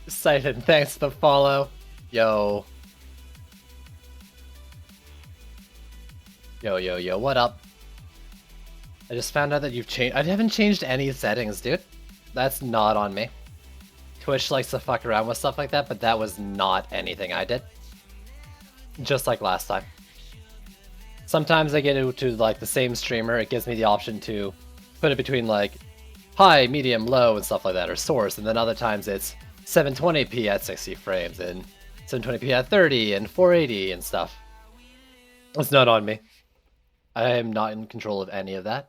Siphon, thanks for the follow. Yo. Yo, what up? I just found out that you've changed. I haven't changed any settings, dude. That's not on me. Twitch likes to fuck around with stuff like that, but that was not anything I did. Just like last time. Sometimes I get into like the same streamer, it gives me the option to put it between like high, medium, low, and stuff like that, or source, and then other times it's 720p at 60 frames, and 720p at 30, and 480, and stuff. It's not on me. I am not in control of any of that.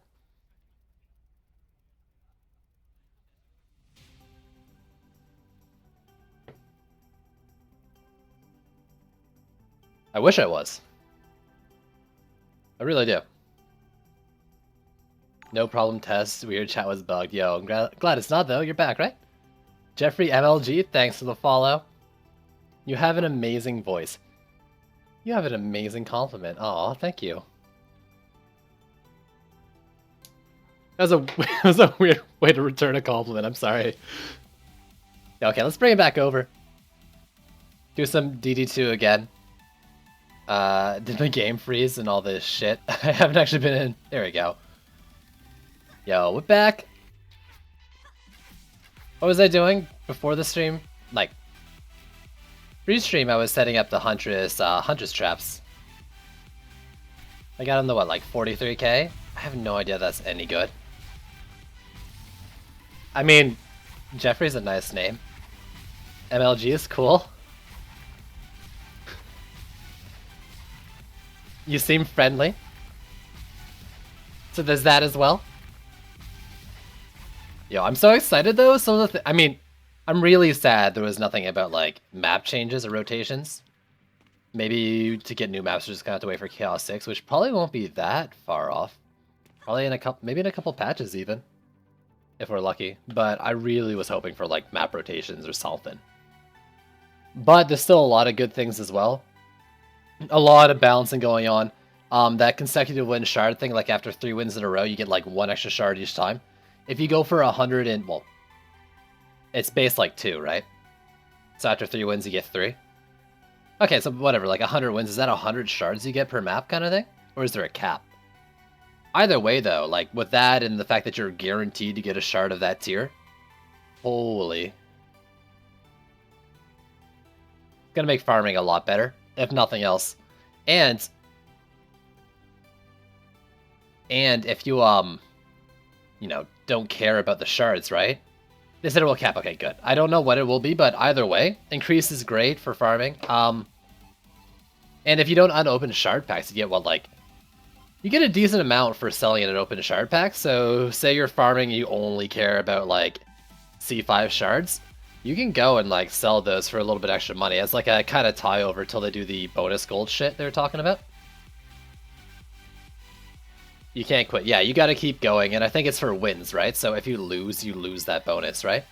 I wish I was. I really do. No problem test. Weird chat was bugged. Yo, I'm glad it's not though. You're back, right? Jeffrey MLG, thanks for the follow. You have an amazing voice. You have an amazing compliment. Aw, thank you. That was a weird way to return a compliment. I'm sorry. Okay, let's bring it back over. Do some DD2 again. Did my game freeze and all this shit? I haven't actually been in. There we go. Yo, we're back. What was I doing before the stream? Like, pre-stream I was setting up the Huntress traps. I got them to what, like 43k? I have no idea that's any good. I mean, Jeffrey's a nice name. MLG is cool. You seem friendly. So there's that as well. Yo, I'm so excited though. I mean, I'm really sad there was nothing about like map changes or rotations. Maybe to get new maps, we're just gonna have to wait for Chaos 6, which probably won't be that far off. Probably in a couple, maybe in a couple patches even, if we're lucky. But I really was hoping for like map rotations or something. But there's still a lot of good things as well. A lot of balancing going on. That consecutive win shard thing, like after 3 wins in a row, you get like 1 extra shard each time. If you go for 100 and, well, it's based like 2, right? So after 3 wins, you get 3. Okay, so whatever, like 100 wins, is that 100 shards you get per map kind of thing? Or is there a cap? Either way, though, like with that and the fact that you're guaranteed to get a shard of that tier, holy. Gonna make farming a lot better, if nothing else. And if you, you know, don't care about the shards, right? They said it will cap. Okay, good. I don't know what it will be, but either way, increase is great for farming. And if you don't unopen shard packs, you get what, like, you get a decent amount for selling an open shard pack. So say you're farming, you only care about like C5 shards, you can go and like sell those for a little bit extra money as like a kind of tie over till they do the bonus gold shit they were talking about. You can't quit. Yeah, you got to keep going, and I think it's for wins, right? So if you lose that bonus, right?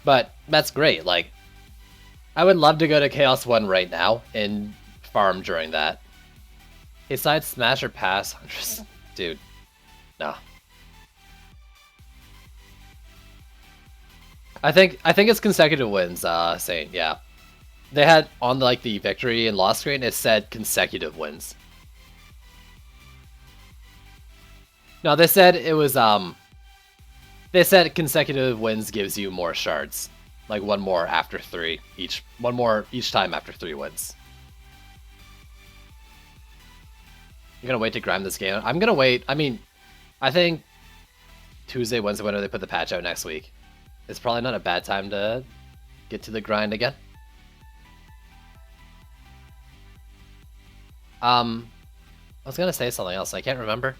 But that's great. Like, I would love to go to Chaos 1 right now and farm during that. Besides Smash or Pass, dude, no. I think it's consecutive wins, Saint, yeah. They had on like the victory and loss screen, it said consecutive wins. No, they said it was they said consecutive wins gives you more shards. Like one more after 3 each, one more each time after 3 wins. You're gonna wait to grind this game? I'm gonna wait. I mean, I think Tuesday, Wednesday, whenever they put the patch out next week, it's probably not a bad time to get to the grind again. I was gonna say something else. I can't remember.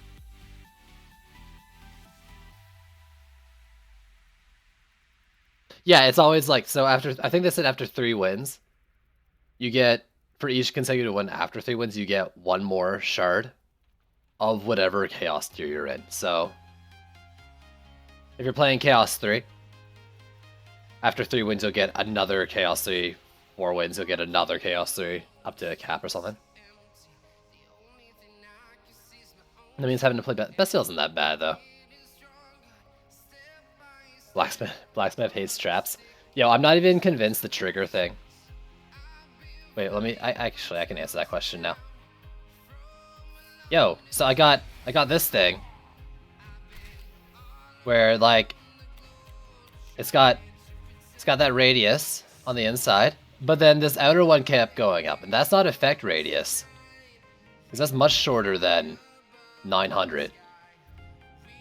Yeah, it's always like, so after, I think they said after 3 wins, you get, for each consecutive win after 3 wins, you get 1 more shard of whatever Chaos tier you're in. So, if you're playing Chaos 3, after 3 wins, you'll get another Chaos 3. 4 wins, you'll get another Chaos 3, up to a cap or something. That means having to play Bestial isn't that bad, though. Blacksmith hates traps. Yo, I'm not even convinced the trigger thing. Wait, let me. I can answer that question now. Yo, so I got this thing where like it's got that radius on the inside, but then this outer one kept going up, and that's not effect radius, because that's much shorter than 900,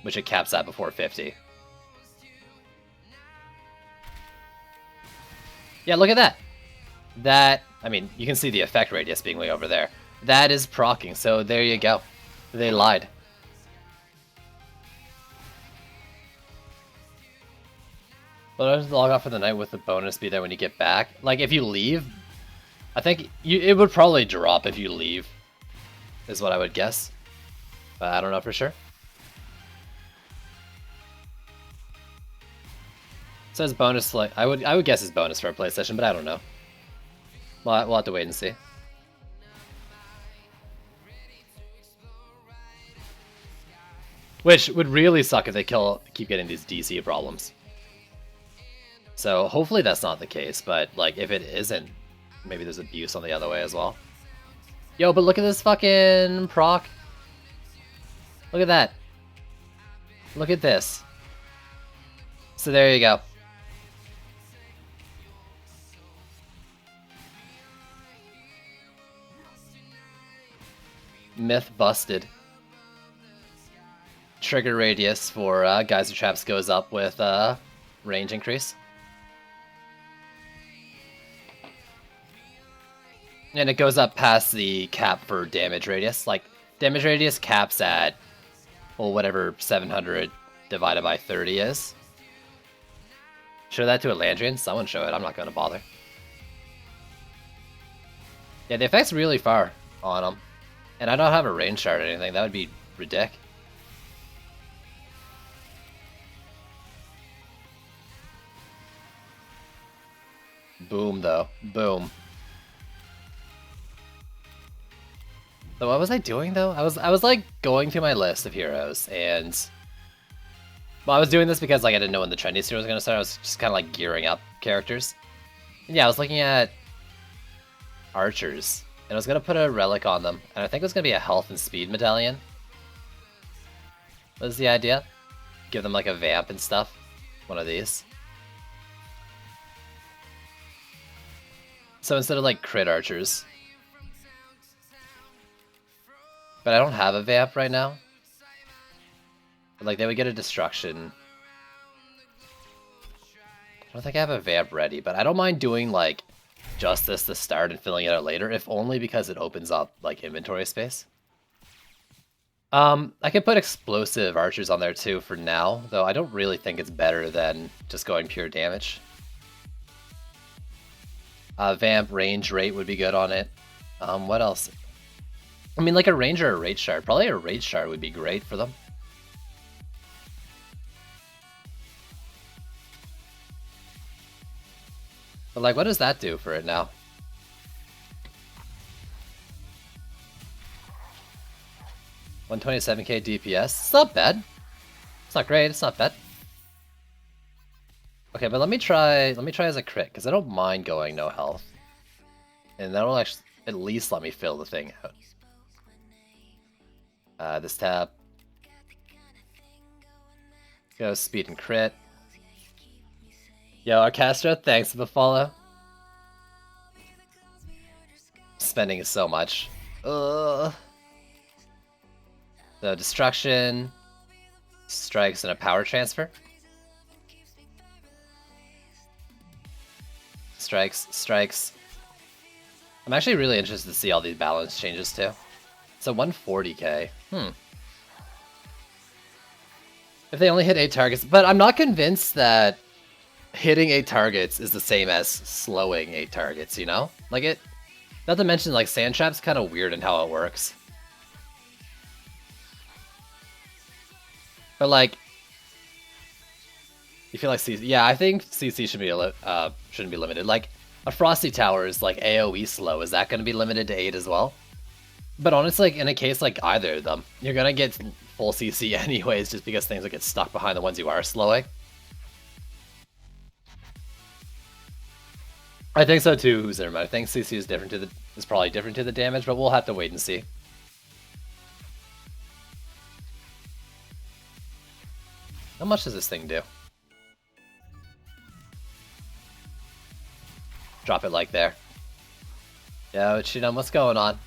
which it caps at before 50. Yeah, look at that. That, I mean, you can see the effect radius being way over there. That is proccing, so there you go. They lied. But I just log off for the night with the bonus be there when you get back. Like, if you leave, I think it would probably drop if you leave, is what I would guess. But I don't know for sure. It says bonus, like I would guess it's bonus for a PlayStation, but I don't know. We'll have to wait and see. Which would really suck if they keep getting these DC problems. So hopefully that's not the case, but like if it isn't, maybe there's abuse on the other way as well. Yo, but look at this fucking proc. Look at that. Look at this. So there you go. Myth busted. Trigger radius for Geyser Traps goes up with range increase. And it goes up past the cap for damage radius. Like, damage radius caps at, well, whatever 700 divided by 30 is. Show that to a Landrian? Someone show it, I'm not going to bother. Yeah, the effect's really far on them. And I don't have a range shard or anything. That would be ridiculous. Boom, though. Boom. So what was I doing, though? I was like going through my list of heroes, and well, I was doing this because like I didn't know when the trendy series was gonna start. I was just kind of like gearing up characters. And yeah, I was looking at archers, and I was gonna put a relic on them, and I think it was gonna be a health and speed medallion. What was the idea? Give them like a vamp and stuff. One of these. So instead of like crit archers. But I don't have a vamp right now. But, like, they would get a destruction. I don't think I have a vamp ready, but I don't mind doing like just this to start and filling it out later, if only because it opens up like inventory space. I could put explosive archers on there too for now, though I don't really think it's better than just going pure damage. Vamp range rate would be good on it. What else? I mean, like a range or a rage shard. Probably a rage shard would be great for them. But like, what does that do for it now? $127k DPS. It's not bad. It's not great. It's not bad. Okay, but let me try as a crit, because I don't mind going no health. And that'll actually at least let me fill the thing out. This tab. Go speed and crit. Yo, Arcastro, thanks for the follow. Spending so much. Ugh. So destruction, strikes, and a power transfer. Strikes. I'm actually really interested to see all these balance changes too. So 140k. If they only hit 8 targets, but I'm not convinced that hitting 8 targets is the same as slowing 8 targets, you know? Like it, not to mention like Sand Trap's kind of weird in how it works. But like, you feel like CC, yeah, I think CC should be shouldn't be limited. Like a Frosty Tower is like AoE slow. Is that going to be limited to 8 as well? But honestly, like, in a case like either of them, you're gonna get full CC anyways, just because things will get stuck behind the ones you are slowing. I think so too, Zerma. I think CC is probably different to the damage, but we'll have to wait and see. How much does this thing do? Drop it like there. Yo, Chinam, what's going on?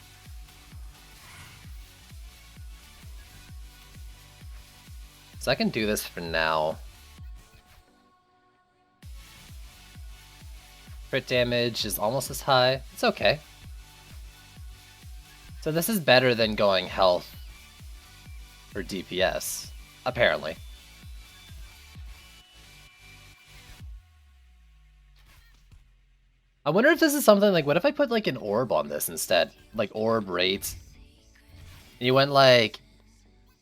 So I can do this for now. Crit damage is almost as high. It's okay. So this is better than going health or DPS, apparently. I wonder if this is something like, what if I put like an orb on this instead? Like orb rate. You went like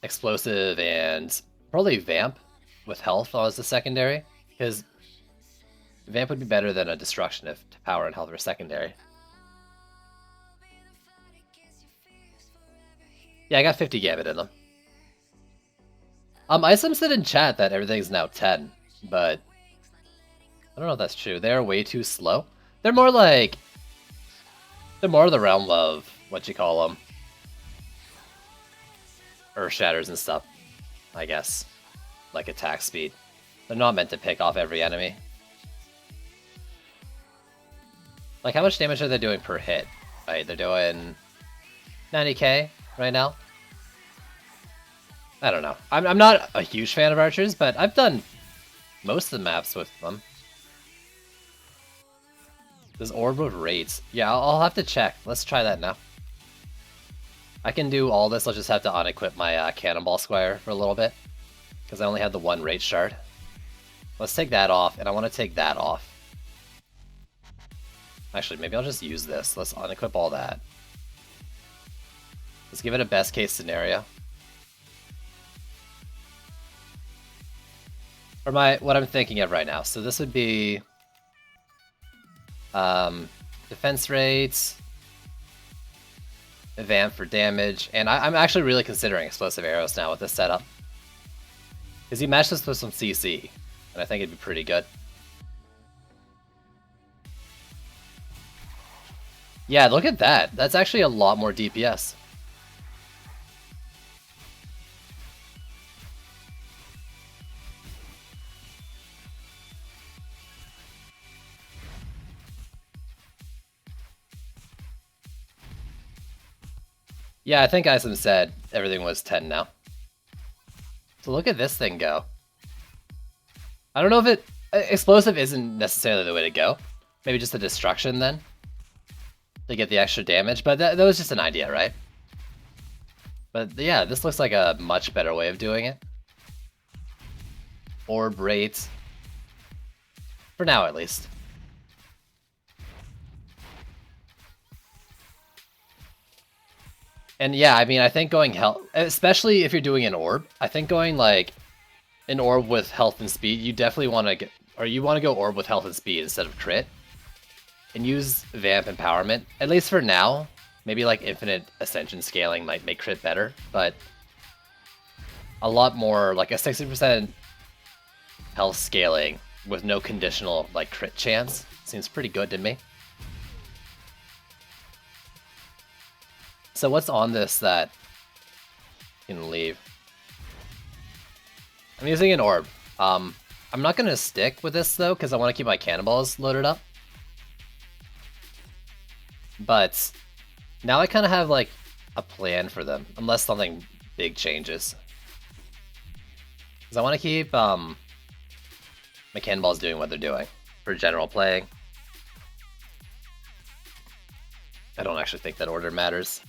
explosive and probably vamp with health as the secondary, because vamp would be better than a destruction if power and health were secondary. Yeah, I got 50 gambit in them. Isom said in chat that everything's now 10, but I don't know if that's true. They're way too slow. They're more like, they're more of the realm of, what you call them, Earth Shatters and stuff, I guess. Like attack speed. They're not meant to pick off every enemy. Like, how much damage are they doing per hit? Right, they're doing 90k right now. I don't know. I'm not a huge fan of archers, but I've done most of the maps with them. Does orb with rates? Yeah, I'll have to check. Let's try that now. I can do all this. I'll just have to unequip my Cannonball Squire for a little bit, because I only had the one rate shard. Let's take that off, and I want to take that off. Actually, maybe I'll just use this. Let's unequip all that. Let's give it a best case scenario. For what I'm thinking of right now. So this would be defense rates, vamp for damage, and I'm actually really considering explosive arrows now with this setup. Because you match this with some CC, and I think it'd be pretty good. Yeah, look at that. That's actually a lot more DPS. Yeah, I think Isam said everything was 10 now. So look at this thing go. I don't know if it... Explosive isn't necessarily the way to go. Maybe just a destruction then. To get the extra damage, but that was just an idea, right? But yeah, this looks like a much better way of doing it. Orb rate. For now, at least. And yeah, I mean, I think going health, especially if you're doing an orb, I think going like an orb with health and speed, you definitely want to get, or you want to go orb with health and speed instead of crit. And use Vamp Empowerment, at least for now. Maybe like infinite ascension scaling might make crit better, but a lot more, like a 60% health scaling with no conditional like crit chance seems pretty good to me. So what's on this that can leave? I'm using an orb. I'm not gonna stick with this though, because I want to keep my cannonballs loaded up. But now I kind of have like a plan for them, unless something big changes. Because I want to keep my cannonballs doing what they're doing for general playing. I don't actually think that order matters.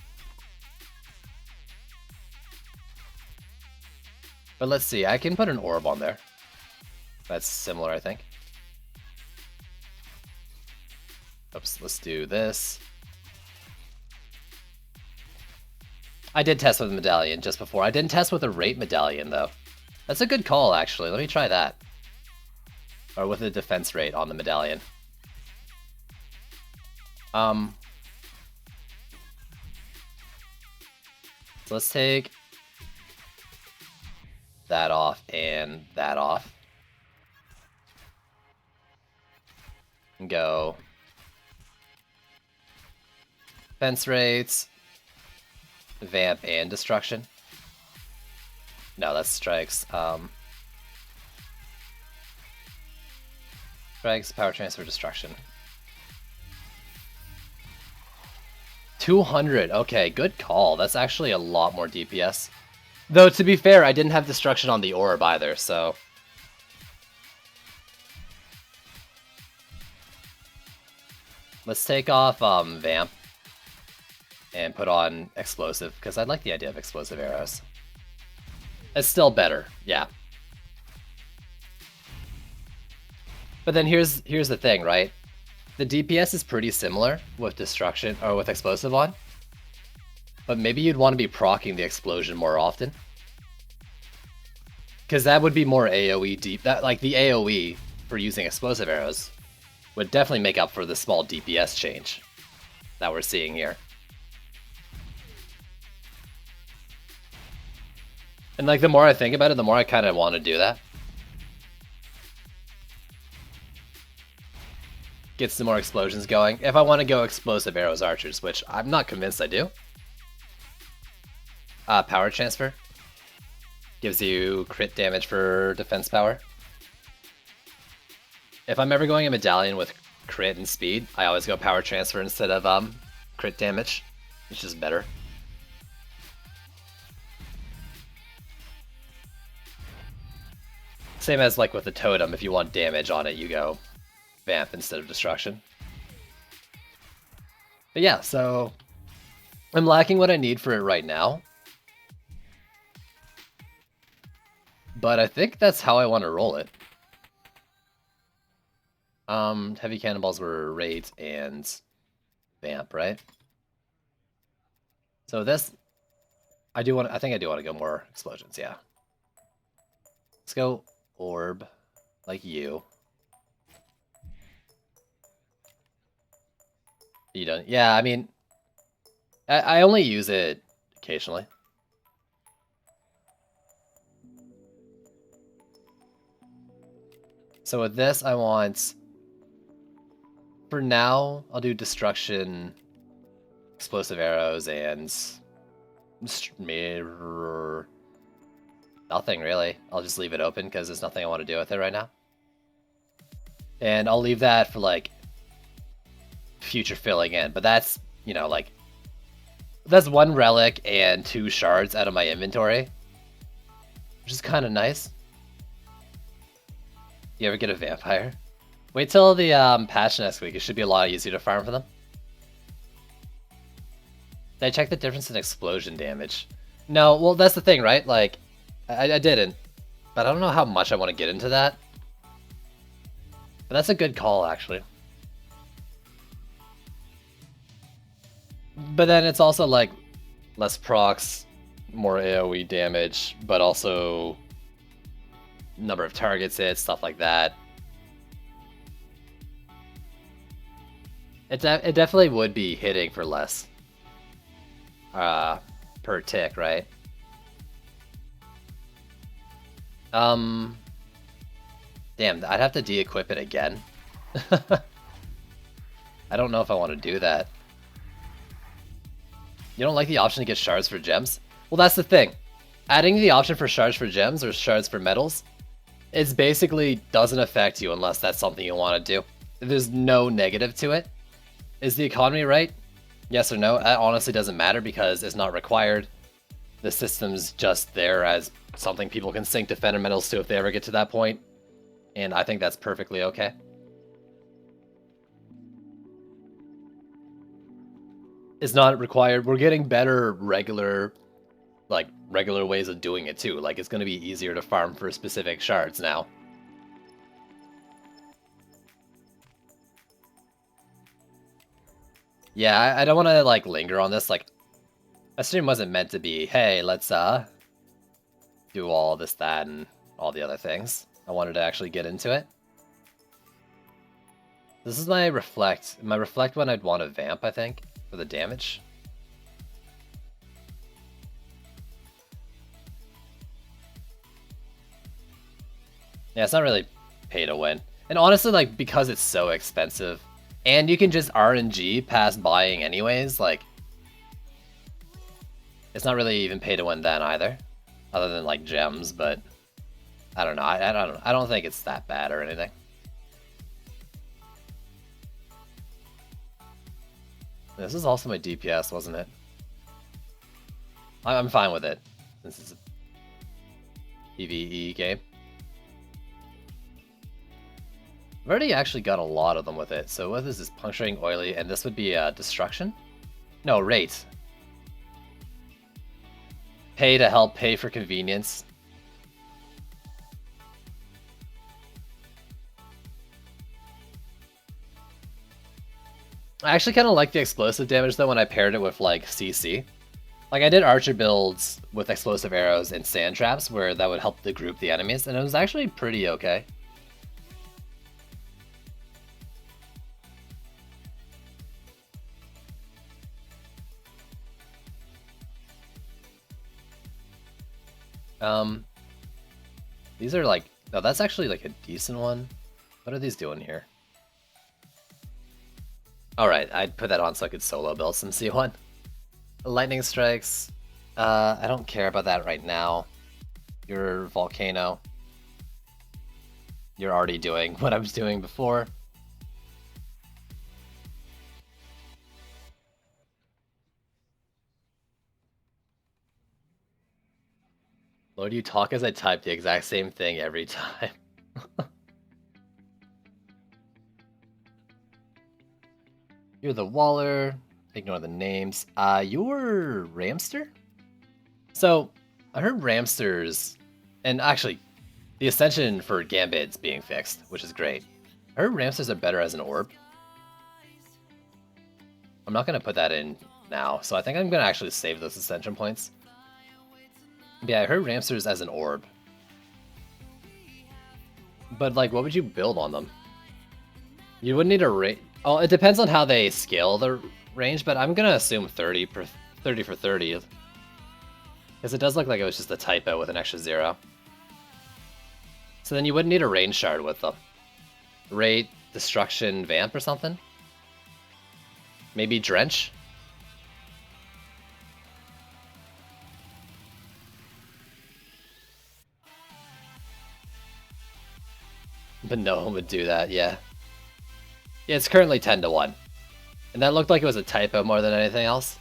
But let's see, I can put an orb on there. That's similar, I think. Oops, let's do this. I did test with a medallion just before. I didn't test with a rate medallion, though. That's a good call, actually. Let me try that. Or with a defense rate on the medallion. So let's take that off and that off. And go defense rates, vamp, and destruction. No, that's strikes. Strikes, power transfer, destruction. 200. Okay, good call. That's actually a lot more DPS. Though, to be fair, I didn't have destruction on the orb either, so... Let's take off Vamp and put on Explosive, because I like the idea of Explosive Arrows. It's still better, yeah. But then here's the thing, right? The DPS is pretty similar with Destruction, or with Explosive on. But maybe you'd want to be proccing the explosion more often. Because that would be more AoE deep. That, like, the AoE for using Explosive Arrows would definitely make up for the small DPS change that we're seeing here. And like, the more I think about it, the more I kind of want to do that. Get some more explosions going. If I want to go Explosive Arrows Archers, which I'm not convinced I do. Power Transfer. Gives you crit damage for defense power. If I'm ever going a medallion with crit and speed, I always go Power Transfer instead of crit damage. It's just better. Same as like with the totem, if you want damage on it, you go Vamp instead of Destruction. But yeah, so I'm lacking what I need for it right now. But I think that's how I want to roll it. Heavy cannonballs were rate and Vamp, right? So this, I think I do want to go more explosions, yeah. Let's go orb, like you. You don't, yeah, I mean, I only use it occasionally. So with this, I want, for now, I'll do destruction, explosive arrows, and mirror. Nothing really. I'll just leave it open because there's nothing I want to do with it right now. And I'll leave that for like future filling in, but that's, you know, like, that's 1 relic and 2 shards out of my inventory, which is kind of nice. You ever get a vampire? Wait till the patch next week. It should be a lot easier to farm for them. Did I check the difference in explosion damage? No, well, that's the thing, right? Like, I didn't, but I don't know how much I want to get into that. But that's a good call, actually. But then it's also like less procs, more AoE damage, but also number of targets hit, stuff like that. It definitely would be hitting for less per tick, right? Damn, I'd have to de-equip it again. I don't know if I want to do that. You don't like the option to get shards for gems? Well, that's the thing. Adding the option for shards for gems or shards for metals, it basically doesn't affect you unless that's something you want to do. There's no negative to it. Is the economy right? Yes or no? That honestly doesn't matter because it's not required. The system's just there as something people can sink defender metals to if they ever get to that point. And I think that's perfectly okay. It's not required. We're getting better regular ways of doing it too. Like, it's going to be easier to farm for specific shards now. Yeah, I don't want to like linger on this. Like, my stream wasn't meant to be, hey, let's do all this, that, and all the other things. I wanted to actually get into it. This is my reflect. My reflect one I'd want to vamp, I think, for the damage. Yeah, it's not really pay to win. And honestly, like, because it's so expensive, and you can just RNG past buying anyways, like, it's not really even pay to win then either, other than like gems. But I don't know. I don't think it's that bad or anything. This is also my DPS, wasn't it? I'm fine with it since it's a PvE game. I've already actually got a lot of them with it. So what is this? Puncturing, oily, and this would be destruction? No, rate. Pay to help, pay for convenience. I actually kind of like the explosive damage though when I paired it with like CC. Like, I did archer builds with explosive arrows and sand traps where that would help to group the enemies, and it was actually pretty okay. These are like, no, that's actually like a decent one. What are these doing here? Alright, I'd put that on so I could solo build some C1. Lightning strikes. I don't care about that right now. Your volcano. You're already doing what I was doing before. Lord, you talk as I type the exact same thing every time. You're the Waller. Ignore the names. You're Ramster? So, I heard Ramsters, and actually, the Ascension for Gambit's being fixed, which is great. I heard Ramsters are better as an orb. I'm not going to put that in now, so I think I'm going to actually save those Ascension points. Yeah, I heard Ramsters as an orb. But like, what would you build on them? You wouldn't need a rate. Oh, it depends on how they scale the range, but I'm gonna assume 30 for 30. Because it does look like it was just a typo with an extra 0. So then you wouldn't need a range shard with them. Rate, Destruction, Vamp or something? Maybe Drench? But no one would do that, yeah. Yeah, it's currently 10 to 1. And that looked like it was a typo more than anything else.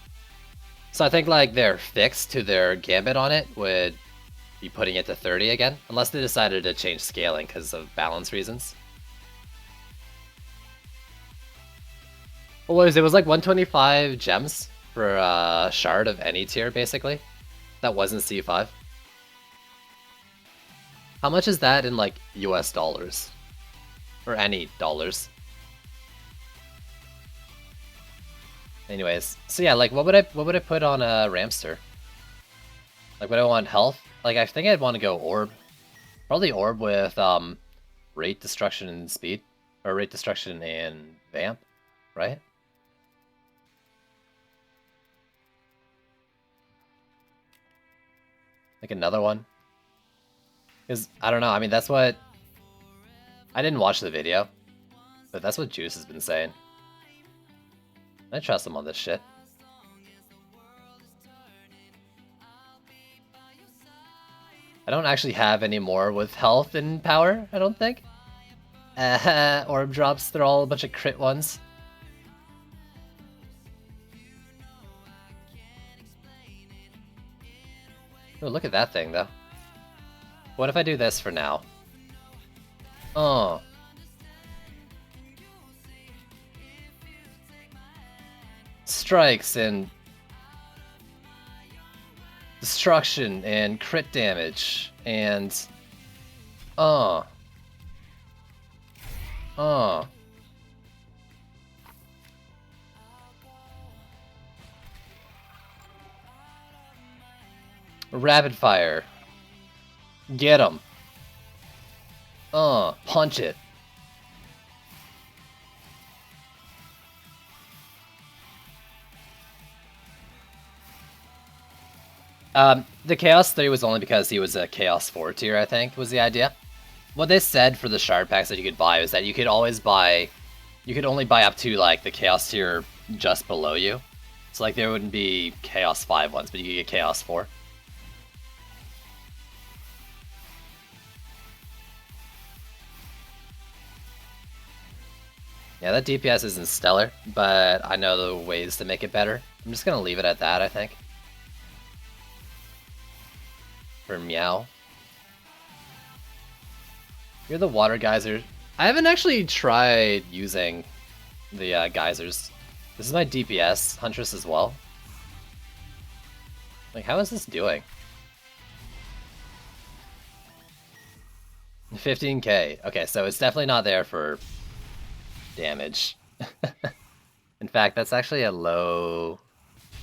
So I think like their fix to their gambit on it would be putting it to 30 again, unless they decided to change scaling because of balance reasons. What was it? It was like 125 gems for a shard of any tier, basically. That wasn't C5. How much is that in like US dollars? Or any dollars? Anyways, so yeah, like what would I put on a Ramster? Like would I want health? Like I think I'd want to go orb. Probably orb with rate, destruction, and speed. Or rate, destruction, and vamp, right? Like another one. Because, I don't know, I mean that's what... I didn't watch the video, but that's what Juice has been saying. I trust him on this shit. I don't actually have any more with health and power, I don't think. Orb drops, they're all a bunch of crit ones. Oh, look at that thing, though. What if I do this for now? Oh. Strikes and destruction and crit damage and rapid fire. Get him. Punch it. The Chaos 3 was only because he was a Chaos 4 tier, I think, was the idea. What they said for the shard packs that you could buy was that you could always buy... You could only buy up to, like, the Chaos tier just below you. So, like, there wouldn't be Chaos 5 ones, but you could get Chaos 4. Yeah, that DPS isn't stellar, but I know the ways to make it better. I'm just gonna leave it at that, I think. For Meow. You're the water geyser. I haven't actually tried using the geysers. This is my DPS Huntress as well. Like, how is this doing? 15k. Okay, so it's definitely not there for damage. In fact, that's actually a low...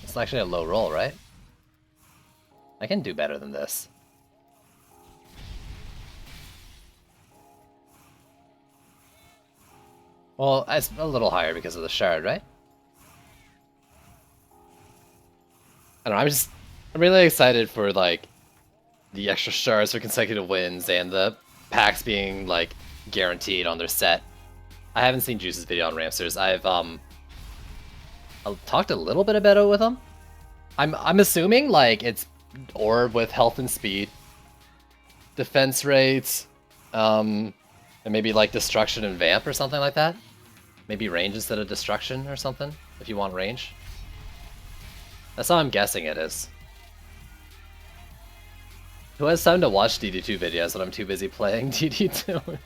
It's actually a low roll, right? I can do better than this. Well, it's a little higher because of the shard, right? I don't know, I'm really excited for, like, the extra shards for consecutive wins and the packs being, like, guaranteed on their set. I haven't seen Juice's video on Ramsters. I've talked a little bit about it with him. I'm assuming, like, it's orb with health and speed, defense rates, and maybe, like, destruction and vamp or something like that. Maybe range instead of destruction or something, if you want range. That's how I'm guessing it is. Who has time to watch DD2 videos when I'm too busy playing DD2?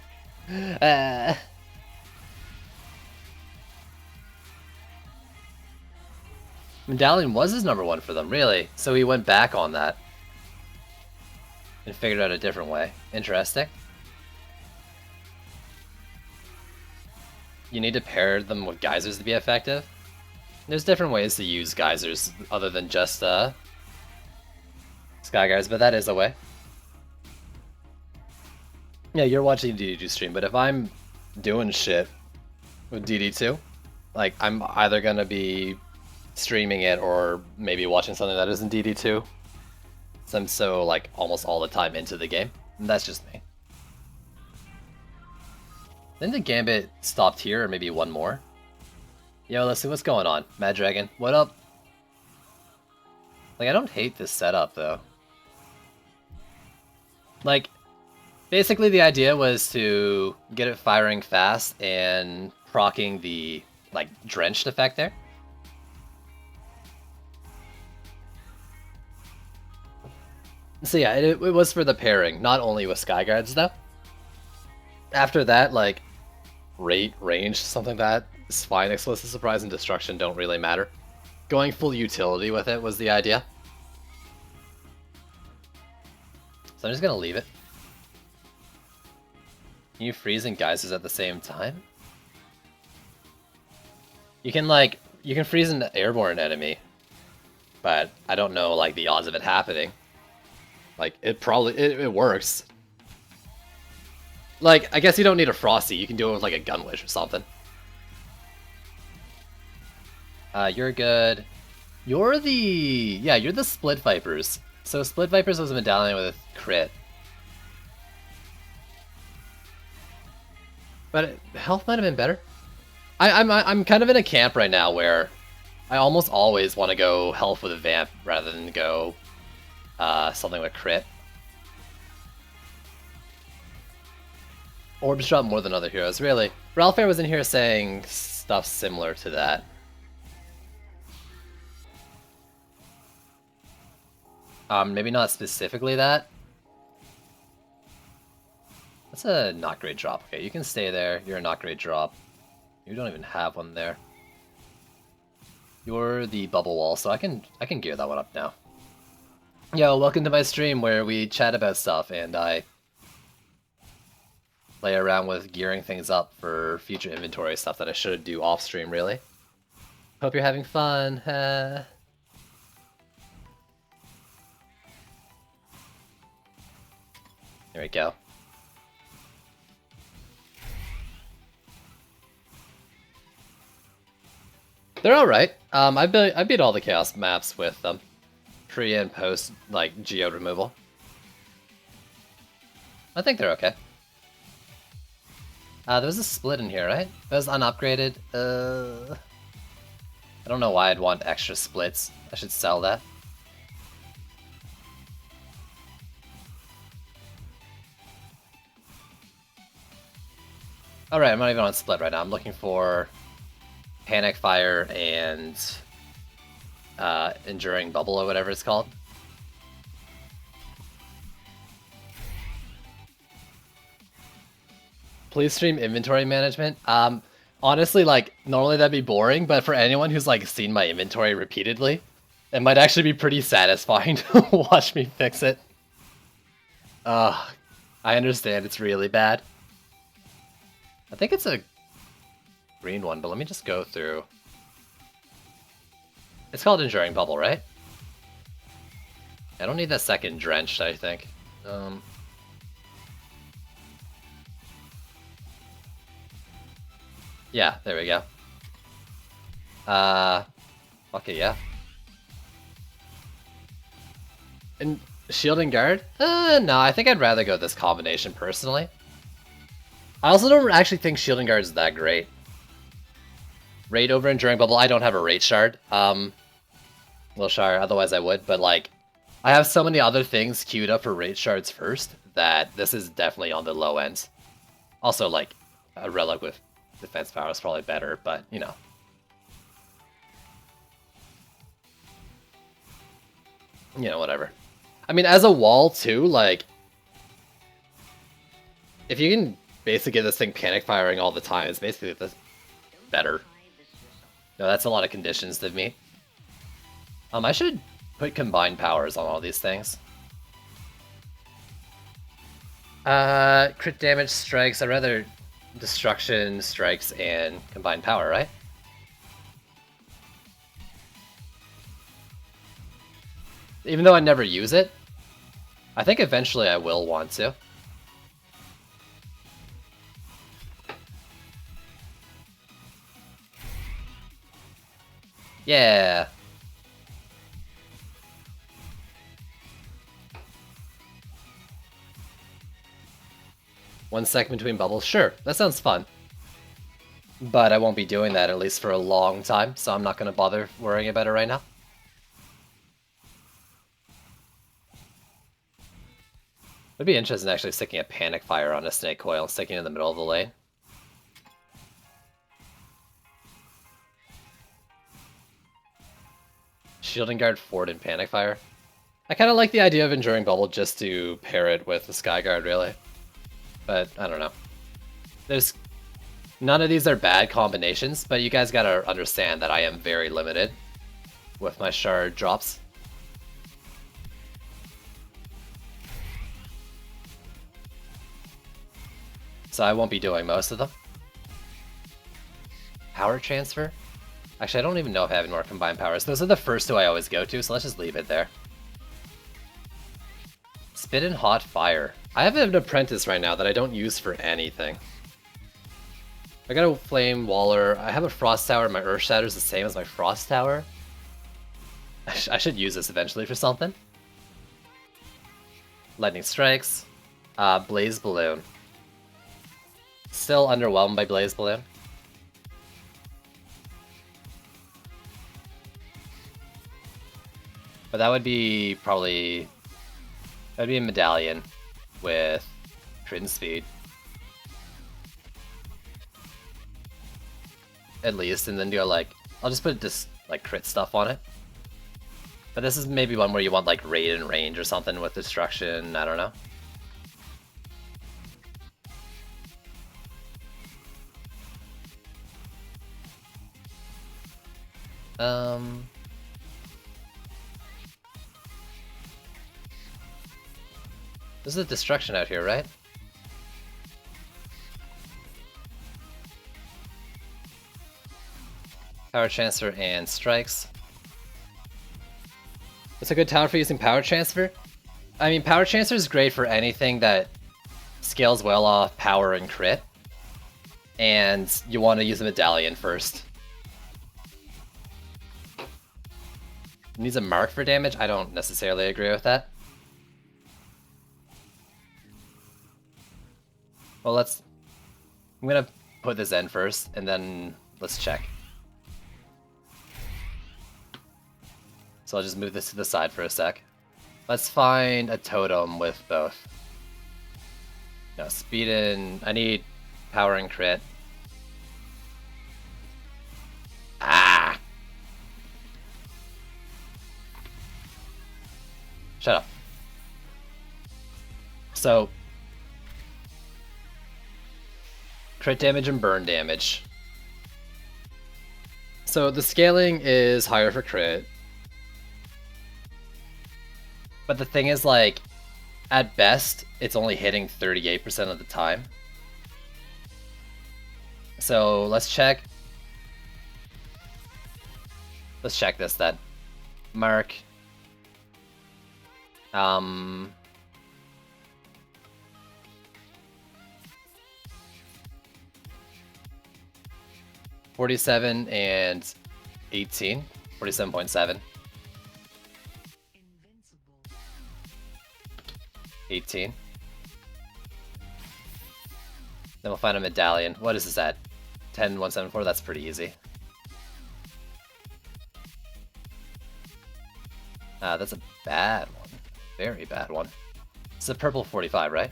Medallion was his #1 for them, really? So he went back on that. And figured out a different way. Interesting. You need to pair them with geysers to be effective. There's different ways to use geysers other than just Skyguards, but that is a way. Yeah, you're watching DD2 stream, but if I'm doing shit with DD2, like, I'm either gonna be streaming it or maybe watching something that isn't DD2. So I'm so, like, almost all the time into the game. And that's just me. Then the Gambit stopped here, or maybe one more. Yo, let's see what's going on. Mad Dragon, what up? Like, I don't hate this setup, though. Like, basically the idea was to get it firing fast and proccing the, like, drenched effect there. So yeah, it was for the pairing, not only with Skyguards, though. After that, like, rate, range, something like that is fine. Explicit Surprise and Destruction don't really matter. Going full utility with it was the idea. So I'm just gonna leave it. Can you freeze and geysers at the same time? You can, like, you can freeze an airborne enemy, but I don't know, like, the odds of it happening. Like, it works. Like, I guess you don't need a Frosty, you can do it with, like, a Gunwish or something. You're good. You're the Split Vipers. So Split Vipers was a medallion with a crit. But health might have been better. I'm kind of in a camp right now where I almost always want to go health with a vamp rather than go something with crit. Orbs drop more than other heroes, really. Ralphair was in here saying stuff similar to that. Maybe not specifically that. That's a not great drop. Okay, you can stay there. You're a not great drop. You don't even have one there. You're the bubble wall, so I can gear that one up now. Yo, welcome to my stream where we chat about stuff and I play around with gearing things up for future inventory stuff that I should do off stream, really. Hope you're having fun. There we go. They're alright. I beat all the Chaos maps with them. Pre and post, like, geode removal. I think they're okay. There was a split in here, right? That was unupgraded. I don't know why I'd want extra splits. I should sell that. Alright, I'm not even on split right now. I'm looking for Panic Fire and Enduring Bubble or whatever it's called. Please stream inventory management. Honestly, like, normally that'd be boring, but for anyone who's, like, seen my inventory repeatedly, it might actually be pretty satisfying to watch me fix it. I understand it's really bad. I think it's a green one, but let me just go through. It's called Enduring Bubble, right? I don't need that second Drenched, I think. Yeah, there we go. Okay, yeah. And Shield and Guard? No, I think I'd rather go this combination, personally. I also don't actually think Shield and Guard is that great. Raid over Enduring Bubble, I don't have a Rate Shard. Little Shard, otherwise I would, but like, I have so many other things queued up for Rate Shards first that this is definitely on the low end. Also, like, a Relic with defense power is probably better, but, you know. You know, whatever. I mean, as a wall, too, like, if you can basically get this thing panic firing all the time, it's basically the better. No, that's a lot of conditions to meet. I should put combined powers on all these things. Crit damage strikes, I'd rather destruction strikes and combined power, right? Even though I never use it, I think eventually I will want to. Yeah. One second between bubbles? Sure, that sounds fun. But I won't be doing that at least for a long time, so I'm not going to bother worrying about it right now. It'd be interesting actually sticking a Panic Fire on a Snake Coil, sticking in the middle of the lane. Shielding Guard, Ford, and Panic Fire. I kind of like the idea of Enduring Bubble just to pair it with the Sky Guard, really. But, I don't know. None of these are bad combinations, but you guys gotta understand that I am very limited with my shard drops. So I won't be doing most of them. Power Transfer? Actually, I don't even know if I have any more combined powers. Those are the first two I always go to, so let's just leave it there. Spit and Hot Fire. I have an Apprentice right now that I don't use for anything. I got a Flame Waller. I have a Frost Tower. My Earth Shatter is the same as my Frost Tower. I should use this eventually for something. Lightning Strikes. Blaze Balloon. Still underwhelmed by Blaze Balloon. But that would be probably... That'd be a Medallion with Crit and Speed. At least, and then do like... I'll just put this like crit stuff on it. But this is maybe one where you want like Raid and Range or something with Destruction, I don't know. There's a Destruction out here, right? Power Transfer and Strikes. It's a good tower for using Power Transfer. I mean, Power Transfer is great for anything that scales well off Power and Crit. And you want to use a Medallion first. Needs a Mark for damage? I don't necessarily agree with that. Well, I'm gonna put this in first, and then let's check. So I'll just move this to the side for a sec. Let's find a totem with both. No, speed and... I need power and crit. Ah! Shut up. So... Crit damage and burn damage. So the scaling is higher for crit. But the thing is, like, at best, it's only hitting 38% of the time. So let's check. Let's check this then. Mark. 47 and 18. 47.7. 18. Then we'll find a medallion. What is this at? 10,174? That's pretty easy. That's a bad one. Very bad one. It's a purple 45, right?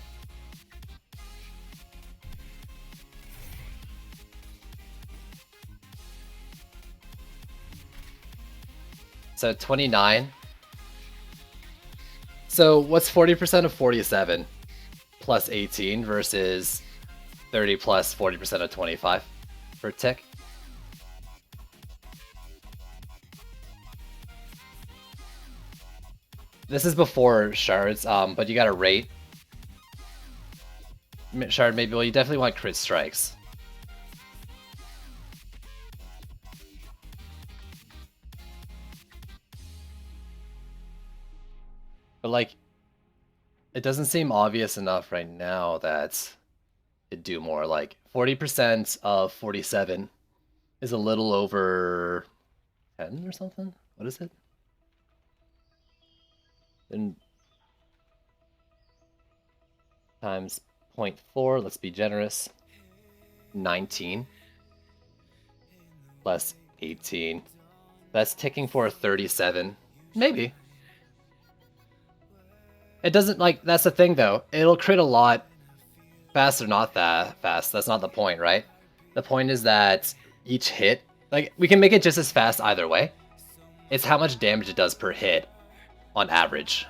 So 29. So what's 40% of 47 plus 18 versus 30 plus 40% of 25 for tick? This is before shards, but you gotta rate. Shard maybe, well, you definitely want crit strikes. But like, It doesn't seem obvious enough right now that it'd do more. Like 40% of 47 is a little over 10 or something. What is it? And times 0.4, let's be generous. 19 plus 18. That's ticking for a 37. Maybe. It doesn't, like, that's the thing though. It'll crit a lot fast or not that fast. That's not the point, right? The point is that each hit, like, we can make it just as fast either way. It's how much damage it does per hit on average.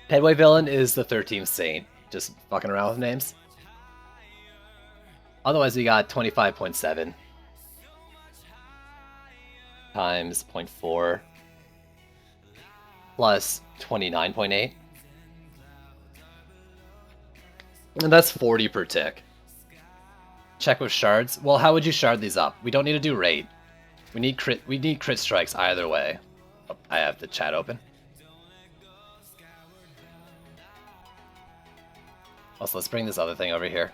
Headway Villain is the 13th Saint. Just fucking around with names. Otherwise, we got 25.7 times 0.4 plus 29.8. And that's 40 per tick. Check with shards. Well, how would you shard these up? We don't need to do rate. We need crit strikes either way. Oh, I have the chat open. Also, let's bring this other thing over here.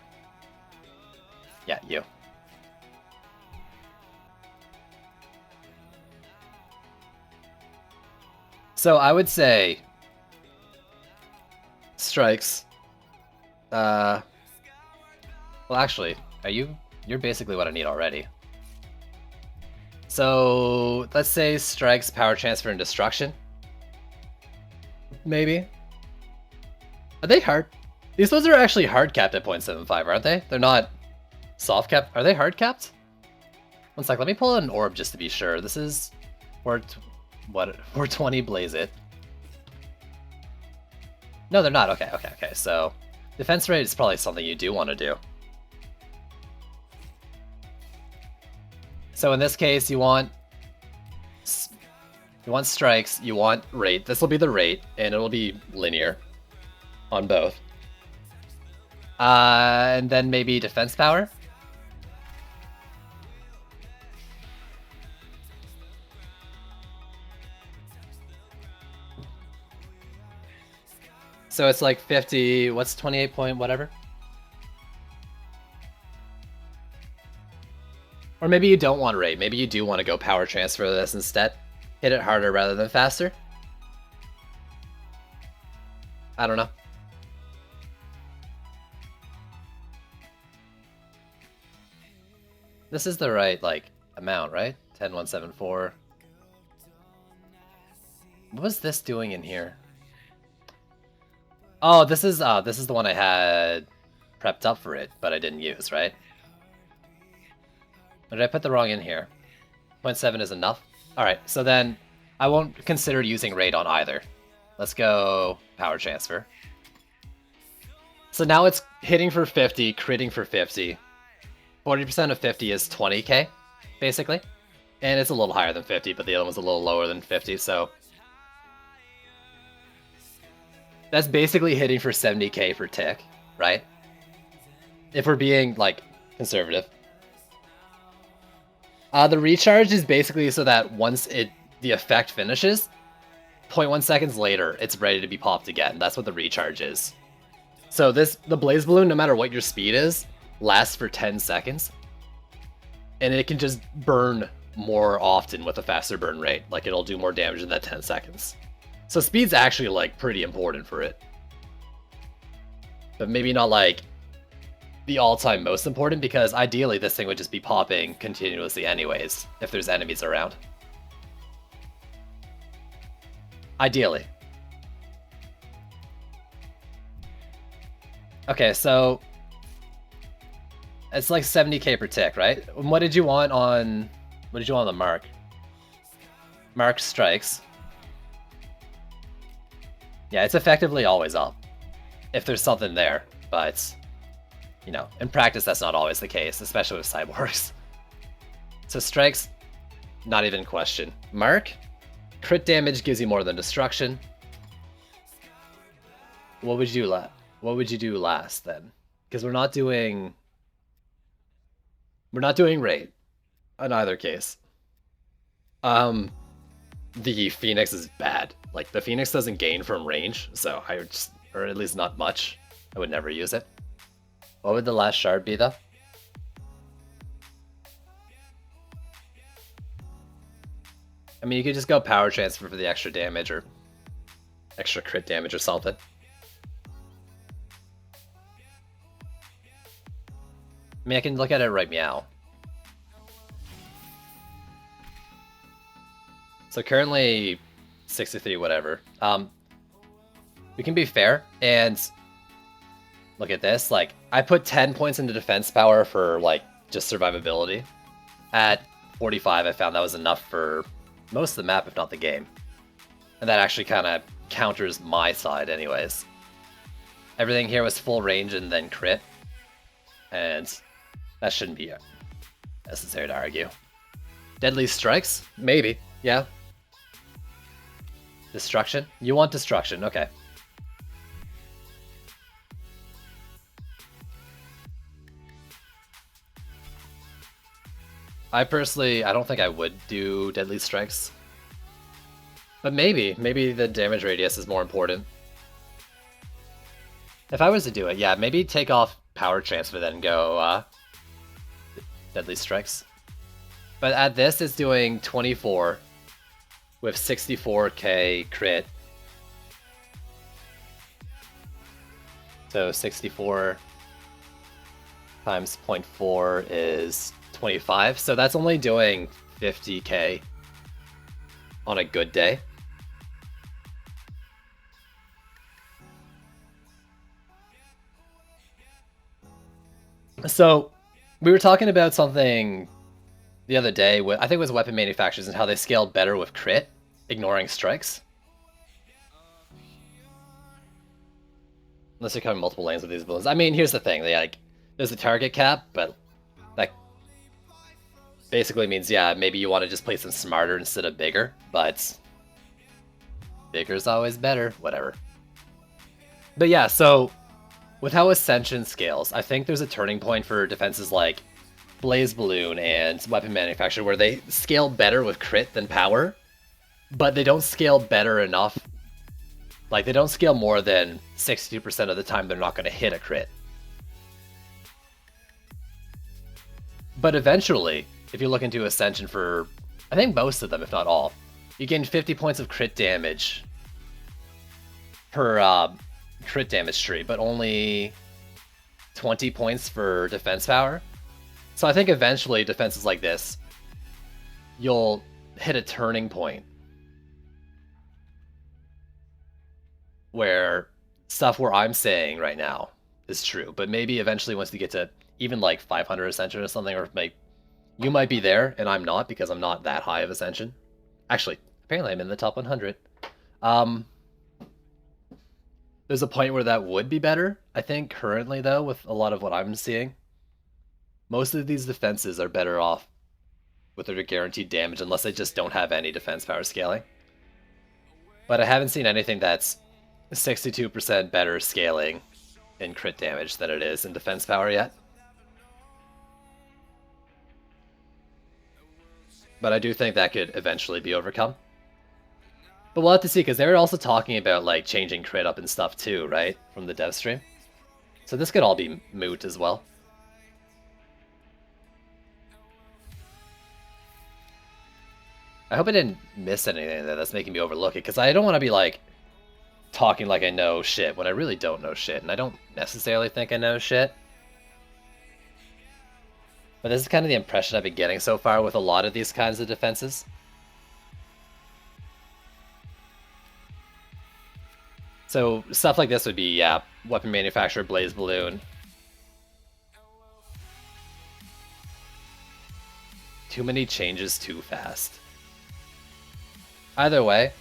Yeah, you. So I would say strikes. Well, actually, you're basically what I need already. So let's say strikes, power transfer, and destruction. Maybe. Are they hard? These ones are actually hard capped at 0.75, aren't they? They're not soft capped. Are they hard capped? One sec, let me pull out an orb just to be sure. This is 420 Blaze It. No, they're not. Okay. So defense rate is probably something you do want to do. So in this case, you want strikes, you want rate. This will be the rate, and it'll be linear on both. And then maybe defense power. So it's like 50, what's 28 point whatever? Or maybe you don't want rate. Maybe you do want to go power transfer this instead. Hit it harder rather than faster. I don't know. This is the right, like, amount, right? 10174. What was this doing in here? Oh, this is the one I had prepped up for it, but I didn't use, right? Or did I put the wrong in here? 0.7 is enough? Alright, so then I won't consider using rate on either. Let's go power transfer. So now it's hitting for 50, critting for 50. 40% of 50 is 20k, basically. And it's a little higher than 50, but the other one's a little lower than 50, so... That's basically hitting for 70k per tick, right? If we're being, like, conservative. The recharge is basically so that once the effect finishes, 0.1 seconds later, it's ready to be popped again. That's what the recharge is. So the Blaze Balloon, no matter what your speed is, lasts for 10 seconds. And it can just burn more often with a faster burn rate. Like, it'll do more damage in that 10 seconds. So speed's actually, like, pretty important for it. But maybe not, like, the all-time most important, because ideally this thing would just be popping continuously anyways, if there's enemies around. Ideally. Okay, so... It's like 70k per tick, right? What did you want on the mark? Mark strikes. Yeah, it's effectively always up. If there's something there, but... You know, in practice that's not always the case, especially with cyborgs. So strikes, not even in question. Mark, crit damage gives you more than destruction. What would you do last then? Because we're not doing rate in either case. The Phoenix is bad. Like, the Phoenix doesn't gain from range, so I would just, or at least not much. I would never use it. What would the last shard be, though? I mean, you could just go power transfer for the extra damage or extra crit damage or something. I mean, I can look at it right meow. So currently 63, whatever. We can be fair and look at this. Like, I put 10 points into defense power for, like, just survivability. At 45, I found that was enough for most of the map, if not the game. And that actually kind of counters my side anyways. Everything here was full range and then crit. And that shouldn't be necessary to argue. Deadly strikes? Maybe. Yeah. Destruction? You want destruction, okay. I don't think I would do deadly strikes. But maybe the damage radius is more important. If I was to do it, yeah, maybe take off power transfer then go deadly strikes. But at this, it's doing 24 with 64k crit. So 64 times 0.4 is 25. So that's only doing 50k on a good day. So we were talking about something the other day, I think it was weapon manufacturers and how they scale better with crit, ignoring strikes. Unless you're covering multiple lanes with these balloons. I mean, here's the thing, there's a target cap, but that basically means, yeah, maybe you want to just place them smarter instead of bigger, but bigger's always better, whatever. But yeah, so with how Ascension scales, I think there's a turning point for defenses like Blaze Balloon and Weapon Manufacturer where they scale better with crit than power, but they don't scale better enough. Like, they don't scale more than 62% of the time they're not going to hit a crit. But eventually, if you look into Ascension for, I think most of them, if not all, you gain 50 points of crit damage per crit damage tree, but only 20 points for defense power. So I think eventually defenses like this, you'll hit a turning point where stuff where I'm saying right now is true, but maybe eventually once you get to even like 500 Ascension or something, or like you might be there and I'm not because I'm not that high of Ascension. Actually, apparently I'm in the top 100. There's a point where that would be better. I think currently though, with a lot of what I'm seeing, most of these defenses are better off with their guaranteed damage unless they just don't have any defense power scaling. But I haven't seen anything that's 62% better scaling in crit damage than it is in defense power yet. But I do think that could eventually be overcome. But we'll have to see, because they were also talking about like changing crit up and stuff too, right? From the dev stream. So this could all be moot as well. I hope I didn't miss anything that's making me overlook it, because I don't want to be like talking like I know shit when I really don't know shit, and I don't necessarily think I know shit. But this is kind of the impression I've been getting so far with a lot of these kinds of defenses. So stuff like this would be, yeah, Weapon Manufacturer, Blaze Balloon. Too many changes too fast. Either way,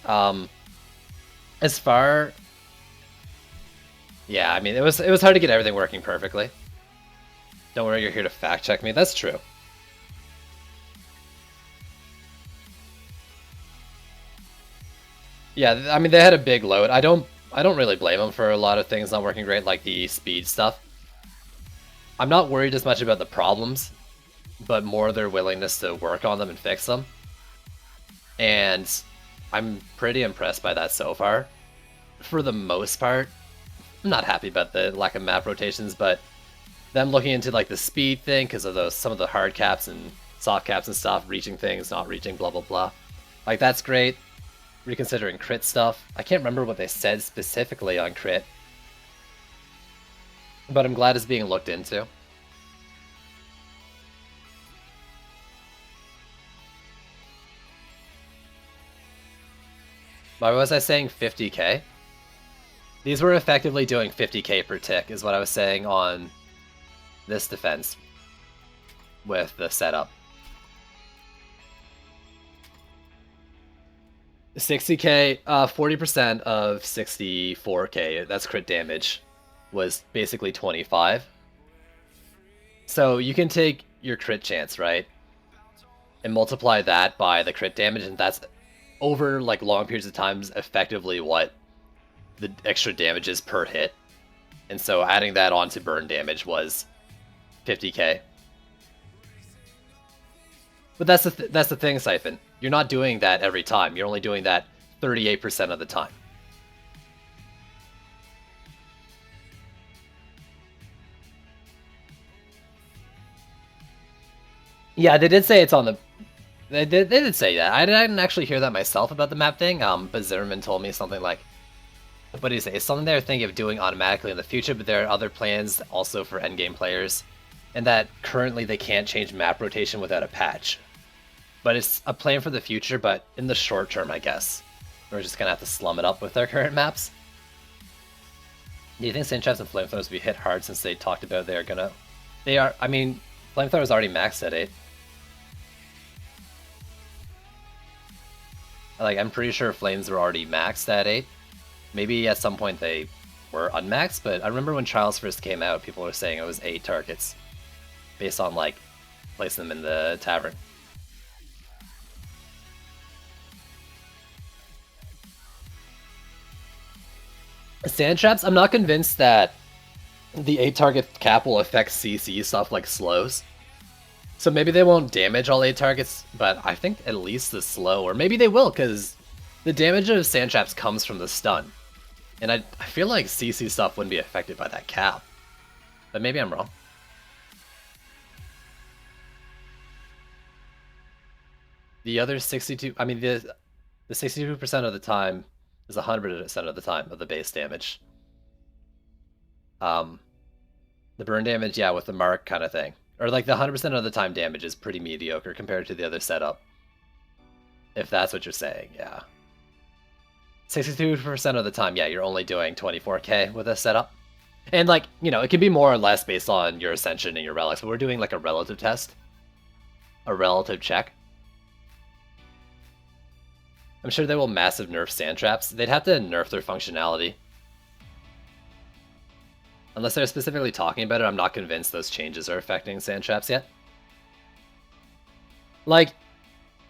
as far... Yeah, I mean, it was hard to get everything working perfectly. Don't worry, you're here to fact check me. That's true. Yeah, I mean, they had a big load. I don't really blame them for a lot of things not working great, like the speed stuff. I'm not worried as much about the problems, but more their willingness to work on them and fix them. And I'm pretty impressed by that so far. For the most part, I'm not happy about the lack of map rotations, but them looking into like the speed thing because of those some of the hard caps and soft caps and stuff, reaching things, not reaching, blah blah blah. Like that's great. Reconsidering crit stuff. I can't remember what they said specifically on crit, but I'm glad it's being looked into. Why was I saying 50k? These were effectively doing 50k per tick, is what I was saying on this defense with the setup. 60k, 40% of 64k, that's crit damage, was basically 25. So you can take your crit chance, right? And multiply that by the crit damage, and that's over like long periods of times effectively what the extra damage is per hit. And so adding that on to burn damage was 50k. But that's the thing, Siphon. You're not doing that every time. You're only doing that 38% of the time. Yeah, they did say it's on the... They did say that. I didn't actually hear that myself about the map thing, but Zimmerman told me something like... What did he say? It's something they're thinking of doing automatically in the future, but there are other plans also for endgame players, and that currently they can't change map rotation without a patch. But it's a plan for the future, but in the short term, I guess. We're just gonna have to slum it up with our current maps. Do you think Sand Traps and Flamethrowers will be hit hard since they talked about they're gonna... They are... I mean, Flamethrower's already maxed at 8. Like, I'm pretty sure Flames were already maxed at 8. Maybe at some point they were unmaxed, but I remember when Trials first came out, people were saying it was 8 targets. Based on, like, placing them in the tavern. Sand Traps, I'm not convinced that the 8 target cap will affect CC stuff like slows. So maybe they won't damage all 8 targets, but I think at least the slow, or maybe they will, because the damage of Sand Traps comes from the stun. And I feel like CC stuff wouldn't be affected by that cap. But maybe I'm wrong. The other 62, I mean, the 62% of the time is 100% of the time of the base damage. The burn damage, yeah, with the mark kind of thing. Or like the 100% of the time damage is pretty mediocre compared to the other setup. If that's what you're saying, yeah. 62% of the time, yeah, you're only doing 24k with a setup. And like, you know, it can be more or less based on your Ascension and your relics, but we're doing like a relative test. A relative check. I'm sure they will massive nerf Sand Traps. They'd have to nerf their functionality. Unless they're specifically talking about it, I'm not convinced those changes are affecting Sand Traps yet. Like,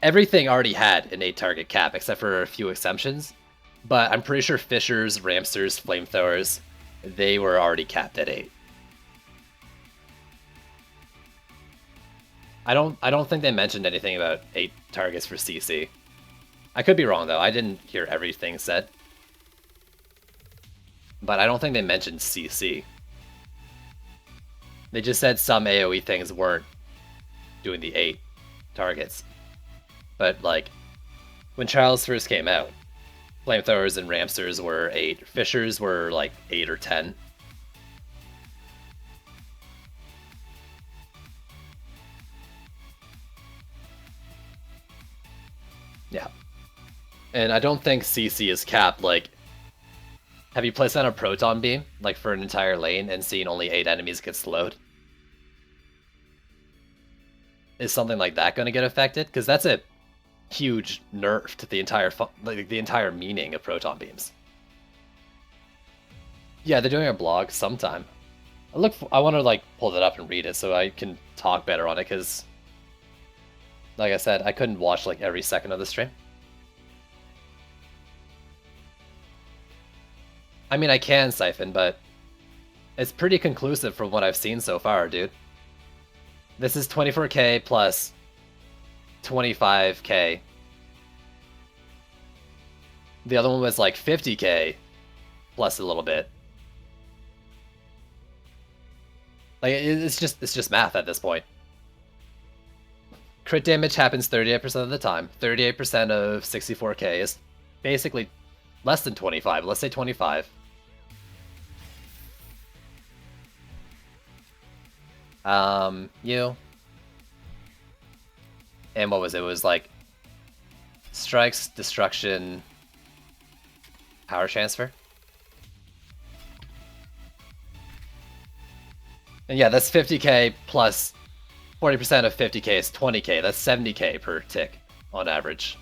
everything already had an 8 target cap, except for a few exceptions. But I'm pretty sure Fishers, Ramsters, Flamethrowers, they were already capped at 8. I don't think they mentioned anything about 8 targets for CC. I could be wrong though, I didn't hear everything said. But I don't think they mentioned CC. They just said some AoE things weren't doing the 8 targets. But like, when Trials first came out, Flamethrowers and Ramsters were 8. Fishers were like 8 or 10. Yeah. And I don't think CC is capped. Like, have you placed on a Proton Beam, like for an entire lane, and seen only 8 enemies get slowed? Is something like that going to get affected? Because that's a huge nerf to the entire meaning of Proton Beams. Yeah, they're doing a blog sometime. I want to like pull that up and read it so I can talk better on it, because like I said, I couldn't watch like every second of the stream. I mean, I can, Siphon, but it's pretty conclusive from what I've seen so far, dude. This is 24k plus 25k. The other one was like 50k plus a little bit. Like it's just math at this point. Crit damage happens 38% of the time. 38% of 64k is basically less than 25. Let's say 25. You. And what was it? It was like strikes, destruction, power transfer. And yeah, that's 50k plus 40% of 50k is 20k. That's 70k per tick on average.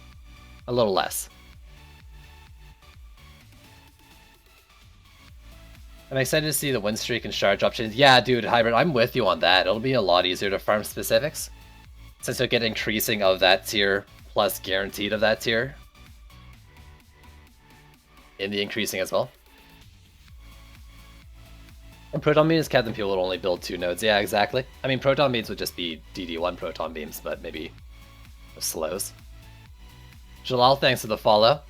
A little less. I'm excited to see the win streak and shard drop chains. Yeah, dude, Hybrid, I'm with you on that. It'll be a lot easier to farm specifics, since you'll get increasing of that tier plus guaranteed of that tier in the increasing as well. And Proton Beams, Captain Peel would only build 2 nodes. Yeah, exactly. I mean, Proton Beams would just be DD1 Proton Beams, but maybe slows. Jalal, thanks for the follow.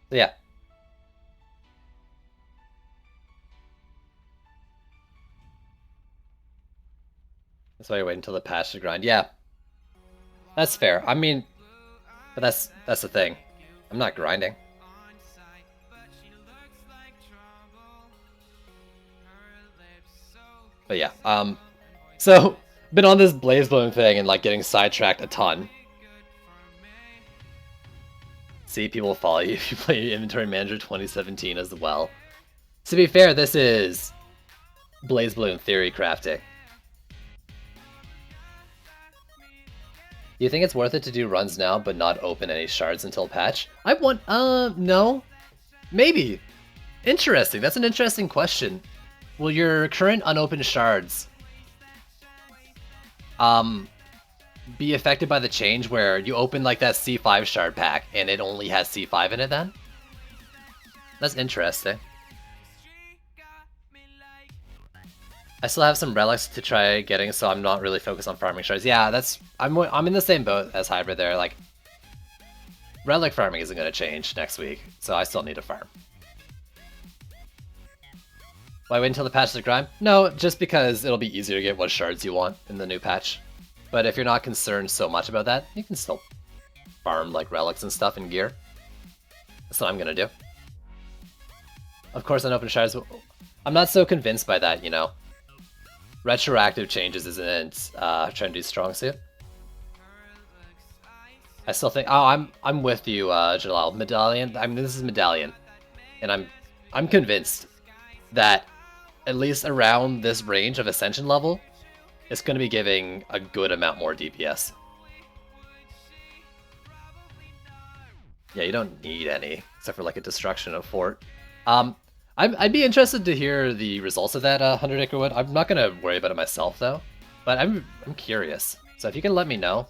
So yeah. That's why you're waiting until the patch to grind. Yeah. That's fair. I mean, but that's the thing. I'm not grinding. But yeah, so been on this BlazBlue thing and like getting sidetracked a ton. See, people will follow you if you play Inventory Manager 2017 as well. To be fair, this is BlazBlue theory crafting. Do you think it's worth it to do runs now but not open any shards until patch? I want, no. Maybe. Interesting, that's an interesting question. Will your current unopened shards be affected by the change where you open like that C5 shard pack and it only has C5 in it then? That's interesting. I still have some relics to try getting, so I'm not really focused on farming shards. Yeah, I'm in the same boat as Hybrid there. Like, relic farming isn't going to change next week, so I still need to farm. Why wait until the patch to grind? No, just because it'll be easier to get what shards you want in the new patch. But if you're not concerned so much about that, you can still farm like relics and stuff and gear. That's what I'm gonna do. Of course, unopened shards. I'm not so convinced by that, you know. Retroactive changes isn't trendy strong suit. I still think. Oh, I'm with you, Jalal. Medallion. I mean, this is Medallion, and I'm convinced that at least around this range of Ascension level, it's going to be giving a good amount more DPS. Yeah, you don't need any, except for like a destruction of fort. I'd be interested to hear the results of that 100 Acre Wood. I'm not going to worry about it myself though, but I'm curious. So if you can let me know.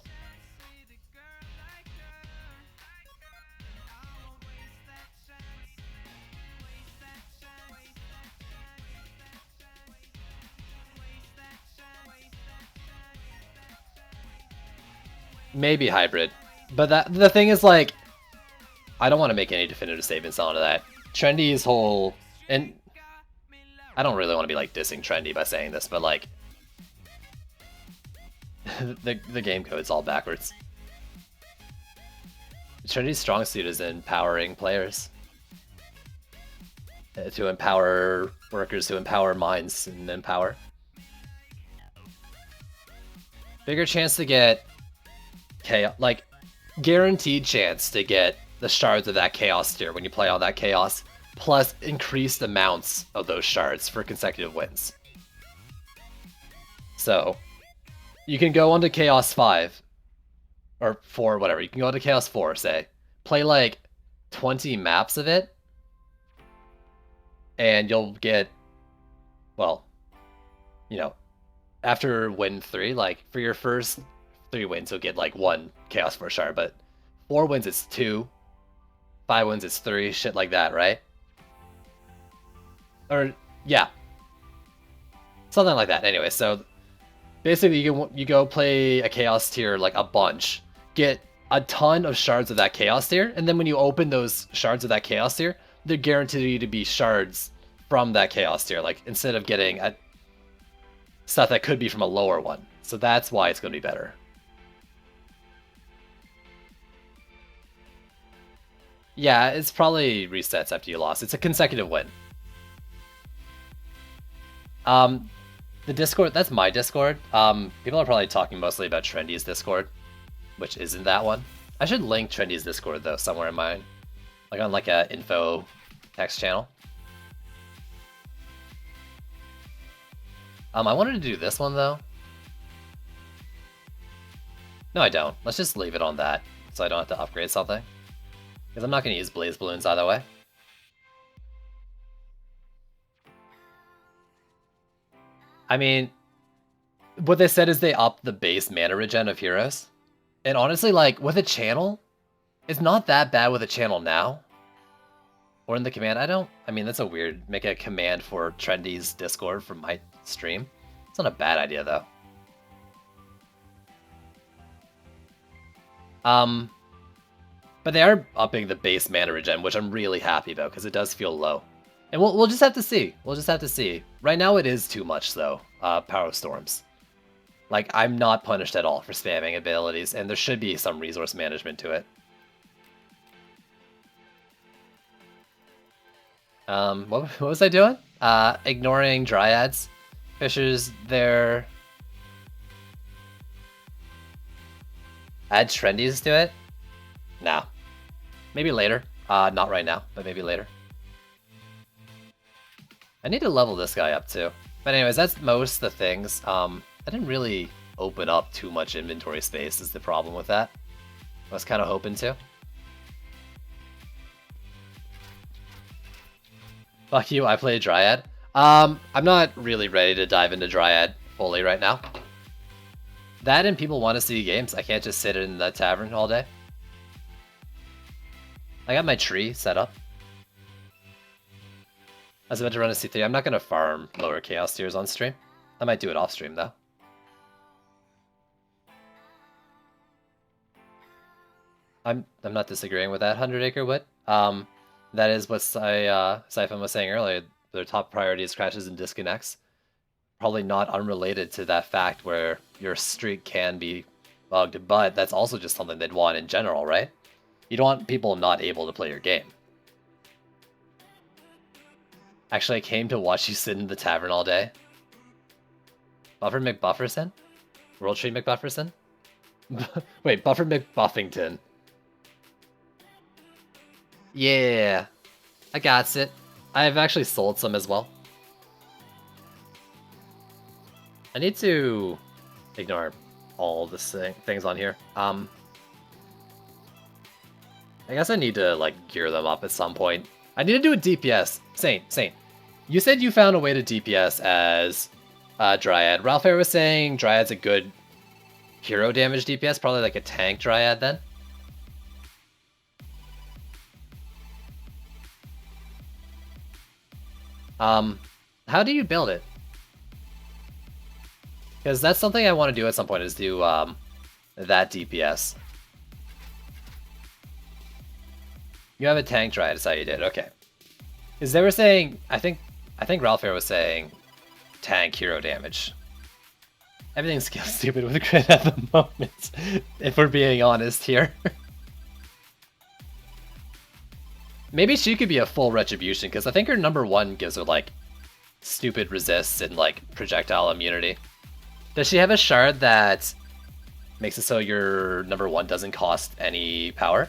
Maybe Hybrid, but the thing is, like, I don't want to make any definitive statements on that. Trendy's whole, and I don't really want to be like dissing Trendy by saying this, but like the game code's all backwards. Trendy's strong suit is empowering players to empower workers, to empower minds, and empower. Bigger chance to get chaos, like guaranteed chance to get the shards of that chaos tier when you play all that chaos, plus increased amounts of those shards for consecutive wins. So you can go onto Chaos 5 or 4, whatever. You can go into Chaos 4, say, play like 20 maps of it, and you'll get, well, you know, after win 3, like for your first 3 wins, you'll get like 1 Chaos 4 shard, but 4 wins it's 2, 5 wins it's 3, shit like that, right? Or, yeah. Something like that. Anyway, so basically you go play a Chaos tier like a bunch, get a ton of shards of that Chaos tier, and then when you open those shards of that Chaos tier, they're guaranteed to be shards from that Chaos tier, like instead of getting stuff that could be from a lower one. So that's why it's going to be better. Yeah, it's probably resets after you lost. It's a consecutive win. The Discord, that's my Discord. People are probably talking mostly about Trendy's Discord, which isn't that one. I should link Trendy's Discord though somewhere in mine, like on like a info text channel. I wanted to do this one though. No, I don't. Let's just leave it on that, so I don't have to upgrade something. Because I'm not going to use Blaze Balloons either way. I mean, what they said is they upped the base mana regen of heroes. And honestly, like, with a channel, it's not that bad with a channel now. Or in the command, I mean, that's a weird, make a command for Trendy's Discord from my stream. It's not a bad idea, though. But they are upping the base mana regen, which I'm really happy about, because it does feel low. And we'll just have to see. We'll just have to see. Right now it is too much, though, Power of Storms. Like, I'm not punished at all for spamming abilities, and there should be some resource management to it. What was I doing? Ignoring Dryads. Fishers, they're... Add Trendies to it? Nah. Maybe later. Not right now, but maybe later. I need to level this guy up too. But anyways, that's most of the things. I didn't really open up too much inventory space is the problem with that. I was kind of hoping to. Fuck you, I play Dryad. I'm not really ready to dive into Dryad fully right now. That and people want to see games. I can't just sit in the tavern all day. I got my tree set up. I was about to run a C3. I'm not going to farm lower chaos tiers on stream. I might do it off stream though. I'm not disagreeing with that 100 Acre Wood. That is what Siphon was saying earlier. Their top priority is crashes and disconnects. Probably not unrelated to that fact where your streak can be bugged, but that's also just something they'd want in general, right? You don't want people not able to play your game. Actually, I came to watch you sit in the tavern all day. Buffer McBufferson? World Tree McBufferson? Wait, Buffer McBuffington. Yeah, I got it. I've actually sold some as well. I need to ignore all the things on here. I guess I need to like gear them up at some point. I need to do a DPS. Saint. You said you found a way to DPS as Dryad. Ralph was saying Dryad's a good hero damage DPS, probably like a tank Dryad then. How do you build it? Because that's something I want to do at some point, is do that DPS. You have a tank Dryad, that's how you did, okay. Because they were saying, I think Ralph was saying tank hero damage. Everything's stupid with Crit at the moment, if we're being honest here. Maybe she could be a full Retribution, because I think her number 1 gives her, like, stupid resists and, like, projectile immunity. Does she have a shard that makes it so your number 1 doesn't cost any power?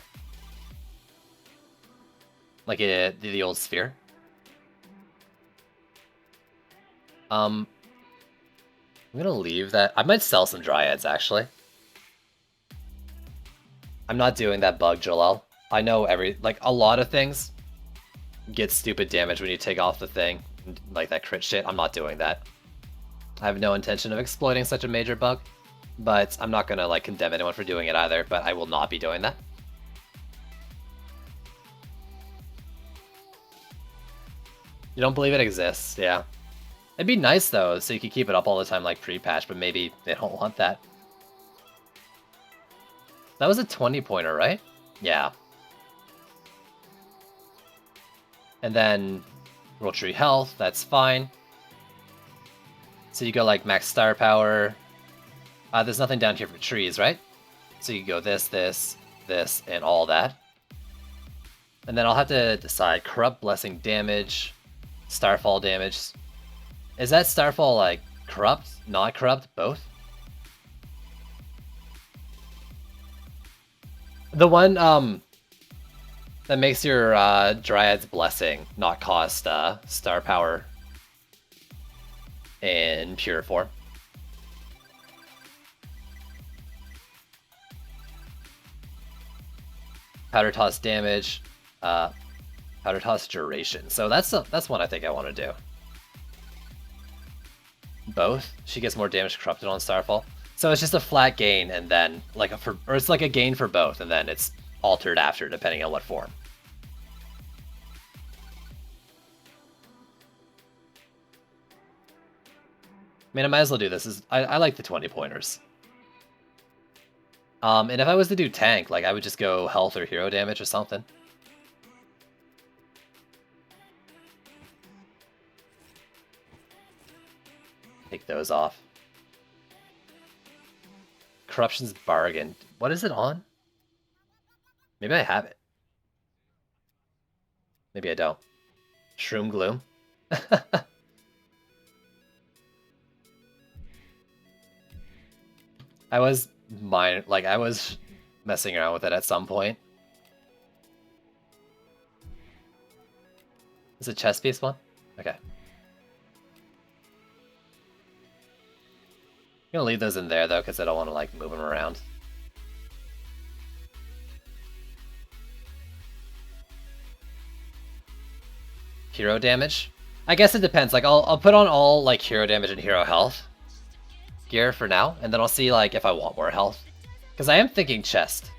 Like the old sphere? I'm gonna leave that. I might sell some Dryads, actually. I'm not doing that bug, Jalel. I know like, a lot of things get stupid damage when you take off the thing. Like that crit shit, I'm not doing that. I have no intention of exploiting such a major bug, but I'm not gonna, like, condemn anyone for doing it either, but I will not be doing that. You don't believe it exists, yeah. It'd be nice though, so you could keep it up all the time like pre-patch, but maybe they don't want that. That was a 20-pointer, right? Yeah. And then roll tree health, that's fine. So you go like max star power. There's nothing down here for trees, right? So you go this, this, this, and all that. And then I'll have to decide corrupt blessing damage, starfall damage. Is that starfall like corrupt, not corrupt, both? The one that makes your Dryad's blessing not cost star power in pure form. Powder toss damage, powder toss duration. So that's one I think I want to do. Both. She gets more damage corrupted on Starfall. So it's just a flat gain, and then like it's like a gain for both, and then it's altered after depending on what form. I mean, I might as well do this. I like the 20-pointers. And if I was to do tank, like I would just go health or hero damage or something. Take those off. Corruption's Bargain. What is it on? Maybe I have it. Maybe I don't. Shroom Gloom. I was messing around with it at some point. Is it chest piece one? Okay. I'm gonna leave those in there though, because I don't want to like move them around. Hero damage? I guess it depends. Like I'll put on all like hero damage and hero health gear for now, and then I'll see like if I want more health. Because I am thinking chest.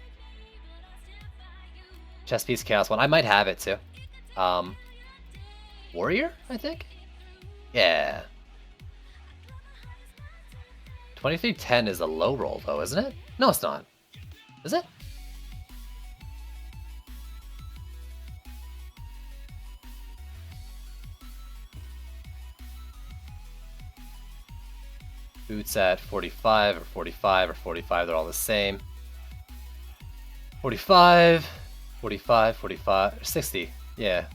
Chest piece chaos one. I might have it too. Warrior, I think? Yeah. 2310 is a low roll though, isn't it? No, it's not. Is it? Boots at 45 or 45 or 45, they're all the same. 45, 45, 45, 60, yeah.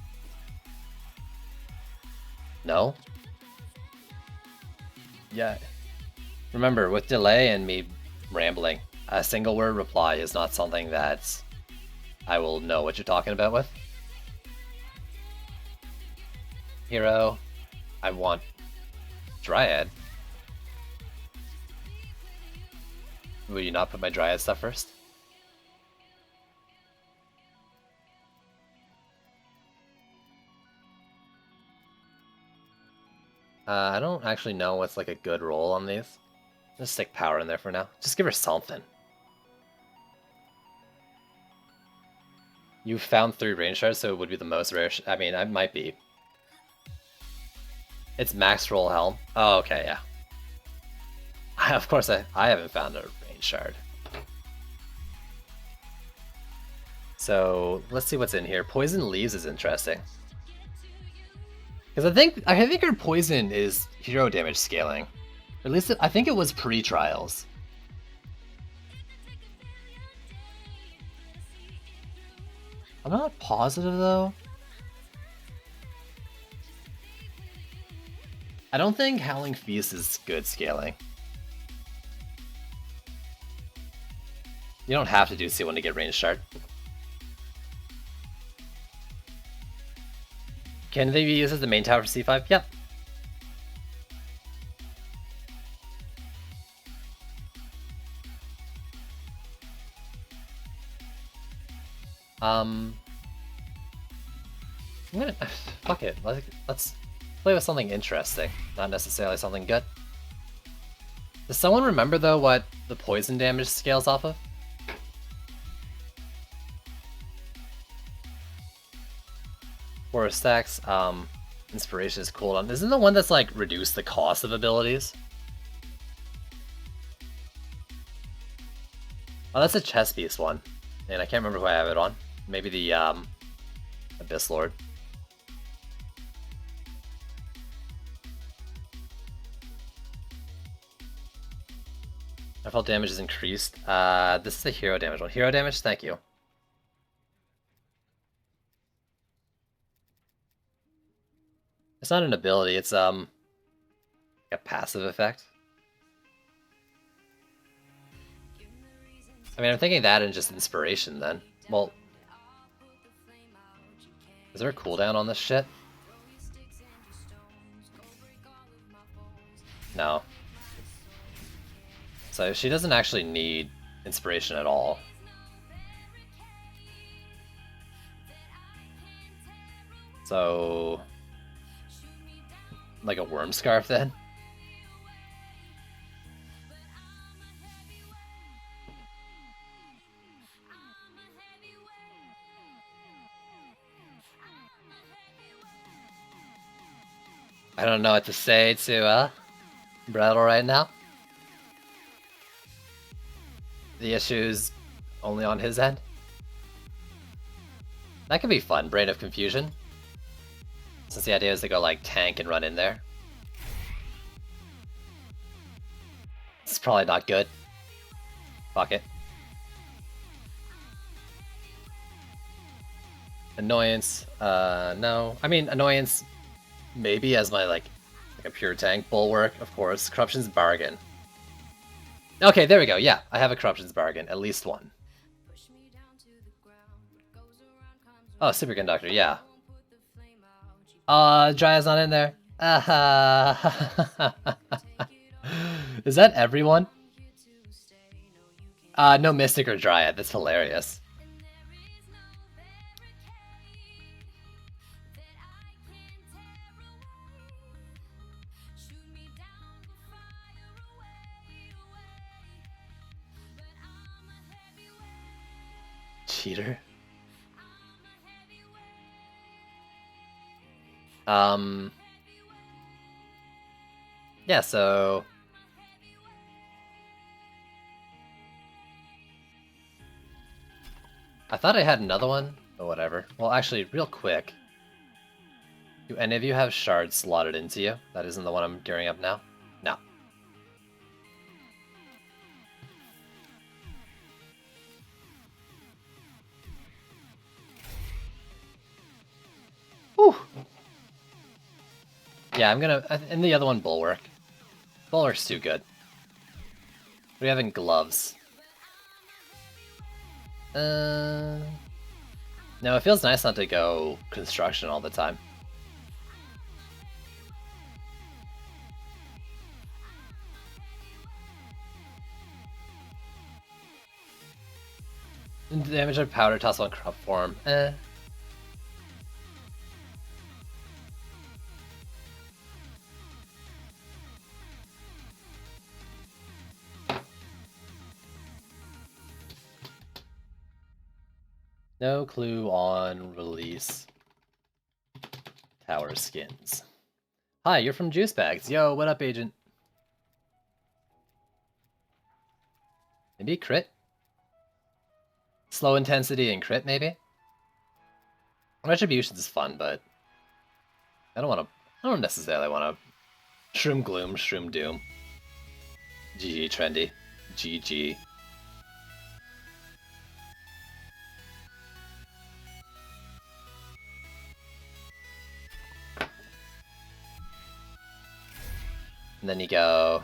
No? Yeah. Remember, with delay and me rambling, a single word reply is not something that I will know what you're talking about with. Hero, I want Dryad. Will you not put my Dryad stuff first? I don't actually know what's like a good roll on these. Just stick power in there for now. Just give her something. You found 3 range shards, so it would be the most rare. I mean, I might be. It's max roll helm. Oh, okay, yeah. Of course, I haven't found a range shard. So let's see what's in here. Poison leaves is interesting. Because I think her poison is hero damage scaling. Or at least I think it was pre-trials. I'm not positive though. I don't think Howling Feast is good scaling. You don't have to do C1 to get range shard. Can they be used as the main tower for C5? Yep. I'm gonna fuck it. Let's play with something interesting, not necessarily something good. Does someone remember though what the poison damage scales off of? For stacks, Inspiration is cooldown. Isn't the one that's like reduce the cost of abilities? Oh, that's a chess piece one. And I can't remember who I have it on. Maybe the Abyss Lord. I felt damage is increased. This is the hero damage one. Hero damage, thank you. It's not an ability, it's a passive effect. I mean, I'm thinking that and just inspiration then. Well, is there a cooldown on this shit? No. So she doesn't actually need inspiration at all. So, like a worm scarf then? I don't know what to say to Brattle right now. The issue's only on his end. That could be fun, Brain of Confusion. Since the idea is to go like tank and run in there. It's probably not good. Fuck it. Annoyance, no. I mean, Annoyance, maybe as my like a pure tank. Bulwark, of course. Corruption's Bargain. Okay, there we go. Yeah, I have a Corruption's Bargain. At least one. Oh, Superconductor, yeah. Dryad's not in there. Is that everyone? No Mystic or Dryad. That's hilarious. Cheater. Yeah, so I thought I had another one, but whatever. Well, actually, real quick. Do any of you have shards slotted into you? That isn't the one I'm gearing up now? No. Whew. Yeah, I'm gonna... And the other one, Bulwark. Bulwark's too good. What do we have in gloves? No, it feels nice not to go construction all the time. Damage of powder toss on corrupt form. No clue on release. Tower skins. Hi, you're from Juice Bags. Yo, what up, agent? Maybe crit? Slow intensity and crit, maybe? Retribution is fun, but I don't necessarily want to Shroom Gloom, Shroom Doom. GG trendy. GG. And then you go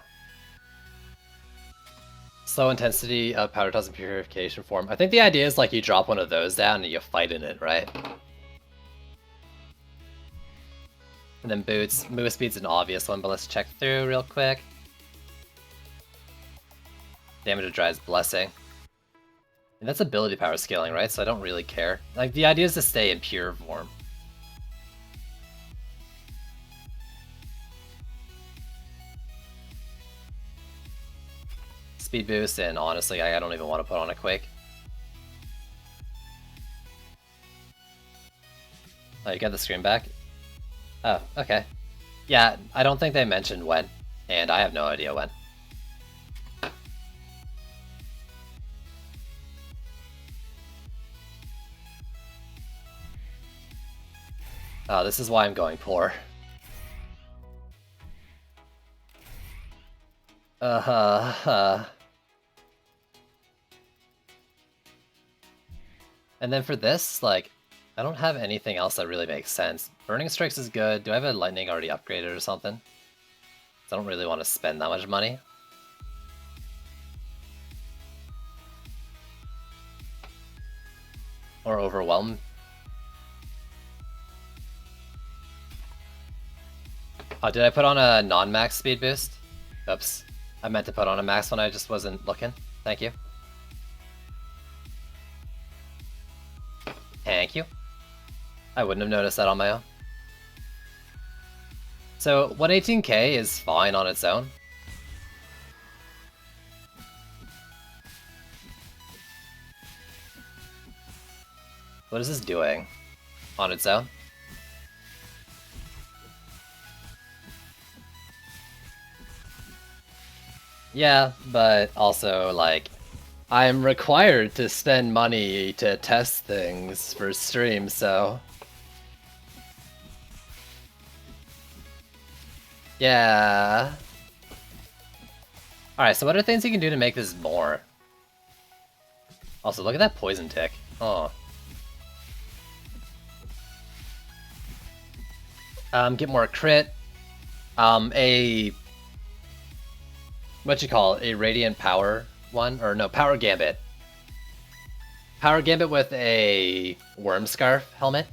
slow intensity of powder toss and purification form. I think the idea is like you drop one of those down and you fight in it, right? And then boots. Move speed's an obvious one, but let's check through real quick. Damage of Dryad's Blessing. And that's ability power scaling, right? So I don't really care. Like, the idea is to stay in pure form. Speed boost, and honestly, I don't even want to put on a Quake. Oh, you got the screen back? Oh, okay. Yeah, I don't think they mentioned when, and I have no idea when. Oh, this is why I'm going poor. And then for this, like, I don't have anything else that really makes sense. Burning Strikes is good. Do I have a Lightning already upgraded or something? I don't really want to spend that much money. Or Overwhelm. Oh, did I put on a non-max speed boost? Oops. I meant to put on a max one, I just wasn't looking. Thank you. Thank you. I wouldn't have noticed that on my own. So 118k is fine on its own. What is this doing on its own? Yeah, but also, like, I'm required to spend money to test things for stream, so... Yeah... Alright, so what are things you can do to make this more? Also, look at that poison tick. Oh. Get more crit. What you call it? A Radiant Power one? Or no, Power Gambit. Power Gambit with a Worm Scarf helmet.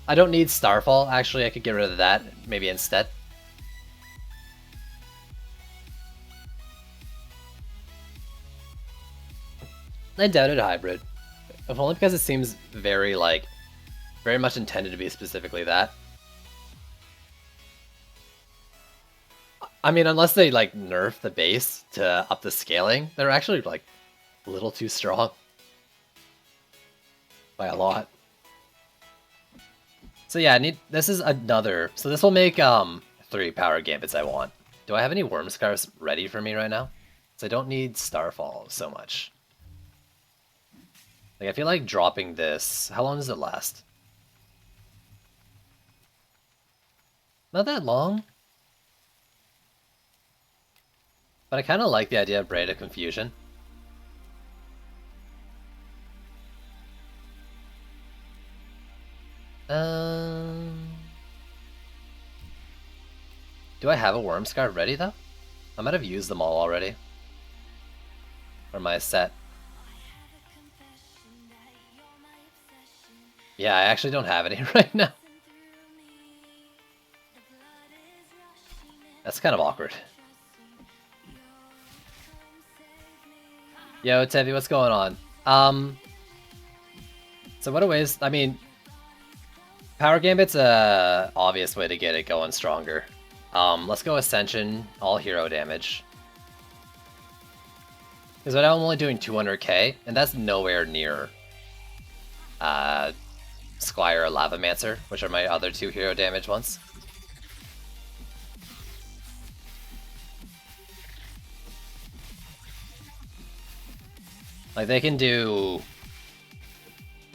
I don't need Starfall. Actually, I could get rid of that maybe instead. I doubted Hybrid. If only because it seems very, like, very much intended to be specifically that. I mean, unless they, like, nerf the base to up the scaling, they're actually, like, a little too strong. By a lot. So yeah, this is another... So this will make 3 Power Gambits I want. Do I have any Worm Scars ready for me right now? Because I don't need Starfall so much. Like, I feel like dropping this... How long does it last? Not that long. But I kind of like the idea of Braid of Confusion. Do I have a Worm Scar ready, though? I might have used them all already. Or my set. Yeah, I actually don't have any right now. That's kind of awkward. Yo, Tevi, what's going on? So what a ways, I mean, Power Gambit's a obvious way to get it going stronger. Let's go Ascension, all hero damage. Because right now I'm only doing 200k, and that's nowhere near Squire or Lavamancer, which are my other 2 hero damage ones. Like, they can do...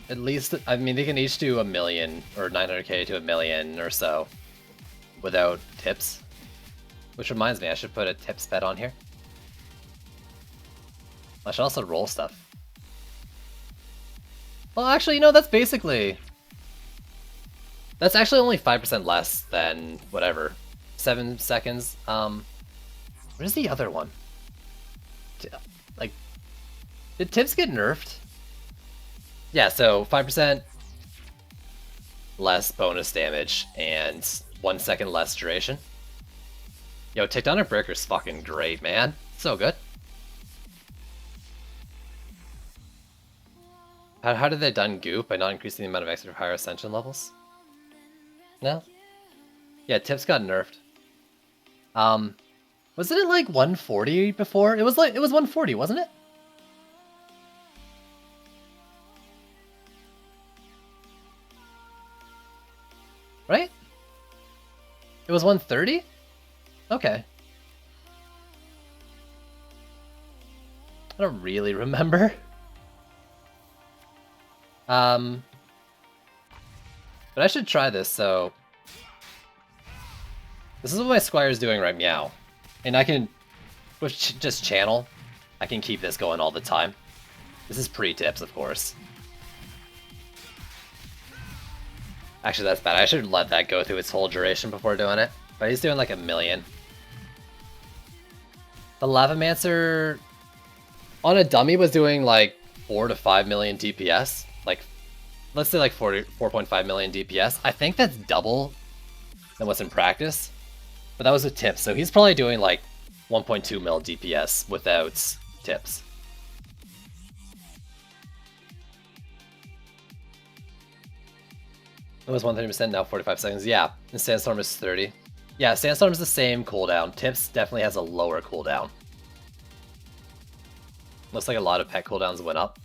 At least, I mean, they can each do 1 million, or 900k to 1 million or so, without tips. Which reminds me, I should put a tips bet on here. I should also roll stuff. Well, actually, you know, that's basically... That's actually only 5% less than whatever. 7 seconds. Where's the other one? Like, did tips get nerfed? Yeah, so 5% less bonus damage and 1 second less duration. Yo, Tectonic Breaker's fucking great, man. So good. How did they done Goop by not increasing the amount of extra higher ascension levels? No? Yeah, tips got nerfed. Wasn't it like 140 before? It was 140, wasn't it? Right? It was 130? Okay. I don't really remember. But I should try this, so... This is what my Squire's doing right meow. And I can, with just channel, I can keep this going all the time. This is pre-tips, of course. Actually, that's bad. I should let that go through its whole duration before doing it. But he's doing like 1,000,000. The Lavamancer on a dummy was doing like 4 to 5 million DPS. Like, let's say like 4.5 million DPS. I think that's double than what's in practice. But that was with tips, so he's probably doing like 1.2 mil DPS without tips. It was 130%, now 45 seconds. Yeah, and Sandstorm is 30. Yeah, Sandstorm is the same cooldown. Tips definitely has a lower cooldown. Looks like a lot of pet cooldowns went up.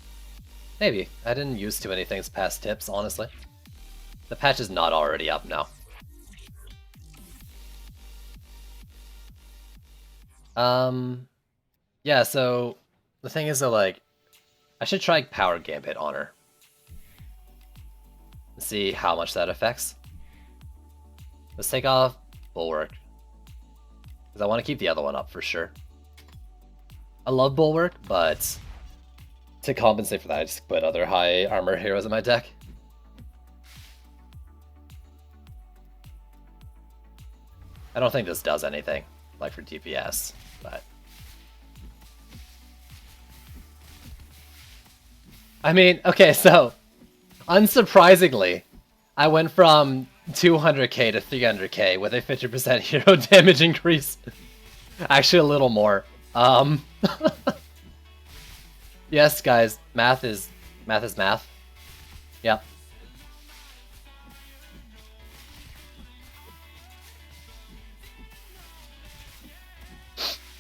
Maybe. I didn't use too many things past tips, honestly. The patch is not already up now. Yeah, so the thing is though, like, I should try Power Gambit on her. See how much that affects. Let's take off Bulwark, because I want to keep the other one up for sure. I love Bulwark, but to compensate for that, I just put other high armor heroes in my deck. I don't think this does anything, like for DPS, but... I mean, okay, so... Unsurprisingly, I went from 200k to 300k with a 50% hero damage increase. Actually, a little more. Yes, guys, math is math. Yep.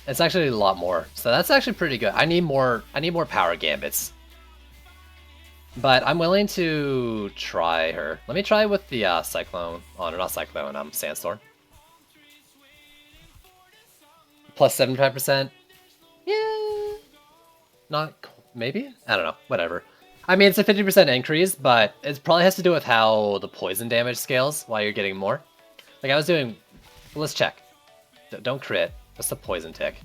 It's actually a lot more, so that's actually pretty good. I need more power gambits. But I'm willing to try her. Let me try with the Cyclone on, or not Cyclone, Sandstorm. Plus 75%. Yeah. Not, maybe? I don't know, whatever. I mean, it's a 50% increase, but it probably has to do with how the poison damage scales, why you're getting more. Like I was doing, well, let's check. Don't crit, what's the poison tick?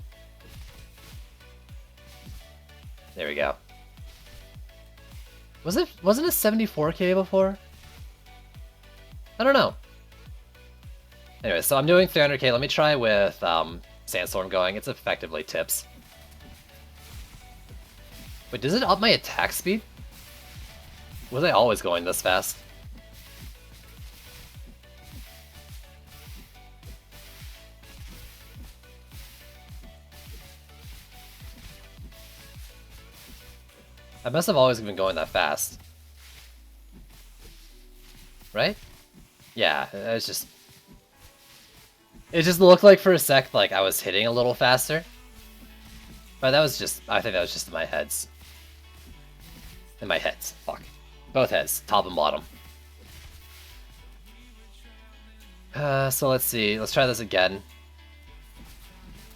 There we go. Wasn't it 74k before? I don't know. Anyway, so I'm doing 300k. Let me try with Sandstorm going. It's effectively tips. Wait, does it up my attack speed? Was I always going this fast? I must have always been going that fast. Right? Yeah, it just looked like for a sec like I was hitting a little faster. But that was just, I think that was just in my heads. In my heads, fuck. Both heads, top and bottom. So let's see, let's try this again.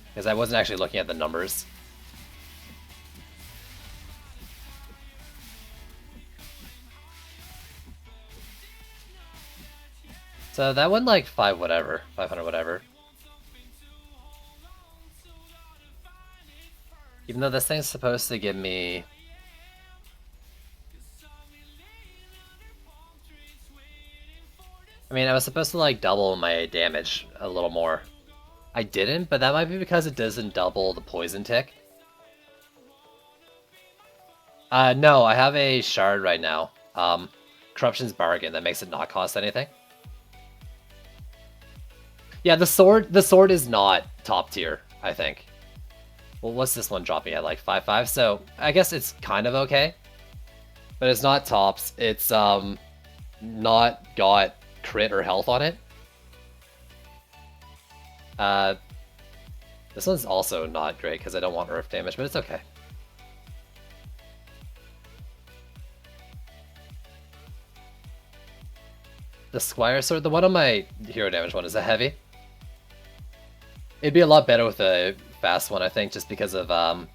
Because I wasn't actually looking at the numbers. So that went like 500 whatever. Even though this thing's supposed to give me... I mean, I was supposed to like double my damage a little more. I didn't, but that might be because it doesn't double the poison tick. No, I have a shard right now. Corruption's Bargain that makes it not cost anything. Yeah, the sword is not top tier, I think. Well, what's this one dropping at, like 5.5? So I guess it's kind of okay, but it's not tops. It's not got crit or health on it. This one's also not great because I don't want earth damage, but it's okay. The Squire Sword, the one on my hero damage one, is a heavy. It'd be a lot better with a fast one, I think, just because of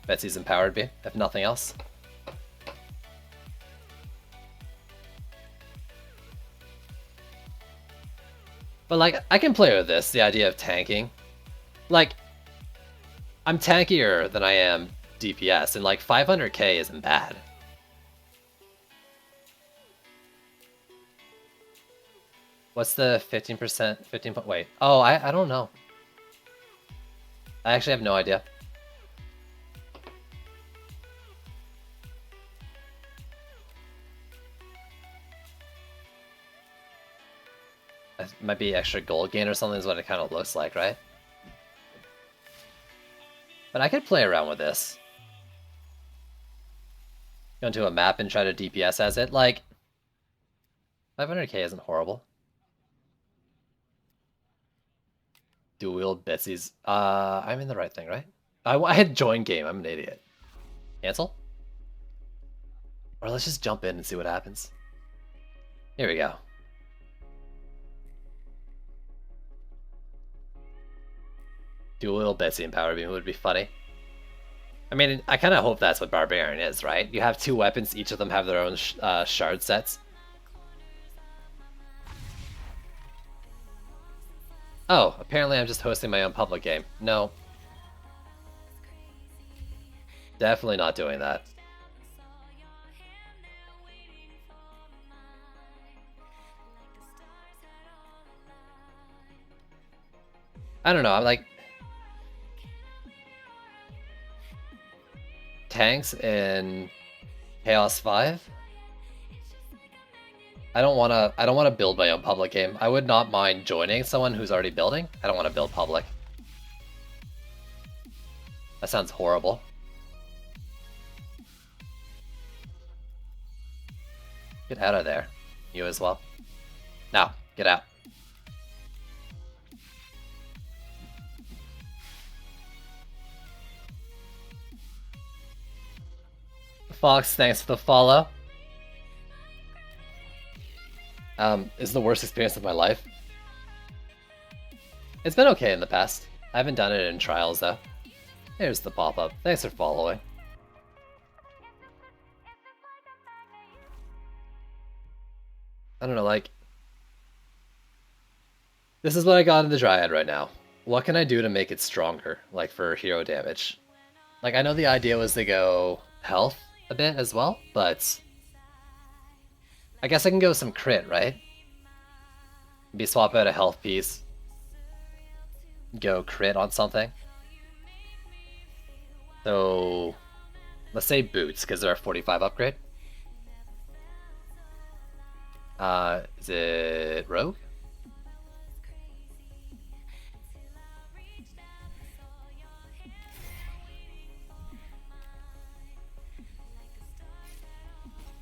Betsy's Empowered Bee, if nothing else. But like, I can play with this, the idea of tanking. Like, I'm tankier than I am DPS, and like 500k isn't bad. What's the 15%? 15. Wait. Oh, I don't know. I actually have no idea. It might be extra gold gain or something is what it kind of looks like, right? But I could play around with this. Go into a map and try to DPS as it. Like, 500k isn't horrible. Dual wield Betsy's. I'm in the right thing, right? I had join game. I'm an idiot. Cancel? Or let's just jump in and see what happens. Here we go. Dual wield Betsy and Power Beam would be funny. I mean, I kind of hope that's what Barbarian is, right? You have 2 weapons, each of them have their own shard sets. Oh, apparently I'm just hosting my own public game. No. Definitely not doing that. I don't know, I'm like... Tanks in Chaos 5? I don't wanna build my own public game. I would not mind joining someone who's already building. I don't want to build public. That sounds horrible. Get out of there. You as well. Now, get out. Fox, thanks for the follow. Is the worst experience of my life. It's been okay in the past. I haven't done it in trials though. Here's the pop-up. Thanks for following. I don't know, like... This is what I got in the Dryad right now. What can I do to make it stronger, like for hero damage? Like, I know the idea was to go health a bit as well, but... I guess I can go some crit, right? Maybe swap out a health piece. Go crit on something. So... Let's say boots, because they're a 45 upgrade. Is it rogue?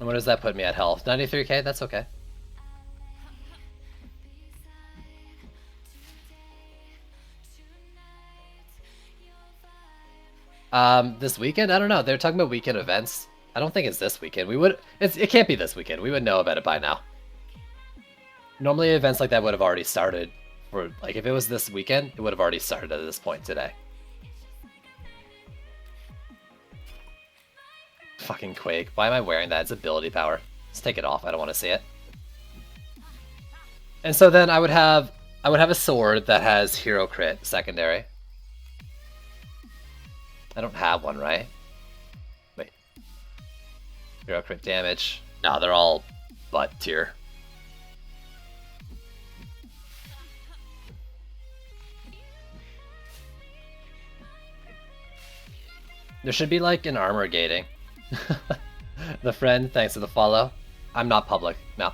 And what does that put me at health? 93k? That's okay. This weekend? I don't know. They're talking about weekend events. I don't think it's this weekend. It can't be this weekend. We would know about it by now. Normally events like that would have already started. For like if it was this weekend, it would have already started at this point today. Fucking Quake. Why am I wearing that? It's ability power. Let's take it off. I don't want to see it. And so then I would have a sword that has hero crit secondary. I don't have one, right? Wait. Hero crit damage. No, they're all butt tier. There should be like an armor gating. The friend, thanks for the follow. I'm not public, no.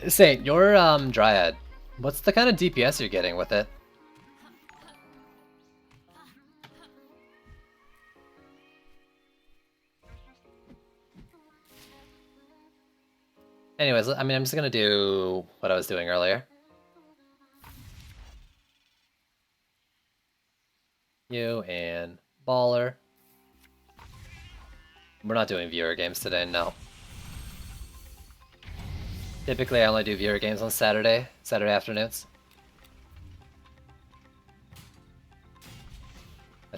Saint, your Dryad, what's the kind of DPS you're getting with it? Anyways, I mean, I'm just gonna do what I was doing earlier. You and Baller. We're not doing viewer games today, no. Typically, I only do viewer games on Saturday afternoons.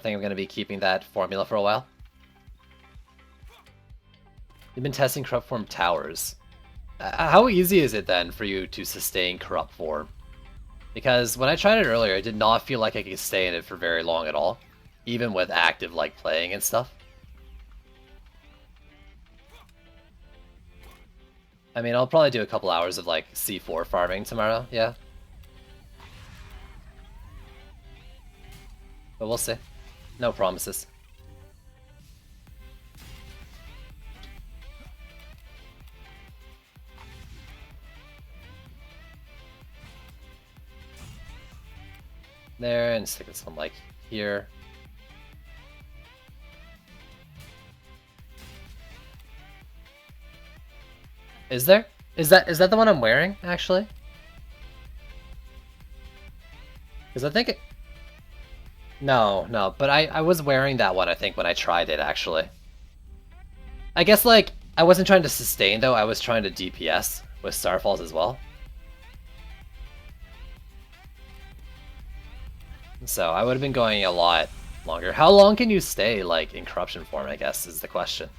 think I'm going to be keeping that formula for a while. You've been testing corrupt form towers. How easy is it then for you to sustain corrupt form? Because when I tried it earlier, it did not feel like I could stay in it for very long at all, even with active like playing and stuff. I mean, I'll probably do a couple hours of like C4 farming tomorrow, yeah. But we'll see. No promises. There, and stick this one like here. Is there? Is that the one I'm wearing, actually? Because I think it... No, but I was wearing that one, I think, when I tried it, actually. I guess, like, I wasn't trying to sustain, though, I was trying to DPS with Starfalls as well. So, I would have been going a lot longer. How long can you stay, like, in Corruption form, I guess, is the question.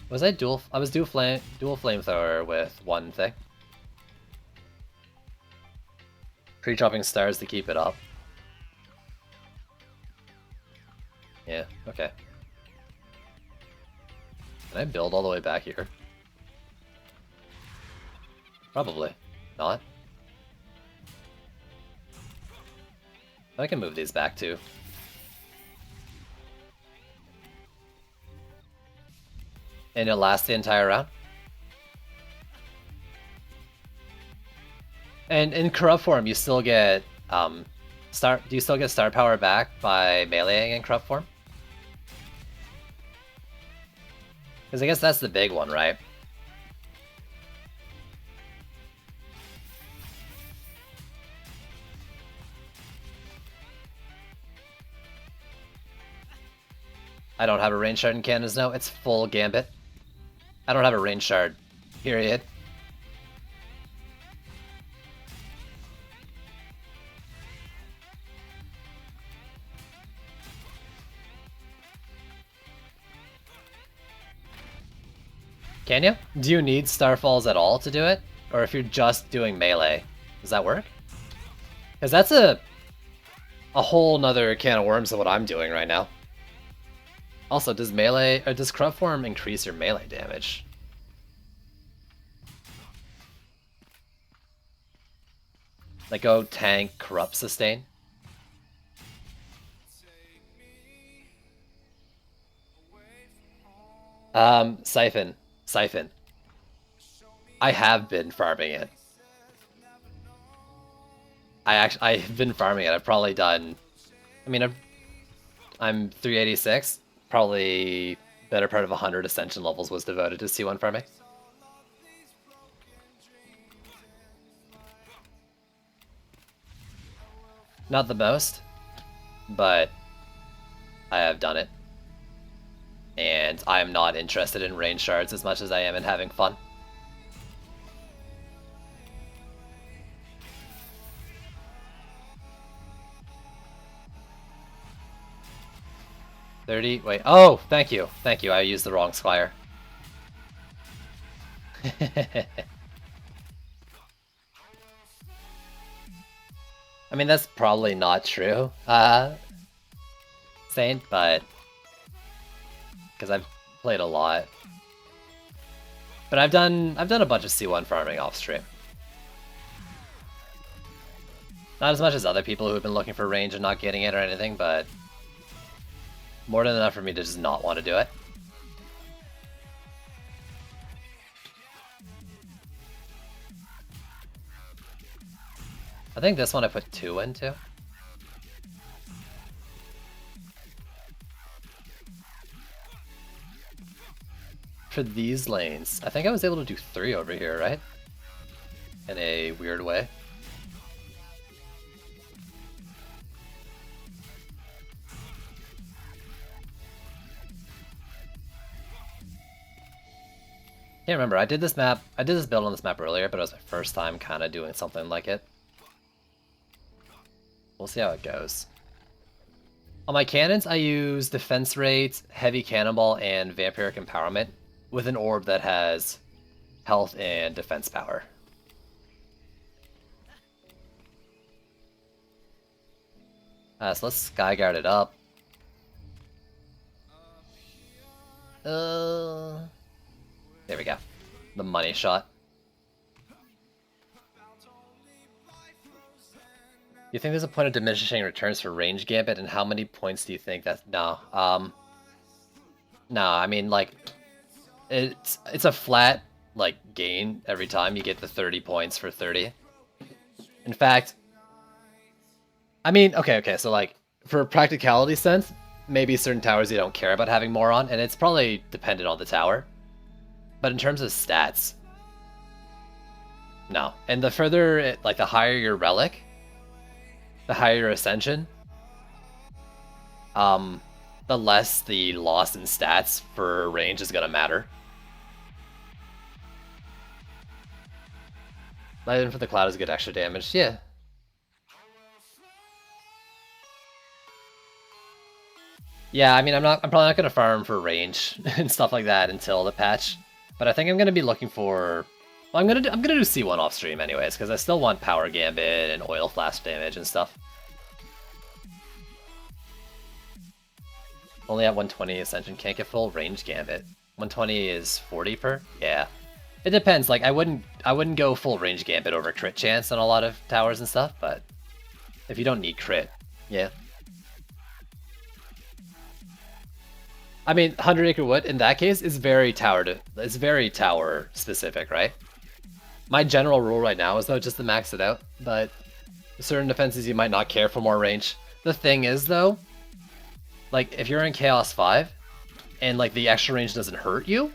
Was I dual? I was dual flamethrower with one thing. Pre-dropping stars to keep it up. Yeah, okay. Can I build all the way back here? Probably not. I can move these back too. And it'll last the entire round. And in corrupt form, you still get do you still get star power back by meleeing in corrupt form? Because I guess that's the big one, right? I don't have a range shard in cannons now. It's full gambit. I don't have a range shard. Period. Can you? Do you need Starfalls at all to do it? Or if you're just doing melee, does that work? Because that's a whole nother can of worms of what I'm doing right now. Also, does melee or does corrupt form increase your melee damage? Like go tank, corrupt, sustain? Siphon. Siphon. I have been farming it. I've been farming it. I've probably done... I mean, I'm 386. Probably better part of 100 Ascension levels was devoted to C1 farming. Not the most, but I have done it. And I am not interested in range shards as much as I am in having fun. Wait, oh, thank you. Thank you, I used the wrong Squire. I mean, that's probably not true, Saint, but... because I've played a lot. But I've done a bunch of C1 farming off stream. Not as much as other people who have been looking for range and not getting it or anything, but more than enough for me to just not want to do it. I think this one I put 2 into. For these lanes, I think I was able to do 3 over here, right? In a weird way. Can't remember. I did this build on this map earlier, but it was my first time kind of doing something like it. We'll see how it goes. On my cannons, I use defense rate, heavy cannonball, and vampiric empowerment with an orb that has health and defense power. So let's Skyguard it up. There we go. The money shot. You think there's a point of diminishing returns for range gambit, and how many points do you think that's... No. No, I mean, like, it's a flat, like, gain every time. You get the 30 points for 30. In fact, I mean, okay, so, like, for practicality sense, maybe certain towers you don't care about having more on, and it's probably dependent on the tower. But in terms of stats, no. And the further, like, the higher your relic, the higher your ascension, the less the loss in stats for range is gonna matter. Lighten for the cloud is good extra damage, yeah. Yeah, I mean, I'm probably not gonna farm for range and stuff like that until the patch, but I think I'm gonna be looking for. Well, I'm gonna do C1 off stream anyways, because I still want power gambit and oil flash damage and stuff. Only at 120 ascension, can't get full range gambit. 120 is 40 per? Yeah. It depends, like I wouldn't go full range gambit over crit chance on a lot of towers and stuff, but if you don't need crit, yeah. I mean, 100 Acre Wood in that case is very tower specific, right? My general rule right now is though just to max it out, but certain defenses you might not care for more range. The thing is though, like if you're in Chaos 5 and like the extra range doesn't hurt you,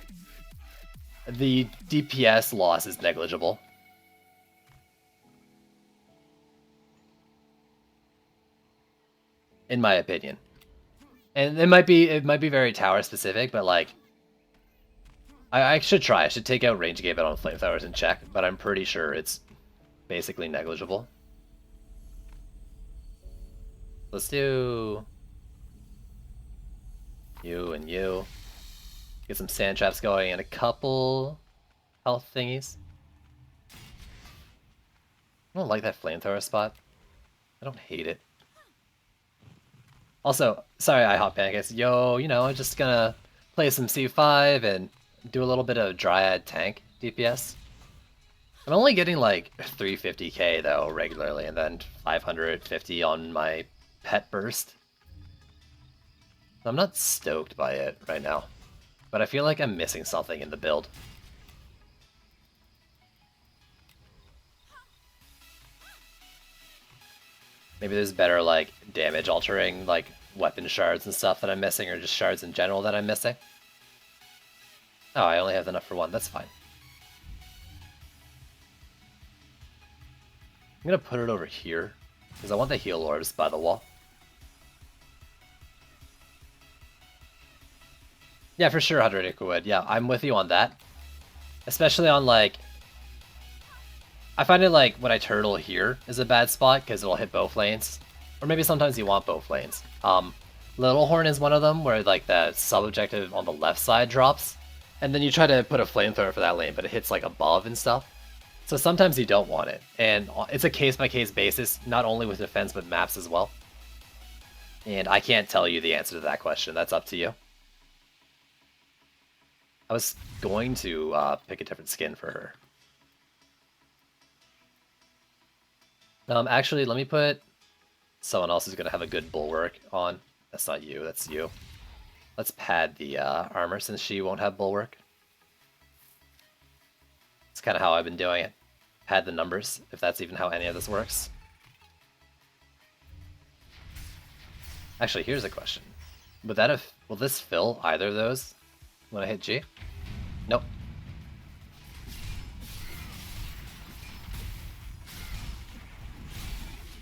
the DPS loss is negligible. In my opinion. And it might be very tower specific, but like I should try. I should take out range gambit on flamethrowers and check, but I'm pretty sure it's basically negligible. Let's do you and you. Get some sand traps going and a couple health thingies. I don't like that flamethrower spot. I don't hate it. Also, sorry I hot pancakes. Yo, you know, I'm just gonna play some C5 and do a little bit of Dryad tank DPS. I'm only getting like 350k though regularly, and then 550 on my pet burst. I'm not stoked by it right now, but I feel like I'm missing something in the build. Maybe there's better like damage altering like weapon shards and stuff that I'm missing, or just shards in general that I'm missing. Oh, I only have enough for one, that's fine. I'm gonna put it over here, because I want the heal orbs by the wall. Yeah, for sure, 100 Acre Wood. Yeah, I'm with you on that. Especially on like... I find it like when I turtle here is a bad spot because it'll hit both lanes. Or maybe sometimes you want both lanes. Little Horn is one of them where like that sub-objective on the left side drops. And then you try to put a flamethrower for that lane, but it hits like above and stuff. So sometimes you don't want it. And it's a case-by-case basis, not only with defense but maps as well. And I can't tell you the answer to that question. That's up to you. I was going to pick a different skin for her. Actually, let me put someone else who's going to have a good bulwark on. That's not you, that's you. Let's pad the armor since she won't have bulwark. It's kind of how I've been doing it. Pad the numbers, if that's even how any of this works. Actually, here's a question. Will this fill either of those when I hit G? Nope.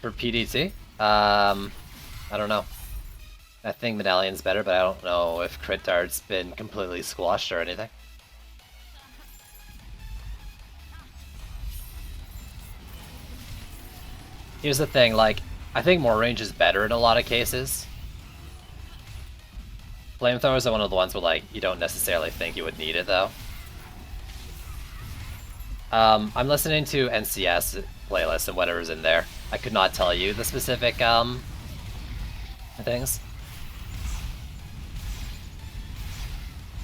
For PDT? I don't know. I think Medallion's better, but I don't know if Crit Dart's been completely squashed or anything. Here's the thing, like, I think more range is better in a lot of cases. Flamethrowers are one of the ones where, like, you don't necessarily think you would need it, though. I'm listening to NCS playlist and whatever's in there. I could not tell you the specific, things.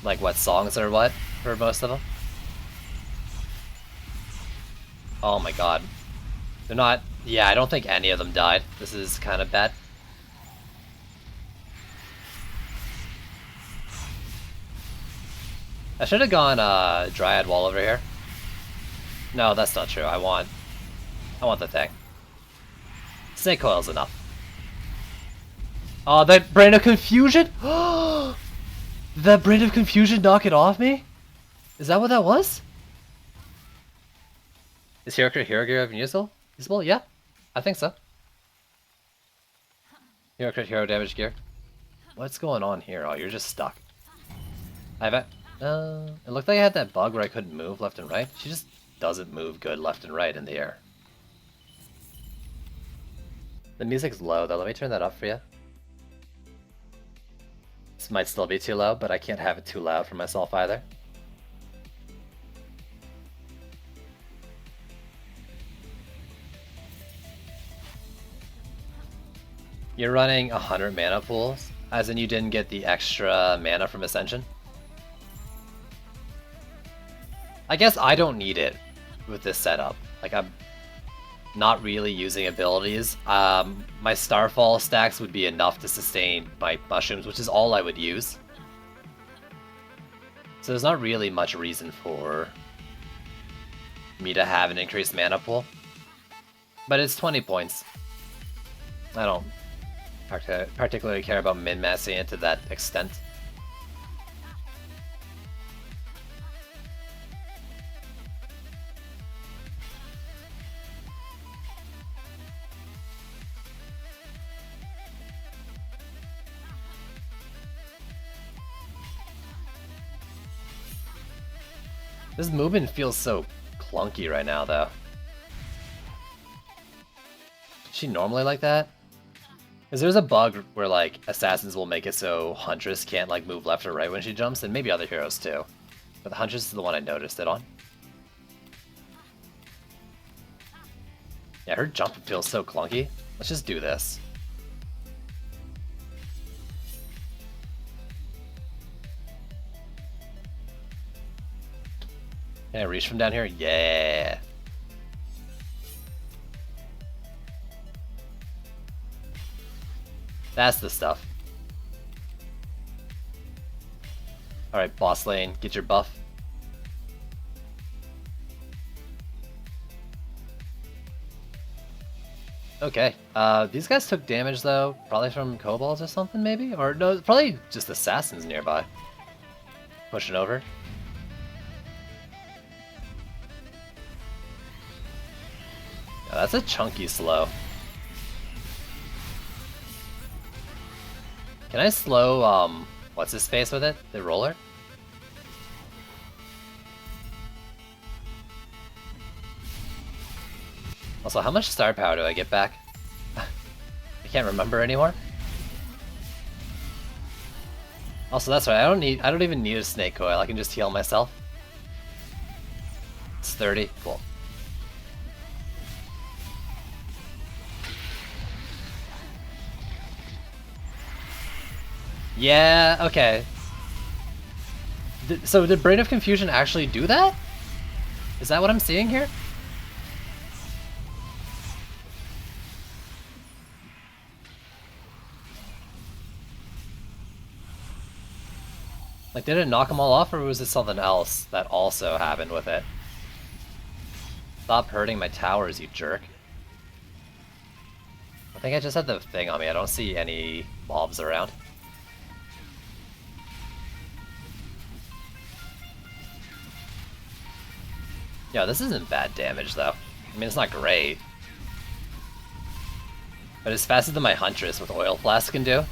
Like what songs or what, for most of them. Oh my god. They're not... Yeah, I don't think any of them died. This is kind of bad. I should have gone Dryad Wall over here. No, that's not true. I want the thing. Snake Coil's enough. Oh, that Brain of Confusion? The Brain of Confusion knock it off me? Is that what that was? Is Hero Crit even useful? Yeah, I think so. Hero Crit Hero Damage Gear. What's going on here? Oh, you're just stuck. I bet. It looked like I had that bug where I couldn't move left and right. She just doesn't move good left and right in the air. The music's low though. Let me turn that up for you. This might still be too low, but I can't have it too loud for myself either. You're running 100 mana pools, as in you didn't get the extra mana from Ascension? I guess I don't need it with this setup. Like, I'm not really using abilities. My Starfall stacks would be enough to sustain my mushrooms, which is all I would use. So there's not really much reason for me to have an increased mana pool. But it's 20 points. I don't particularly care about min-maxing it to that extent. This movement feels so clunky right now, though. Is she normally like that? Because there's a bug where, like, assassins will make it so Huntress can't, like, move left or right when she jumps, and maybe other heroes too. But the Huntress is the one I noticed it on. Yeah, her jump feels so clunky. Let's just do this. Can I reach from down here? Yeah! That's the stuff. Alright, boss lane, get your buff. Okay, these guys took damage though, probably from kobolds or something maybe? Or no, probably just assassins nearby. Pushing over. Yeah, that's a chunky slow. Can I slow, what's his face with it? The roller? Also, how much star power do I get back? I can't remember anymore. Also, that's right, I don't even need a snake coil, I can just heal myself. It's 30, cool. Yeah, okay. So did Brain of Confusion actually do that? Is that what I'm seeing here? Like, did it knock them all off, or was it something else that also happened with it? Stop hurting my towers, you jerk. I think I just had the thing on me. I don't see any mobs around. Yeah, this isn't bad damage, though. I mean, it's not great. But it's faster than my Huntress with Oil Flask can do.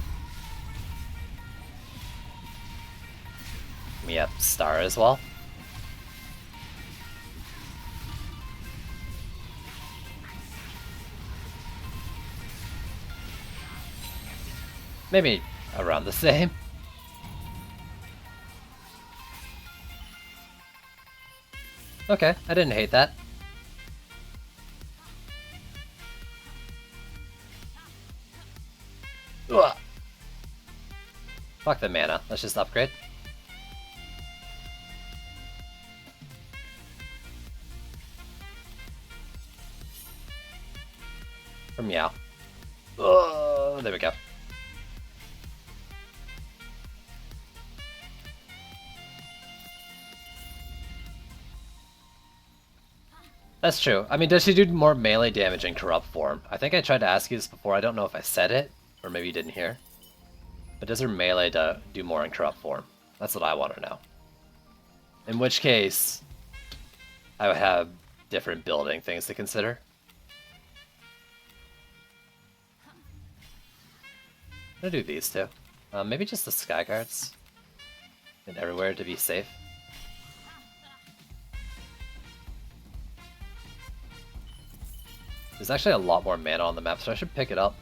Me up Star as well. Maybe around the same. Okay, I didn't hate that. Ugh. Fuck the mana, let's just upgrade. For Meow. Oh, there we go. That's true. I mean, does she do more melee damage in Corrupt form? I think I tried to ask you this before. I don't know if I said it, or maybe you didn't hear. But does her melee do more in Corrupt form? That's what I want to know. In which case, I would have different building things to consider. I'm gonna do these two. Maybe just the Sky Guards. And everywhere to be safe. There's actually a lot more mana on the map, so I should pick it up.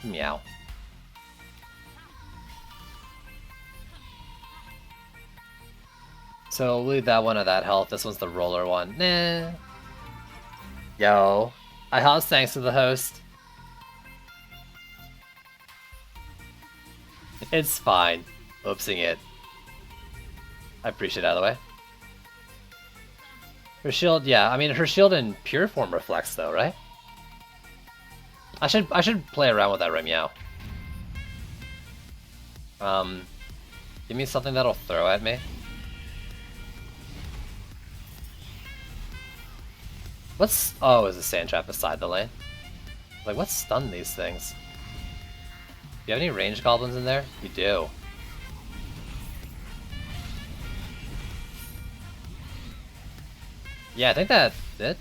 Meow. So we'll leave that one at that health. This one's the roller one. Nah. Yo. I house thanks to the host. It's fine. Oopsing it. I appreciate it out of the way. Her shield, yeah. I mean, her shield in pure form reflects, though, right? I should play around with that right meow. Give me something that'll throw at me. What's... Oh, is a sand trap beside the lane? Like, what stunned these things? Do you have any ranged goblins in there? You do. Yeah, I think that's it.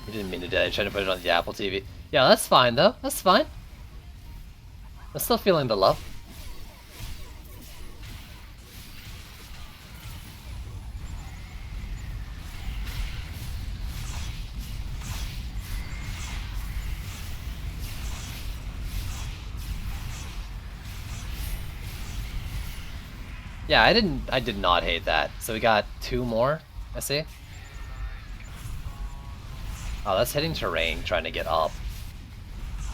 You didn't mean to do that. I tried to put it on the Apple TV. Yeah, that's fine, though. That's fine. I'm still feeling the love. Yeah, I did not hate that. So we got 2 more, I see. Oh, that's hitting terrain, trying to get up.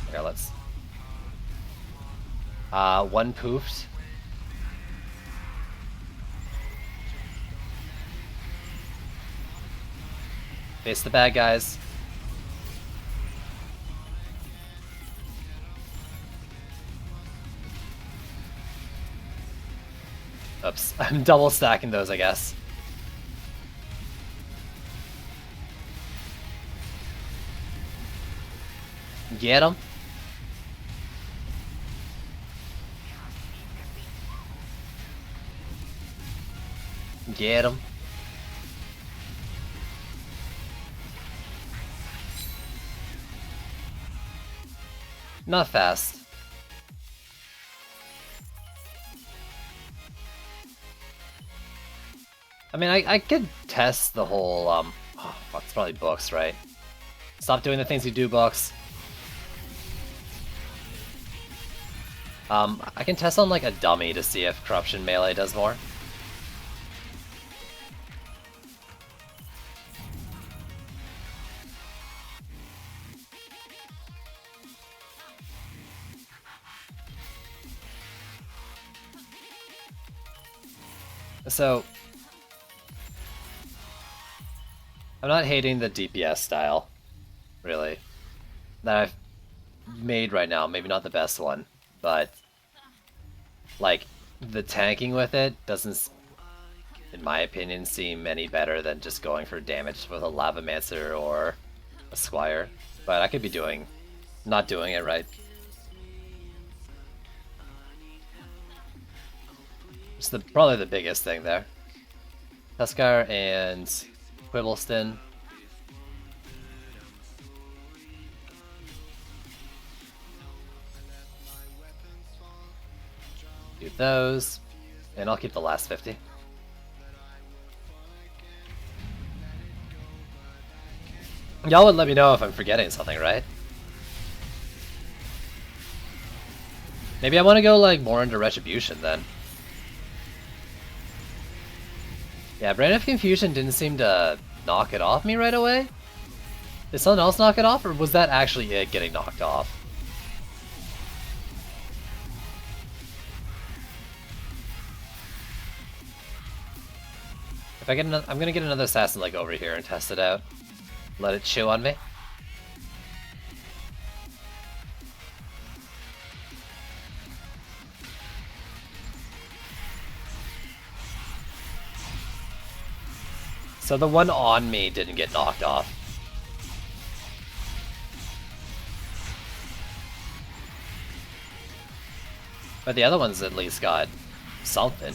Okay, let's... 1 poofed. Face the bad guys. Oops, I'm double stacking those, I guess. Get him. Get him. Not fast. I mean, I could test the whole, oh, fuck, it's probably books, right? Stop doing the things you do, books. I can test on, like, a dummy to see if Corruption Melee does more. So... I'm not hating the DPS style, really, that I've made right now. Maybe not the best one, but like the tanking with it doesn't, in my opinion, seem any better than just going for damage with a Lavamancer or a Squire. But I could be not doing it right. It's probably the biggest thing there. Tuskar and Quibbleston. Do those, and I'll keep the last 50. Y'all would let me know if I'm forgetting something, right? Maybe I want to go like more into Retribution then. Yeah, Brain of Confusion didn't seem to knock it off me right away. Did something else knock it off, or was that actually it getting knocked off? If I get another, I'm gonna get another assassin like over here and test it out. Let it chew on me. So the one on me didn't get knocked off. But the other ones at least got something.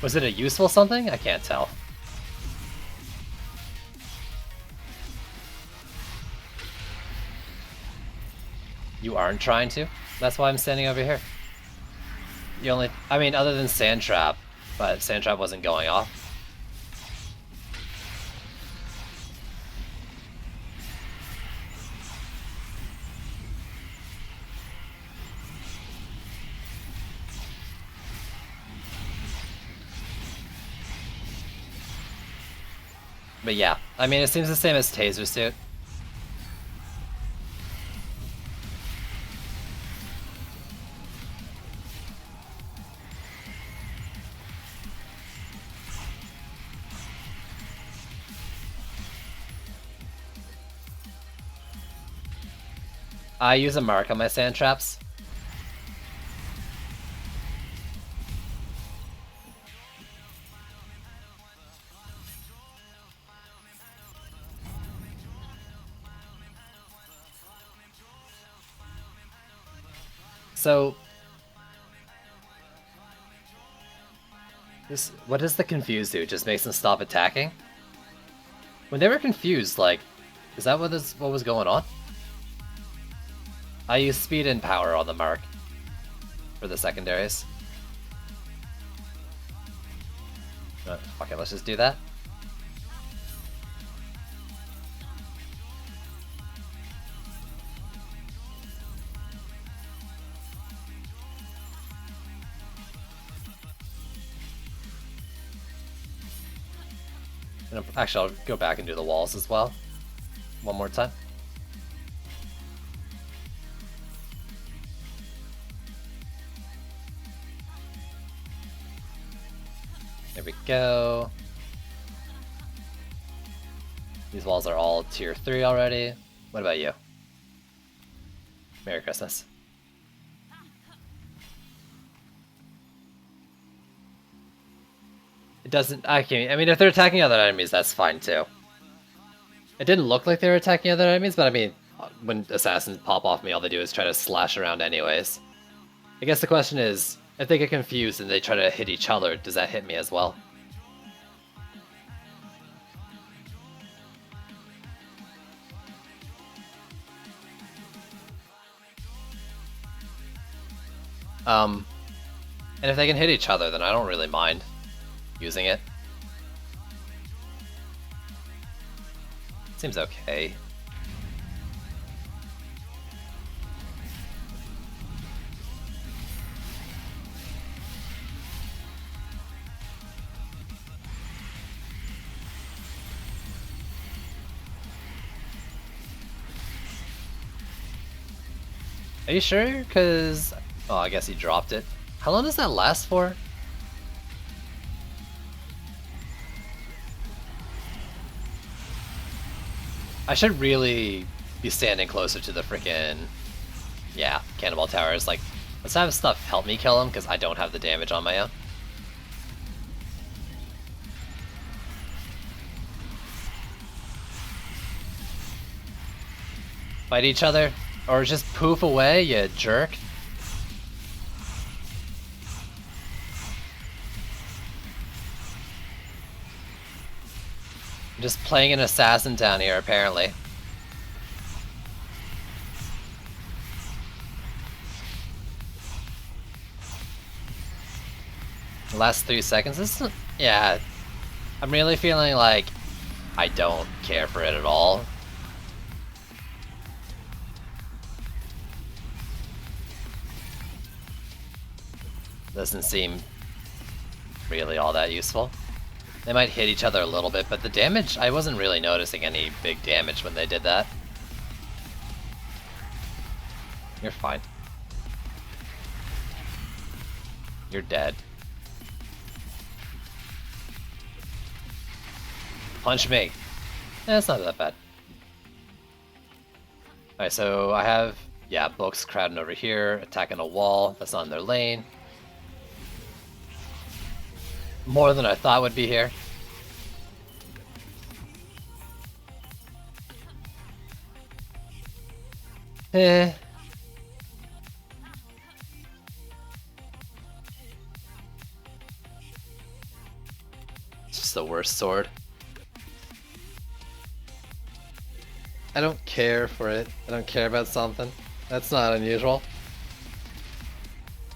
Was it a useful something? I can't tell. You aren't trying to? That's why I'm standing over here. You only... I mean, other than Sand Trap, but Sand Trap wasn't going off. But yeah, I mean, it seems the same as Taser Suit. I use a mark on my sand traps. So, what does the confuse do? It just makes them stop attacking? When they were confused, like, is that what was going on? I use speed and power on the mark for the secondaries. Fuck it, let's just do that. And actually, I'll go back and do the walls as well. One more time. There we go. These walls are all tier 3 already. What about you? Merry Christmas. It doesn't... I mean, if they're attacking other enemies, that's fine too. It didn't look like they were attacking other enemies, but I mean, when assassins pop off me, all they do is try to slash around anyways. I guess the question is, if they get confused and they try to hit each other, does that hit me as well? And if they can hit each other, then I don't really mind using it. Seems okay. Are you sure? Because... oh, I guess he dropped it. How long does that last for? I should really be standing closer to the frickin'... yeah, Cannonball Towers. Like, let's have stuff help me kill him, because I don't have the damage on my own. Fight each other? Or just poof away, you jerk. I'm just playing an assassin down here, apparently. The last 3 seconds? This is, yeah. I'm really feeling like I don't care for it at all. Doesn't seem really all that useful. They might hit each other a little bit, but the damage, I wasn't really noticing any big damage when they did that. You're fine. You're dead. Punch me. It's not that bad. Alright, so I have, yeah, books crowding over here, attacking a wall that's on their lane. More than I thought would be here. Eh. It's just the worst sword. I don't care for it. I don't care about something. That's not unusual.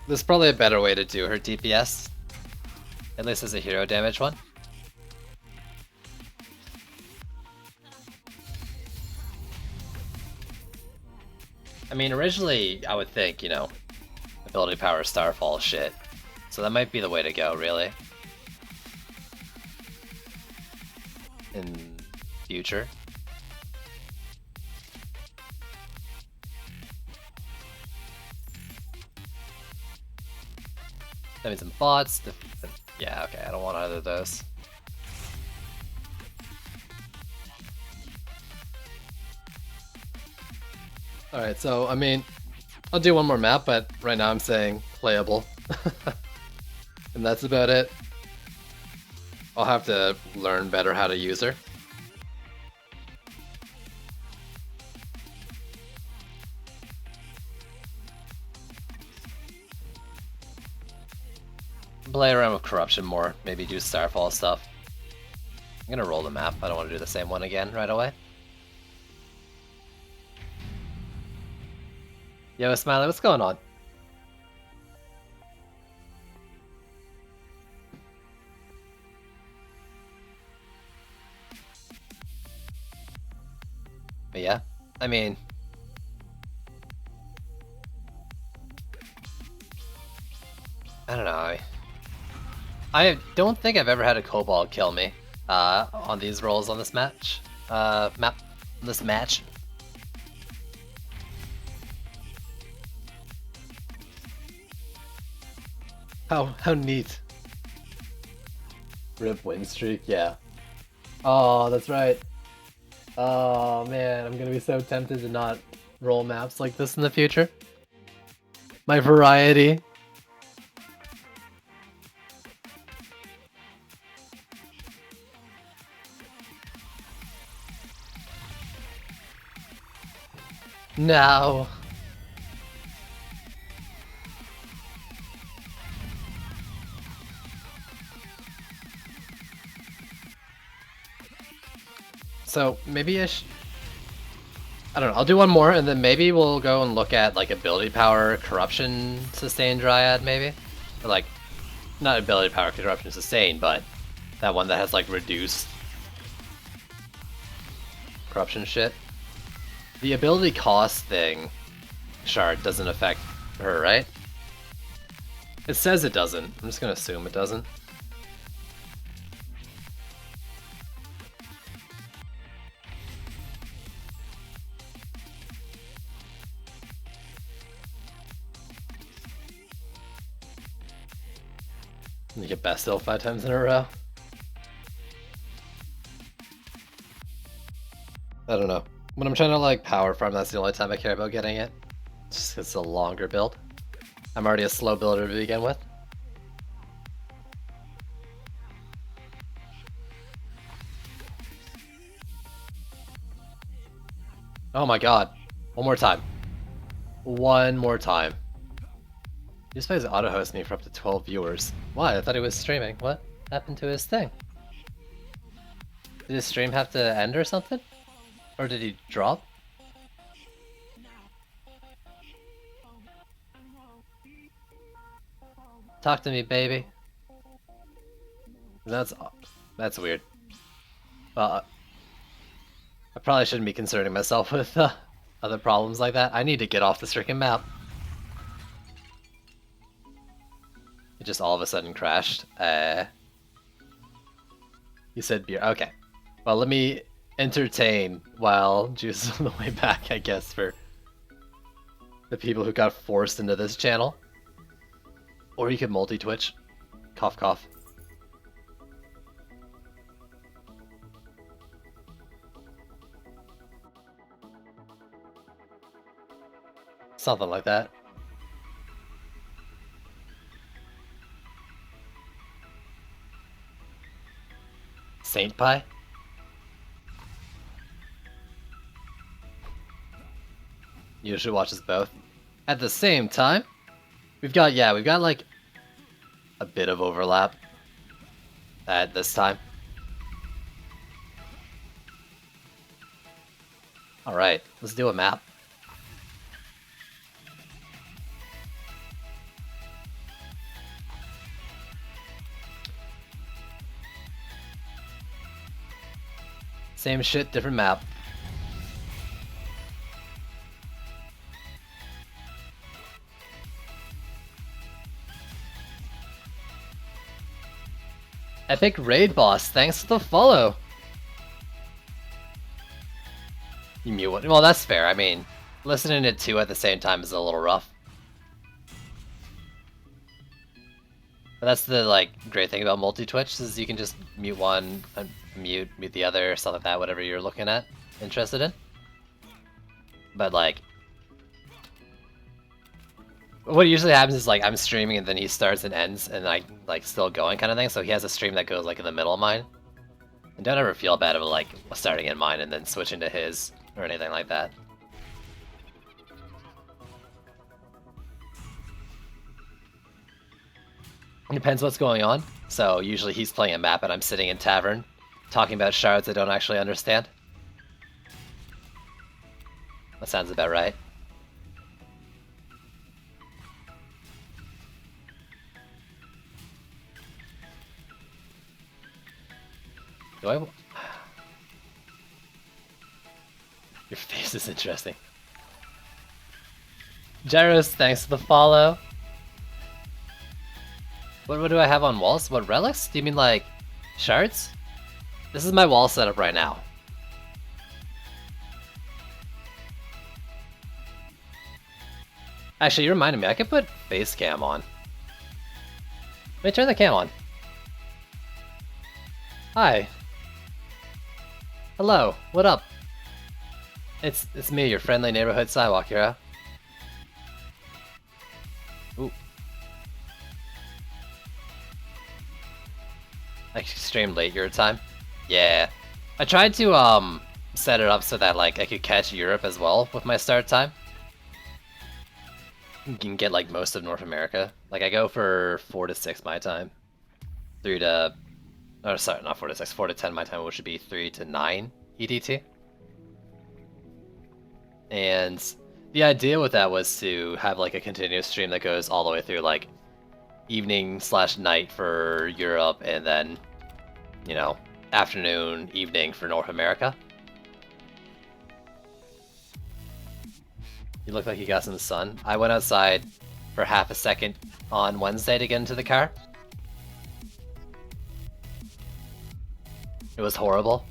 There's probably a better way to do her DPS. At least as a hero damage one. I mean, originally I would think, you know, ability power Starfall shit. So that might be the way to go, really. In future. That means some bots. Yeah, okay, I don't want either of those. Alright, so, I mean, I'll do one more map, but right now I'm saying playable. And that's about it. I'll have to learn better how to use her. Play around with corruption more, maybe do Starfall stuff. I'm gonna roll the map, I don't want to do the same one again right away. Yo, Smiley, what's going on? But yeah, I mean... I don't know, I don't think I've ever had a Kobold kill me on these rolls on this match. This match. How neat. Rip win streak, yeah. Oh, that's right. Oh man, I'm gonna be so tempted to not roll maps like this in the future. My variety. No. So maybe I don't know, I'll do one more and then maybe we'll go and look at like ability power, corruption, sustain dryad maybe? Or like, not ability power, corruption, sustain, but that one that has like reduced corruption shit. The ability cost thing, Shard, doesn't affect her, right? It says it doesn't. I'm just gonna assume it doesn't. You get Bastille 5 times in a row. I don't know. When I'm trying to like power farm, that's the only time I care about getting it. Just 'cause it's a longer build. I'm already a slow builder to begin with. Oh my god. One more time. One more time. This guy's auto-host me for up to 12 viewers. Why? I thought he was streaming. What happened to his thing? Did his stream have to end or something? Or did he drop? Talk to me, baby. That's weird. Well, I probably shouldn't be concerning myself with other problems like that. I need to get off this freaking map. just all of a sudden crashed. You said beer. Okay. Well, let me entertain while Juice is on the way back, I guess, for the people who got forced into this channel. Or you could multi-twitch. Cough, cough. Something like that. Saint Pie? Usually watches both. At the same time, we've got like a bit of overlap at this time. Alright, let's do a map. Same shit, different map. Epic Raid Boss, thanks for the follow. You mute one. Well, that's fair. I mean, listening to two at the same time is a little rough. But that's the like great thing about multi-twitch is you can just mute one, mute the other, stuff like that, whatever you're looking at, interested in. But like, what usually happens is like I'm streaming and then he starts and ends and I like still going kind of thing. So he has a stream that goes like in the middle of mine. And don't ever feel bad about like starting in mine and then switching to his or anything like that. It depends what's going on. So usually he's playing a map and I'm sitting in tavern talking about shards I don't actually understand. That sounds about right. Do I? Your face is interesting. Gyros, thanks for the follow. What do I have on walls? What, relics? Do you mean like shards? This is my wall setup right now. Actually, you reminded me, I could put face cam on. Let me turn the cam on. Hi. Hello, what up? It's me, your friendly neighborhood sidewalk hero. Ooh. I streamed late your time? Yeah. I tried to set it up so that like I could catch Europe as well with my start time. You can get like most of North America. Like I go for 4 to 6 my time. 3 to... Oh, sorry, not 4 to 6. 4 to 10 my time, which would be 3 to 9 EDT. And the idea with that was to have like a continuous stream that goes all the way through like evening/night for Europe and then, you know, afternoon, evening for North America. You look like you got some sun. I went outside for half a second on Wednesday to get into the car. It was horrible.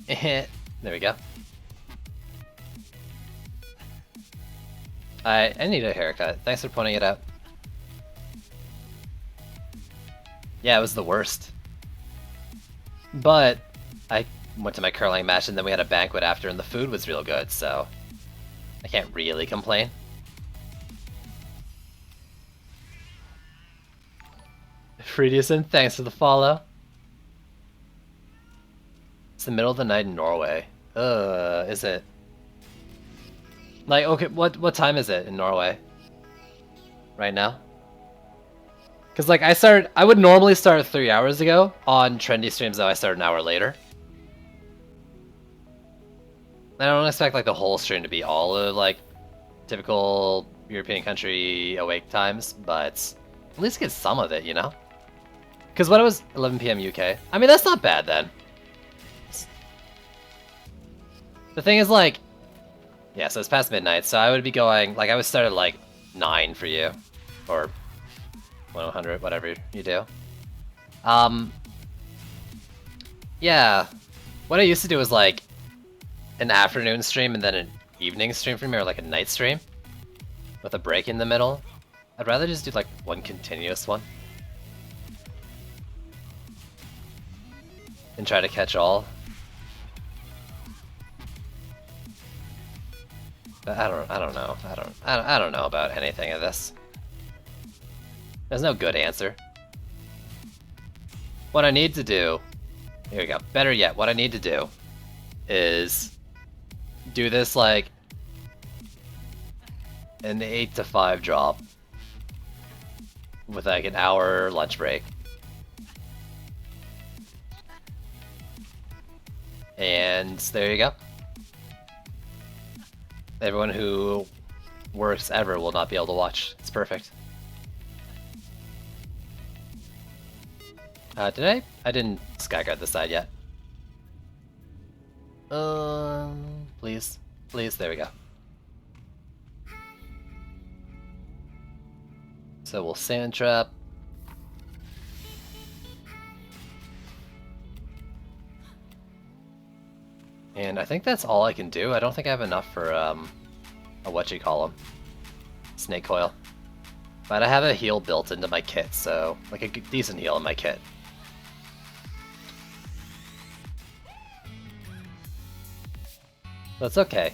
There we go. I need a haircut. Thanks for pointing it out. Yeah, it was the worst. But I went to my curling match and then we had a banquet after and the food was real good, so I can't really complain. Fredioson, thanks for the follow. It's the middle of the night in Norway. Is it? Like, okay, what time is it in Norway? Right now? Because, like, I would normally start 3 hours ago. On trendy streams, though, I start an hour later. I don't expect, like, the whole stream to be all of, like, typical European country awake times, but at least get some of it, you know? Because when it was 11 p.m. UK, I mean, that's not bad then. The thing is, like, yeah, so it's past midnight, so I would be going, like, I would start at, like, 9 for you. Or 100, whatever you do. Yeah. What I used to do was, like, an afternoon stream and then an evening stream for me, or, like, a night stream. With a break in the middle. I'd rather just do, like, one continuous one. And try to catch all. But I don't know. I don't know about anything of this. There's no good answer. What I need to do, here we go. Better yet, what I need to do is do this like an 8 to 5 drop with like an hour lunch break. And there you go. Everyone who works ever will not be able to watch. It's perfect. Did I? I didn't skyguard the side yet. Please. Please, there we go. So we'll sand trap. And I think that's all I can do. I don't think I have enough for a whatchamacallit, snake coil. But I have a heal built into my kit, so like a decent heal in my kit. That's okay.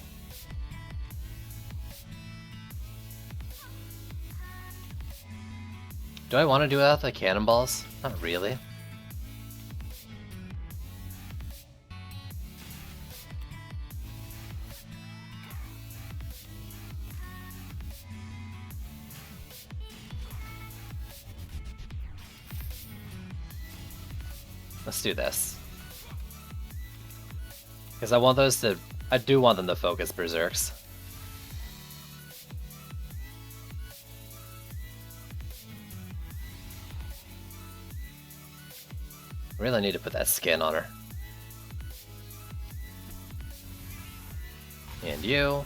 Do I want to do that with the cannonballs? Not really. Let's do this. Because I want those to... I do want them to focus berserks. Really need to put that skin on her. And you.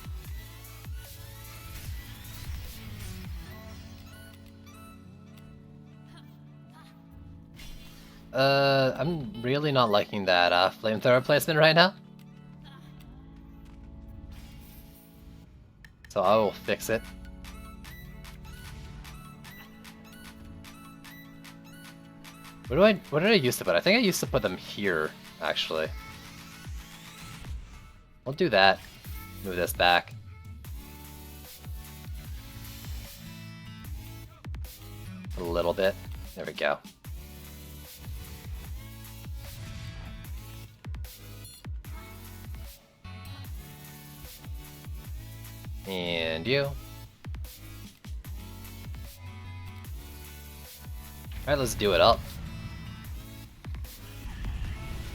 I'm really not liking that flamethrower placement right now. So I will fix it. What did I used to put? I think I used to put them here, actually. We'll do that. Move this back. A little bit. There we go. And you. Alright, let's do it up.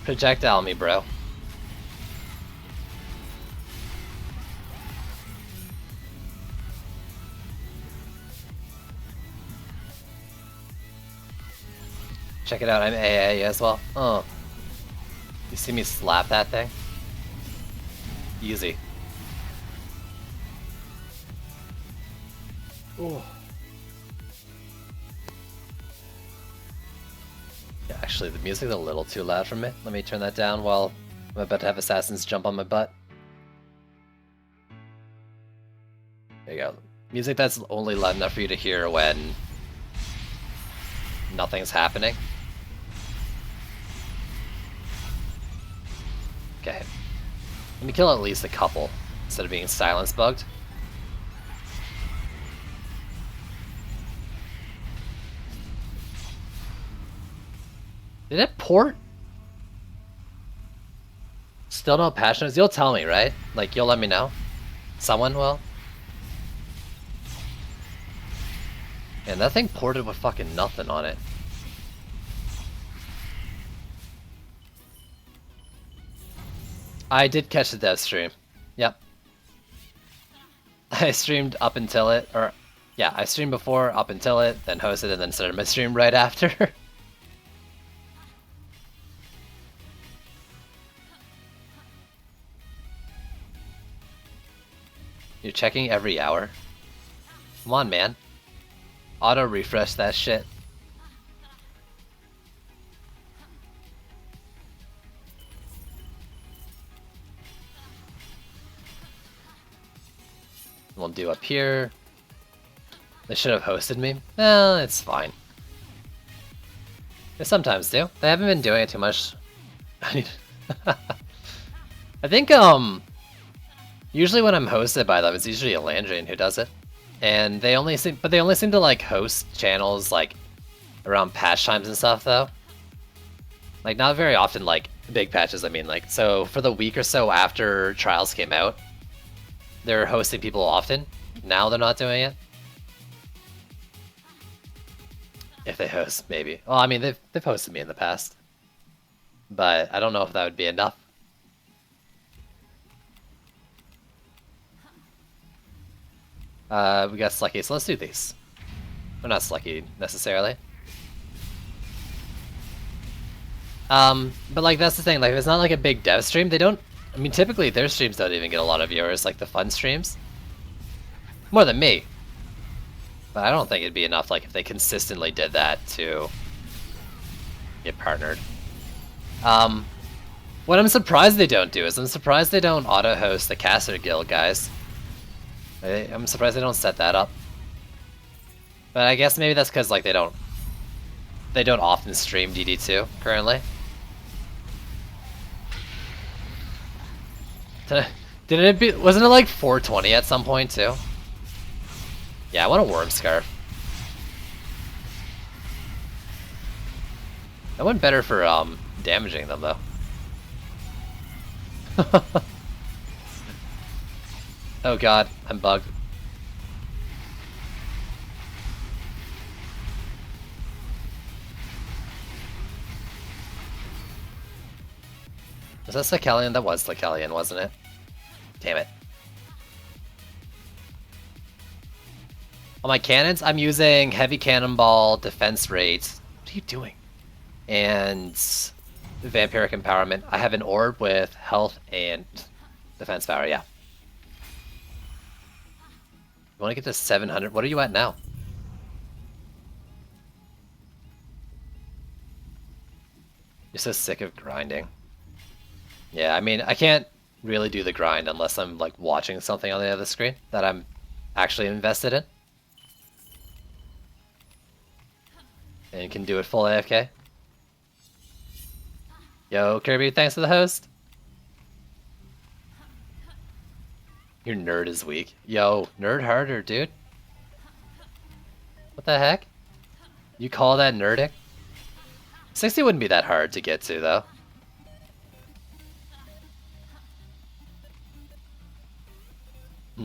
Projectile me, bro. Check it out, I'm AA as well. Oh. You see me slap that thing? Easy. Ooh. Yeah, actually, the music's a little too loud for me. Let me turn that down while I'm about to have assassins jump on my butt. There you go. Music that's only loud enough for you to hear when nothing's happening. Okay. Let me kill at least a couple instead of being silence bugged. Did it port? Still no passionate? You'll tell me, right? Like, you'll let me know? Someone will? And that thing ported with fucking nothing on it. I did catch the dev stream. Yep. I streamed up until it, or... Yeah, I streamed before, up until it, then hosted, and then started my stream right after. checking every hour. Come on, man. Auto refresh that shit. We'll do up here. They should have hosted me. Well, it's fine. They sometimes do. They haven't been doing it too much. I think, usually when I'm hosted by them, it's usually a Landrian who does it. And they only seem to like host channels like around patch times and stuff though. Like not very often, like big patches, I mean, like, so for the week or so after Trials came out, they're hosting people often. Now they're not doing it. If they host, maybe. Well, I mean, they've hosted me in the past. But I don't know if that would be enough. We got Slucky, so let's do these. We're not Slucky, necessarily. But like, that's the thing, like, if it's not like a big dev stream, they don't... I mean, typically their streams don't even get a lot of viewers, like the fun streams. More than me. But I don't think it'd be enough, like, if they consistently did that to get partnered. What I'm surprised they don't do is I'm surprised they don't auto-host the Caster Guild guys. I'm surprised they don't set that up. But I guess maybe that's because, like, they don't often stream DD2 currently. Wasn't it like 420 at some point too? Yeah, I want a Worm Scarf. That went better for damaging them though. Oh god, I'm bugged. Was that Sakalian? That was Sakalian, wasn't it? Damn it. On my cannons, I'm using Heavy Cannonball, Defense Rate. What are you doing? And Vampiric Empowerment. I have an orb with health and defense power, yeah. You want to get to 700? What are you at now? You're so sick of grinding. Yeah, I mean, I can't really do the grind unless I'm like watching something on the other screen that I'm actually invested in. And can do it full AFK. Yo, Kirby, thanks for the host. Your nerd is weak. Yo, nerd harder, dude. What the heck? You call that nerdic? 60 wouldn't be that hard to get to, though. Hmm.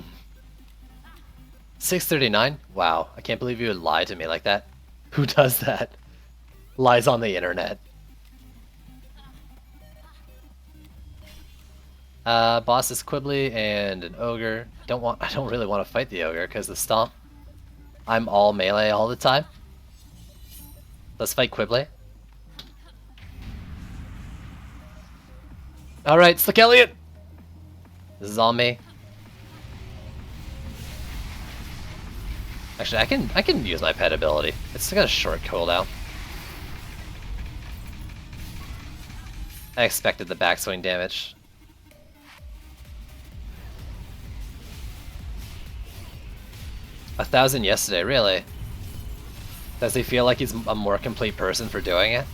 639? Wow, I can't believe you would lie to me like that. Who does that? Lies on the internet. Boss is Quibbly and an ogre. I don't really want to fight the ogre because the stomp. I'm all melee all the time. Let's fight Quibbly. Alright, Slick Elliot! This is all me. Actually, I can use my pet ability. It's got a short cooldown. I expected the backswing damage. $1,000 yesterday, really? Does he feel like he's a more complete person for doing it?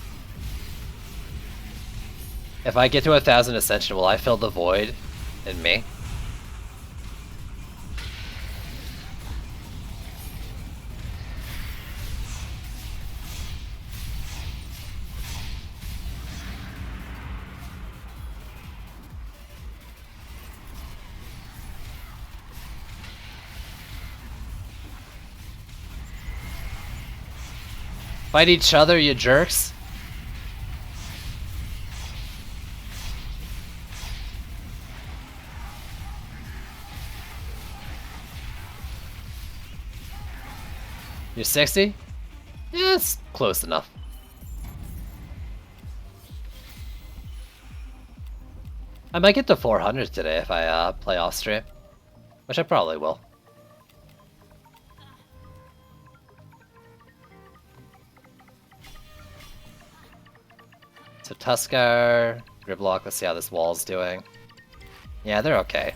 If I get to 1,000 Ascension, will I fill the void in me? Fight each other, you jerks. You're 60? Yeah, it's close enough. I might get to 400 today if I play off stream. Which I probably will. So Tuskar, Gridlock, let's see how this wall's doing. Yeah, they're okay.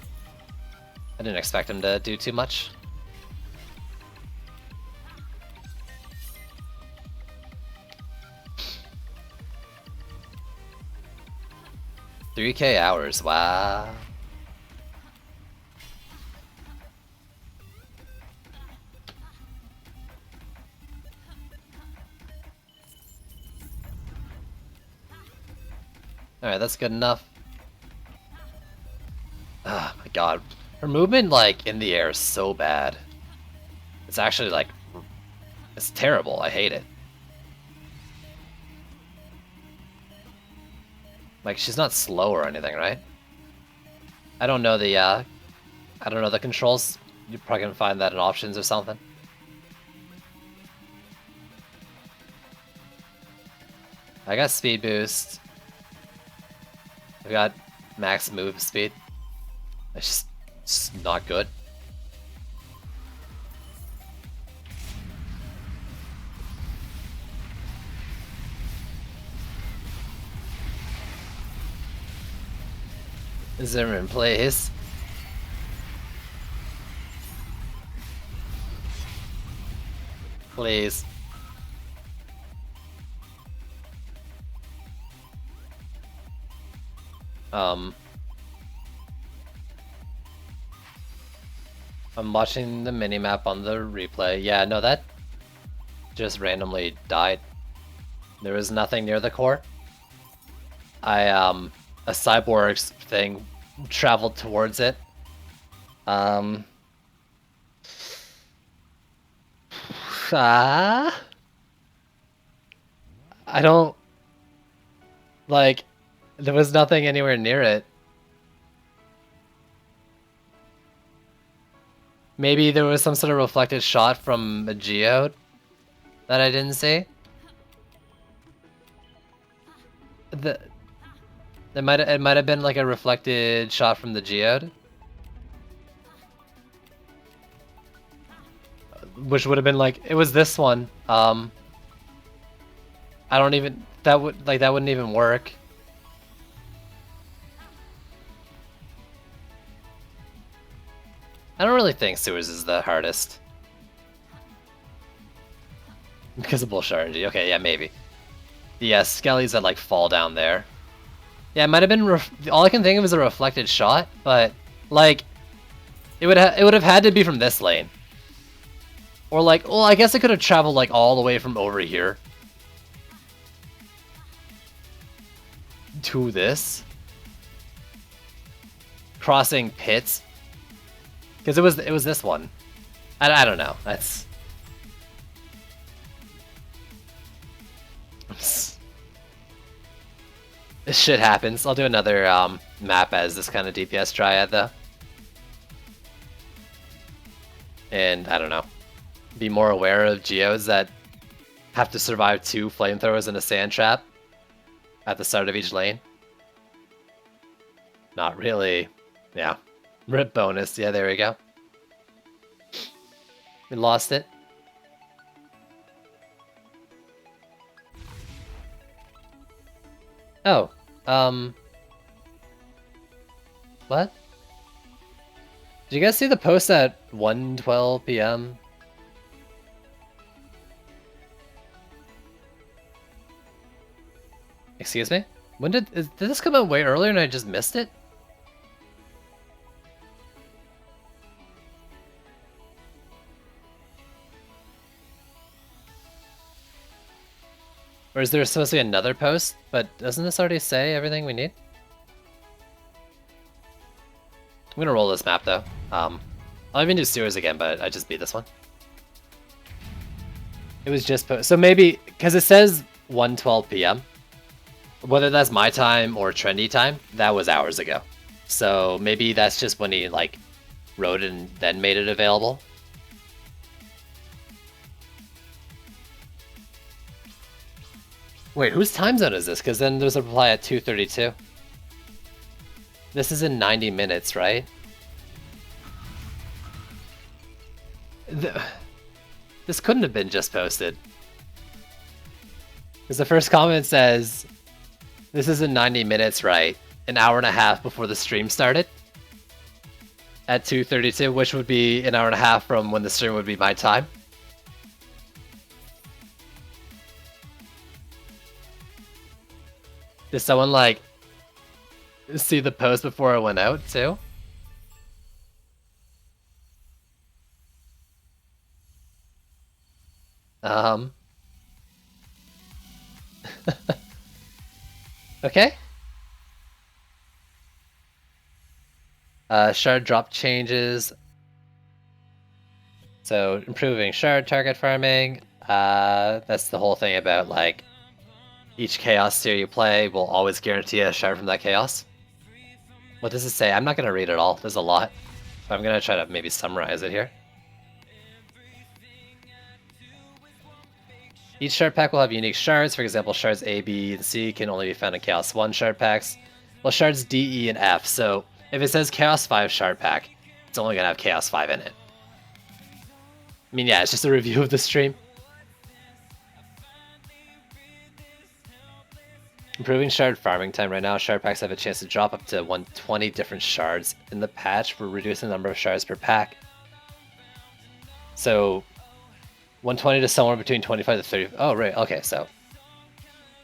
I didn't expect him to do too much. $3K hours, wow. Alright, that's good enough. Oh my god. Her movement, like, in the air is so bad. It's actually, like, it's terrible. I hate it. Like, she's not slow or anything, right? I don't know the controls. You probably can find that in options or something. I got speed boost. I got max move speed. It's just not good. Zimmerman, please. Please. I'm watching the minimap on the replay. Yeah, no, that just randomly died. There was nothing near the core. A cyborg's thing traveled towards it. I don't... Like, there was nothing anywhere near it. Maybe there was some sort of reflected shot from a geode that I didn't see. It might have been like a reflected shot from the geode, which would have been like, it was this one. I don't even, that wouldn't even work. I don't really think sewers is the hardest because of bullshit RNG. Okay, yeah, maybe. Yeah, skellies that like fall down there. Yeah, it might have been. All I can think of is a reflected shot, but like, it would have had to be from this lane, or like, well, I guess it could have traveled like all the way from over here to this, crossing pits, because it was this one. I don't know. That's. This shit happens. I'll do another map as this kind of DPS triad though. And I don't know. Be more aware of geodes that have to survive 2 flamethrowers in a sand trap at the start of each lane. Not really. Yeah. Rip bonus. Yeah, there we go. We lost it. Oh, what? Did you guys see the post at 1:12 p.m.? Excuse me? When did this come out way earlier and I just missed it? Or is there supposed to be another post? But doesn't this already say everything we need? I'm gonna roll this map though. I'll even do sewers again, but I just beat this one. It was just so maybe because it says 1:12 p.m. Whether that's my time or trendy time, that was hours ago. So maybe that's just when he like wrote it and then made it available. Wait, whose time zone is this? Because then there's a reply at 2:32. This is in 90 minutes, right? This couldn't have been just posted. Because the first comment says, this isn't 90 minutes, right? An hour and a half before the stream started. At 2:32, which would be an hour and a half from when the stream would be my time. Did someone, like, see the post before it went out, too? Okay. Shard drop changes. So improving shard target farming. That's the whole thing about, like, each chaos tier you play will always guarantee a shard from that chaos. What does it say? I'm not gonna read it all. There's a lot. But I'm gonna try to maybe summarize it here. Each shard pack will have unique shards. For example, shards A, B, and C can only be found in Chaos 1 shard packs. Well, shards D, E, and F. So if it says Chaos 5 shard pack, it's only gonna have Chaos 5 in it. I mean, yeah, it's just a review of the stream. Improving shard farming time. Right now, shard packs have a chance to drop up to 120 different shards in the patch for reducing the number of shards per pack. So 120 to somewhere between 25 to 30. Oh, right. Okay, so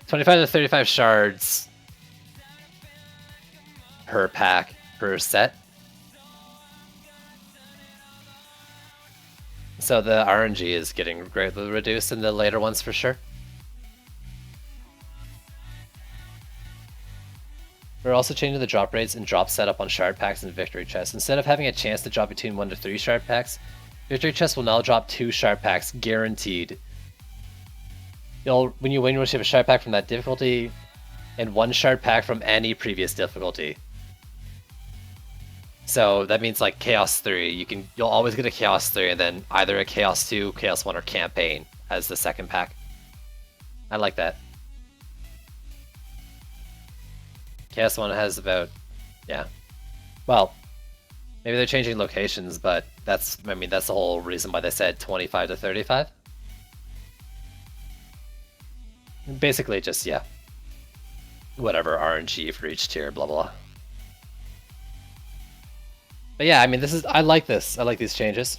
25 to 35 shards per pack per set. So the RNG is getting greatly reduced in the later ones for sure. We're also changing the drop rates and drop setup on shard packs and victory chests. Instead of having a chance to drop between 1 to 3 shard packs, victory chests will now drop 2 shard packs guaranteed. When you win, you'll receive a shard pack from that difficulty and 1 shard pack from any previous difficulty. So that means, like, Chaos 3, you'll always get a Chaos 3 and then either a Chaos 2, Chaos 1, or Campaign as the second pack. I like that. Chaos 1 has about, yeah. Well, maybe they're changing locations, but that's the whole reason why they said 25 to 35. Basically just, yeah. Whatever RNG for each tier, blah blah. But yeah, I mean, I like this. I like these changes.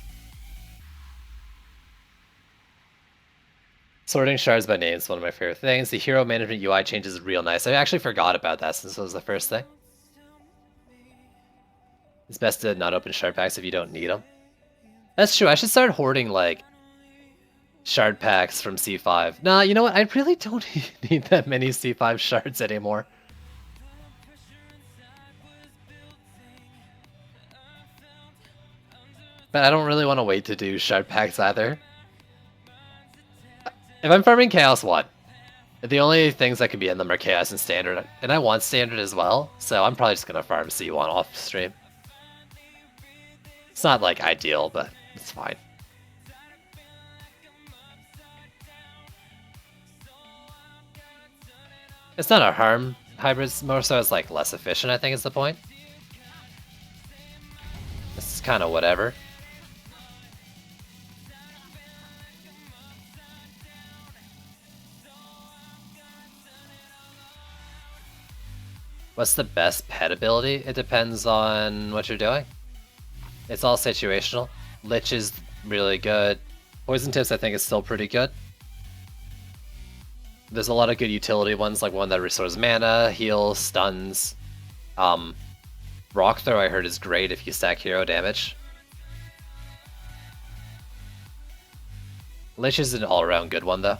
Sorting shards by name is one of my favorite things. The hero management UI change is real nice. I actually forgot about that since it was the first thing. It's best to not open shard packs if you don't need them. That's true. I should start hoarding, like, shard packs from C5. Nah, you know what? I really don't need that many C5 shards anymore. But I don't really want to wait to do shard packs either. If I'm farming Chaos 1, the only things that can be in them are Chaos and Standard, and I want Standard as well, so I'm probably just going to farm C1 off stream. It's not, like, ideal, but it's fine. It's not a harm. Hybrids more so as, like, less efficient, I think is the point. This is kind of whatever. What's the best pet ability? It depends on what you're doing. It's all situational. Lich is really good. Poison Tips I think is still pretty good. There's a lot of good utility ones, like one that restores mana, heals, stuns. Rock Throw I heard is great if you stack hero damage. Lich is an all-around good one though.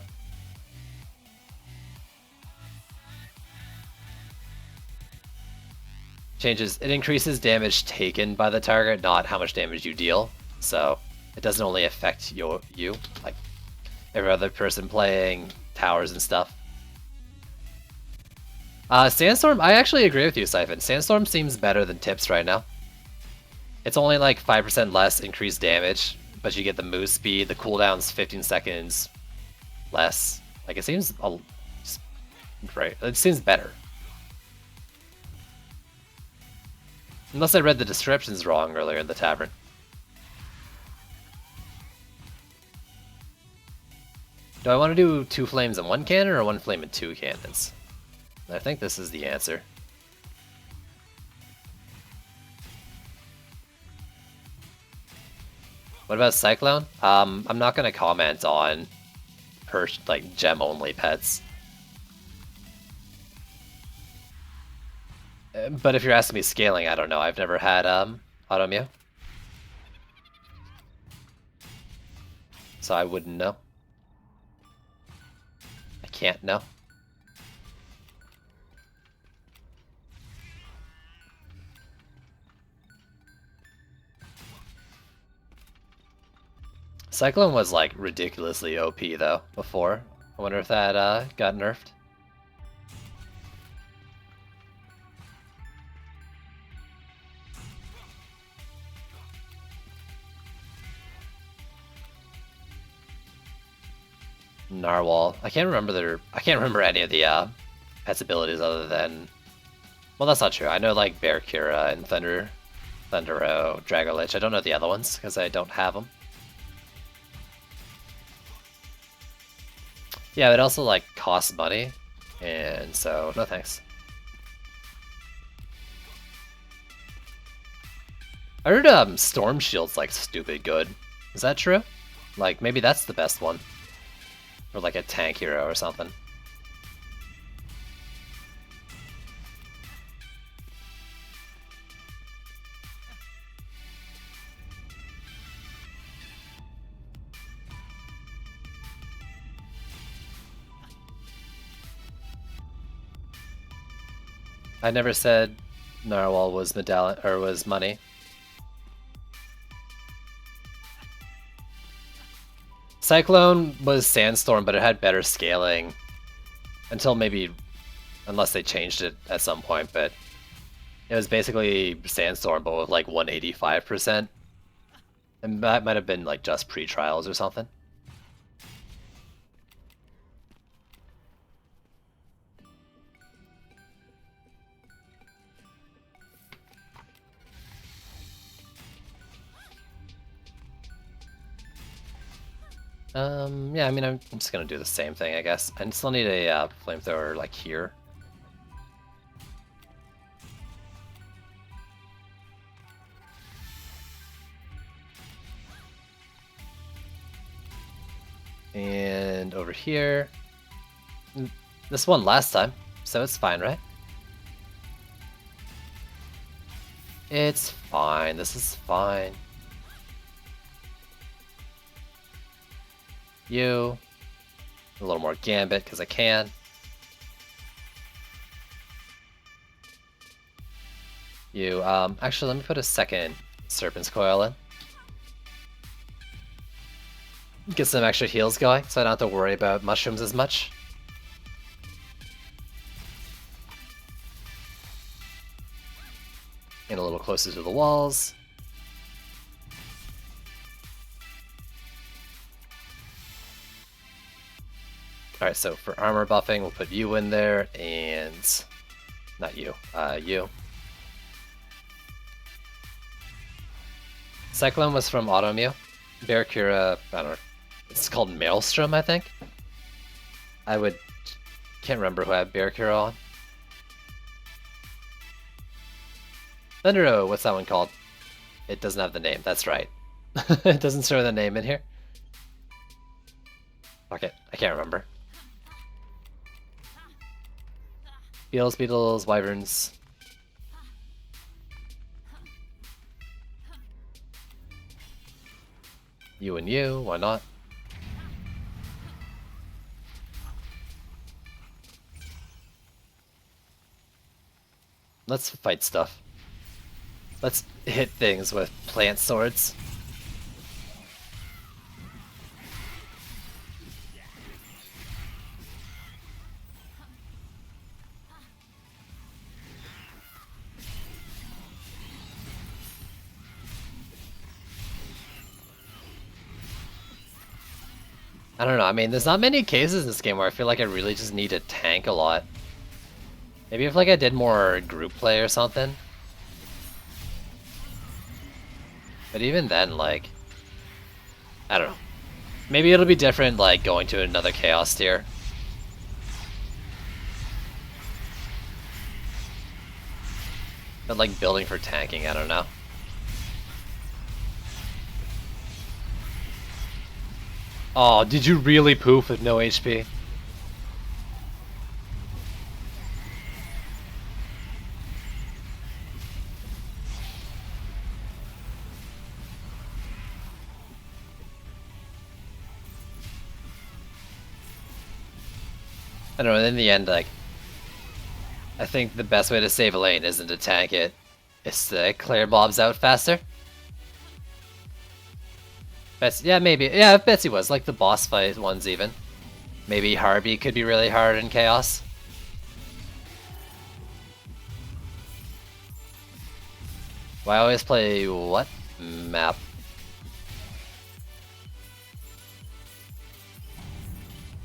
It increases damage taken by the target, not how much damage you deal. So it doesn't only affect you, like every other person playing towers and stuff. Sandstorm, I actually agree with you, Siphon. Sandstorm seems better than Tips right now. It's only like 5% less increased damage, but you get the move speed, the cooldown's 15 seconds less. Like, it seems right. It seems better. Unless I read the descriptions wrong earlier in the tavern. Do I want to do 2 flames in 1 cannon or 1 flame in 2 cannons? I think this is the answer. What about Cyclone? I'm not gonna comment on her like gem only pets. But if you're asking me scaling, I don't know. I've never had Automew. So I wouldn't know. I can't know. Cyclone was like ridiculously OP though before. I wonder if that got nerfed. Narwhal. I can't remember any of the pets abilities other than, well, that's not true. I know like Barracuda and Thundero, Dragolich. I don't know the other ones because I don't have them. Yeah, it also like costs money, and so no thanks. I heard Storm Shield's like stupid good. Is that true? Like maybe that's the best one. Or like a tank hero or something. I never said Narwhal was medallion or was money. Cyclone was Sandstorm, but it had better scaling until maybe, unless they changed it at some point, but it was basically Sandstorm, but with like 185%. And that might have been like just pre-trials or something. Yeah, I mean, I'm just gonna do the same thing, I guess. I still need a flamethrower, like, here. And over here. This one last time, so it's fine, right? It's fine, this is fine. You. A little more Gambit, because I can. You, actually, let me put a second Serpent's Coil in. Get some extra heals going, so I don't have to worry about mushrooms as much. Get a little closer to the walls. Alright, so for armor buffing, we'll put you in there, and... not you, you. Cyclone was from Automew. Barracuda, I don't know, it's called Maelstrom, I think? Can't remember who I have Barracuda on. Thundero, what's that one called? It doesn't have the name, that's right. It doesn't show the name in here. Okay, I can't remember. Beetles, beetles, wyverns. You and you, why not? Let's fight stuff. Let's hit things with plant swords. I don't know, I mean, there's not many cases in this game where I feel like I really just need to tank a lot. Maybe if like I did more group play or something. But even then, like, I don't know. Maybe it'll be different, like, going to another Chaos tier. But, like, building for tanking, I don't know. Oh, did you really poof with no HP? I don't know, in the end, like, I think the best way to save a lane isn't to tank it, it's to clear mobs out faster. Betsy, yeah, maybe. Yeah, if Betsy was, like the boss fight ones even. Maybe Harvey could be really hard in Chaos. Well, I always play what map?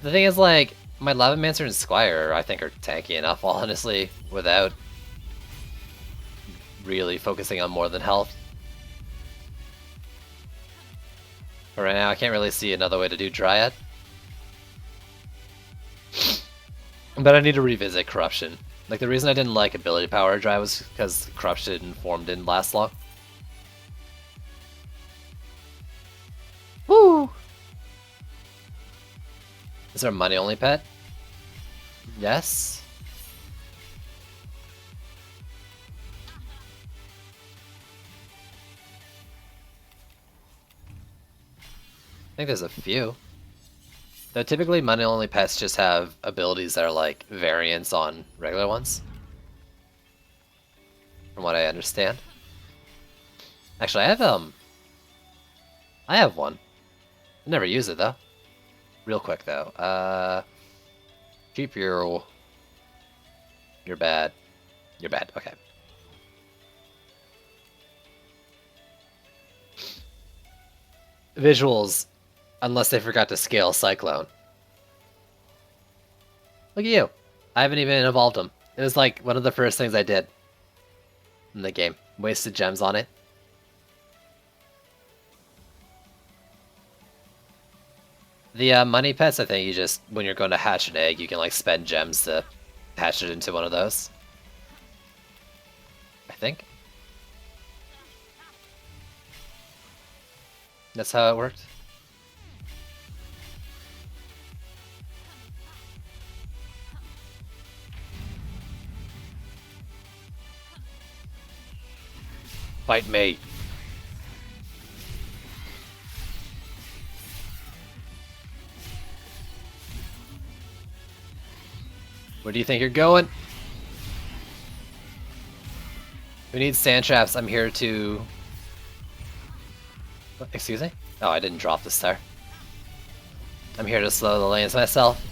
The thing is, like, my Lavamancer and Squire, I think, are tanky enough, honestly, without really focusing on more than health. But right now, I can't really see another way to do Dryad. But I need to revisit Corruption. Like, the reason I didn't like Ability Power Dryad was because Corruption and Form didn't last long. Woo! Is there a money-only pet? Yes? I think there's a few. Though typically money-only pets just have abilities that are like variants on regular ones. From what I understand. Actually, I have one. I never use it though. Real quick though. Keep your... You're bad. You're bad, okay. Visuals, unless they forgot to scale Cyclone. Look at you. I haven't even evolved him. It was like one of the first things I did in the game. Wasted gems on it. The money pets, I think you just, when you're going to hatch an egg, you can like spend gems to hatch it into one of those. I think. That's how it worked. Fight me. Where do you think you're going? Who needs sand traps? I'm here to... Excuse me? Oh, I didn't drop the star. I'm here to slow the lanes myself.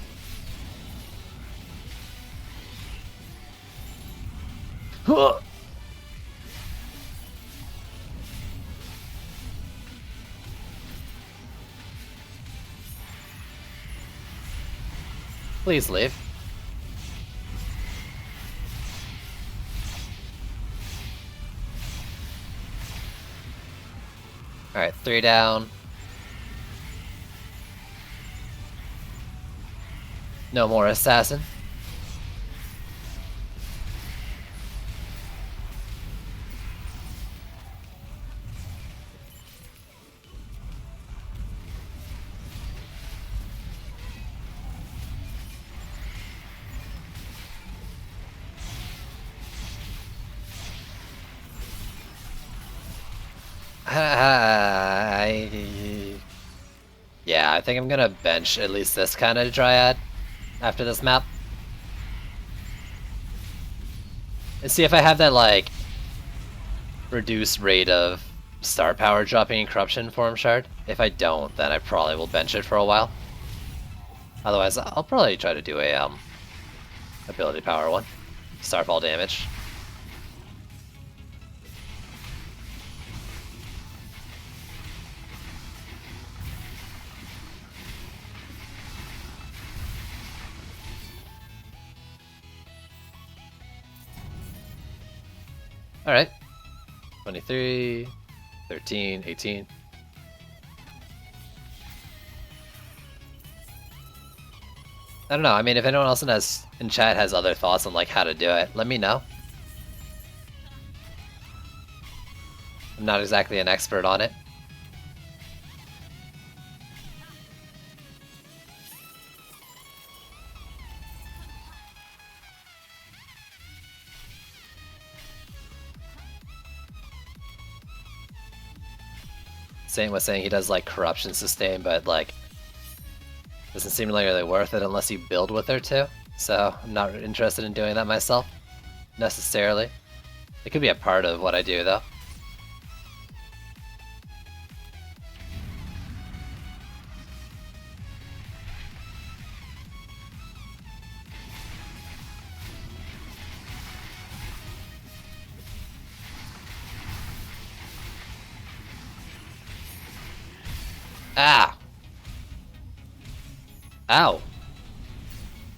Huh! Please leave. Alright, 3 down. No more assassin. Yeah, I think I'm gonna bench at least this kind of Dryad after this map. And see if I have that, like, reduced rate of star power dropping in Corruption Form Shard. If I don't, then I probably will bench it for a while. Otherwise, I'll probably try to do a, ability power one. Starfall damage. Alright. 23, 13, 18. I don't know. I mean, if anyone else in chat has other thoughts on like how to do it, let me know. I'm not exactly an expert on it. Saint was saying he does like corruption sustain, but like doesn't seem like really worth it unless you build with her too. So I'm not interested in doing that myself, necessarily. It could be a part of what I do though. Ah! Ow!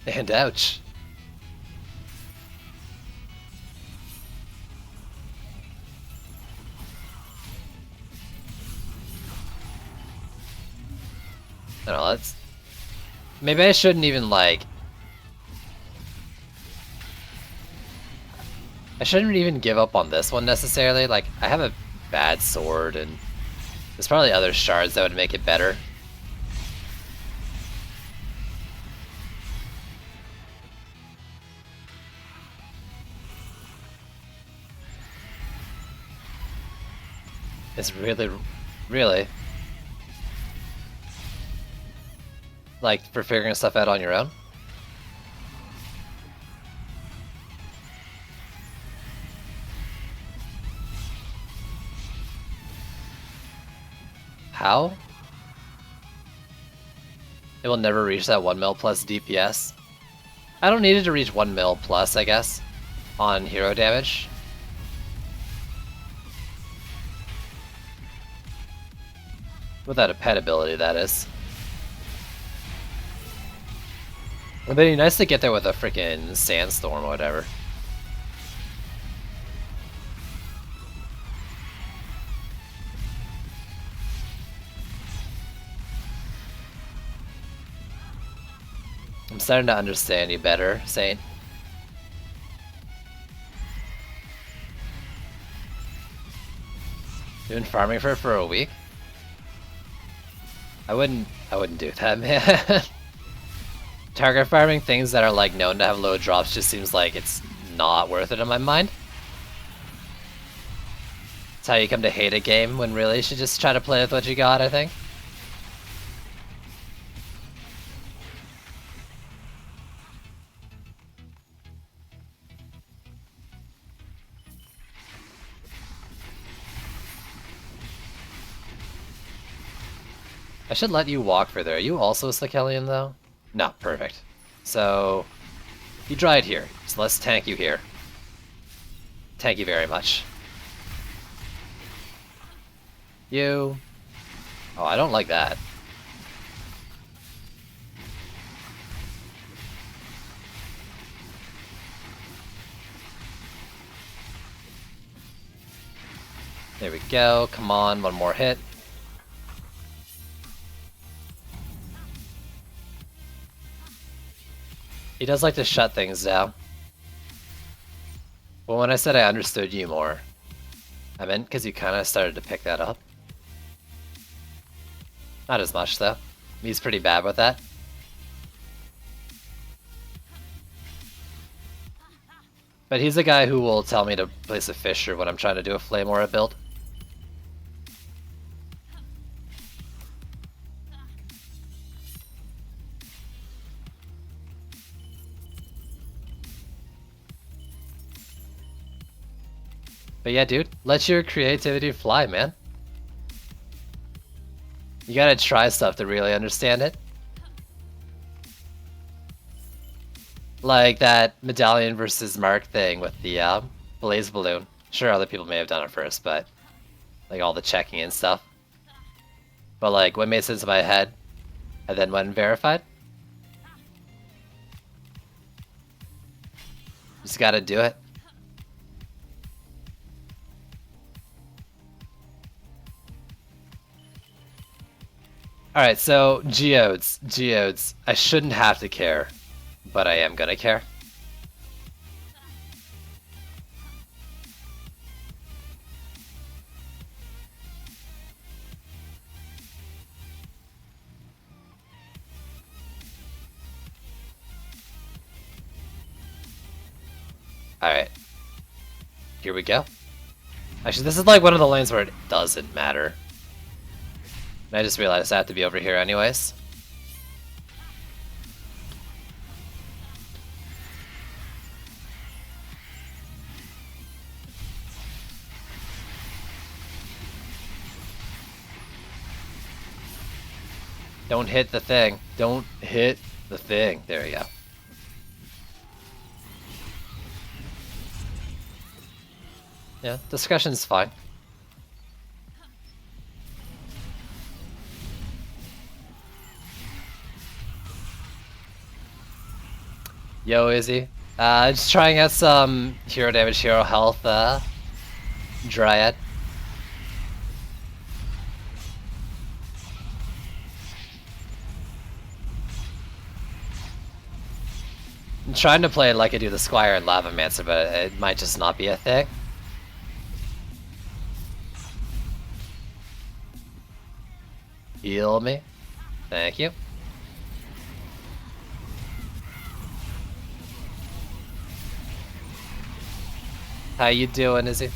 And ouch. I don't know, let's... Maybe I shouldn't even like... I shouldn't even give up on this one necessarily. Like, I have a bad sword and there's probably other shards that would make it better. It's really... Like, for figuring stuff out on your own? How? It will never reach that 1 mil plus DPS. I don't need it to reach 1 mil plus, I guess, on hero damage. Without a pet ability, that is. It'd be nice to get there with a freaking sandstorm or whatever. I'm starting to understand you better, Saint. You've been farming for a week? I wouldn't do that, man. Target farming things that are like known to have low drops just seems like it's not worth it in my mind. It's how you come to hate a game when really you should just try to play with what you got, I think. I should let you walk further. Are you also a Slikelian though? No, perfect. So, you dried here, so let's tank you here. Thank you very much. You... Oh, I don't like that. There we go, come on, one more hit. He does like to shut things down. Well, when I said I understood you more, I meant because you kind of started to pick that up. Not as much, though. He's pretty bad with that. But he's the guy who will tell me to place a Fissure when I'm trying to do a Flame Aura build. But yeah, dude, let your creativity fly, man. You gotta try stuff to really understand it. Like that Medallion versus Mark thing with the Blaze Balloon. Sure, other people may have done it first, but like all the checking and stuff. But like, what made sense in my head, and then went and verified. Just gotta do it. Alright, so Geodes. I shouldn't have to care but I am gonna care. Alright. Here we go. Actually, this is like one of the lanes where it doesn't matter. And I just realized I have to be over here anyways. Don't hit the thing. Don't hit the thing. There we go. Yeah, discretion's fine. Yo, Izzy. Just trying out some hero damage, hero health, Dryad. I'm trying to play it like I do the Squire and Lavamancer, but it might just not be a thing. Heal me. Thank you. How you doing, Izzy?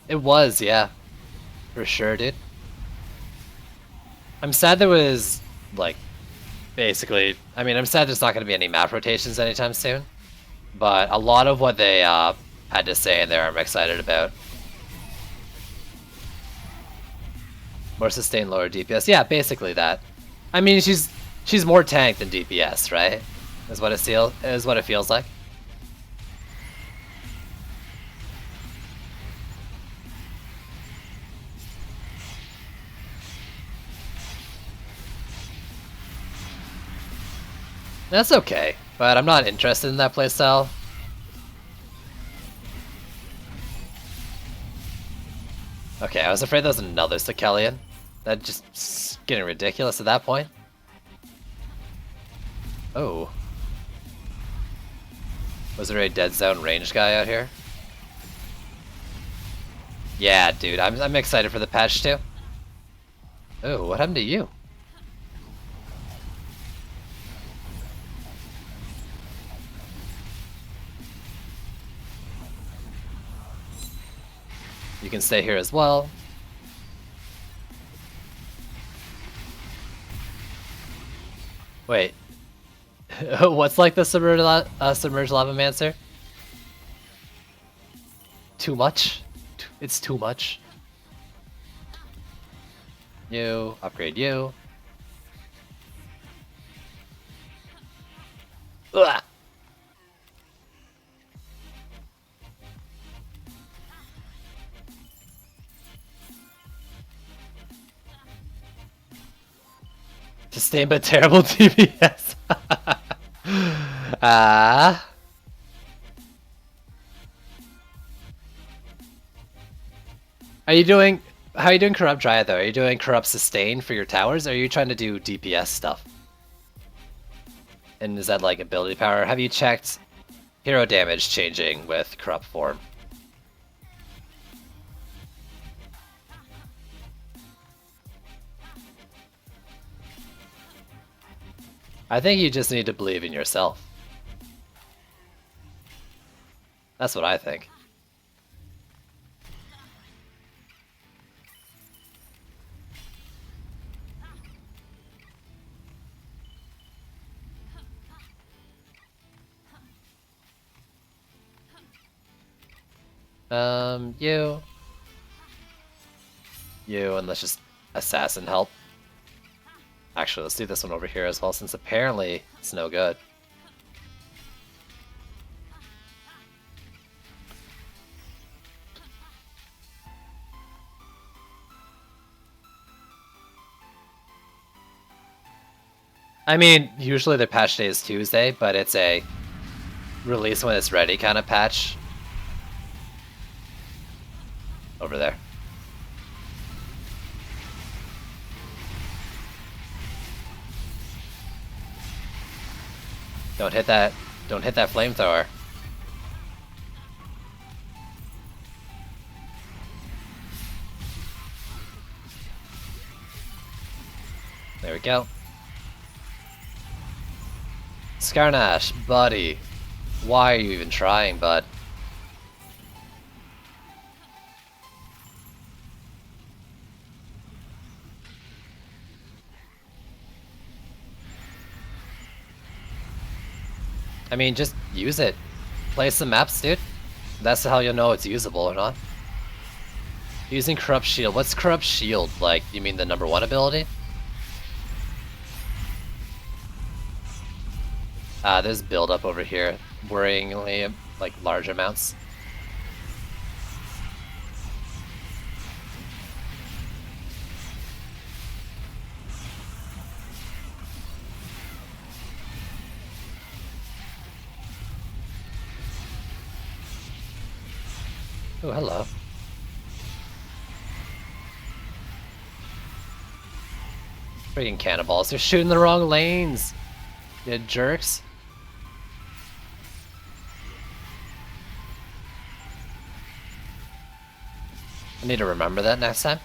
It was, yeah. For sure, dude. I'm sad there was, like, basically... I mean, I'm sad there's not going to be any map rotations anytime soon. But a lot of what they had to say in there I'm excited about. More sustained, lower DPS. Yeah, basically that. I mean, she's more tank than DPS, right? Is what it feels like. That's okay, but I'm not interested in that playstyle. Okay, I was afraid there was another Sakelian. That just getting ridiculous at that point. Oh. Was there a dead zone range guy out here? Yeah, dude, I'm excited for the patch too. Oh, what happened to you? You can stay here as well. Wait. What's like the submerged Lavamancer? Too much? It's too much. You, upgrade you. Ugh. Sustained but terrible DPS. Are you doing... How are you doing Corrupt Dryad though? Are you doing Corrupt Sustain for your towers, or are you trying to do DPS stuff? And is that like ability power? Have you checked hero damage changing with Corrupt Form? I think you just need to believe in yourself. That's what I think. You, and let's just assassin help. Actually, let's do this one over here as well, since apparently it's no good. I mean, usually their patch day is Tuesday, but it's a release when it's ready kind of patch. Over there. Don't hit that flamethrower. There we go. Skarnash, buddy. Why are you even trying, bud? I mean, just use it. Play some maps, dude. That's how you'll know it's usable or not. Using Corrupt Shield. What's Corrupt Shield? Like, you mean the #1 ability? There's build up over here. Worryingly, like, large amounts. Oh, hello. Freaking cannonballs. They're shooting the wrong lanes. You jerks. I need to remember that next time.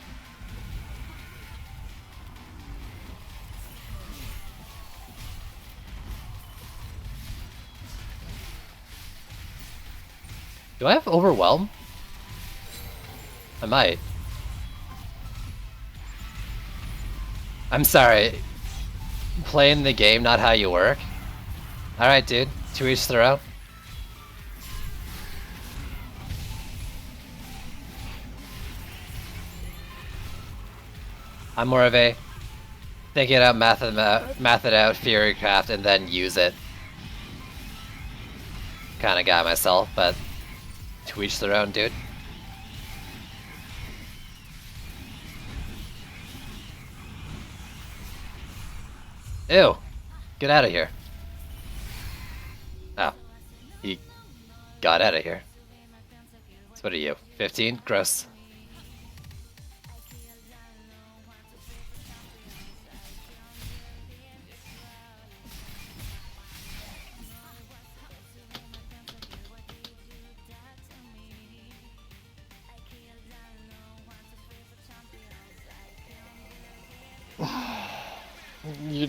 Do I have Overwhelm? I might. I'm sorry. Playing the game, not how you work. Alright, dude. To each their own. I'm more of a think it out, math it out, theorycraft, and then use it kind of guy myself, but to each their own, dude. Ew. Get out of here. Oh. He got out of here. So what are you? 15? Gross.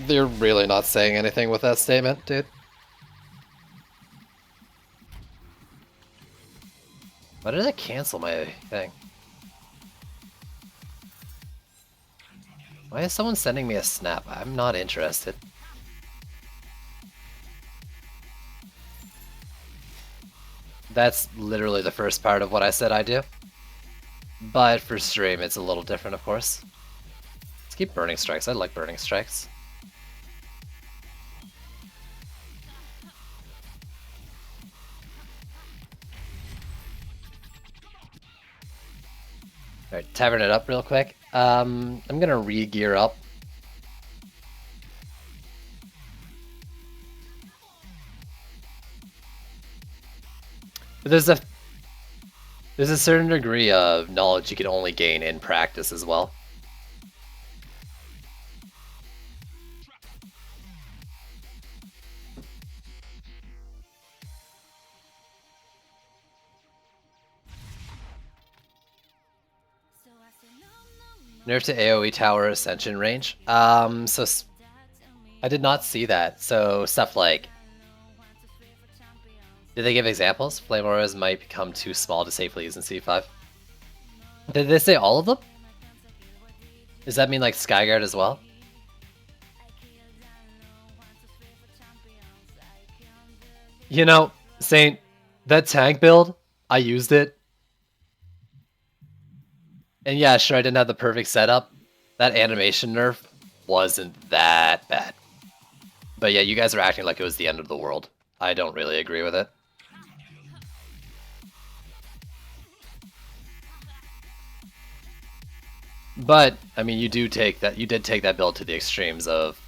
They're really not saying anything with that statement, dude. Why did I cancel my thing? Why is someone sending me a snap? I'm not interested. That's literally the first part of what I said I do. But for stream, it's a little different, of course. Let's keep burning strikes. I like burning strikes. Alright, tavern it up real quick. I'm gonna re-gear up. But there's a certain degree of knowledge you can only gain in practice as well. Nerf to AoE tower ascension range. So I did not see that. So stuff like, did they give examples? Flame auras might become too small to safely use in C5. Did they say all of them? Does that mean like Skyguard as well? You know, Saint, that tank build, I used it. And yeah, sure, I didn't have the perfect setup. That animation nerf wasn't that bad. But yeah, you guys are acting like it was the end of the world. I don't really agree with it. But, I mean, you did take that build to the extremes of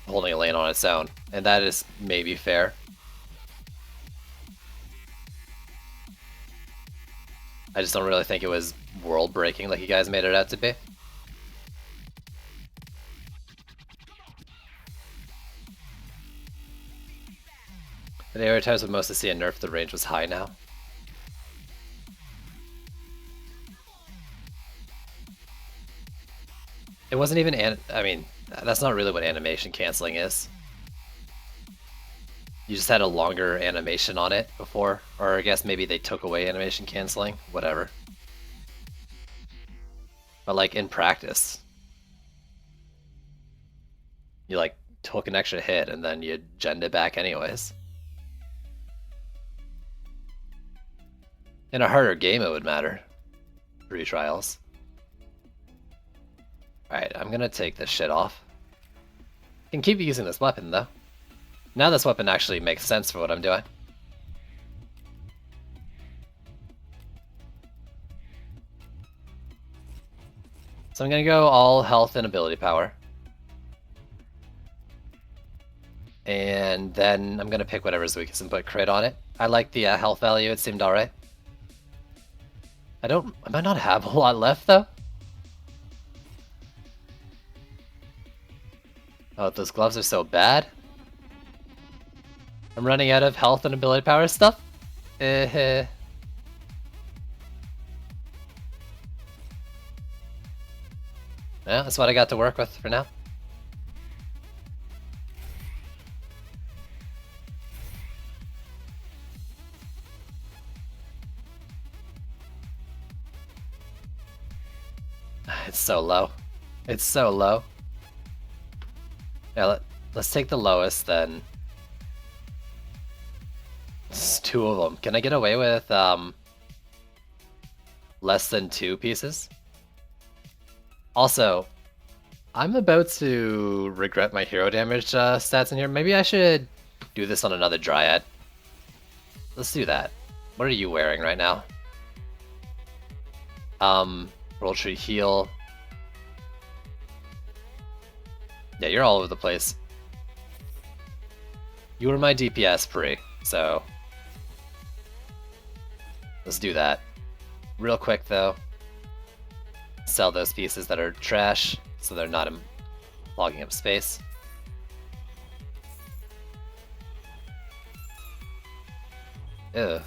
holding a lane on its own, and that is maybe fair. I just don't really think it was world breaking like you guys made it out to be. The area types would mostly see a nerf, the range was high now. It wasn't even, I mean, that's not really what animation canceling is. You just had a longer animation on it before, or I guess maybe they took away animation canceling, whatever. But like in practice, you like took an extra hit and then you genned it back anyways. In a harder game it would matter. Retrials. Alright, I'm gonna take this shit off. I can keep using this weapon though. Now this weapon actually makes sense for what I'm doing. So I'm gonna go all health and ability power. And then I'm gonna pick whatever's weakest and put crit on it. I like the health value, it seemed alright. I might not have a lot left though. Oh, those gloves are so bad. I'm running out of health and ability power stuff. Yeah, that's what I got to work with for now. It's so low. It's so low. Yeah, let's take the lowest then. It's 2 of them. Can I get away with less than 2 pieces? Also, I'm about to regret my hero damage stats in here. Maybe I should do this on another Dryad. Let's do that. What are you wearing right now? World Tree Heal. Yeah, you're all over the place. You were my DPS pre, so let's do that. Real quick though, sell those pieces that are trash so they're not clogging up space. Ew.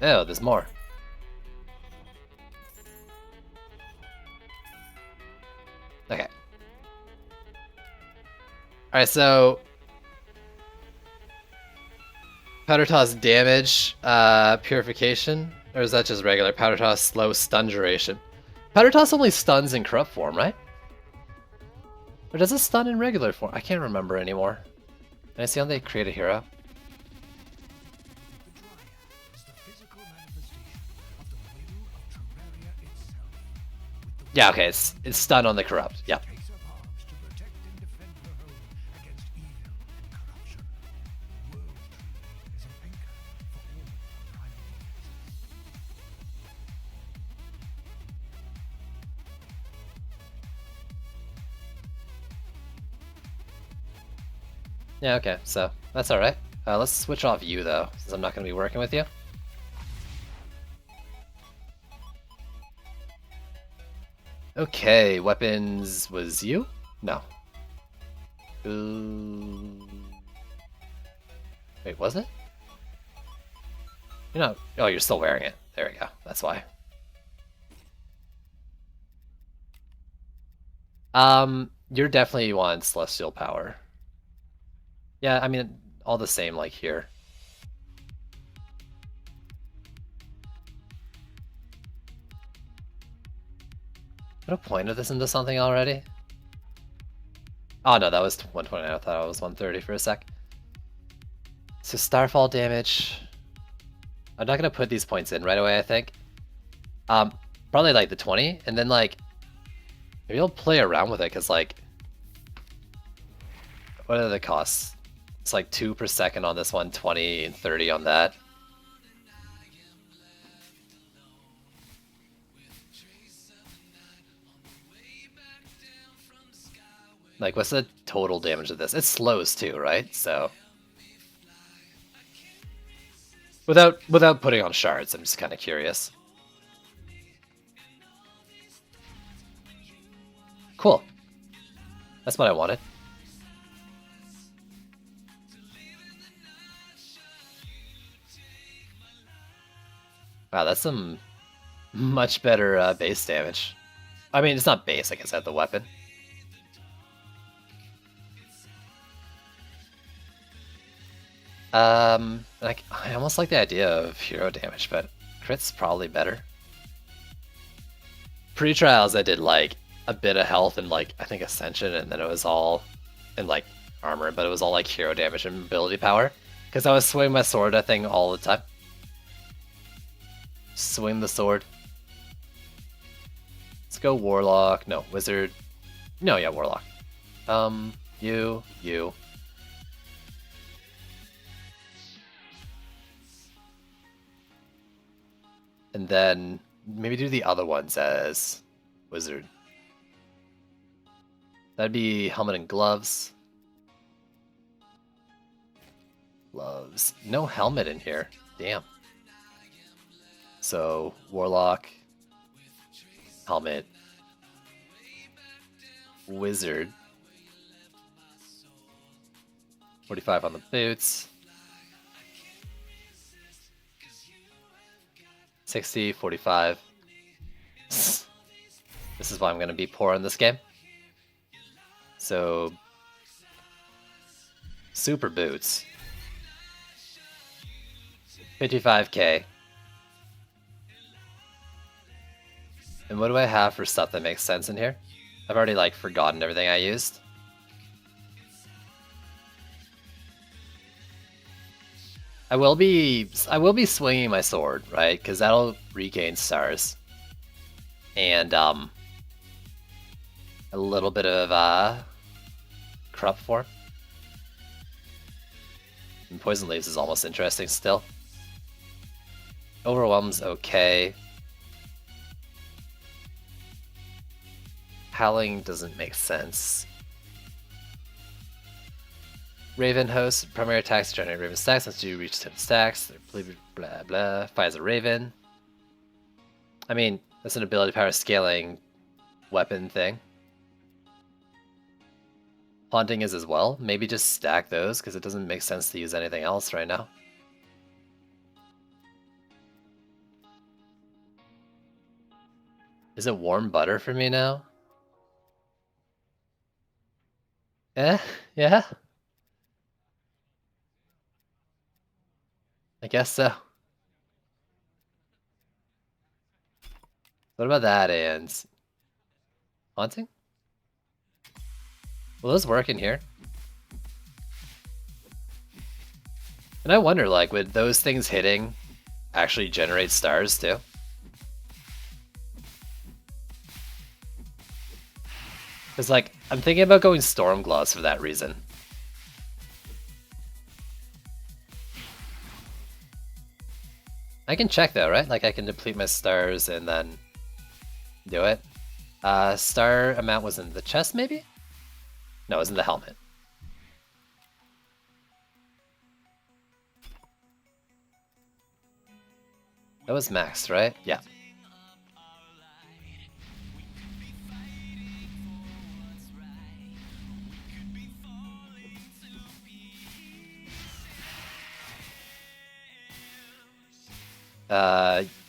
Ew, there's more. Okay. Alright, so Powder Toss damage, purification, or is that just regular? Powder Toss slow stun duration. Powder Toss only stuns in corrupt form, right? Or does it stun in regular form? I can't remember anymore. Can I see how they create a hero? Yeah, okay, it's stun on the corrupt. Yeah. Yeah, okay, so that's alright. Let's switch off you though, since I'm not going to be working with you. Okay, weapons was you? No. Wait, was it? You're not. Oh, you're still wearing it. There we go. That's why. You're definitely on Celestial Power. Yeah, I mean, all the same, like here. Put a point of this into something already? Oh no, that was 129. I thought it was 130 for a sec. So Starfall damage. I'm not gonna put these points in right away, I think. Probably like the 20, and then like maybe I'll play around with it, because like what are the costs? It's like 2 per second on this one, 20 and 30 on that. Like, what's the total damage of this? It slows too, right? So without putting on shards, I'm just kind of curious. Cool. That's what I wanted. Wow, that's some much better base damage. I mean, it's not base, I guess, at the weapon. Like, I almost like the idea of hero damage, but crit's probably better. Pre-trials, I did like a bit of health and like I think Ascension, and then it was all in like armor, but it was all like hero damage and ability power because I was swinging my sword that thing all the time. Swing the sword. Let's go Warlock. No, Wizard. No, yeah, Warlock. You. And then maybe do the other ones as Wizard. That'd be helmet and gloves. Gloves. No helmet in here. Damn. So, Warlock. Helmet. Wizard. 45 on the boots. 60, 45. This is why I'm going to be poor in this game. So, super boots. 55k. And what do I have for stuff that makes sense in here? I've already like forgotten everything I used. I will be swinging my sword, right? Because that'll regain stars. And a little bit of corrupt form. And poison leaves is almost interesting still. Overwhelm's okay. Howling doesn't make sense. Raven host, primary attacks generate Raven stacks once you reach 10 stacks. Blah blah blah. Fires a Raven. I mean, that's an ability power scaling weapon thing. Haunting is as well. Maybe just stack those because it doesn't make sense to use anything else right now. Is it warm butter for me now? Yeah. I guess so. What about that and haunting? Will those work in here? And I wonder, like, would those things hitting actually generate stars too? Because, like, I'm thinking about going Storm Gloves for that reason. I can check though, right? Like, I can deplete my stars and then do it. Star amount was in the chest, maybe? No, it was in the helmet. That was max, right? Yeah.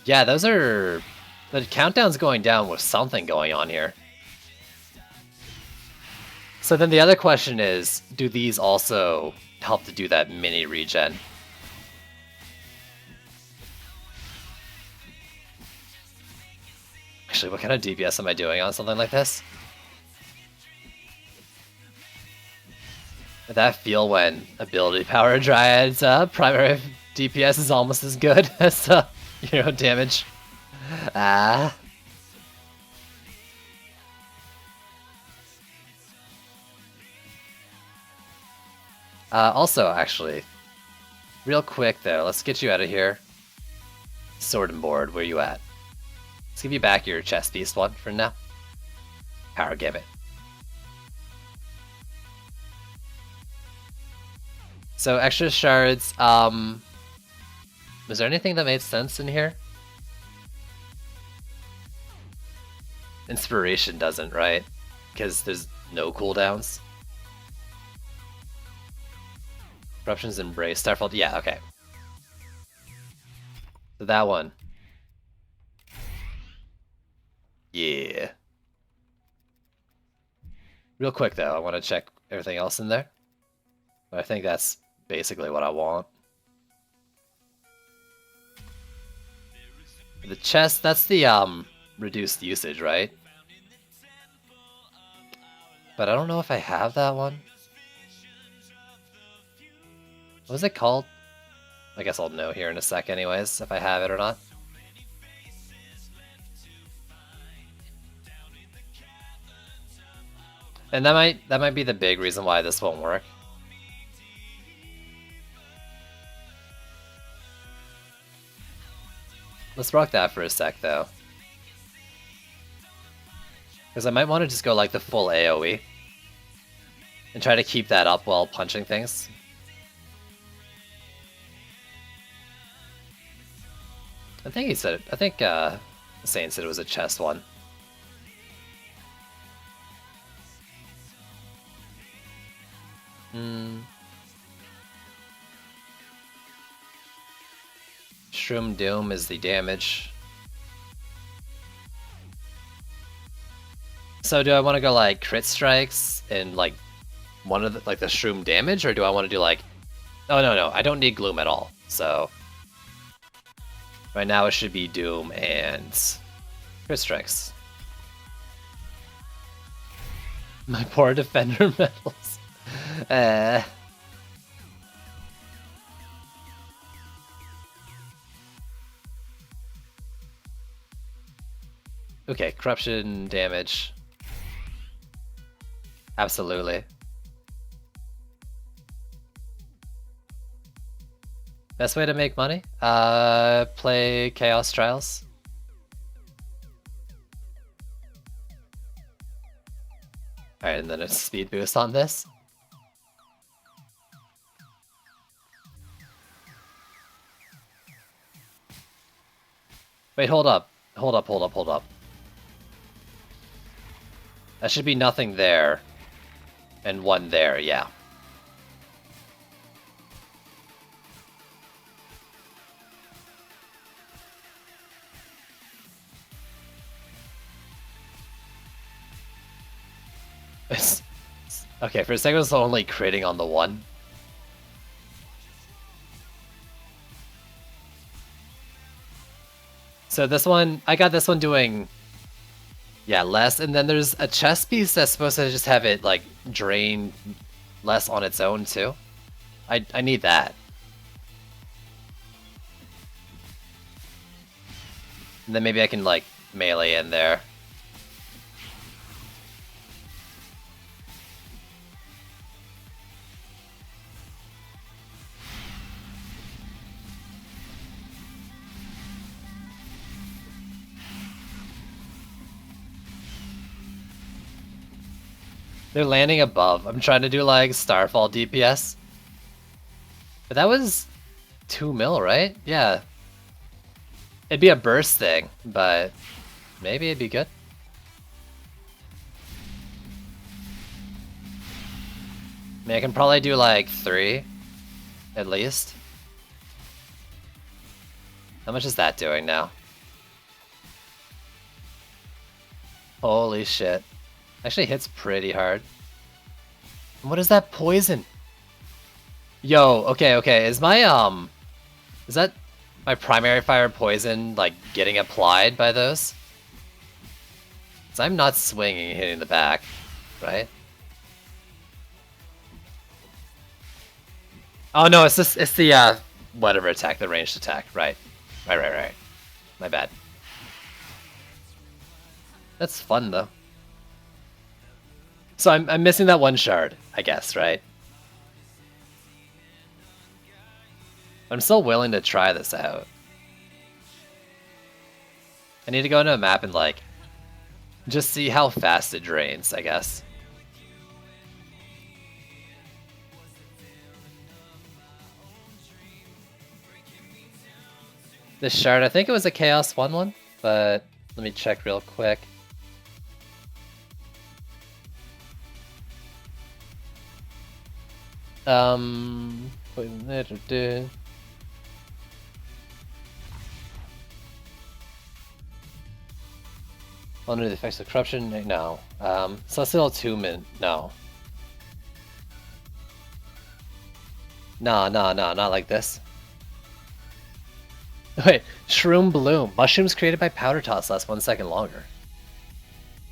Yeah, those are... The countdown's going down with something going on here. So then the other question is, do these also help to do that mini regen? Actually, what kind of DPS am I doing on something like this? Did that feel when ability power Dryad's primary DPS is almost as good as hero damage? Also, actually, real quick though, let's get you out of here. Sword and board, where you at? Let's give you back your chest beast one for now. Power Gambit. So extra shards, was there anything that made sense in here? Inspiration doesn't, right? because there's no cooldowns. Corruption's Embrace, Starfall, yeah, okay. So that one. Yeah. Real quick though, I want to check everything else in there. But I think that's basically what I want. The chest, that's the reduced usage, right? But I don't know if I have that one. What was it called? I guess I'll know here in a sec anyways, if I have it or not. And that might be the big reason why this won't work. Let's rock that for a sec though. Because I might want to just go like the full AoE. And try to keep that up while punching things. I think he said it. I think Sane said it was a chest one. Shroom Doom is the damage. So do I want to go like crit strikes and like one of the, like the Shroom damage, or do I want to do like... Oh no, I don't need Gloom at all. So right now it should be Doom and crit strikes. My poor defender medals. Okay, corruption damage. Absolutely. Best way to make money? Play Chaos Trials. Alright, and then a speed boost on this. Wait, hold up. Hold up. That should be nothing there. And one there, yeah. Okay, for a second it was only critting on the one. So this one, I got this one doing, yeah, less, and then there's a chest piece that's supposed to just have it, like, drain less on its own, too. I need that. And then maybe I can, like, melee in there. They're landing above. I'm trying to do like Starfall DPS. But that was 2 mil, right? Yeah. It'd be a burst thing, but maybe it'd be good. I mean, I can probably do like 3, at least. How much is that doing now? Holy shit. Actually hits pretty hard. What is that poison? Yo, okay, is my, is that my primary fire poison, like, getting applied by those? Because I'm not swinging and hitting the back, right? Oh no, it's the, whatever attack, the ranged attack, right. Right. My bad. That's fun, though. So I'm missing that one shard, I guess, right? I'm still willing to try this out. I need to go into a map and, like, just see how fast it drains, I guess. This shard, I think it was a Chaos 1 one, but let me check real quick. Poison it. Under the effects of corruption? No. Celestial Attunement? No. Nah, not like this. Wait, Shroom Bloom. Mushrooms created by Powder Toss last 1 second longer.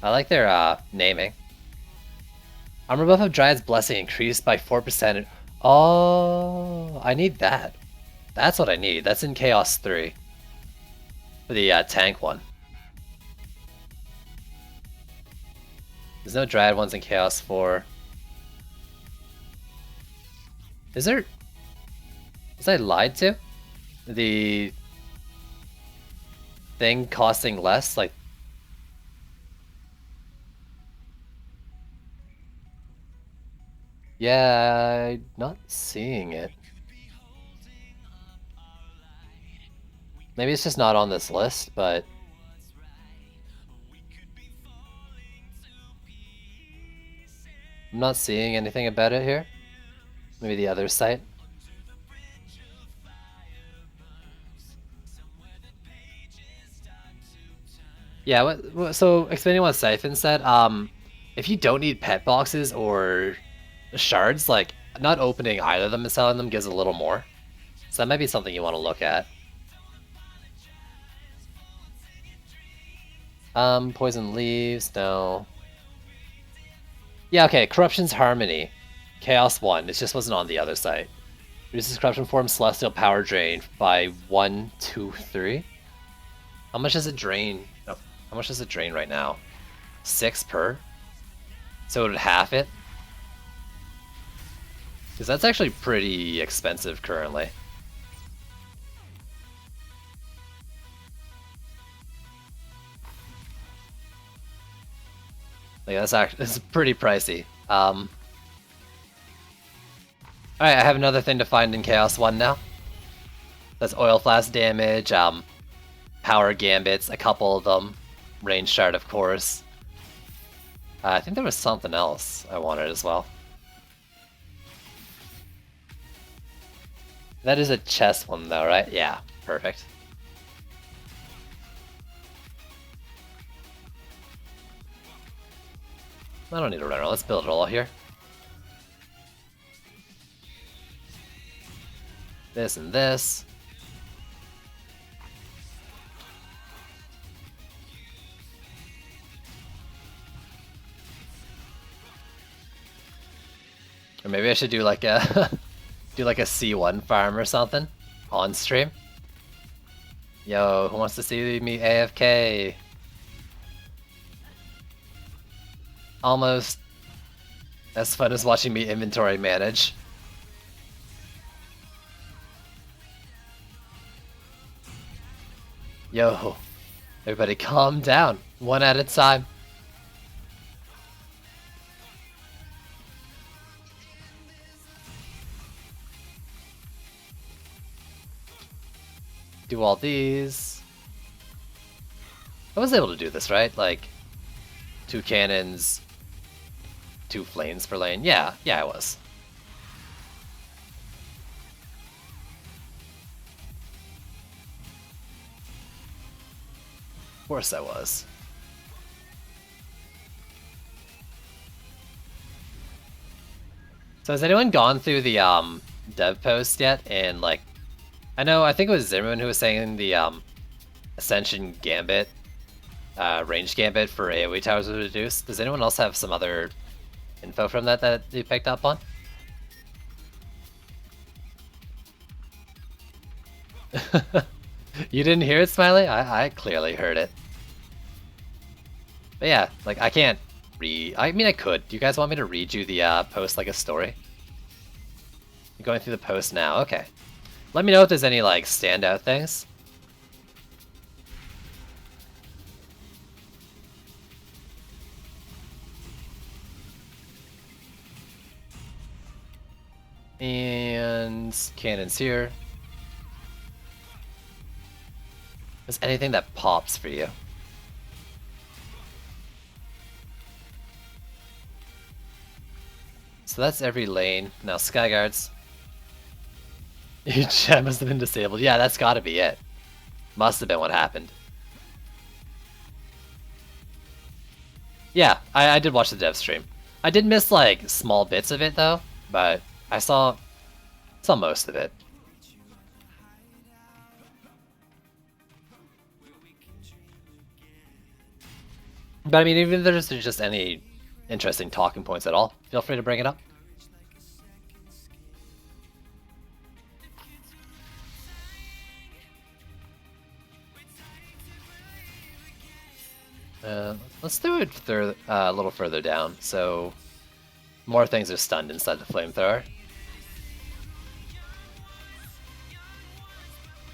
I like their naming. Armor buff of Dryad's Blessing increased by 4%. Oh, I need that. That's what I need. That's in Chaos 3. For the tank one. There's no Dryad ones in Chaos 4. Is there... Was I lied to? The... thing costing less? Like... Yeah, I'm not seeing it. Maybe it's just not on this list, but... I'm not seeing anything about it here. Maybe the other site. Yeah, so explaining what Siphon said, if you don't need pet boxes or shards, like, not opening either of them and selling them gives a little more. So that might be something you want to look at. Poison Leaves, no. Yeah, okay, Corruption's Harmony. Chaos 1, it just wasn't on the other site. Reduces Corruption form Celestial Power Drain by 1, 2, 3. How much does it drain? Oh, how much does it drain right now? 6 per? So it would half it? Because that's actually pretty expensive currently. Like that's pretty pricey. Alright, I have another thing to find in Chaos 1 now. That's Oil Flask damage, Power Gambits, a couple of them. Range Shard, of course. I think there was something else I wanted as well. That is a chest one though, right? Yeah, perfect. I don't need a runner, let's build it all here. This and this. Or maybe I should do like a do like a C1 farm or something on stream. Yo, who wants to see me AFK? Almost as fun as watching me inventory manage. Yo, everybody calm down, one at a time. Do all these. I was able to do this, right? Like, 2 cannons, 2 flames per lane. Yeah, I was. Of course I was. So has anyone gone through the dev post yet? And like, I think it was Zimmerman who was saying the Ascension Gambit, range Gambit for AoE towers was reduced. Does anyone else have some other info from that you picked up on? You didn't hear it, Smiley? I clearly heard it. But yeah, like I can't read. I mean, I could. Do you guys want me to read you the post like a story? I'm going through the post now. Okay. Let me know if there's any like standout things. And cannons here. Is anything that pops for you? So So that's every lane. Now Skyguards. Your chat must have been disabled. Yeah, that's gotta be it. Must have been what happened. Yeah, I did watch the dev stream. I did miss like small bits of it though, but I saw most of it. But I mean, even if there's just any interesting talking points at all, feel free to bring it up. Let's do it a little further down, so more things are stunned inside the flamethrower.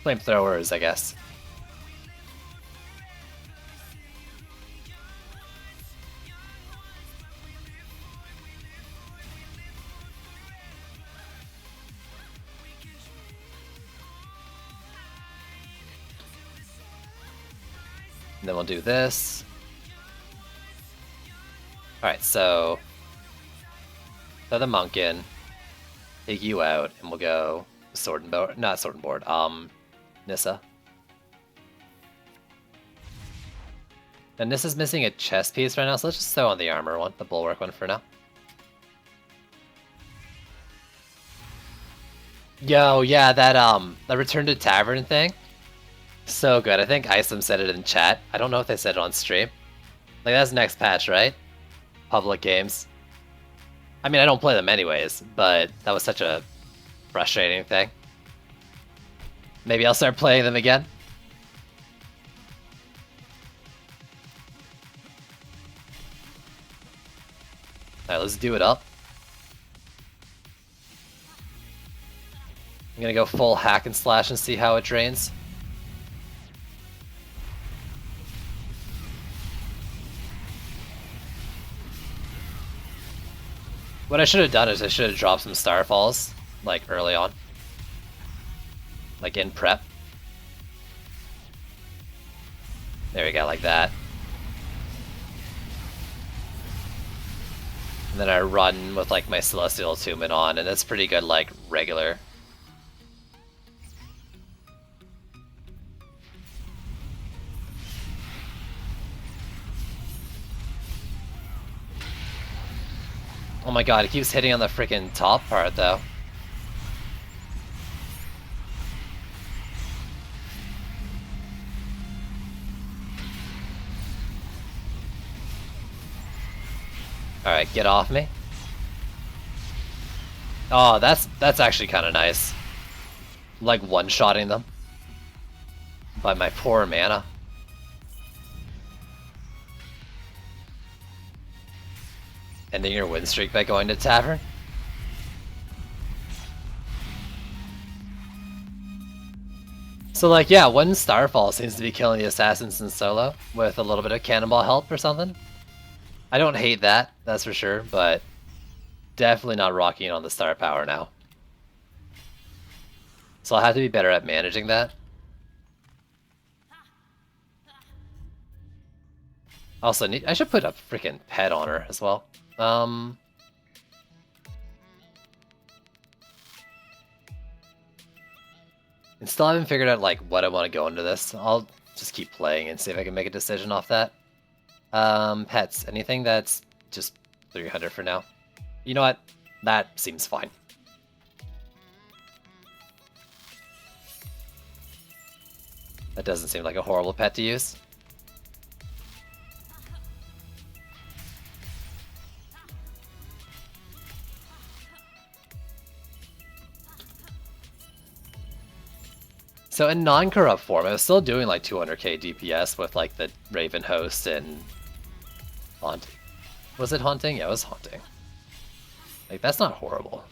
Flamethrowers, I guess. And then we'll do this. Alright, so throw the monk in, take you out, and we'll go sword and board, not sword and board, Nissa. And Nissa's missing a chest piece right now, so let's just throw on the armor one, the bulwark one for now. Yo, yeah, that return to tavern thing. So good. I think Isom said it in chat. I don't know if they said it on stream. Like, that's next patch, right? Public games. I mean, I don't play them anyways, but that was such a frustrating thing. Maybe I'll start playing them again. Alright, let's do it up. I'm gonna go full hack and slash and see how it drains. What I should have done is I should have dropped some Starfalls, like, early on. Like, in prep. There we go, like that. And then I run with, like, my Celestial Attunement on, and it's pretty good, like, regular. Oh my god, it keeps hitting on the freaking top part, though. Alright, get off me. Oh, that's actually kind of nice. Like, one-shotting them. By my poor mana. Ending your win streak by going to tavern? So like, yeah, one Starfall seems to be killing the assassins in solo with a little bit of cannonball help or something. I don't hate that, that's for sure, but definitely not rocking on the star power now. So I'll have to be better at managing that. Also, I should put a freaking pet on her as well. And still haven't figured out like what I want to go into this. I'll just keep playing and see if I can make a decision off that. Pets, anything that's just 300 for now. You know what? That seems fine. That doesn't seem like a horrible pet to use. So in non-corrupt form, I was still doing like 200k DPS with like the Raven Host and Haunting. Was it Haunting? Yeah, it was Haunting. Like, that's not horrible.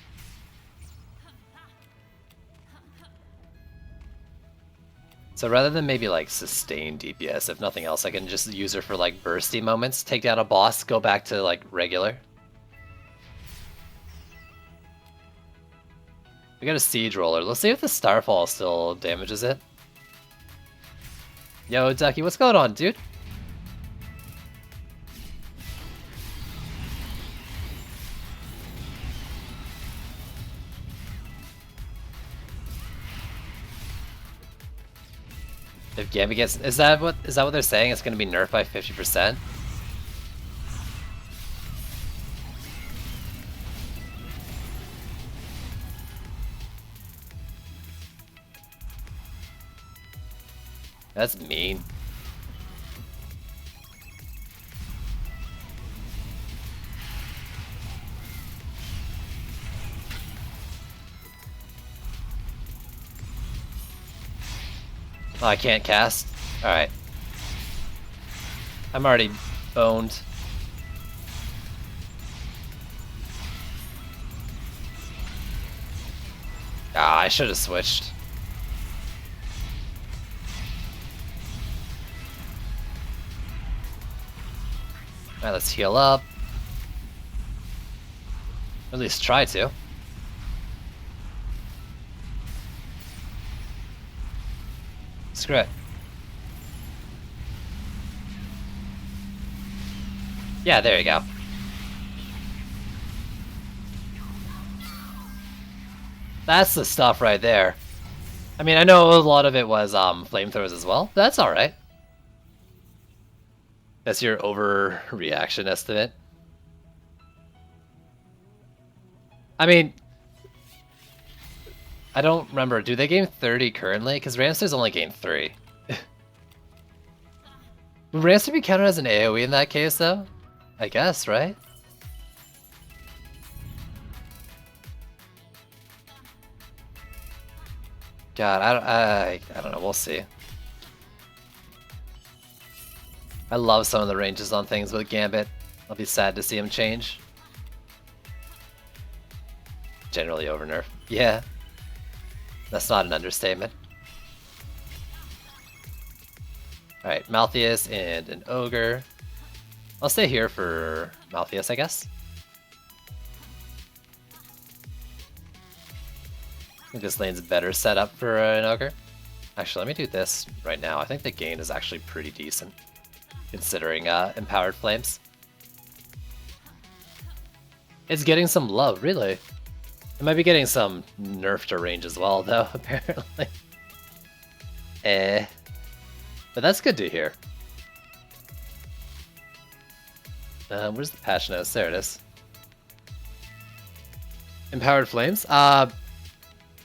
So rather than maybe like sustain DPS, if nothing else, I can just use her for like bursty moments, take down a boss, go back to like regular. We got a Siege Roller. Let's see if the Starfall still damages it. Yo, Ducky, what's going on, dude? If Gambit gets, is that what they're saying? It's gonna be nerfed by 50%. That's mean. Oh, I can't cast? Alright. I'm already boned. Ah, I should have switched. Alright, let's heal up. At least try to. Screw it. Yeah, there you go. That's the stuff right there. I mean, I know a lot of it was flamethrowers as well. But that's alright. That's your overreaction estimate. I mean, I don't remember. Do they gain 30 currently? Because Ramster's only gained 3. Would Ramster be counted as an AoE in that case, though? I guess, right? God, I don't know. We'll see. I love some of the ranges on things with Gambit. I'll be sad to see him change. Generally over nerf. Yeah. That's not an understatement. Alright, Malthius and an Ogre. I'll stay here for Malthius, I guess. I think this lane's better set up for an Ogre. Actually, let me do this right now. I think the gain is actually pretty decent, considering Empowered Flames. It's getting some love, really. It might be getting some nerf to range as well, though, apparently. But that's good to hear. Where's the patch notes? There it is. Empowered Flames? The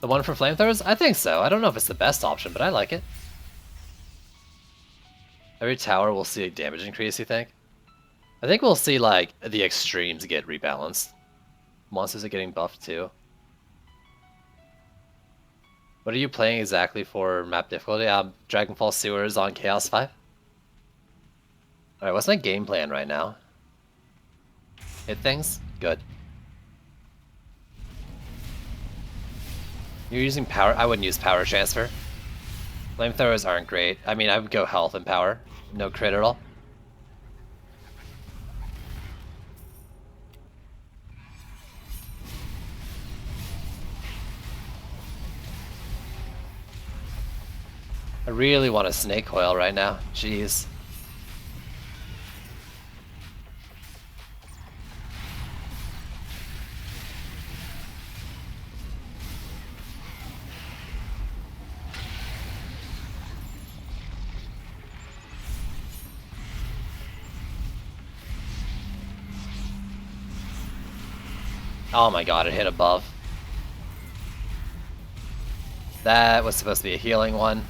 one for flamethrowers? I think so. I don't know if it's the best option, but I like it. Every tower will see a damage increase, you think? I think we'll see, like, the extremes get rebalanced. Monsters are getting buffed, too. What are you playing exactly for map difficulty? Dragonfall Sewers on Chaos 5. Alright, what's my game plan right now? Hit things? Good. You're using power? I wouldn't use power transfer. Flamethrowers aren't great. I mean, I would go health and power. No crit at all. I really want a snake coil right now. Jeez. Oh my god, it hit above. That was supposed to be a healing one.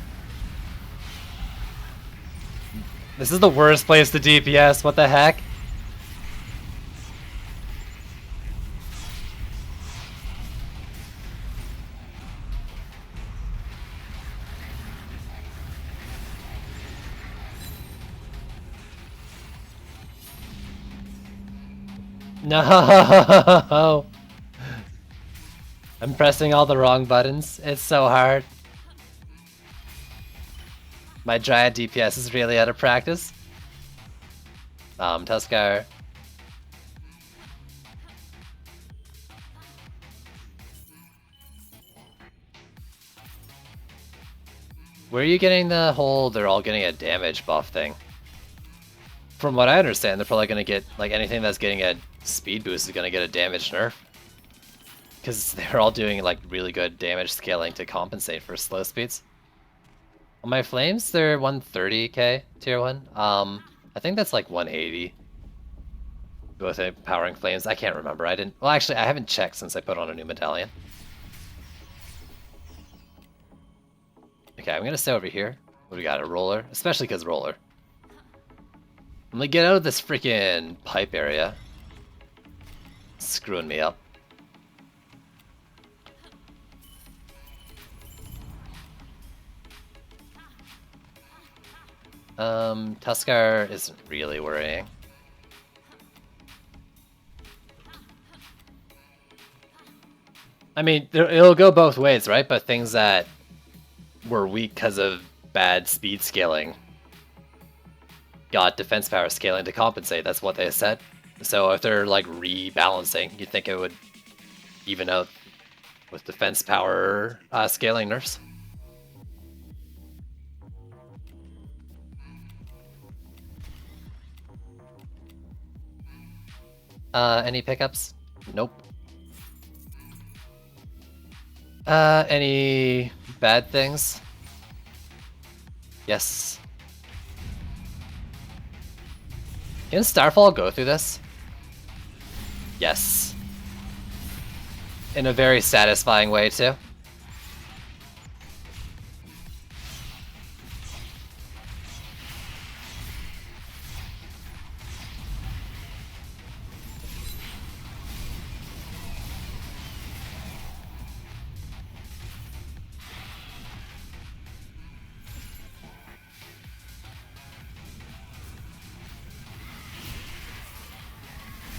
This is the worst place to DPS, what the heck? No! I'm pressing all the wrong buttons. It's so hard. My Dryad DPS is really out of practice. Tuskar. Where are you getting the whole they're all getting a damage buff thing? From what I understand, they're probably going to get, like, anything that's getting a speed boost is going to get a damage nerf. Because they're all doing, like, really good damage scaling to compensate for slow speeds. My flames, they're 130k tier 1. I think that's like 180 with empowering flames. I can't remember. I didn't. Well, actually, I haven't checked since I put on a new medallion. Okay, I'm gonna stay over here. What do we got? A roller, especially because roller. I'm gonna get out of this freaking pipe area. Screwing me up. Tuskar isn't really worrying. I mean, it'll go both ways, right? But things that were weak because of bad speed scaling got defense power scaling to compensate. That's what they said. So if they're like rebalancing, you'd think it would even out with defense power scaling nerfs. Any pickups? Nope. Any bad things? Yes. Can Starfall go through this? Yes. In a very satisfying way, too.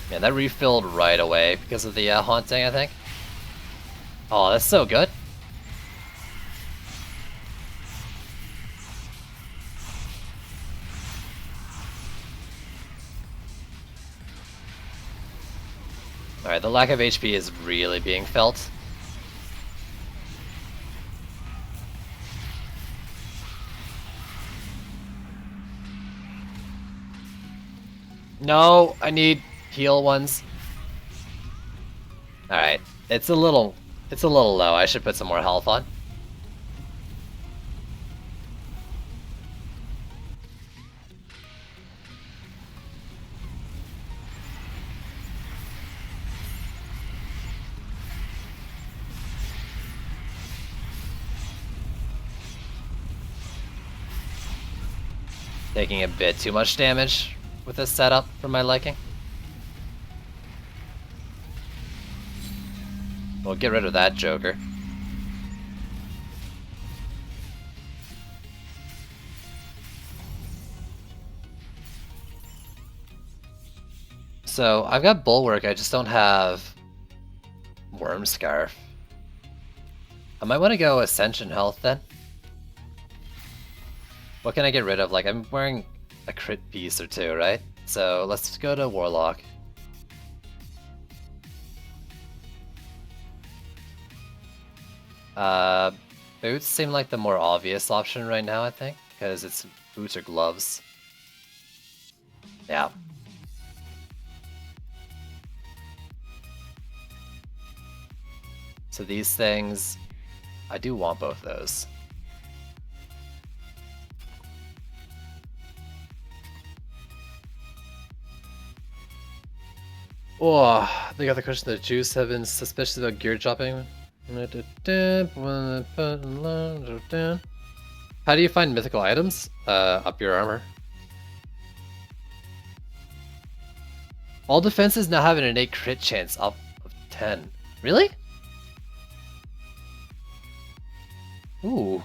Man, that refilled right away because of the haunting, I think. Oh, that's so good. Alright, the lack of HP is really being felt. No, I need heal ones. Alright, it's a little low. I should put some more health on. Taking a bit too much damage with this setup for my liking. We'll get rid of that Joker. So, I've got Bulwark, I just don't have Worm Scarf. I might want to go Ascension Health then. What can I get rid of? Like, I'm wearing a crit piece or two, right? So, let's go to Warlock. Boots seem like the more obvious option right now, I think, because it's boots or gloves. Yeah. So these things, I do want both those. Oh, they got the question that Jews have been suspicious about gear dropping. How do you find mythical items? Up your armor. All defenses now have an innate crit chance up of 10. Really? Ooh.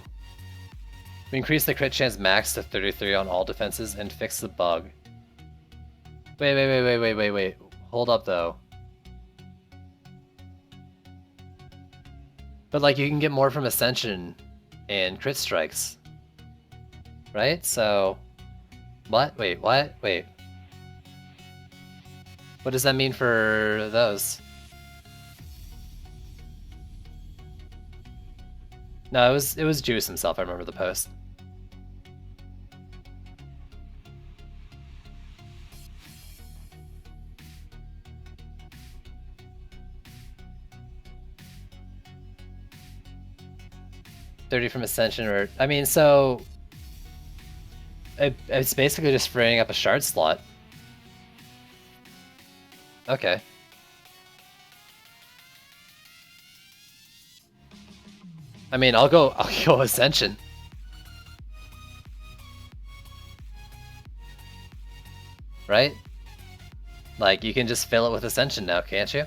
We increase the crit chance max to 33 on all defenses and fix the bug. Wait. Hold up though. But like you can get more from Ascension and crit strikes. Right? So what? Wait, what? Wait. What does that mean for those? No, it was Juice himself, I remember the post. $30 from Ascension, or I mean, so It's basically just freeing up a shard slot. Okay. I mean, I'll go Ascension. Right? Like, you can just fill it with Ascension now, can't you?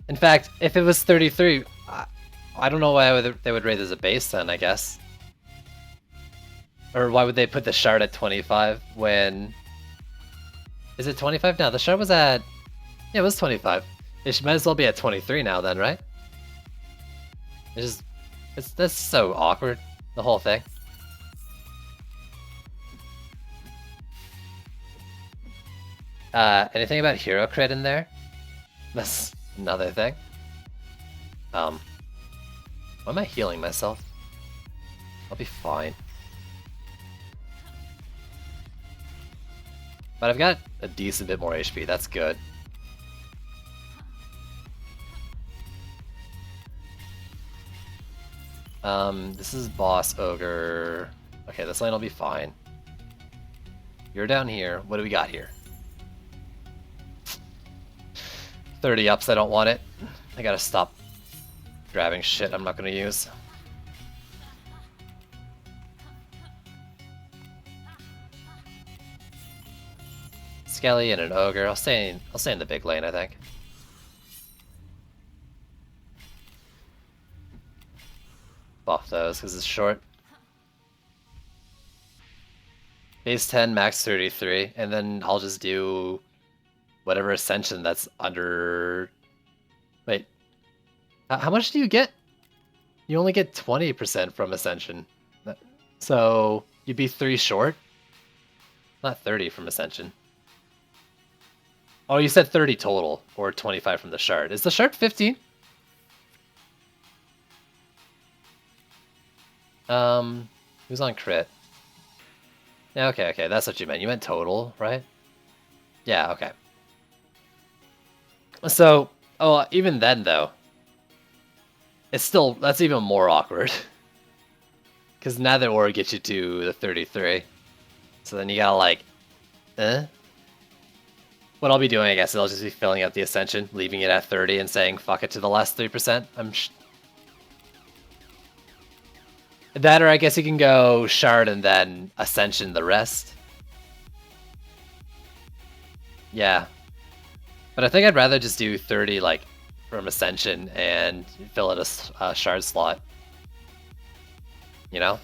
In fact, if it was 33, I don't know why they would rate as a base then, I guess. Or why would they put the shard at 25 when... Is it 25 now? The shard was at... Yeah, it was 25. It might as well be at 23 now then, right? That's so awkward, the whole thing. Anything about hero crit in there? That's another thing. Why am I healing myself? I'll be fine. But I've got a decent bit more HP, that's good. This is boss ogre. Okay, this lane will be fine. You're down here. What do we got here? 30 ups, I don't want it. I gotta stop grabbing shit I'm not gonna use. Skelly and an ogre. I'll stay in the big lane, I think. Buff those because it's short. Base 10, max 33, and then I'll just do whatever ascension that's under... Wait. How much do you get? You only get 20% from ascension. So you'd be 3 short? Not 30 from ascension. Oh, you said 30 total, or 25 from the shard. Is the shard 15? Who's on crit? Yeah, okay, that's what you meant. You meant total, right? Yeah, okay. So, even then, though, it's still, that's even more awkward. Because neither or gets you to the 33. So then you gotta, like, What I'll be doing, I guess, is I'll just be filling out the Ascension, leaving it at 30 and saying fuck it to the last 3%. That, or I guess you can go Shard and then Ascension the rest. Yeah. But I think I'd rather just do 30, like, from Ascension and fill it a Shard slot. You know?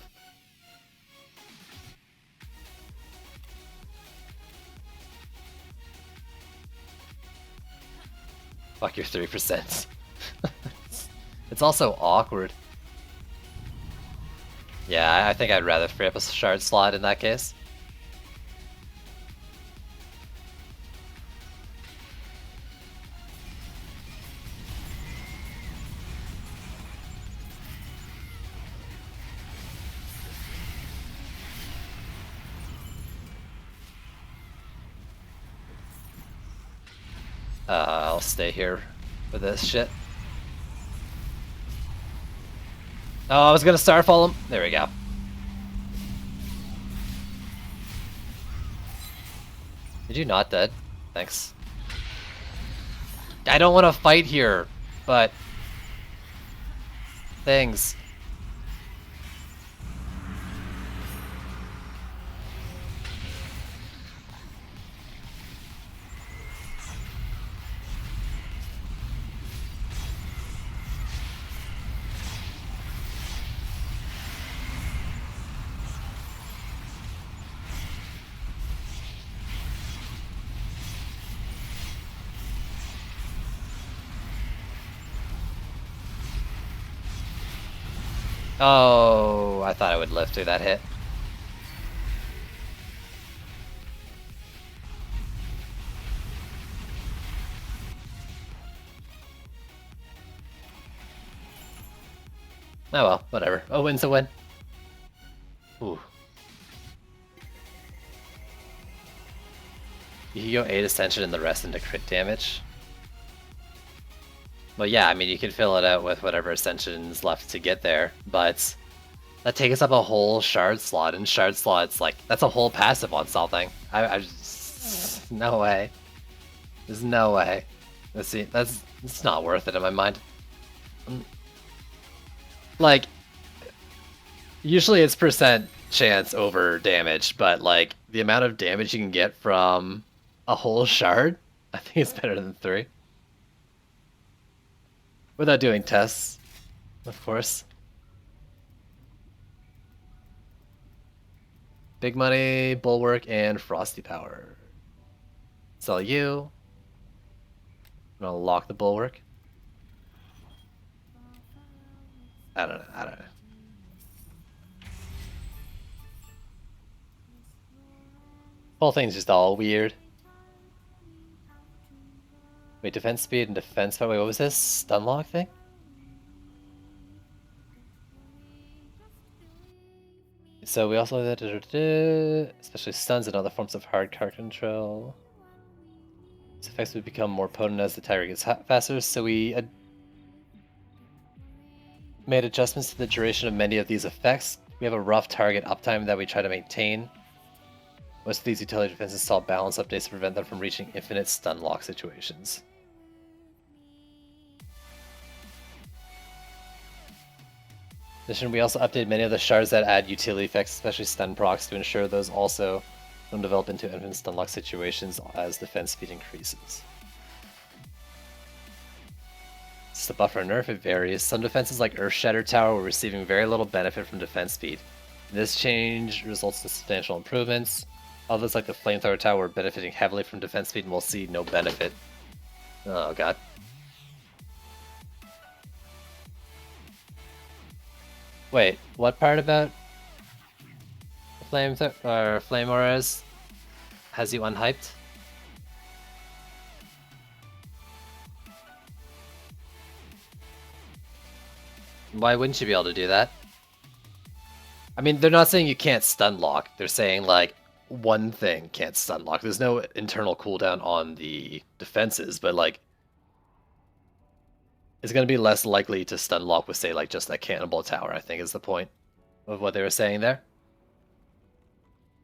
Fuck your 3%. It's also awkward. Yeah, I think I'd rather free up a shard slot in that case. I'll stay here for this shit. Oh, I was gonna Starfall him. There we go. Did you not dead? Thanks. I don't want to fight here, but... Things. Oh, I thought I would live through that hit. Oh well, whatever. A win's a win. Ooh. You can go 8 Ascension and the rest into crit damage. Well, yeah, I mean, you can fill it out with whatever Ascension's left to get there, but That takes up a whole shard slot, and shard slots, like, that's a whole passive on something. I just... No way. There's no way. Let's see, it's not worth it in my mind. Like, usually it's percent chance over damage, but like, the amount of damage you can get from a whole shard, I think it's better than 3. Without doing tests, of course. Big Money, Bulwark, and Frosty Power. Sell you. I'm gonna lock the Bulwark. I don't know. Whole thing's just all weird. Wait, defense speed and defense power. Wait, what was this? Stun lock thing? So we also especially stuns and other forms of hard card control. Its effects would become more potent as the tiger gets faster, so we made adjustments to the duration of many of these effects. We have a rough target uptime that we try to maintain. Most of these utility defenses saw balance updates to prevent them from reaching infinite stun lock situations. In addition, we also updated many of the shards that add utility effects, especially stun procs, to ensure those also don't develop into infinite stun lock situations as defense speed increases. It's the buffer nerf, it varies. Some defenses like Earth Shatter Tower were receiving very little benefit from defense speed. This change results in substantial improvements. Others like the Flamethrower Tower were benefiting heavily from defense speed and will see no benefit. Oh god. Wait, what part about Flame Auras has you unhyped? Why wouldn't you be able to do that? I mean, they're not saying you can't stun lock. They're saying, like, one thing can't stun lock. There's no internal cooldown on the defenses, but, like, it's going to be less likely to stun lock with, say, like, just that Cannonball Tower, I think is the point of what they were saying there.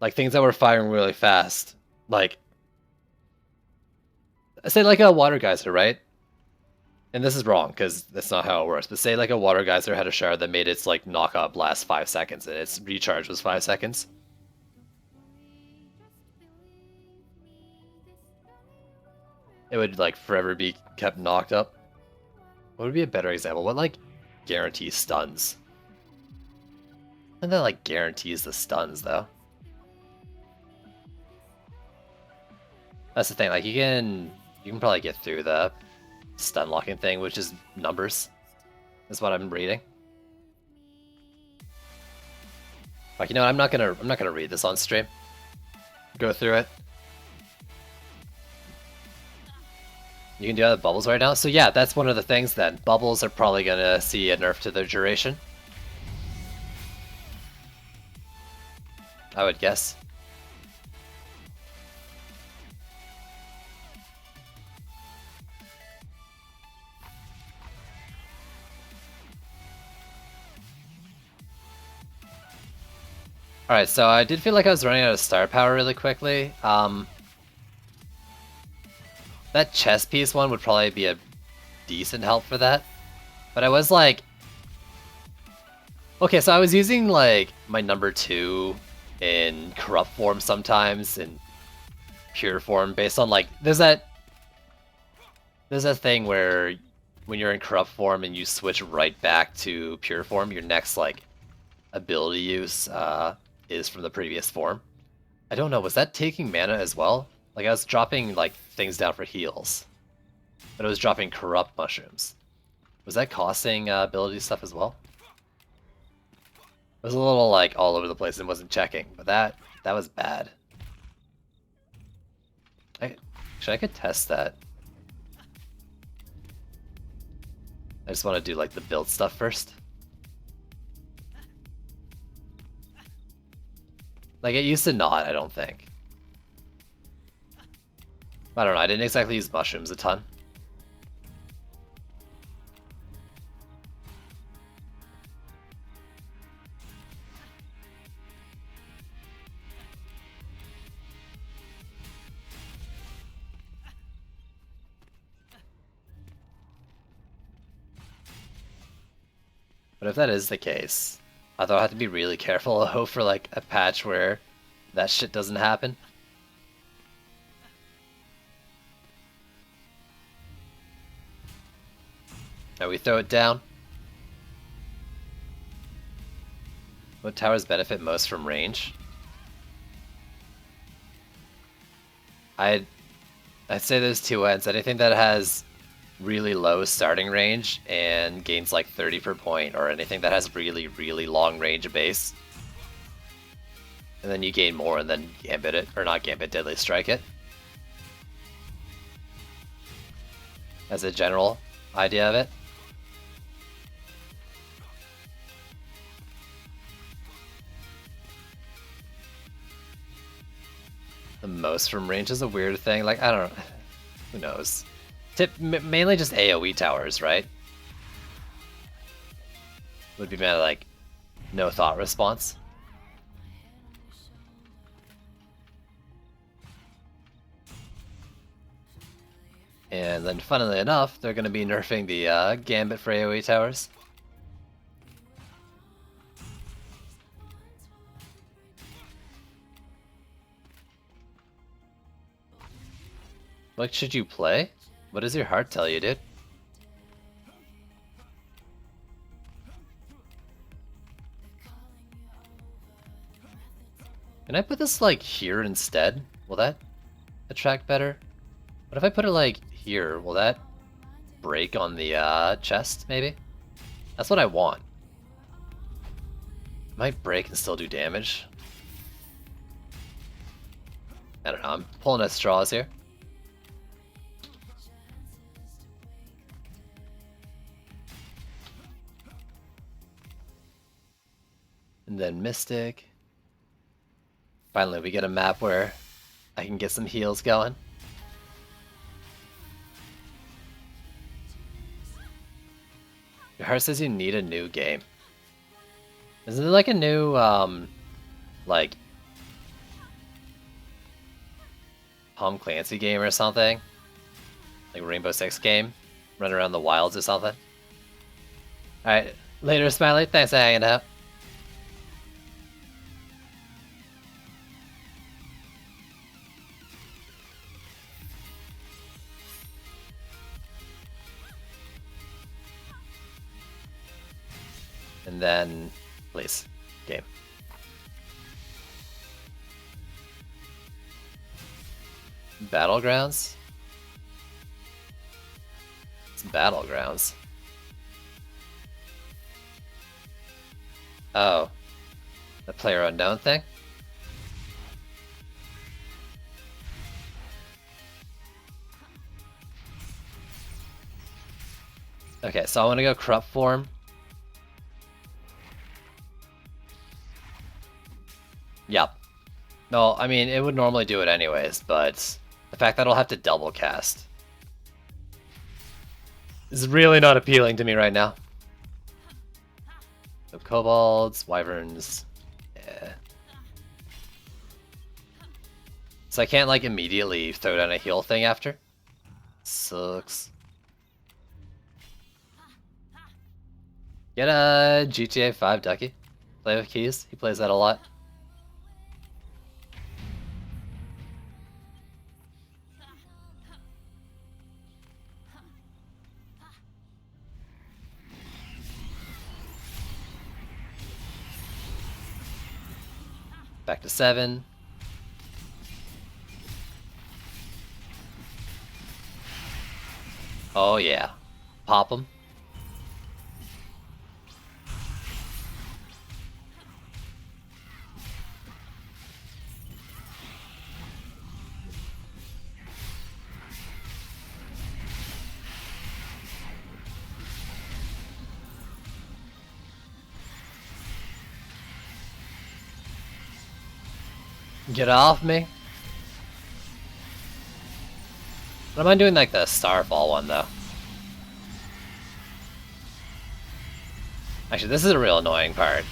Like, things that were firing really fast. Like, say, like, a Water Geyser, right? And this is wrong, because that's not how it works. But say, like, a Water Geyser had a shard that made its, like, knockup last 5 seconds, and its recharge was 5 seconds. It would, like, forever be kept knocked up. What would be a better example? What, like, guarantees stuns? And that, like, guarantees the stuns, though. That's the thing, like, you can probably get through the stun locking thing, which is numbers. Is what I'm reading. Like, you know, I'm not gonna read this on stream. Go through it. You can do other bubbles right now. So yeah, that's one of the things then. Bubbles are probably gonna see a nerf to their duration. I would guess. Alright, so I did feel like I was running out of star power really quickly. That chess piece one would probably be a decent help for that. But I was like... Okay, so I was using like my number 2 in corrupt form sometimes, in pure form, based on like... There's that thing where when you're in corrupt form and you switch right back to pure form, your next like ability use is from the previous form. I don't know, was that taking mana as well? Like, I was dropping, like, things down for heals. But it was dropping corrupt mushrooms. Was that costing ability stuff as well? It was a little, like, all over the place and wasn't checking. But that was bad. Actually, I could test that. I just want to do, like, the build stuff first. Like, it used to not, I don't think. I don't know, I didn't exactly use mushrooms a ton. But if that is the case, I thought I have to be really careful hope for like a patch where that shit doesn't happen. Now we throw it down. What towers benefit most from range? I'd say there's two ends. Anything that has really low starting range and gains like 30 per point, or anything that has really, really long range base. And then you gain more and then gambit it, or not gambit, deadly strike it. As a general idea of it. The most from range is a weird thing. Like, I don't know. Who knows? Mainly just AoE towers, right? Would be mainly like no thought response. And then, funnily enough, they're going to be nerfing the Gambit for AoE towers. What should you play? What does your heart tell you, dude? Can I put this, like, here instead? Will that attract better? What if I put it, like, here? Will that break on the chest, maybe? That's what I want. It might break and still do damage. I don't know, I'm pulling at straws here. And then Mystic. Finally, we get a map where I can get some heals going. Your heart says you need a new game. Isn't there like a new, like, Tom Clancy game or something? Like Rainbow Six game? Run around the wilds or something? Alright, later Smiley, thanks for hanging out. And then, please, game. Battlegrounds? It's Battlegrounds. Oh. The player unknown thing? Okay, so I want to go corrupt form. Yep. No, I mean, it would normally do it anyways, but the fact that I'll have to double cast is really not appealing to me right now. So kobolds, wyverns, yeah. So I can't like immediately throw down a heal thing after? Sucks. Get a GTA 5 Ducky. Play with keys, he plays that a lot. Back to 7. Oh yeah. Pop them. Get off me. I don't mind doing like the Starfall one though. Actually, this is a real annoying part.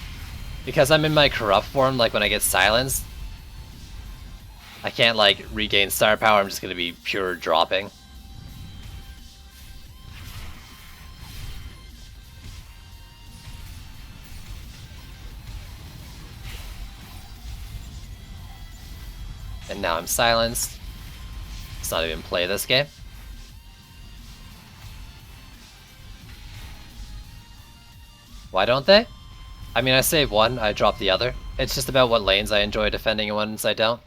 Because I'm in my corrupt form, like when I get silenced, I can't like regain star power, I'm just gonna be pure dropping. And now I'm silenced. Let's not even play this game. Why don't they? I mean, I save one, I drop the other. It's just about what lanes I enjoy defending and ones I don't.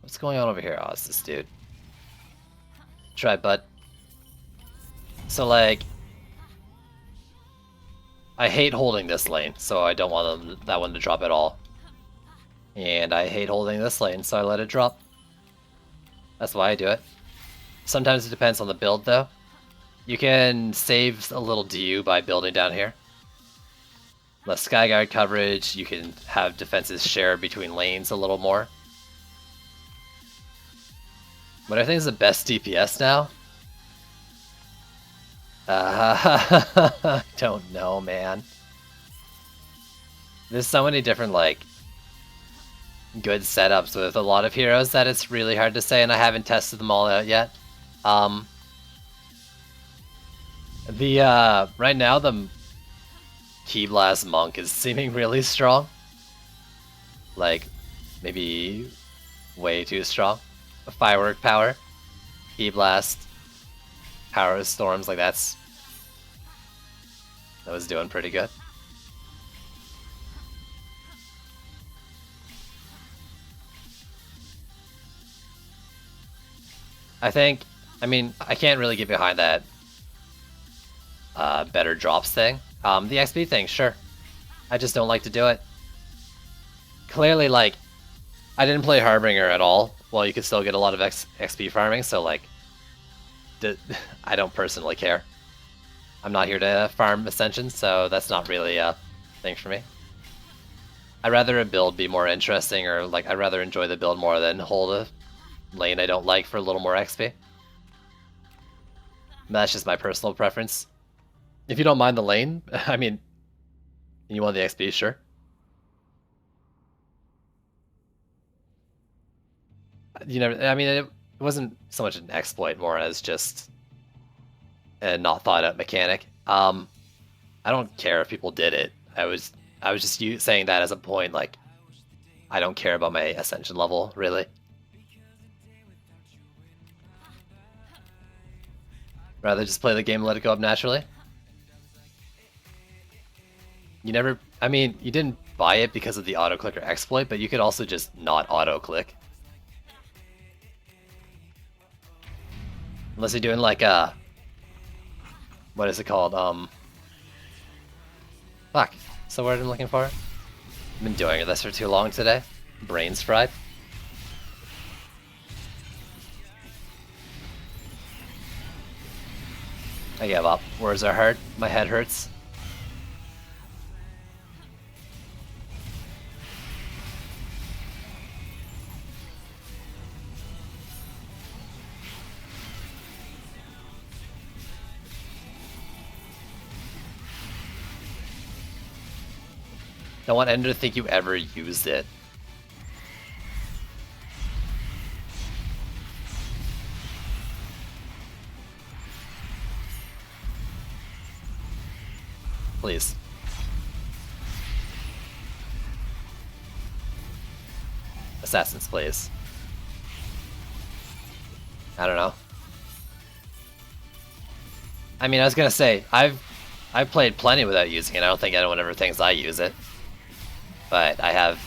What's going on over here? Oh, it's this dude. Try, bud. So, like, I hate holding this lane, so I don't want that one to drop at all. And I hate holding this lane, so I let it drop. That's why I do it. Sometimes it depends on the build, though. You can save a little DU by building down here. Less Skyguard coverage, you can have defenses shared between lanes a little more. What I think is the best DPS now? I don't know, man. There's so many different, like, good setups with a lot of heroes that it's really hard to say, and I haven't tested them all out yet. Right now the Ki Blast Monk is seeming really strong. Like, maybe way too strong. Firework power, Ki Blast, Power of Storms, like that was doing pretty good. I mean, I can't really get behind that better drops thing. The XP thing, sure. I just don't like to do it. Clearly, like, I didn't play Harbinger at all. Well, you could still get a lot of XP farming, so, like, I don't personally care. I'm not here to farm Ascension, so that's not really a thing for me. I'd rather a build be more interesting, or, like, I'd rather enjoy the build more than hold a lane I don't like for a little more XP. That's just my personal preference. If you don't mind the lane, I mean, you want the XP, sure. You never, I mean, it wasn't so much an exploit, more as just a not thought out mechanic. I don't care if people did it. I was just saying that as a point, like, I don't care about my Ascension level, really. Rather just play the game and let it go up naturally. You never, I mean, you didn't buy it because of the auto-clicker exploit, but you could also just not auto-click. Unless you're doing like a, what is it called? Fuck, that's the word I'm looking for. I've been doing this for too long today. Brains fried. I give up. Words are hard. My head hurts. Don't want anyone to think you ever used it. Please. Assassins, please. I don't know. I mean, I was gonna say, I've played plenty without using it. I don't think anyone ever thinks I use it. But I have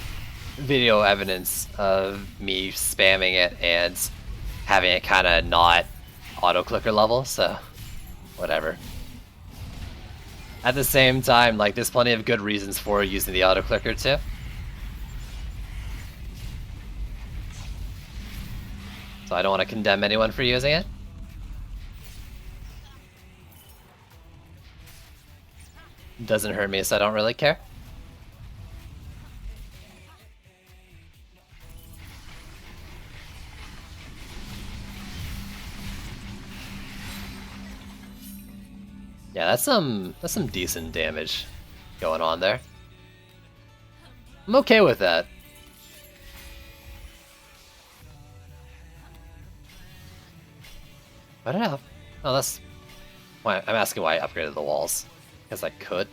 video evidence of me spamming it and having it kind of not auto-clicker level, so whatever. At the same time, like, there's plenty of good reasons for using the auto-clicker too. So I don't want to condemn anyone for using it. It doesn't hurt me, so I don't really care. Yeah, that's some decent damage going on there. I'm okay with that. What did I have? Oh, that's why I'm asking why I upgraded the walls. Because I could.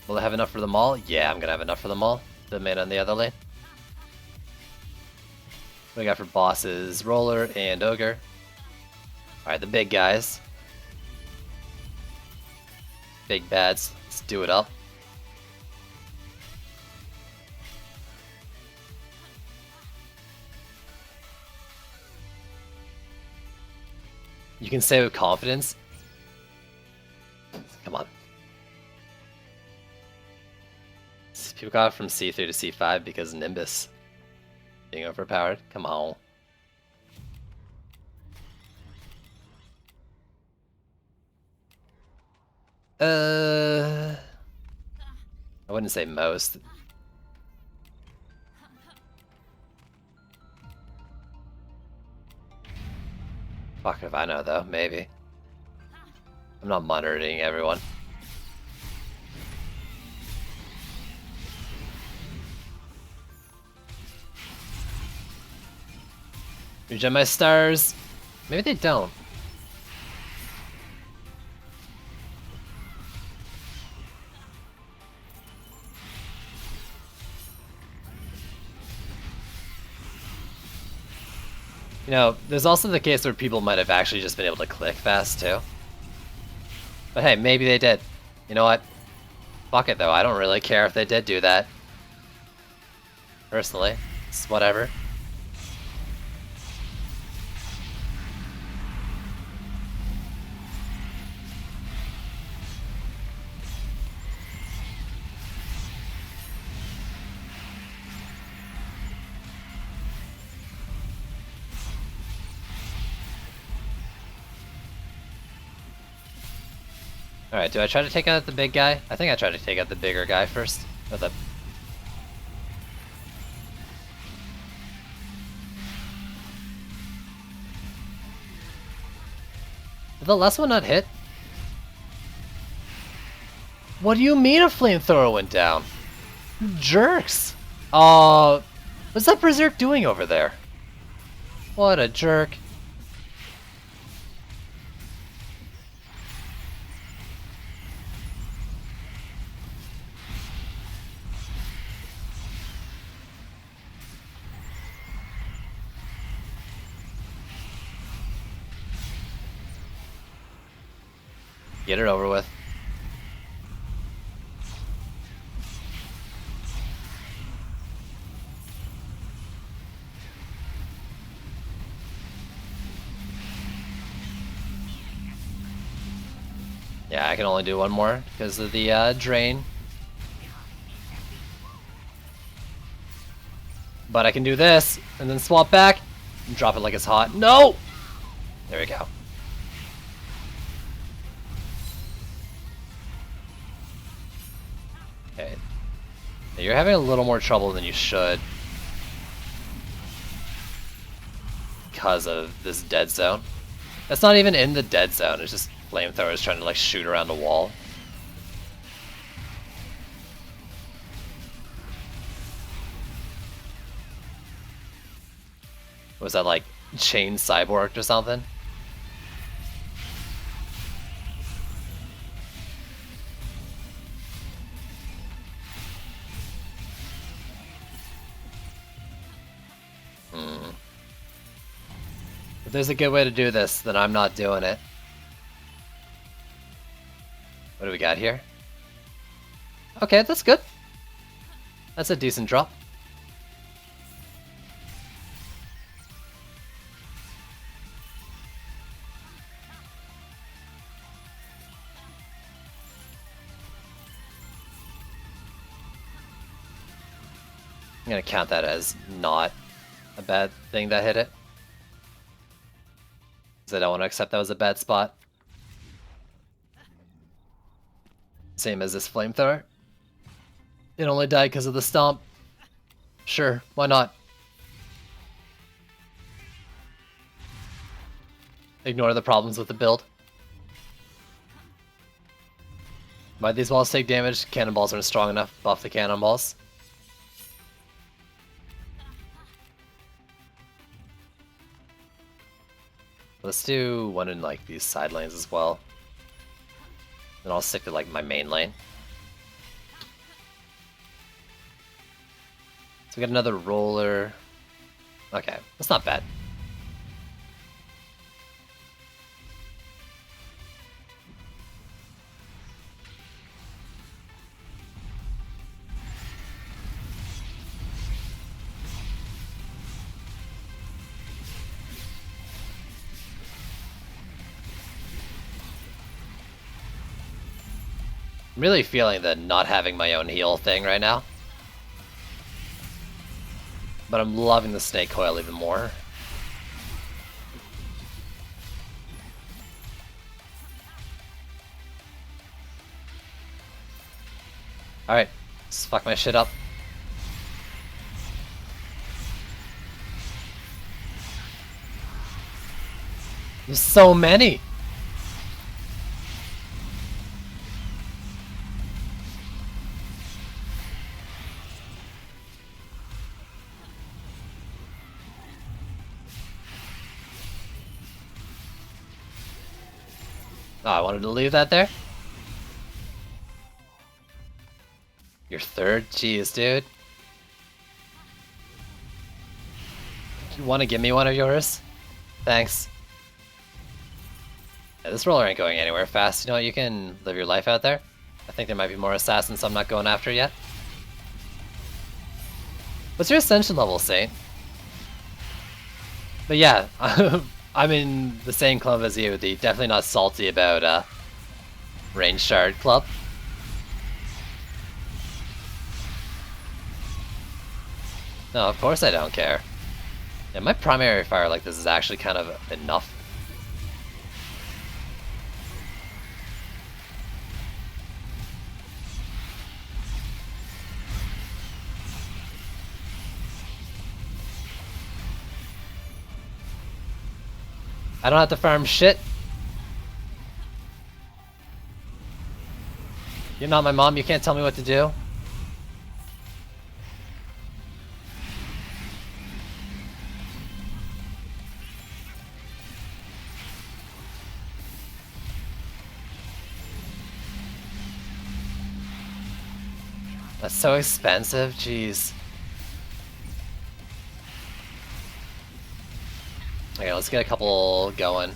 Will I have enough for them all? Yeah, I'm gonna have enough for them all. The man on the other lane. What do we got for bosses? Roller and Ogre. Alright, the big guys. Big bads. Let's do it up. You can say with confidence. Come on. People got from C3 to C5 because Nimbus being overpowered. Come on. I wouldn't say most. Fuck if I know though, maybe. I'm not monitoring everyone. Regen my stars. Maybe they don't. You know, there's also the case where people might have actually just been able to click fast too. But hey, maybe they did. You know what? Fuck it though, I don't really care if they did do that. Personally, it's whatever. Alright, do I try to take out the big guy? I think I tried to take out the bigger guy first. Or the... Did the last one not hit? What do you mean a flamethrower went down? You jerks! What's that Berserk doing over there? What a jerk. Get it over with. Yeah, I can only do one more because of the drain. But I can do this and then swap back and drop it like it's hot. No! There we go. Okay. You're having a little more trouble than you should because of this dead zone. That's not even in the dead zone, it's just flamethrowers trying to like shoot around the wall. Was that like chain cyborg or something? If there's a good way to do this, then I'm not doing it. What do we got here? Okay, that's good. That's a decent drop. I'm gonna count that as not a bad thing that hit it. Because I don't want to accept that was a bad spot. Same as this flamethrower. It only died because of the stomp. Sure, why not? Ignore the problems with the build. Why these walls take damage? Cannonballs aren't strong enough. Buff the cannonballs. Let's do one in like these side lanes as well. Then I'll stick to like my main lane. So we got another roller. Okay, that's not bad. I'm really feeling the not having my own heal thing right now. But I'm loving the snake coil even more. Alright, let's fuck my shit up. There's so many! Oh, I wanted to leave that there? Your third? Jeez, dude. You want to give me one of yours? Thanks. Yeah, this roller ain't going anywhere fast. You know what? You can live your life out there. I think there might be more assassins I'm not going after yet. What's your ascension level, Saint? But yeah, I'm in the same club as you, the definitely not salty about range shard club. No, of course I don't care. Yeah, my primary fire like this is actually kind of enough. I don't have to farm shit. You're not my mom, you can't tell me what to do. That's so expensive, jeez. Okay, let's get a couple going.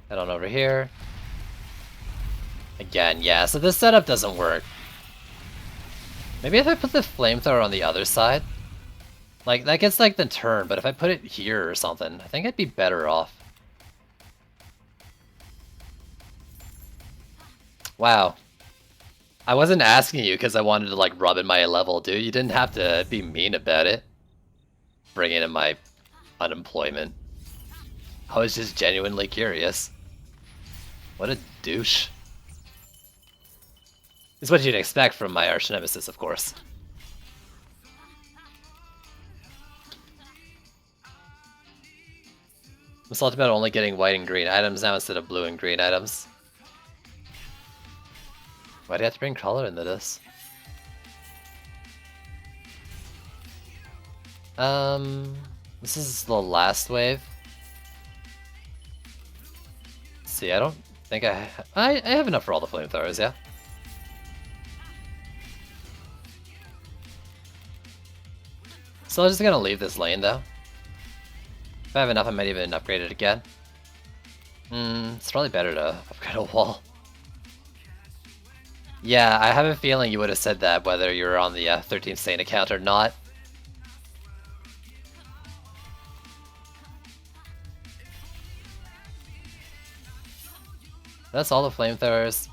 Head on over here. Again, yeah, so this setup doesn't work. Maybe if I put the flamethrower on the other side? Like, that gets like the turn, but if I put it here or something, I think I'd be better off. Wow. I wasn't asking you because I wanted to like rub in my level, dude. You didn't have to be mean about it. Bringing in my unemployment. I was just genuinely curious. What a douche. It's what you'd expect from my arch nemesis, of course. I'm salty about only getting white and green items now instead of blue and green items. Why do you have to bring color into this? This is the last wave. Let's see, I don't think I have enough for all the flamethrowers, yeah? So I'm just gonna leave this lane though. If I have enough, I might even upgrade it again. It's probably better to upgrade a wall. Yeah, I have a feeling you would have said that whether you were on the 13th Saint account or not. That's all the flamethrowers.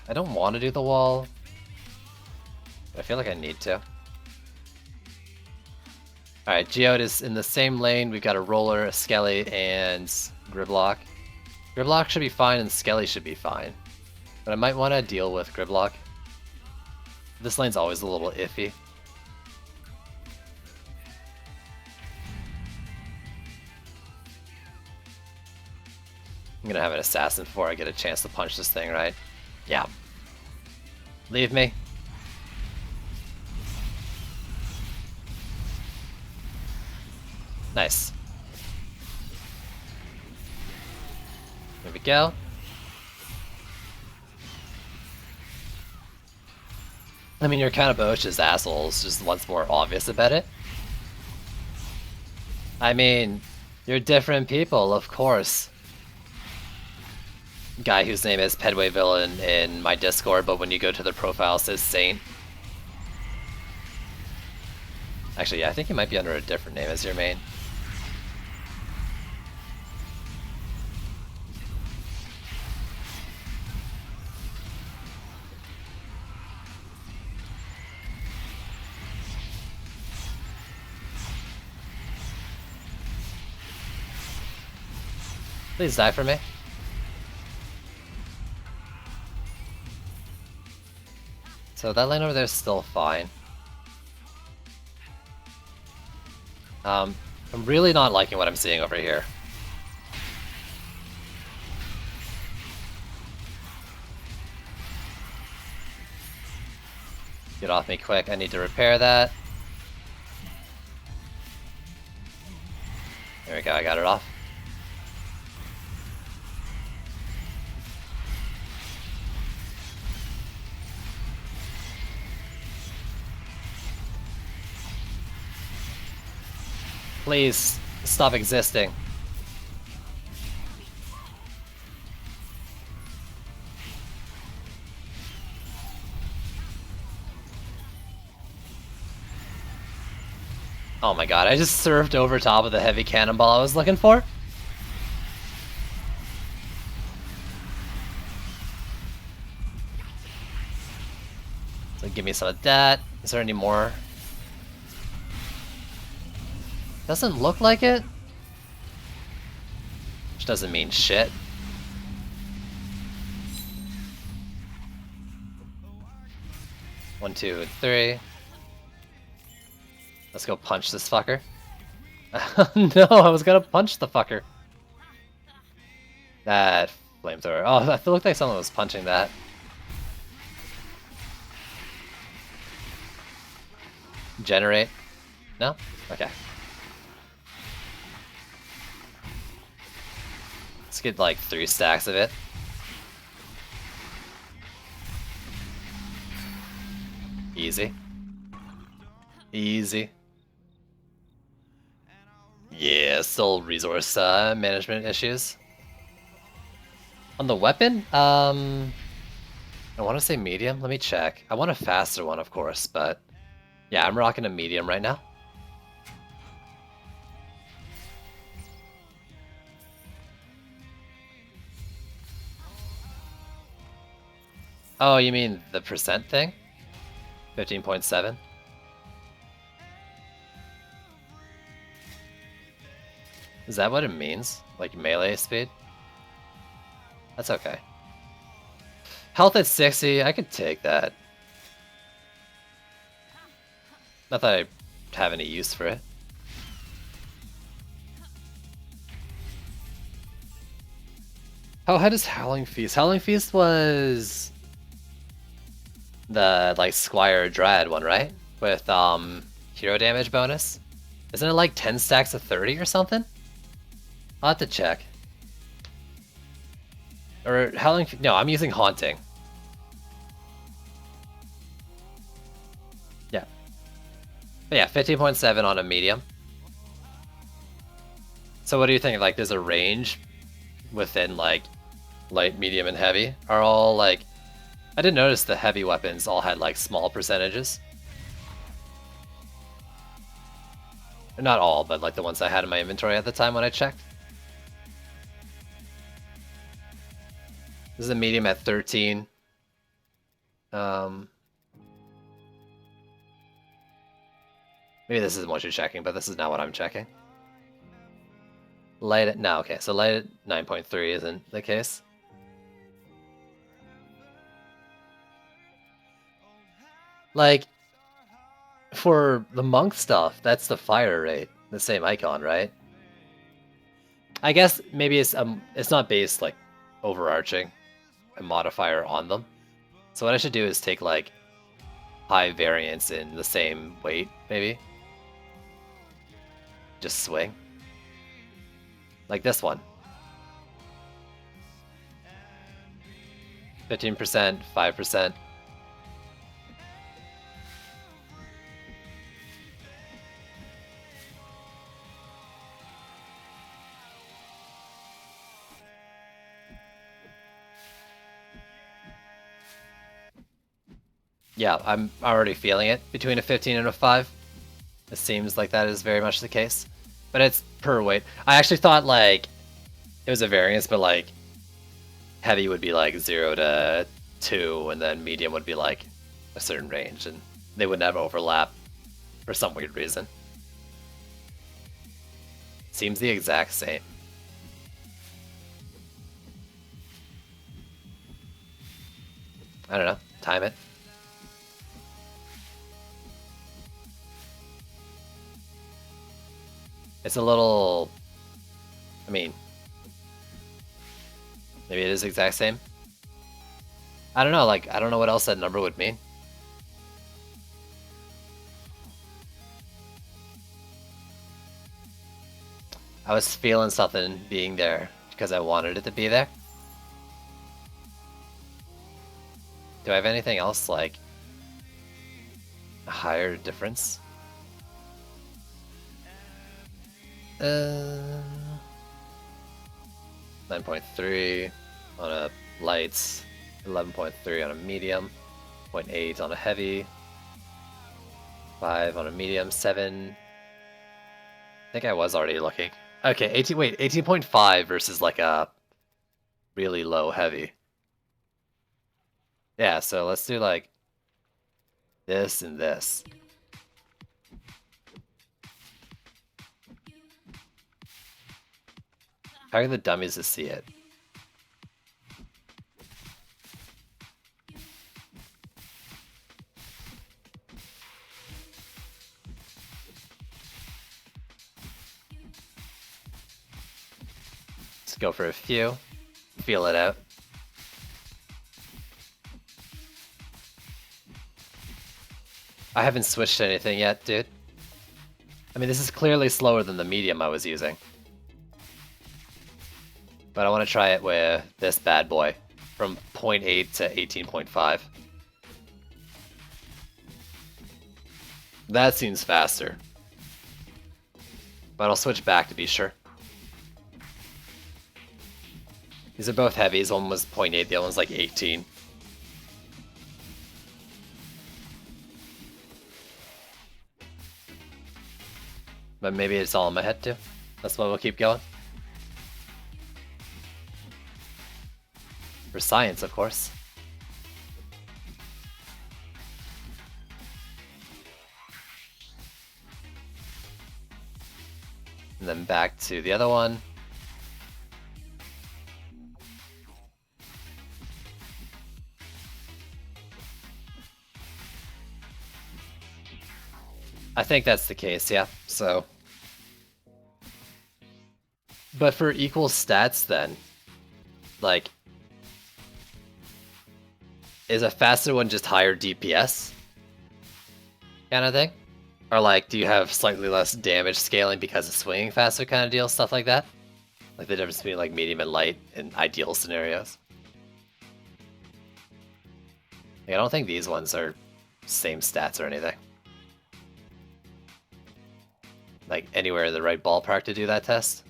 I don't want to do the wall, but I feel like I need to. Alright, Geode is in the same lane. We've got a Roller, a Skelly, and Gridlock. Gridlock should be fine and Skelly should be fine. But I might want to deal with Gridlock. This lane's always a little iffy. I'm gonna have an assassin before I get a chance to punch this thing, right? Yeah. Leave me. Nice. Here we go. I mean, your Kanabosh's assholes just once more obvious about it. I mean, you're different people, of course. Guy whose name is Pedway Villain in my Discord, but when you go to the profile it says Saint. Actually, yeah, I think he might be under a different name as your main. Please die for me. So that lane over there is still fine. I'm really not liking what I'm seeing over here. Get off me quick, I need to repair that. There we go, I got it off. Please, stop existing. Oh my god, I just surfed over top of the heavy cannonball I was looking for. So give me some of that. Is there any more? Doesn't look like it. Which doesn't mean shit. One, two, and three. Let's go punch this fucker. No, I was gonna punch the fucker. That flamethrower. Oh, it looked like someone was punching that. Generate? No? Okay. Let's get like 3 stacks of it. Easy. Easy. Yeah, still resource management issues. On the weapon, I want to say medium. Let me check. I want a faster one, of course, but yeah, I'm rocking a medium right now. Oh, you mean the percent thing? 15.7? Is that what it means? Like melee speed? That's okay. Health at 60, I could take that. Not that I have any use for it. How ahead is Howling Feast? Howling Feast was the like Squire Dread one, right? With hero damage bonus. Isn't it like 10 stacks of 30 or something? I'll have to check. Or Howling... No, I'm using Haunting. Yeah. But yeah, 15.7 on a medium. So what do you think? Like, there's a range within, like, light, medium, and heavy? Are all, like... I didn't notice the heavy weapons all had, like, small percentages. Not all, but, like, the ones I had in my inventory at the time when I checked. This is a medium at 13. Maybe this isn't what you're checking, but this is not what I'm checking. Light at... No, okay, so light at 9.3 isn't the case. Like, for the monk stuff, that's the fire rate. The same icon, right? I guess maybe it's not based like overarching a modifier on them. So what I should do is take like high variance in the same weight, maybe. Just swing. Like this one. 15%, 5%. Yeah, I'm already feeling it between a 15 and a 5. It seems like that is very much the case. But it's per weight. I actually thought like it was a variance, but like heavy would be like 0 to 2, and then medium would be like a certain range, and they would never overlap for some weird reason. Seems the exact same. I don't know. Time it. It's a little... I mean... Maybe it is the exact same? I don't know, like, I don't know what else that number would mean. I was feeling something being there because I wanted it to be there. Do I have anything else, like, a higher difference? 9.3 on a lights, 11.3 on a medium, 0.8 on a heavy, 5 on a medium, 7. I think I was already looking. Okay, 18.5 versus like a really low heavy. Yeah, so let's do like this and this. How are the dummies to see it? Let's go for a few. Feel it out. I haven't switched anything yet, dude. I mean, this is clearly slower than the medium I was using. But I want to try it with this bad boy from 0.8 to 18.5. That seems faster. But I'll switch back to be sure. These are both heavies. One was 0.8, the other one's like 18. But maybe it's all in my head too. That's why we'll keep going. For science, of course. And then back to the other one. I think that's the case, yeah. So, but for equal stats then, like, is a faster one just higher DPS? Kind of thing? Or like, do you have slightly less damage scaling because of swinging faster kind of deal? Stuff like that? Like the difference between like medium and light in ideal scenarios. Like, I don't think these ones are same stats or anything. Like anywhere in the right ballpark to do that test?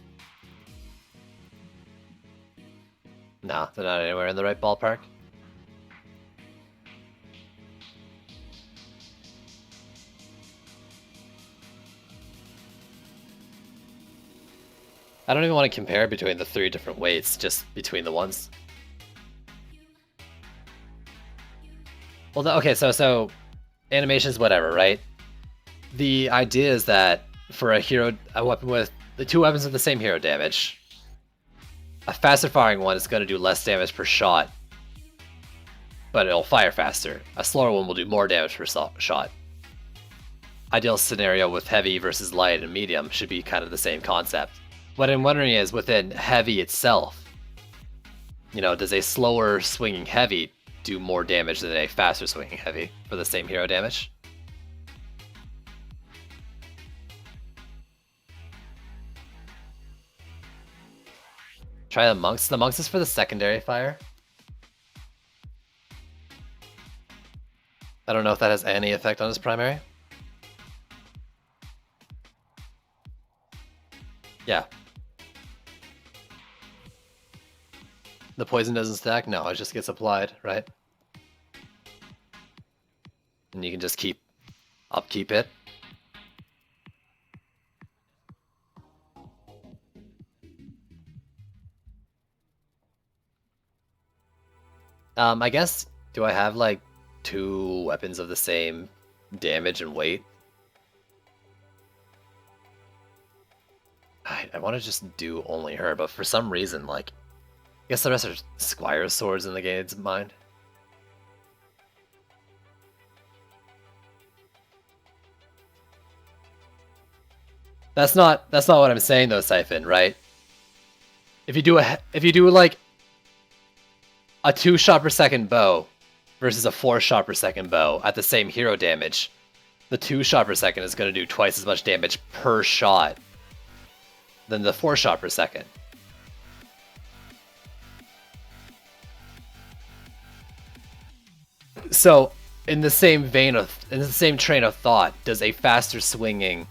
No, they're not anywhere in the right ballpark. I don't even want to compare between the 3 different weights, just between the ones. Well, okay, so animations, whatever, right? The idea is that for a weapon with the 2 weapons with the same hero damage, a faster firing one is going to do less damage per shot, but it'll fire faster. A slower one will do more damage per shot. Ideal scenario with heavy versus light and medium should be kind of the same concept. What I'm wondering is, within heavy itself, you know, does a slower swinging heavy do more damage than a faster swinging heavy for the same hero damage? Try the monks. The monks is for the secondary fire. I don't know if that has any effect on his primary. Yeah. The poison doesn't stack? No, it just gets applied, right? And you can just upkeep it. I guess, do I have like 2 weapons of the same damage and weight? I want to just do only her, but for some reason, like, I guess the rest are Squire swords in the game's mind. That's not what I'm saying though, Siphon, right? If you do like a 2 shot per second bow versus a 4 shot per second bow at the same hero damage, the 2 shot per second is going to do twice as much damage per shot than the 4 shot per second. So, in the same train of thought, does a faster swinging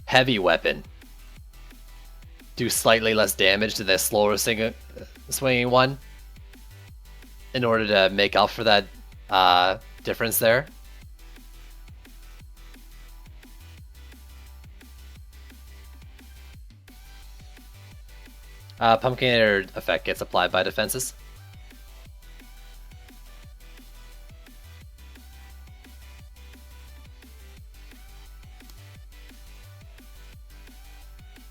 heavy weapon do slightly less damage to the slower swinging one in order to make up for that difference there? Pumpkinator effect gets applied by defenses.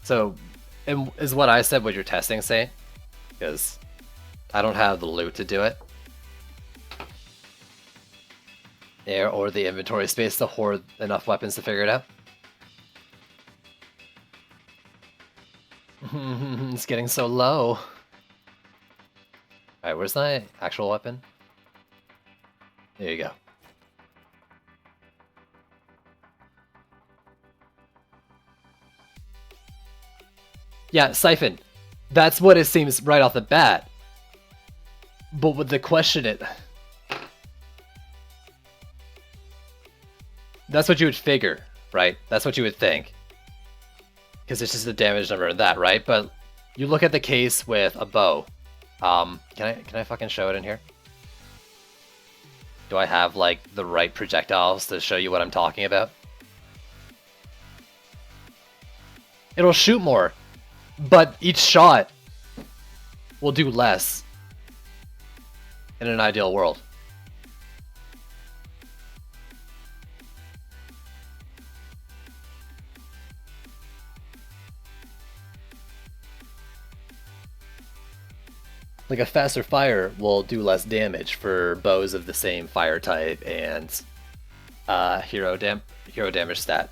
So, is what I said what your testing say? Because I don't have the loot to do it. Or the inventory space to hoard enough weapons to figure it out. It's getting so low. Alright, where's my actual weapon? There you go. Yeah, Siphon. That's what it seems right off the bat. But with the question that's what you would figure, right? That's what you would think. Because it's just the damage number of that, right? But you look at the case with a bow. Can I fucking show it in here? Do I have like the right projectiles to show you what I'm talking about? It'll shoot more, but each shot will do less in an ideal world. Like a faster fire will do less damage for bows of the same fire type and hero damage stat.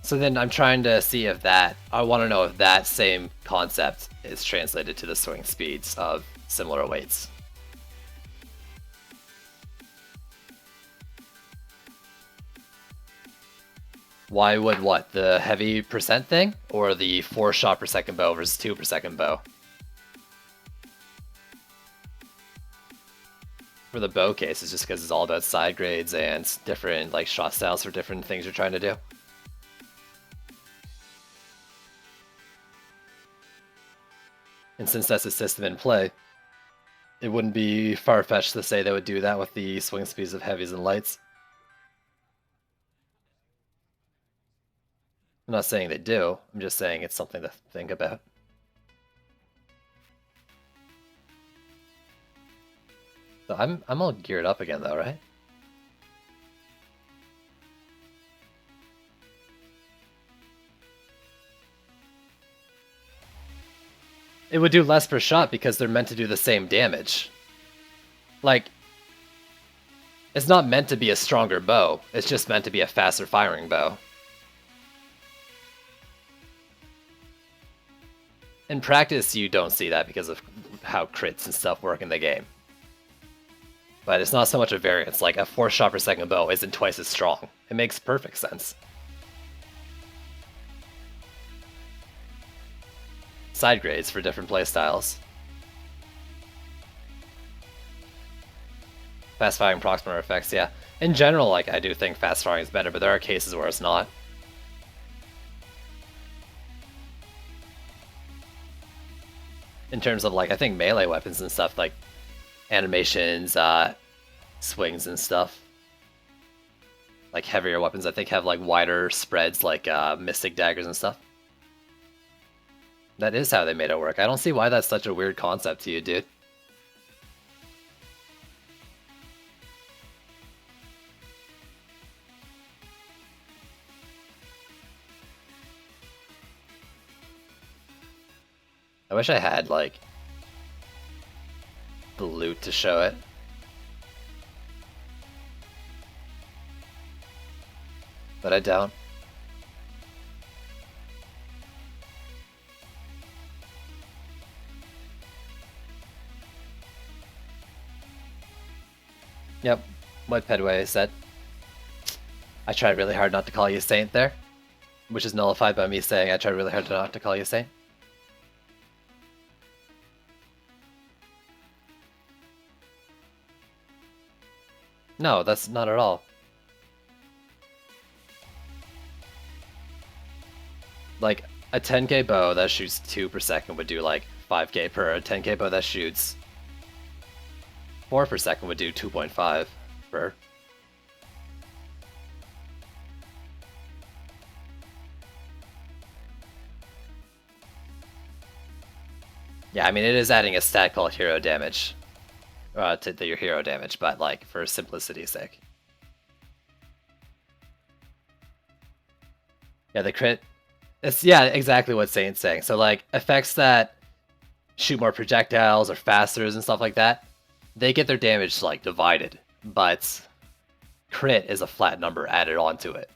So then I'm trying to see if I want to know if that same concept is translated to the swing speeds of similar weights. Why would what? The heavy percent thing? Or the 4 shot per second bow versus 2 per second bow? For the bow case, it's just because it's all about side grades and different like shot styles for different things you're trying to do. And since that's a system in play, it wouldn't be far-fetched to say they would do that with the swing speeds of heavies and lights. I'm not saying they do, I'm just saying it's something to think about. So I'm all geared up again though, right? It would do less per shot because they're meant to do the same damage. Like, it's not meant to be a stronger bow, it's just meant to be a faster firing bow. In practice, you don't see that because of how crits and stuff work in the game. But it's not so much a variance, like a 4 shot per second bow isn't twice as strong. It makes perfect sense. Side grades for different playstyles. Fast firing proximal effects, yeah. In general, like, I do think fast firing is better, but there are cases where it's not. In terms of, like, I think melee weapons and stuff, like animations, swings and stuff. Like heavier weapons, I think, have like wider spreads, like mystic daggers and stuff. That is how they made it work. I don't see why that's such a weird concept to you, dude. I wish I had, like, the loot to show it. But I don't. Yep, what Pedway said. I tried really hard not to call you Saint there, which is nullified by me saying I tried really hard not to call you Saint. No, that's not at all. Like, a 10k bow that shoots 2 per second would do like 5k per. A 10k bow that shoots 4 per second would do 2.5 per. Yeah, I mean, it is adding a stat called hero damage to your hero damage, but like for simplicity's sake. Yeah, the crit. It's, yeah, exactly what Saint's saying. So like effects that shoot more projectiles or faster and stuff like that, they get their damage like divided, but crit is a flat number added onto it.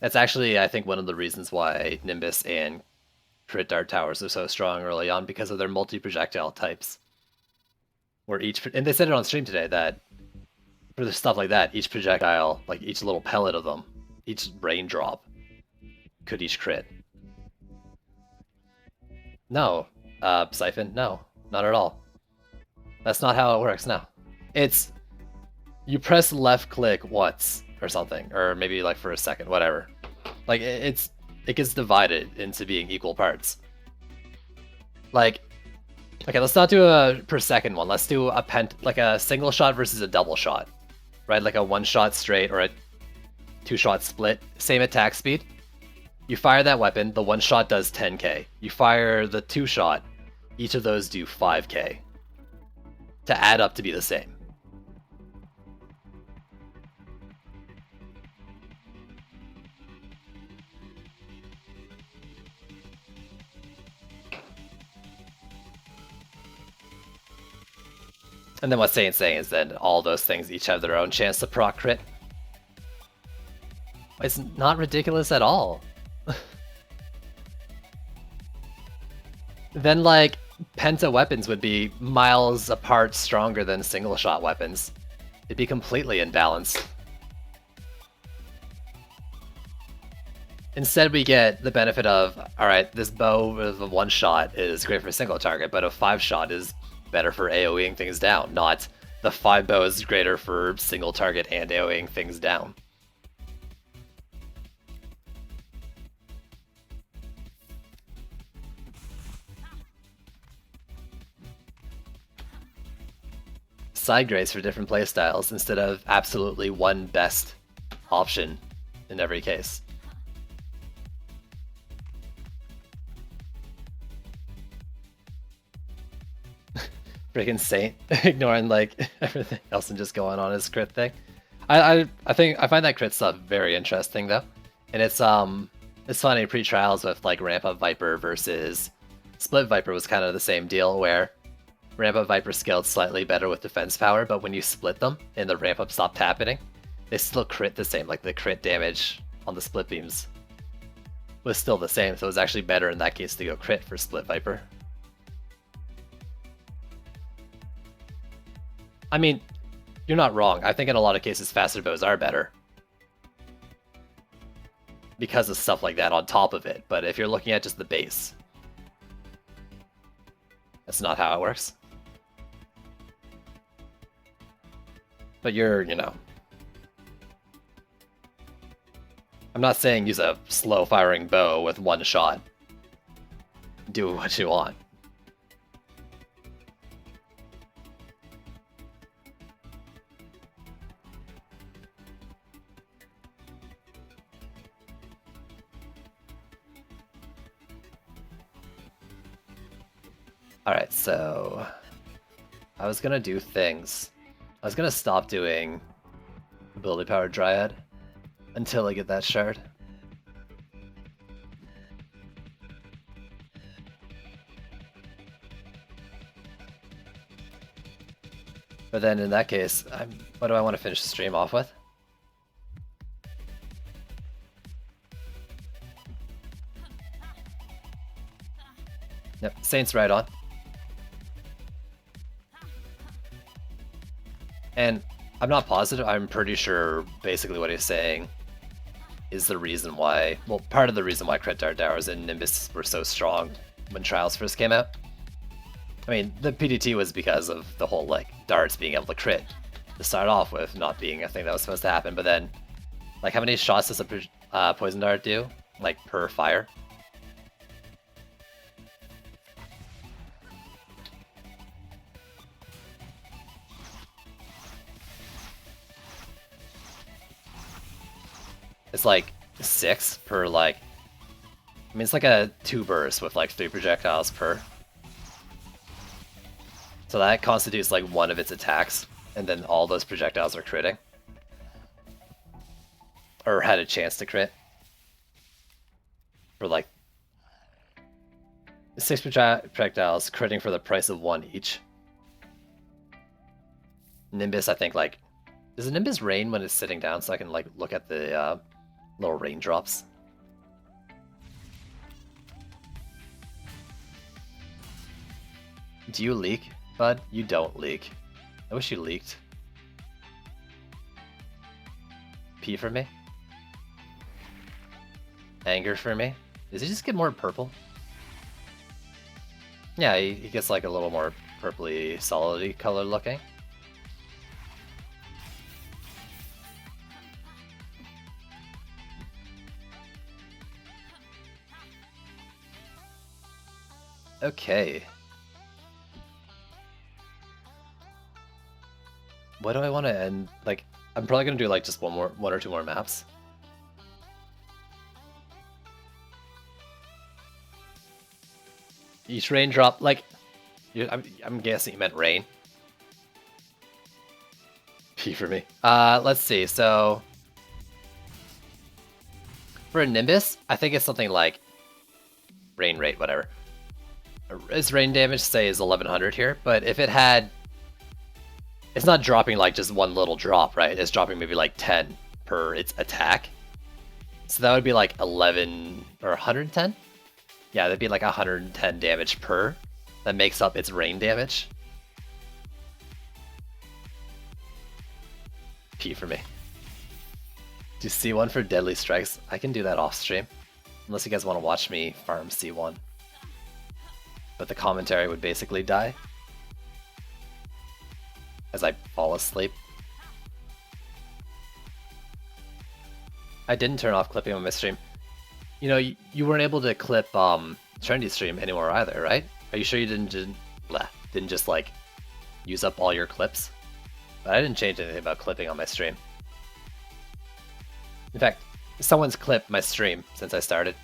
That's actually, I think, one of the reasons why Nimbus and Crit Dart Towers are so strong early on, because of their multi-projectile types. Where each, and they said it on stream today, that for the stuff like that, each projectile, like each little pellet of them, each raindrop, could each crit. No, Siphon, no, not at all. That's not how it works, no. It's, you press left click once, or something, or maybe like for a second, whatever. Like, it gets divided into being equal parts. Like, okay, let's not do a per second one. Let's do like a single shot versus a double shot, right? Like a 1-shot straight or a 2-shot split, same attack speed. You fire that weapon, the 1-shot does 10k. You fire the 2-shot, each of those do 5k. To add up to be the same. And then what Saint's saying is that all those things each have their own chance to proc crit. It's not ridiculous at all. Then, like, penta weapons would be miles apart stronger than single shot weapons. It'd be completely imbalanced. Instead, we get the benefit of, alright, this bow with a 1-shot is great for a single target, but a 5-shot is better for AoEing things down, not the 5 bow is greater for single target and AoEing things down. Side grades for different playstyles instead of absolutely one best option in every case. Freaking Saint ignoring like everything else and just going on his crit thing. I find that crit stuff very interesting though, and it's funny pre-trials with like Ramp Up Viper versus Split Viper was kind of the same deal, where Ramp Up Viper scaled slightly better with defense power, but when you split them and the ramp up stopped happening, they still crit the same. Like the crit damage on the split beams was still the same, so it was actually better in that case to go crit for Split Viper. I mean, you're not wrong. I think in a lot of cases faster bows are better because of stuff like that on top of it, but if you're looking at just the base, that's not how it works. But you know, I'm not saying use a slow firing bow with one shot. Do what you want. Alright, so I was gonna do things. I was gonna stop doing ability powered Dryad until I get that shard. But then in that case, what do I want to finish the stream off with? Yep, Saint's right on. And I'm not positive, I'm pretty sure basically what he's saying is the reason why, well, part of the reason why Crit Dart Towers and Nimbus were so strong when Trials first came out. I mean, the PDT was because of the whole, like, darts being able to crit to start off with, not being a thing that was supposed to happen, but then, like, how many shots does a poison dart do? Like, per fire? It's like 6 per, like, I mean, it's like a 2 burst with like 3 projectiles per. So that constitutes like one of its attacks, and then all those projectiles are critting. Or had a chance to crit. For like 6 projectiles critting for the price of 1 each. Nimbus, I think, like, does the Nimbus rain when it's sitting down so I can like look at the little raindrops? Do you leak, bud? You don't leak. I wish you leaked. P for me? Anger for me? Does he just get more purple? Yeah, he gets like a little more purpley, solidy color looking. Okay. What do I want to end? Like, I'm probably gonna do like just one or two more maps. Each raindrop, like, I'm guessing you meant rain. P for me. Let's see. So for a Nimbus, I think it's something like rain rate, whatever. Its rain damage, say, is 1100 here, but if it had, it's not dropping like just one little drop, right? It's dropping maybe like 10 per its attack. So that would be like 11 or 110? Yeah, that'd be like 110 damage per. That makes up its rain damage. P for me. Do C1 for Deadly Strikes. I can do that off stream. Unless you guys want to watch me farm C1. But the commentary would basically die as I fall asleep. I didn't turn off clipping on my stream. You know, you weren't able to clip Trendy's stream anymore either, right? Are you sure you didn't just like use up all your clips? But I didn't change anything about clipping on my stream. In fact, someone's clipped my stream since I started.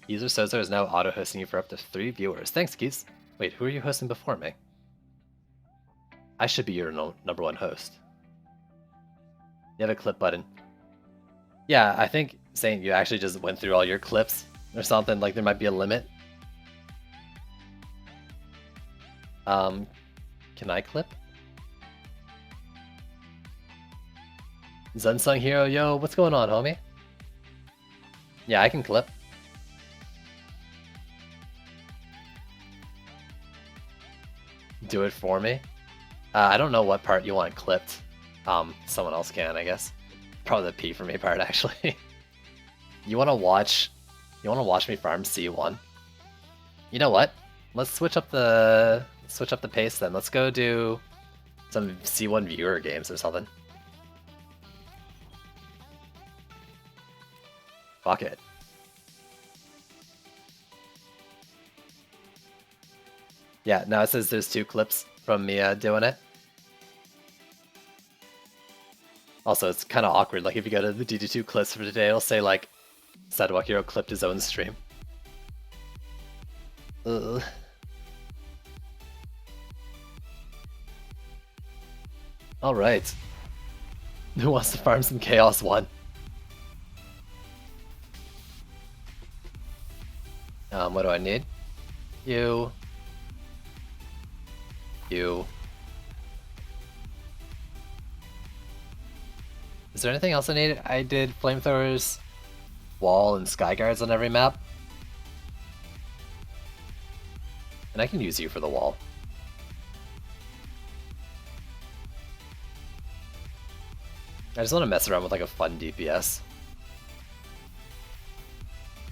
User Sozo is now auto-hosting you for up to 3 viewers. Thanks, Keys. Wait, who are you hosting before me? I should be your number 1 host. You have a clip button. Yeah, I think, Saint, you actually just went through all your clips or something, like there might be a limit. Can I clip? Zunsung Hero, yo, what's going on, homie? Yeah, I can clip. Do it for me. I don't know what part you want clipped. Someone else can, I guess. Probably the P for me part, actually. You wanna watch me farm C1? You know what? Let's switch up the pace then. Let's go do some C1 viewer games or something. Fuck it. Yeah, now it says there's 2 clips from me doing it. Also, it's kind of awkward, like if you go to the DD2 clips for today, it'll say like, Sadwalk Hero clipped his own stream. Ugh. Alright. Who wants to farm some Chaos 1? What do I need? You. Is there anything else I need? I did flamethrowers, wall, and sky guards on every map. And I can use you for the wall. I just want to mess around with like a fun DPS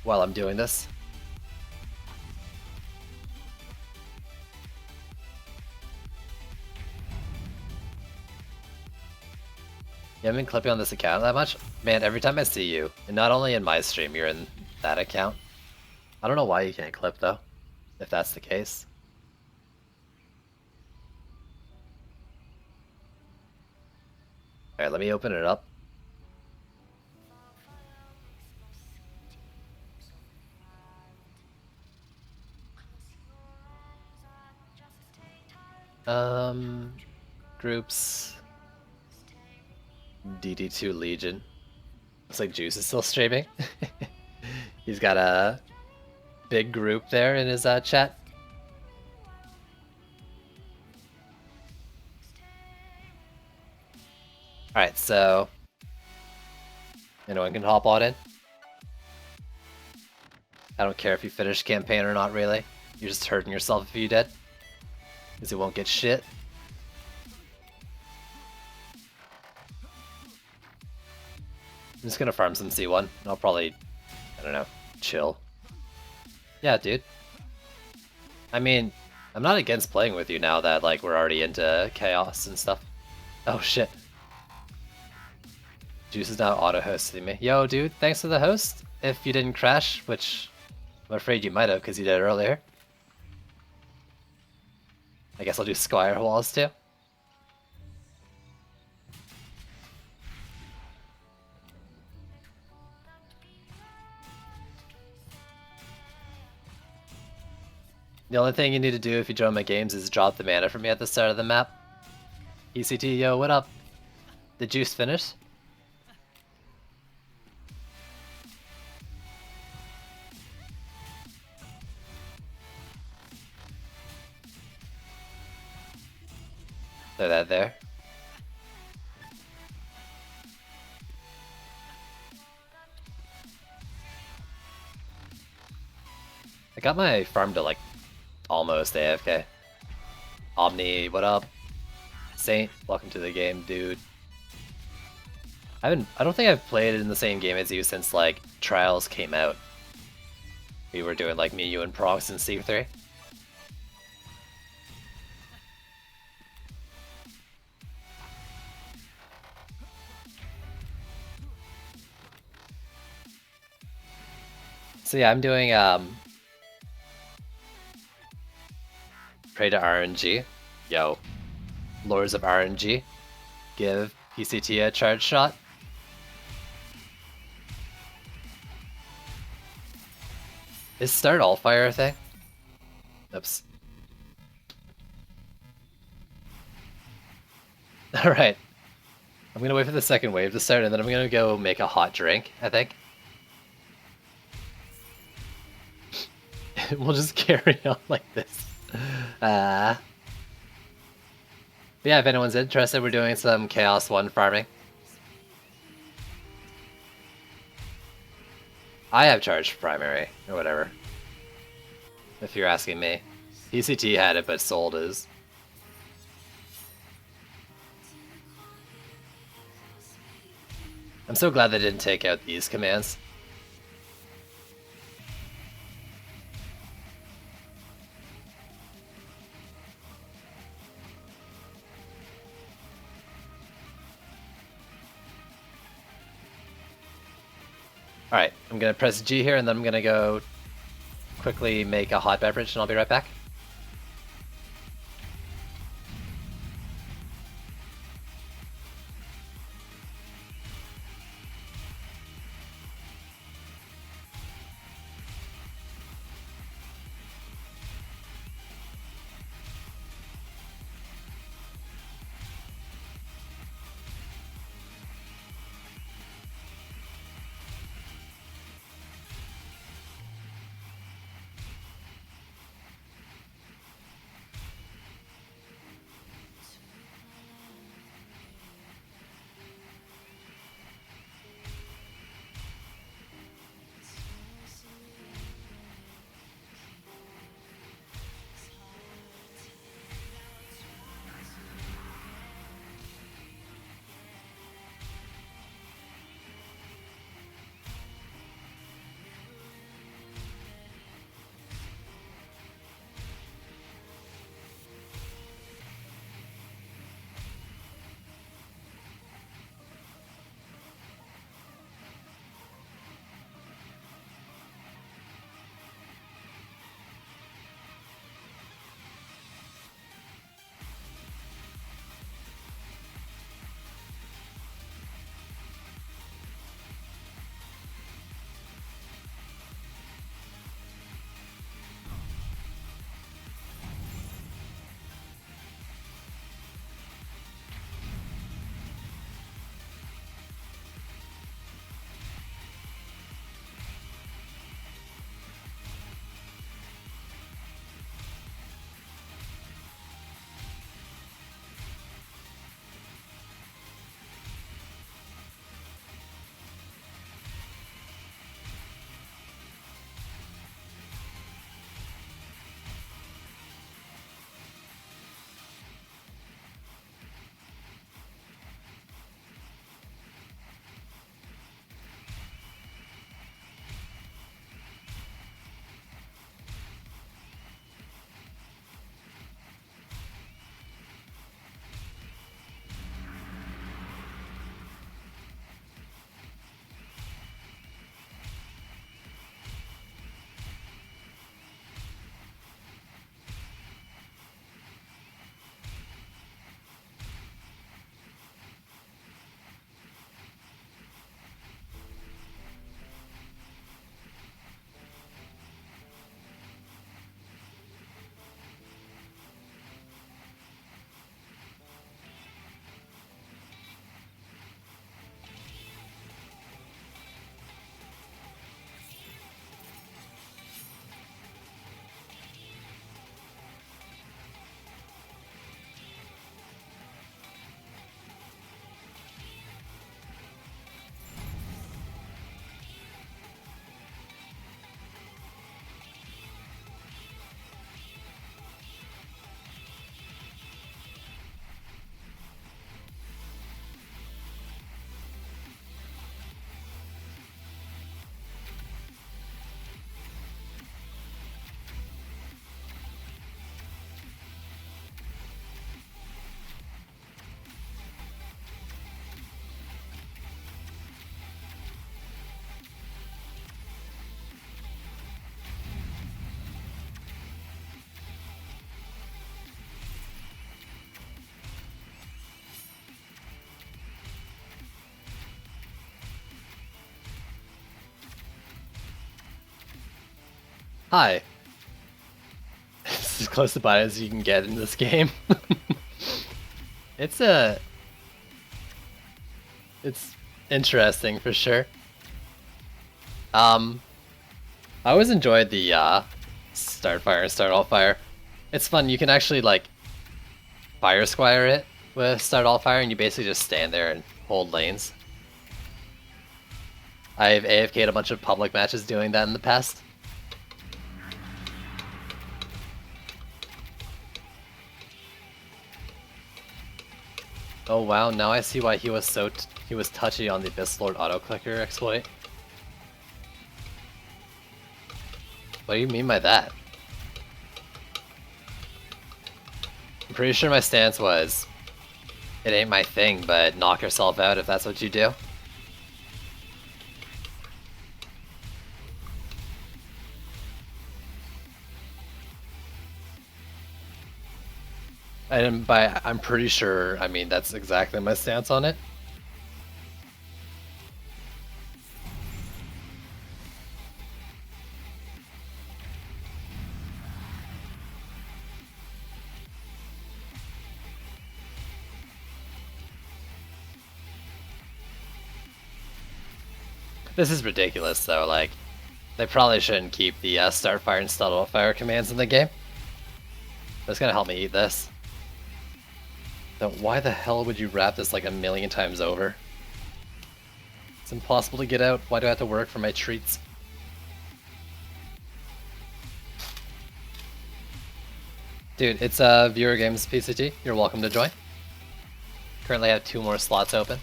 while I'm doing this. You haven't been clipping on this account that much? Man, every time I see you, and not only in my stream, you're in that account. I don't know why you can't clip though, if that's the case. Alright, let me open it up. Groups. DD2 Legion. Looks like Juice is still streaming. He's got a big group there in his chat. Alright, so anyone can hop on in. I don't care if you finish campaign or not, really. You're just hurting yourself if you did. Because it won't get shit. I'm just gonna farm some C1. I'll probably, I don't know, chill. Yeah, dude. I mean, I'm not against playing with you now that like we're already into chaos and stuff. Oh shit. Juice is now auto-hosting me. Yo, dude, thanks for the host. If you didn't crash, which I'm afraid you might have because you did it earlier. I guess I'll do Squire walls too. The only thing you need to do if you join my games is drop the mana for me at the start of the map. ECT, yo, what up? Did Juice finish? Throw that there. I got my farm to like almost AFK. Omni, what up? Saint, welcome to the game, dude. I don't think I've played in the same game as you since like Trials came out. We were doing like me, you, and Prox in C3. So yeah, I'm doing Pray to RNG. Yo. Lords of RNG. Give PCT a charge shot. Is start all fire a thing? Oops. Alright. I'm gonna wait for the second wave to start and then I'm gonna go make a hot drink, I think. we'll just carry on like this. But yeah, if anyone's interested, we're doing some Chaos 1 farming. I have charged primary, or whatever. If you're asking me. PCT had it, but sold his. I'm so glad they didn't take out these commands. Alright, I'm gonna press G here, and then I'm gonna go quickly make a hot beverage, and I'll be right back. Hi. It's as close to buy as you can get in this game. It's interesting for sure. I always enjoyed the Start fire and start all fire. It's fun. You can actually like fire squire it with start all fire, and you basically just stand there and hold lanes. I've AFK'd a bunch of public matches doing that in the past. Oh wow, now I see why he was touchy on the Abyss Lord auto clicker exploit. What do you mean by that? I'm pretty sure my stance was, it ain't my thing, but knock yourself out if that's what you do. And by I'm pretty sure, I mean that's exactly my stance on it. This is ridiculous though, like, they probably shouldn't keep the start fire and start fire commands in the game. That's gonna help me eat this. So why the hell would you wrap this like a million times over? It's impossible to get out. Why do I have to work for my treats? Dude, it's Viewer Games PCT. You're welcome to join. Currently have 2 more slots open.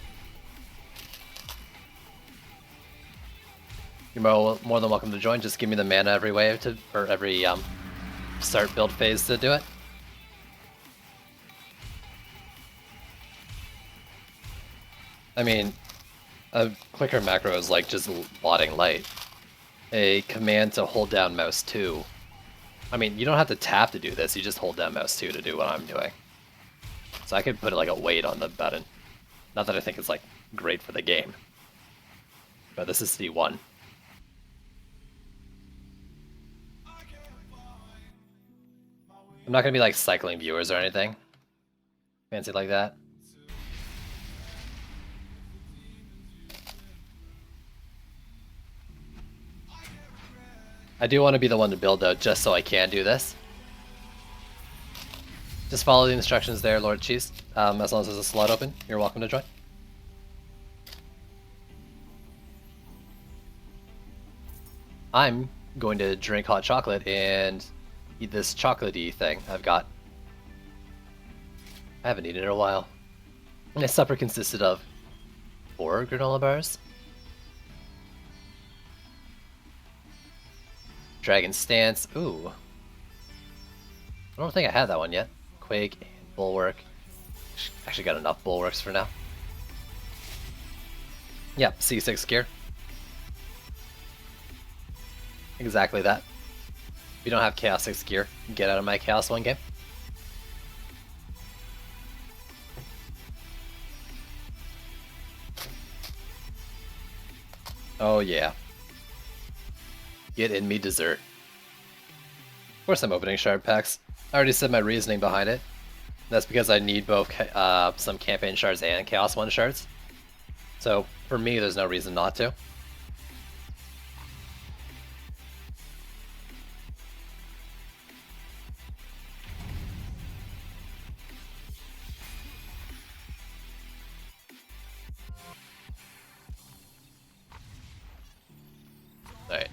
You're more than welcome to join. Just give me the mana every wave to, or every start build phase to do it. I mean, a clicker macro is like just blotting light. A command to hold down mouse 2. I mean, you don't have to tap to do this, you just hold down mouse 2 to do what I'm doing. So I could put like a weight on the button. Not that I think it's like great for the game. But this is C1. I'm not gonna be like cycling viewers or anything fancy like that. I do want to be the one to build though, just so I can do this. Just follow the instructions there, Lord Cheese. As long as there's a slot open, you're welcome to join. I'm going to drink hot chocolate and eat this chocolatey thing I've got. I haven't eaten it in a while. My supper consisted of 4 granola bars, Dragon Stance, ooh. I don't think I had that one yet. Quake and Bulwark. Actually got enough Bulwarks for now. Yep, C6 gear. Exactly that. If you don't have Chaos 6 gear, get out of my Chaos 1 game. Oh yeah. Get in me dessert. Of course I'm opening shard packs. I already said my reasoning behind it. That's because I need both some campaign shards and Chaos 1 shards. So for me, there's no reason not to. Alright.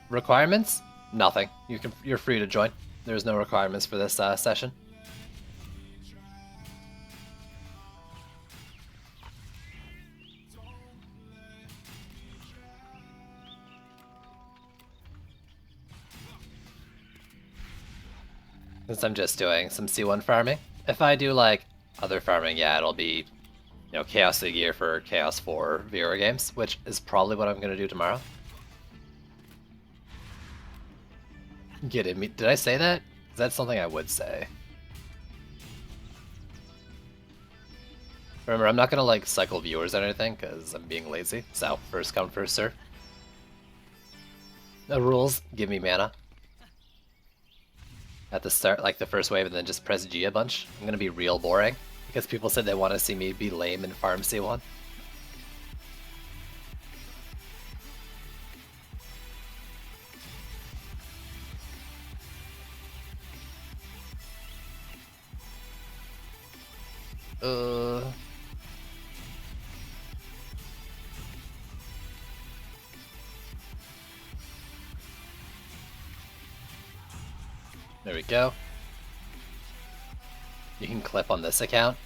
Requirements? Nothing. You're free to join. There's no requirements for this session. Since I'm just doing some C1 farming. If I do like other farming, yeah, it'll be, you know, Chaos of Gear for Chaos 4 viewer games, which is probably what I'm gonna do tomorrow. Get in me. Did I say that? Is that something I would say? Remember, I'm not gonna like cycle viewers or anything because I'm being lazy. So first come, first serve. The rules: give me mana at the start, like the first wave, and then just press G a bunch. I'm gonna be real boring because people said they want to see me be lame and farm C1. Uh. There we go. You can clip on this account.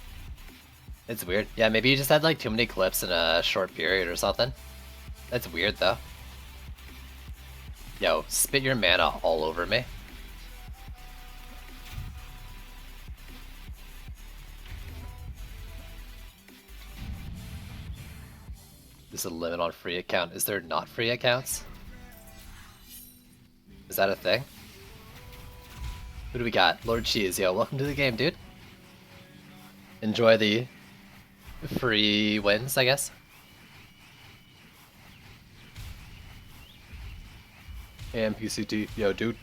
It's weird. Yeah, maybe you just had like too many clips in a short period or something. That's weird though. Yo, spit your mana all over me. There's a limit on free account. Is there not free accounts? Is that a thing? Who do we got? Lord Cheese, yo, welcome to the game, dude. Enjoy the free wins, I guess. And PCT, yo, dude.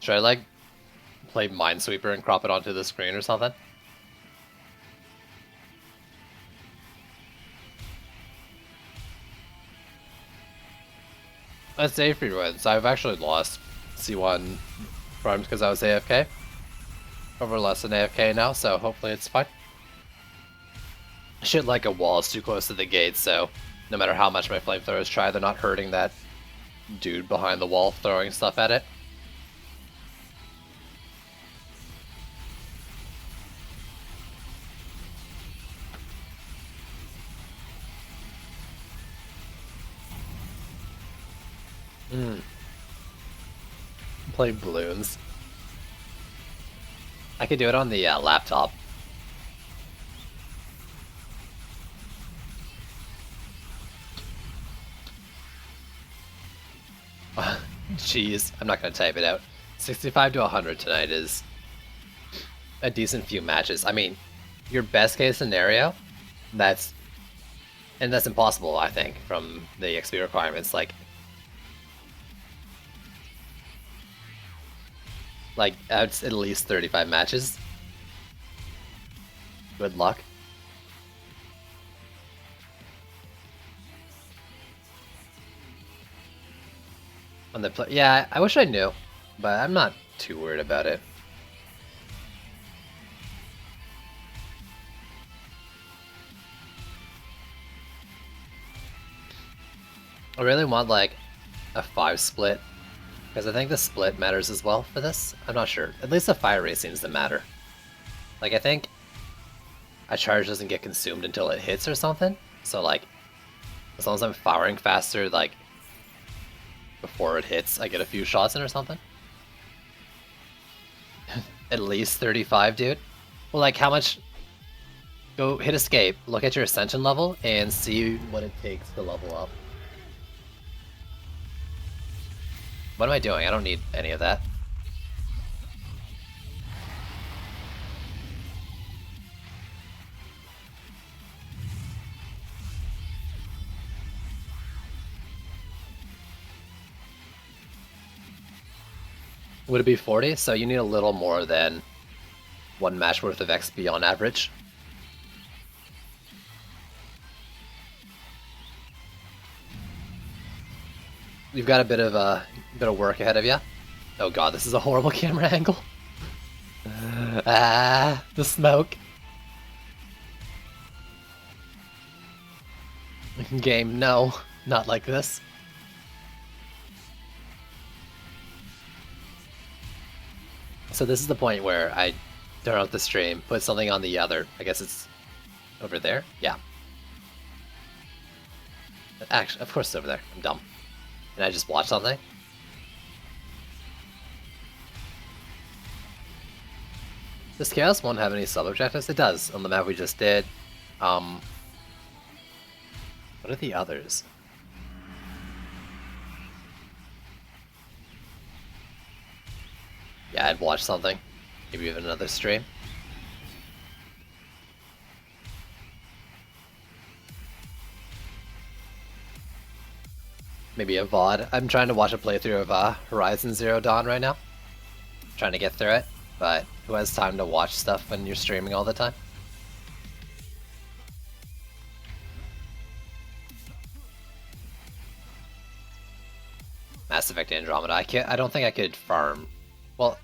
Should I like play Minesweeper and crop it onto the screen or something? Let's say free wins. I've actually lost C1 farms because I was AFK. Over less than AFK now, so hopefully it's fine. Shit like a wall is too close to the gate, so no matter how much my flamethrowers try, they're not hurting that dude behind the wall throwing stuff at it. Play balloons. I could do it on the laptop. Jeez, I'm not gonna type it out. 65 to 100 tonight is a decent few matches. I mean, your best case scenario, that's impossible, I think, from the XP requirements. Like it's at least 35 matches. Good luck. On the yeah, I wish I knew, but I'm not too worried about it. I really want like a 5 split, because I think the split matters as well for this. I'm not sure. At least the fire rate seems to matter. Like I think a charge doesn't get consumed until it hits or something. So like, as long as I'm firing faster, like before it hits, I get a few shots in or something. At least 35, dude. Well, like how much? Go hit escape, look at your ascension level, and see what it takes to level up. What am I doing? I don't need any of that. Would it be 40? So you need a little more than one match worth of XP on average. You've got a bit of work ahead of you. Oh god, this is a horrible camera angle. The smoke. Game, no, not like this. So this is the point where I turn off the stream, put something on the other. I guess it's over there? Yeah. Actually, of course it's over there. I'm dumb. Can I just watch something? Does Chaos won't have any sub-objectives? It does, on the map we just did. What are the others? Yeah, I'd watch something. Maybe even another stream. Maybe a VOD. I'm trying to watch a playthrough of Horizon Zero Dawn right now. Trying to get through it, but who has time to watch stuff when you're streaming all the time? Mass Effect Andromeda. I don't think I could farm. Well,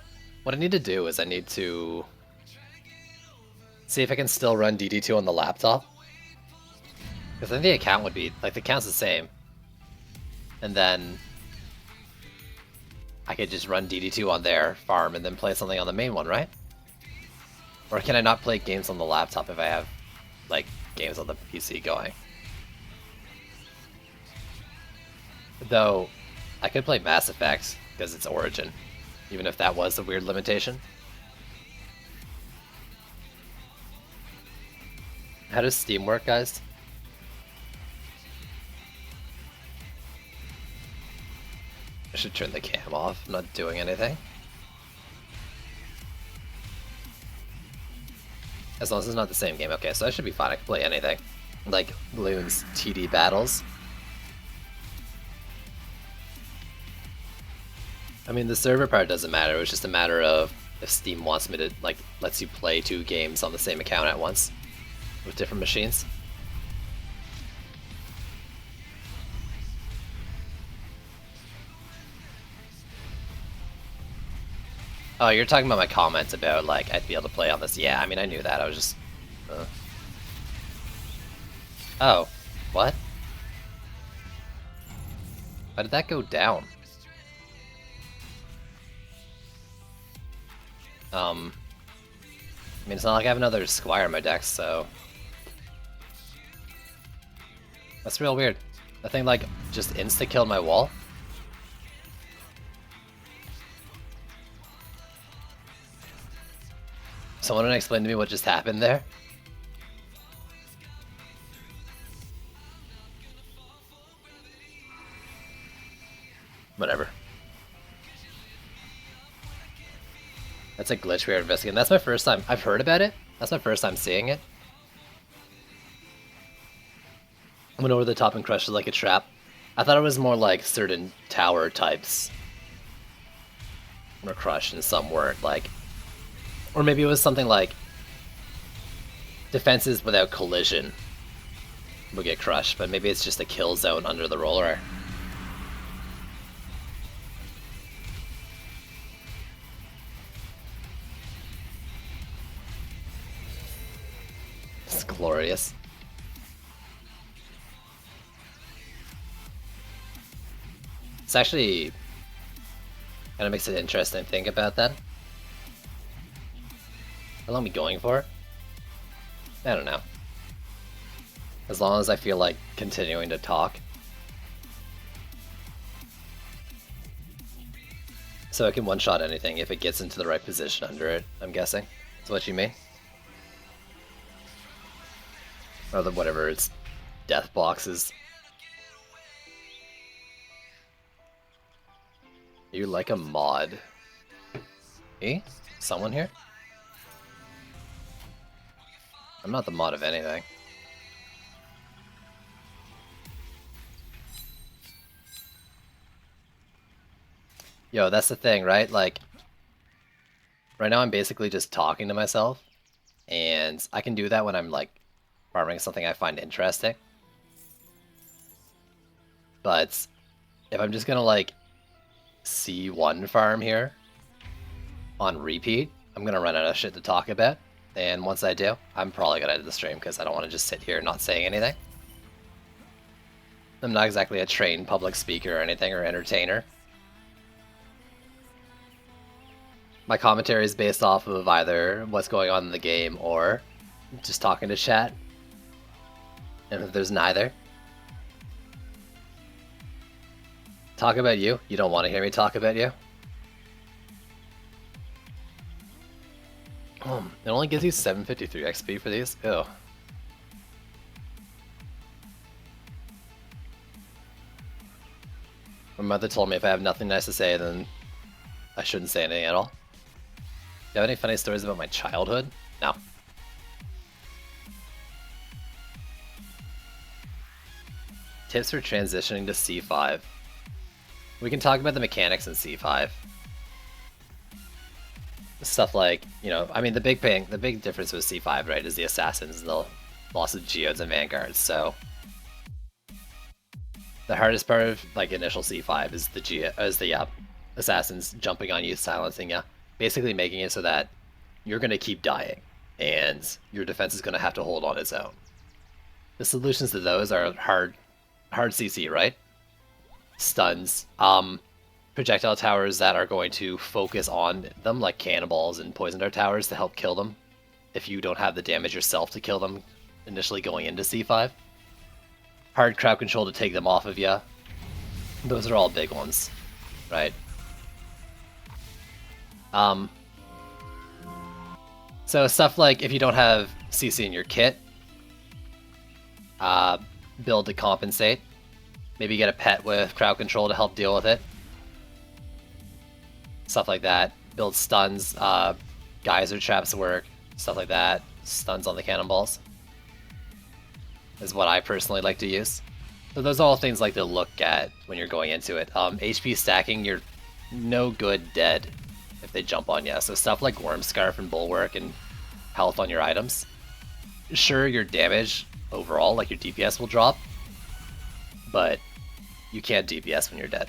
What I need to do is I need to see if I can still run DD2 on the laptop. Because I think the account would be, like, the account's the same. And then I could just run DD2 on their farm and then play something on the main one, right? Or can I not play games on the laptop if I have, like, games on the PC going? Though, I could play Mass Effect, because it's Origin, even if that was a weird limitation. How does Steam work, guys? I should turn the cam off, I'm not doing anything. As long as it's not the same game. Okay, so I should be fine, I can play anything. Like Bloons TD Battles. I mean, the server part doesn't matter, it was just a matter of if Steam wants me to, like, lets you play 2 games on the same account at once with different machines. Oh, you're talking about my comments about, like, I'd be able to play on this. Yeah, I mean, I knew that, I was just... Oh, what? Why did that go down? I mean, it's not like I have another Squire in my deck, so... That's real weird. That thing, like, just insta-killed my wall? Someone explain to me what just happened there? Whatever. That's a glitch we are investigating. That's my first time. I've heard about it. That's my first time seeing it. I went over the top and crushed it like a trap. I thought it was more like certain tower types were crushed and some weren't. Like, or maybe it was something like defenses without collision would get crushed, but maybe it's just a kill zone under the roller. It's glorious. It's actually kind of makes it interesting to think about that. How long are we going for? I don't know. As long as I feel like continuing to talk. So I can one-shot anything if it gets into the right position under it, I'm guessing. That's what you mean? Or the whatever its death boxes. You like a mod? Eh? Someone here? I'm not the mod of anything. Yo, that's the thing, right? Like, right now I'm basically just talking to myself, and I can do that when I'm, like, farming something I find interesting. But if I'm just gonna, like, C1 farm here on repeat, I'm gonna run out of shit to talk about. And once I do, I'm probably gonna end the stream because I don't want to just sit here not saying anything. I'm not exactly a trained public speaker or anything, or entertainer. My commentary is based off of either what's going on in the game or just talking to chat. And if there's neither, talk about you. You don't want to hear me talk about you? It only gives you 753 XP for these? Ew. My mother told me if I have nothing nice to say, then I shouldn't say anything at all. Do you have any funny stories about my childhood? No. Tips for transitioning to C5. We can talk about the mechanics in C5. Stuff like, you know, I mean, the big difference with C5, right, is the assassins and the loss of geodes and vanguards. So the hardest part of like initial C5 is the assassins jumping on you, silencing you. basically making it so that you're going to keep dying, and your defense is going to have to hold on its own. The solutions to those are hard CC, right? Stuns, projectile towers that are going to focus on them, like cannonballs and poison dart towers to help kill them if you don't have the damage yourself to kill them initially going into C5. Hard crowd control to take them off of you. Those are all big ones, right? So stuff like if you don't have CC in your kit, build to compensate. Maybe get a pet with crowd control to help deal with it. Stuff like that. Build stuns, geyser traps work, stuff like that. Stuns on the cannonballs is what I personally like to use. So those are all things like to look at when you're going into it. HP stacking, you're no good dead if they jump on you. So stuff like Worm Scarf and Bulwark and health on your items. Sure, your damage overall, like your DPS will drop, but you can't DPS when you're dead.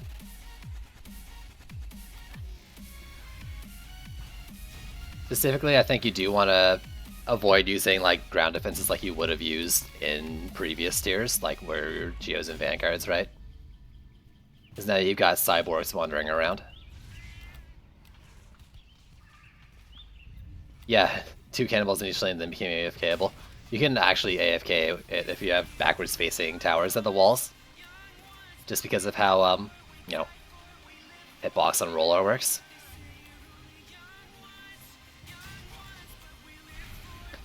Specifically, I think you do want to avoid using like ground defenses like you would have used in previous tiers, like where your Geos and Vanguards, right? Because now you've got cyborgs wandering around. Yeah, 2 cannonballs in each lane, then became AFKable. You can actually AFK it if you have backwards facing towers at the walls, just because of how you know, hitbox on roller works.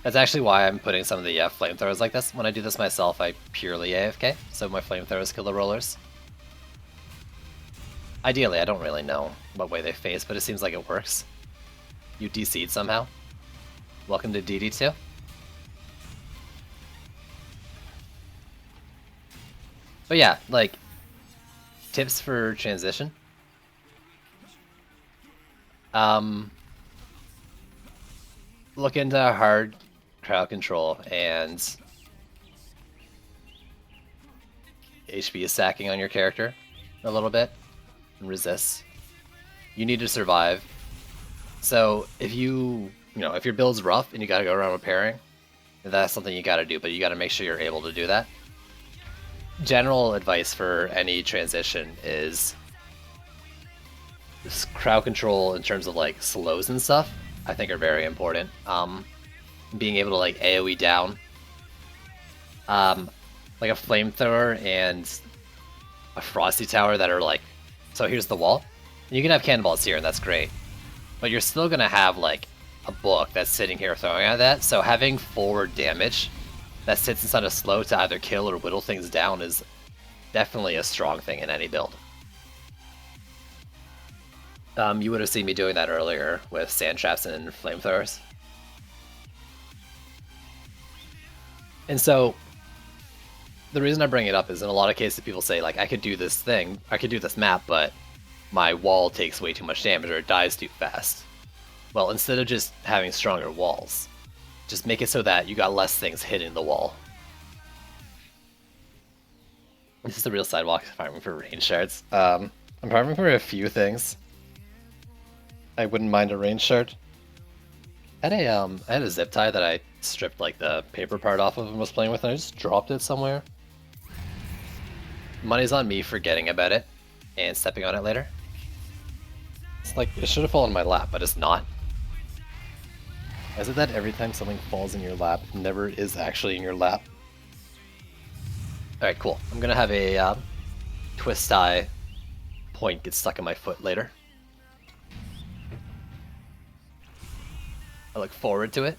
That's actually why I'm putting some of the flamethrowers like this. When I do this myself, I purely AFK, so my flamethrowers kill the rollers. Ideally, I don't really know what way they face, but it seems like it works. You DC'd somehow. Welcome to DD2. But yeah, like, tips for transition. Look into hard crowd control and HP is stacking on your character a little bit and resists. You need to survive. So if if your build's rough and you gotta go around repairing, that's something you gotta do, but you gotta make sure you're able to do that. General advice for any transition is this crowd control in terms of like slows and stuff, I think are very important. Being able to like AoE down, like a flamethrower and a frosty tower that are like, so here's the wall. You can have cannonballs here and that's great, but you're still gonna have like a book that's sitting here throwing at that, so having forward damage that sits inside a slow to either kill or whittle things down is definitely a strong thing in any build. You would have seen me doing that earlier with sand traps and flamethrowers. And so the reason I bring it up is in a lot of cases people say like, I could do this thing, I could do this map, but my wall takes way too much damage or it dies too fast. Well, instead of just having stronger walls, just make it so that you got less things hitting the wall. This is the real sidewalk farming for range shards. I'm farming for a few things. I wouldn't mind a range shard. I had a zip tie that I stripped like the paper part off of and was playing with, and I just dropped it somewhere. Money's on me forgetting about it and stepping on it later. It's like, it should have fallen in my lap, but it's not. Is it that every time something falls in your lap, it never is actually in your lap? Alright, cool. I'm gonna have a twist tie point get stuck in my foot later. I look forward to it.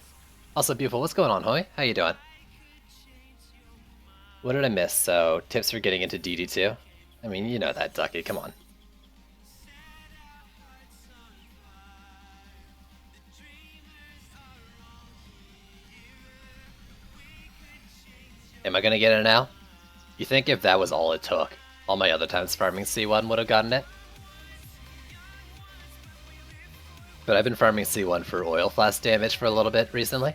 Also, beautiful. What's going on, homie? How you doing? What did I miss? So, tips for getting into DD2? I mean, you know that, Ducky. Come on. Am I gonna get it now? You think if that was all it took, all my other times farming C1 would have gotten it? But I've been farming C1 for oil flask damage for a little bit recently.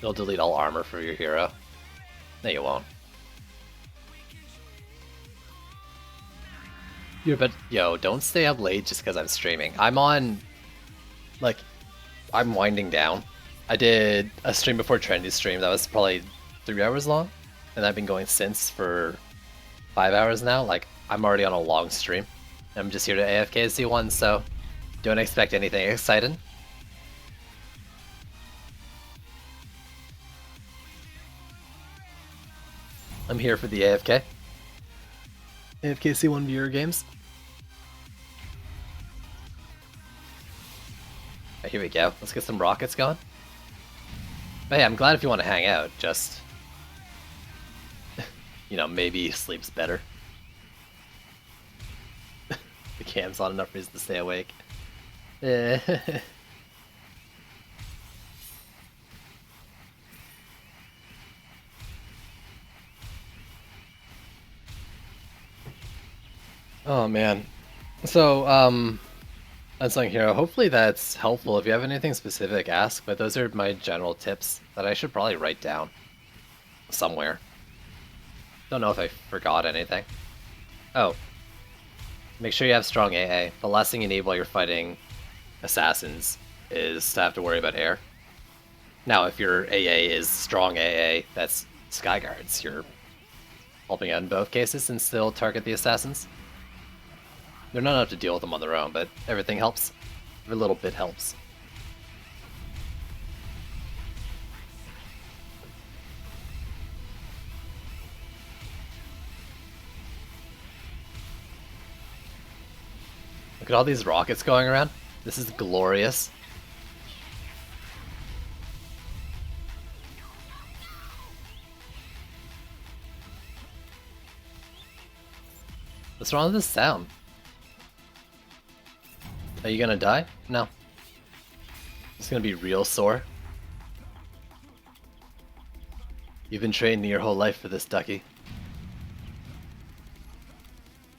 You'll delete all armor for your hero. No, you won't. Yeah, but yo, don't stay up late just because I'm streaming. I'm on, like, I'm winding down. I did a stream before Trendy's stream that was probably 3 hours long, and I've been going since for 5 hours now. Like, I'm already on a long stream. I'm just here to AFK C1, so don't expect anything exciting. I'm here for the AFK. AFK C1 viewer games. Right, here we go. Let's get some rockets going. But hey, I'm glad if you want to hang out, just... you know, maybe sleep's better. The cam's not enough reason to stay awake. Oh man. So, Unsung Hero, hopefully that's helpful. If you have anything specific, ask, but those are my general tips that I should probably write down somewhere. Don't know if I forgot anything. Oh. Make sure you have strong AA. The last thing you need while you're fighting assassins is to have to worry about air. Now, if your AA is strong AA, that's Skyguards. You're helping out in both cases and still target the assassins. They're not enough to deal with them on their own, but everything helps. Every little bit helps. Look at all these rockets going around. This is glorious. What's wrong with this sound? Are you gonna die? No. It's gonna be real sore. You've been training your whole life for this, Ducky.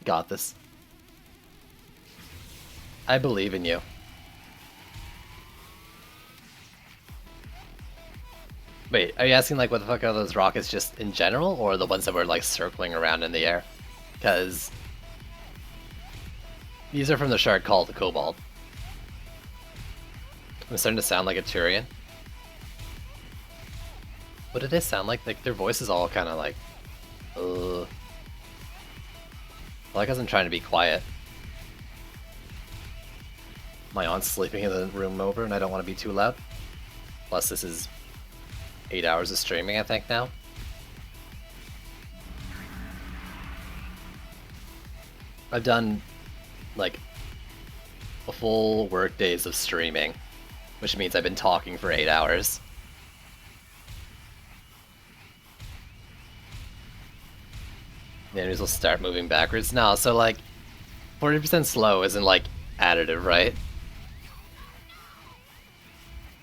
Got this. I believe in you. Wait, are you asking like what the fuck are those rockets just in general, or the ones that were like circling around in the air? Because these are from the shard called the Cobalt. I'm starting to sound like a Turian. What do they sound like? Like their voice is all kind of like, Well, I guess I'm trying to be quiet. My aunt's sleeping in the room over and I don't want to be too loud. Plus this is 8 hours of streaming, I think, now. I've done, like, a full work days of streaming, which means I've been talking for 8 hours. The enemies will start moving backwards. No, so like, 40% slow isn't like additive, right?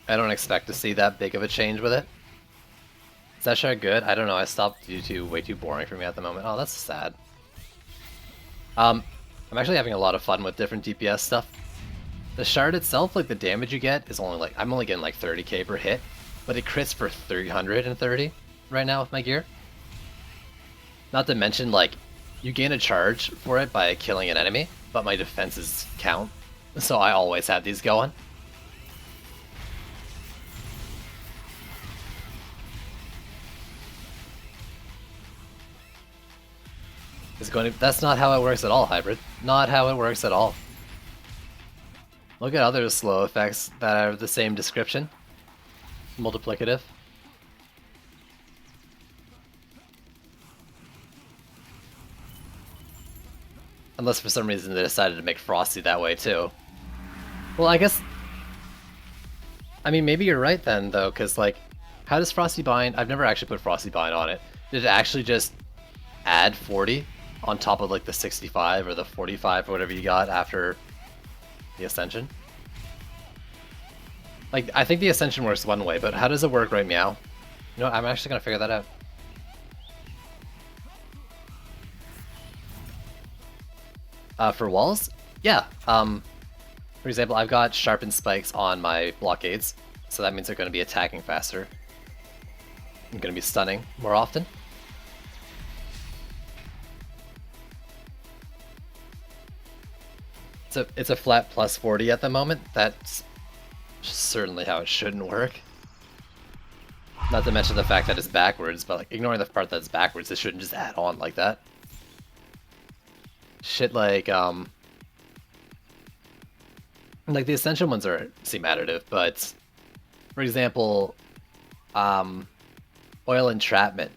I don't expect to see that big of a change with it. Is that shard good? I don't know, I stopped due to way too boring for me at the moment. Oh, that's sad. I'm actually having a lot of fun with different DPS stuff. The shard itself, like the damage you get is only like, I'm only getting like 30k per hit, but it crits for 330 right now with my gear. Not to mention, like, you gain a charge for it by killing an enemy, but my defenses count, so I always have these going. That's not how it works at all, Hybrid. Not how it works at all. Look at other slow effects that are the same description. Multiplicative. Unless for some reason they decided to make Frosty that way too. Well, I guess... I mean, maybe you're right then, though, because, like, how does Frosty Bind... I've never actually put Frosty Bind on it. Did it actually just add 40 on top of, like, the 65 or the 45 or whatever you got after the Ascension? Like, I think the Ascension works one way, but how does it work right meow? You know, I'm actually gonna figure that out. For walls? Yeah. For example, I've got sharpened spikes on my blockades, so that means they're going to be attacking faster. I'm going to be stunning more often. it's a flat plus 40 at the moment. That's certainly how it shouldn't work. Not to mention the fact that it's backwards, but like ignoring the part that's backwards, it shouldn't just add on like that. Shit like the Ascension ones seem additive, but for example, oil entrapment.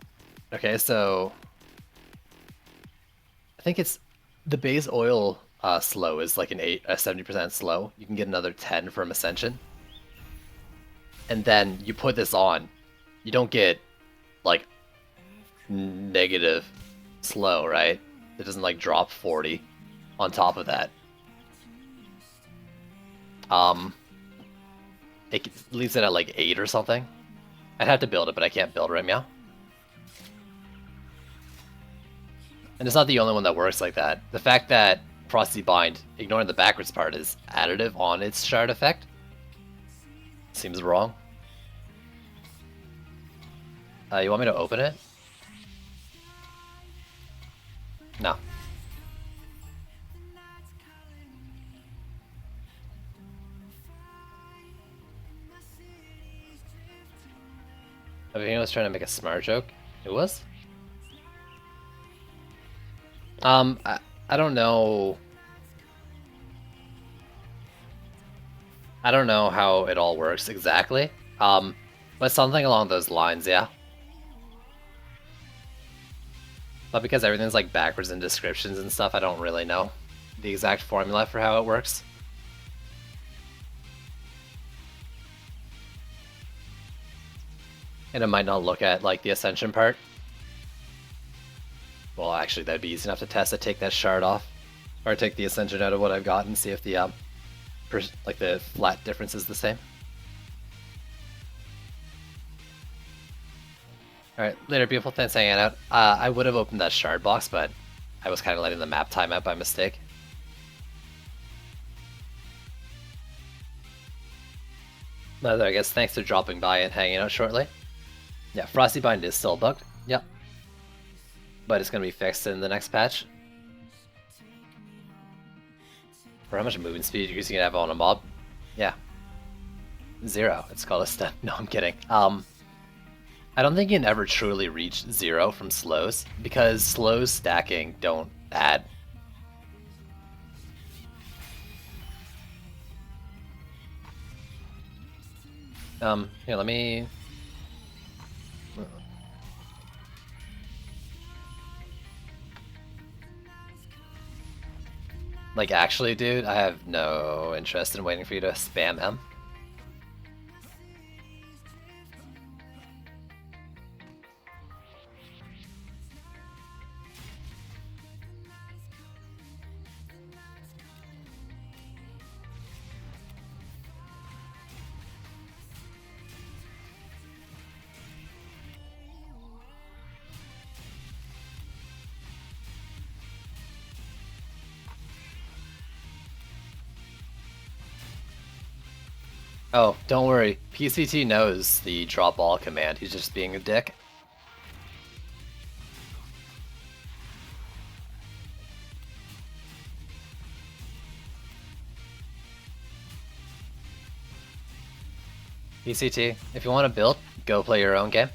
Okay, so I think it's the base oil slow is like a 70% slow. You can get another 10 from Ascension. And then you put this on, you don't get like negative slow, right? It doesn't like drop 40 on top of that. It leaves it at like 8 or something. I'd have to build it, but I can't build right now. And it's not the only one that works like that. The fact that Frosty Bind, ignoring the backwards part, is additive on its shard effect seems wrong. You want me to open it? No. I think I was trying to make a smart joke. It was? I don't know. I don't know how it all works exactly. But something along those lines, yeah. But because everything's like backwards in descriptions and stuff, I don't really know the exact formula for how it works. And I might not look at like the Ascension part. Well, actually, that'd be easy enough to test it. Take that shard off, or take the Ascension out of what I've got and see if the like the flat difference is the same. Alright, later, beautiful. Thanks for hanging out. I would have opened that shard box, but I was kind of letting the map time out by mistake. But I guess thanks for dropping by and hanging out shortly. Yeah, Frosty Bind is still bugged. Yep. But it's going to be fixed in the next patch. For how much movement speed you're going to have on a mob? Yeah. 0. It's called a stun. No, I'm kidding. I don't think you can ever truly reach 0 from slows, because slows stacking don't add. Here, let me... Like, actually, dude, I have no interest in waiting for you to spam him. Oh, don't worry. PCT knows the drop all command. He's just being a dick. PCT, if you want to build, go play your own game.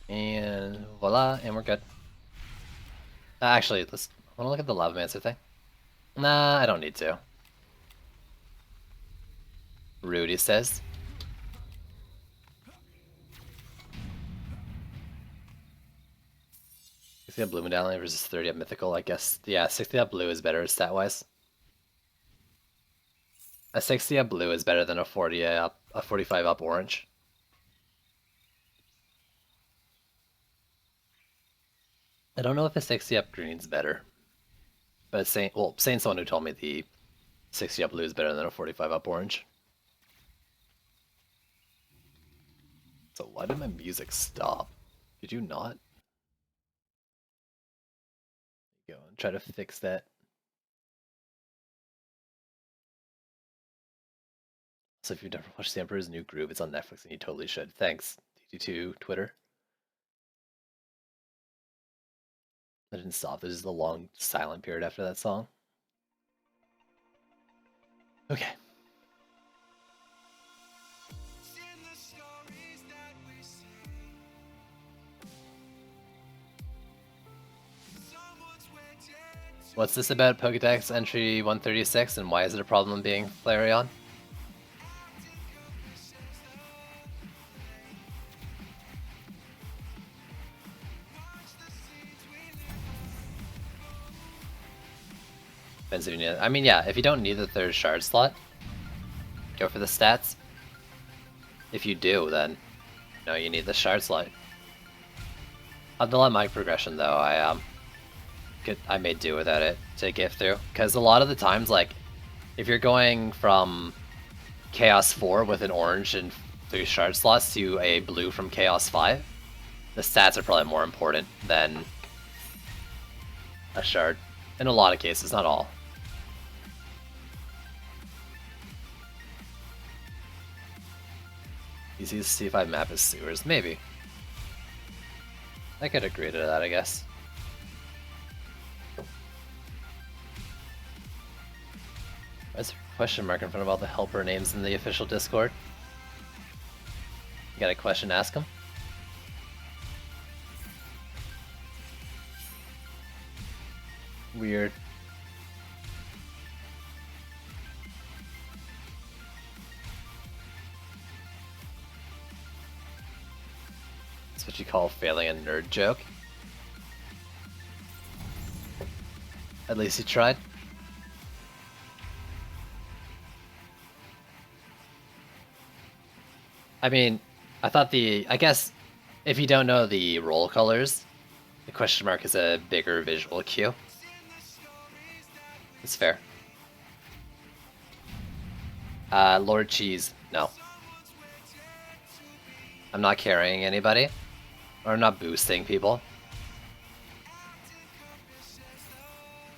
And voila, and we're good. Actually, I want to look at the Lavamancer thing. Nah, I don't need to. Rudy says. 60 up blue medallion versus 30 up mythical, I guess. Yeah, 60 up blue is better stat-wise. A 60 up blue is better than a 40 up, a 45 up orange. I don't know if a 60 up green's better, but saying someone who told me the 60 up blue is better than a 45 up orange. So why did my music stop? Did you not? Go and try to fix that. So if you've never watched The Emperor's New Groove, it's on Netflix and you totally should. Thanks, DD2 Twitter. I didn't stop. This is the long silent period after that song. Okay. What's this about Pokedex entry 136 and why is it a problem being Flareon? Depends if you need it. I mean, yeah, if you don't need the third shard slot, go for the stats. If you do, then no, you need the shard slot. On the mic progression though, I may do without it to get through, because a lot of the times, like, if you're going from Chaos 4 with an orange and 3 shard slots to a blue from Chaos 5, the stats are probably more important than a shard. In a lot of cases, not all. Easiest C5 map is sewers, maybe. I could agree to that, I guess. Why's there a question mark in front of all the helper names in the official Discord? You got a question, ask them. Weird. That's what you call failing a nerd joke. At least you tried. I mean, I guess if you don't know the roll colors, the question mark is a bigger visual cue. It's fair. Lord Cheese, no. I'm not carrying anybody. Or I'm not boosting people.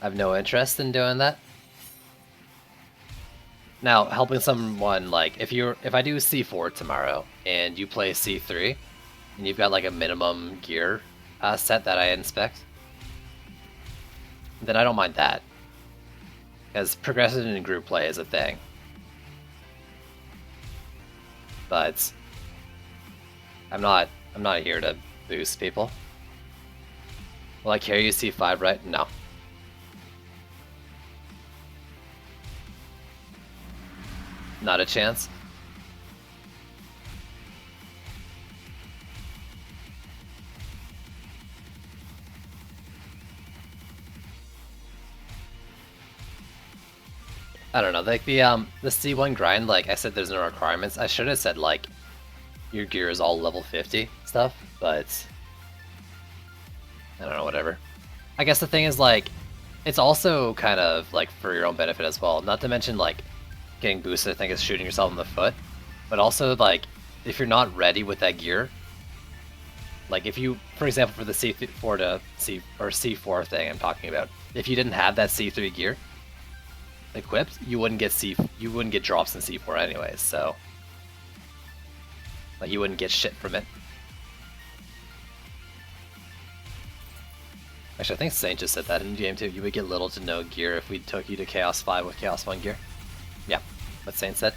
I have no interest in doing that. Now, helping someone, like, if I do C4 tomorrow, and you play C3, and you've got, like, a minimum gear set that I inspect, then I don't mind that. Because progressive in group play is a thing. But I'm not here to boost people. Will I carry you C5, right? No. Not a chance. I don't know, like the C1 grind, like I said there's no requirements. I should have said like your gear is all level 50 stuff, but I don't know, whatever. I guess the thing is like it's also kind of like for your own benefit as well. Not to mention like getting boosted I think is shooting yourself in the foot. But also like if you're not ready with that gear, like if you, for example, for the C4 to C or C4 thing I'm talking about, if you didn't have that C3 gear equipped, you wouldn't get drops in C4 anyways, so like you wouldn't get shit from it. Actually, I think Saint just said that in game 2. You would get little to no gear if we took you to Chaos 5 with Chaos 1 gear. Yeah, what Saint said.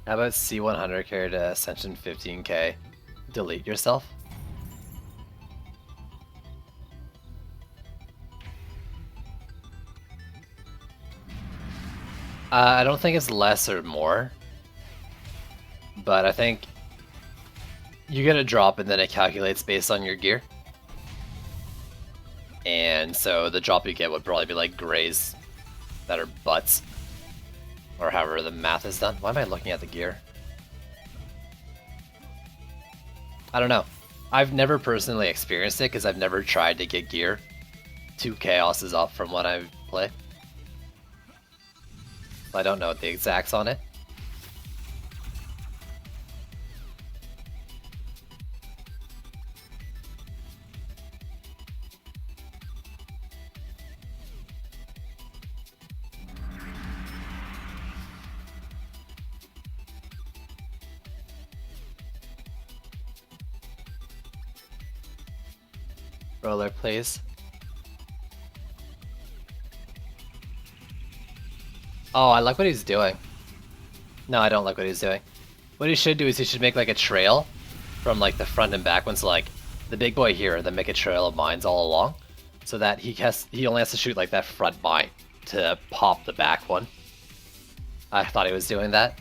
How about C100 carry to Ascension 15k? Delete yourself? I don't think it's less or more, but I think You get a drop and then it calculates based on your gear. And so the drop you get would probably be like grays that are butts. Or however the math is done. Why am I looking at the gear? I don't know. I've never personally experienced it because I've never tried to get gear 2 chaoses up from what I play. I don't know the exacts on it. Roller, please. Oh, I like what he's doing. No, I don't like what he's doing. What he should do is he should make like a trail from like the front and back ones, so, like the big boy here, and then make a trail of mines all along, so that he only has to shoot like that front mine to pop the back one. I thought he was doing that.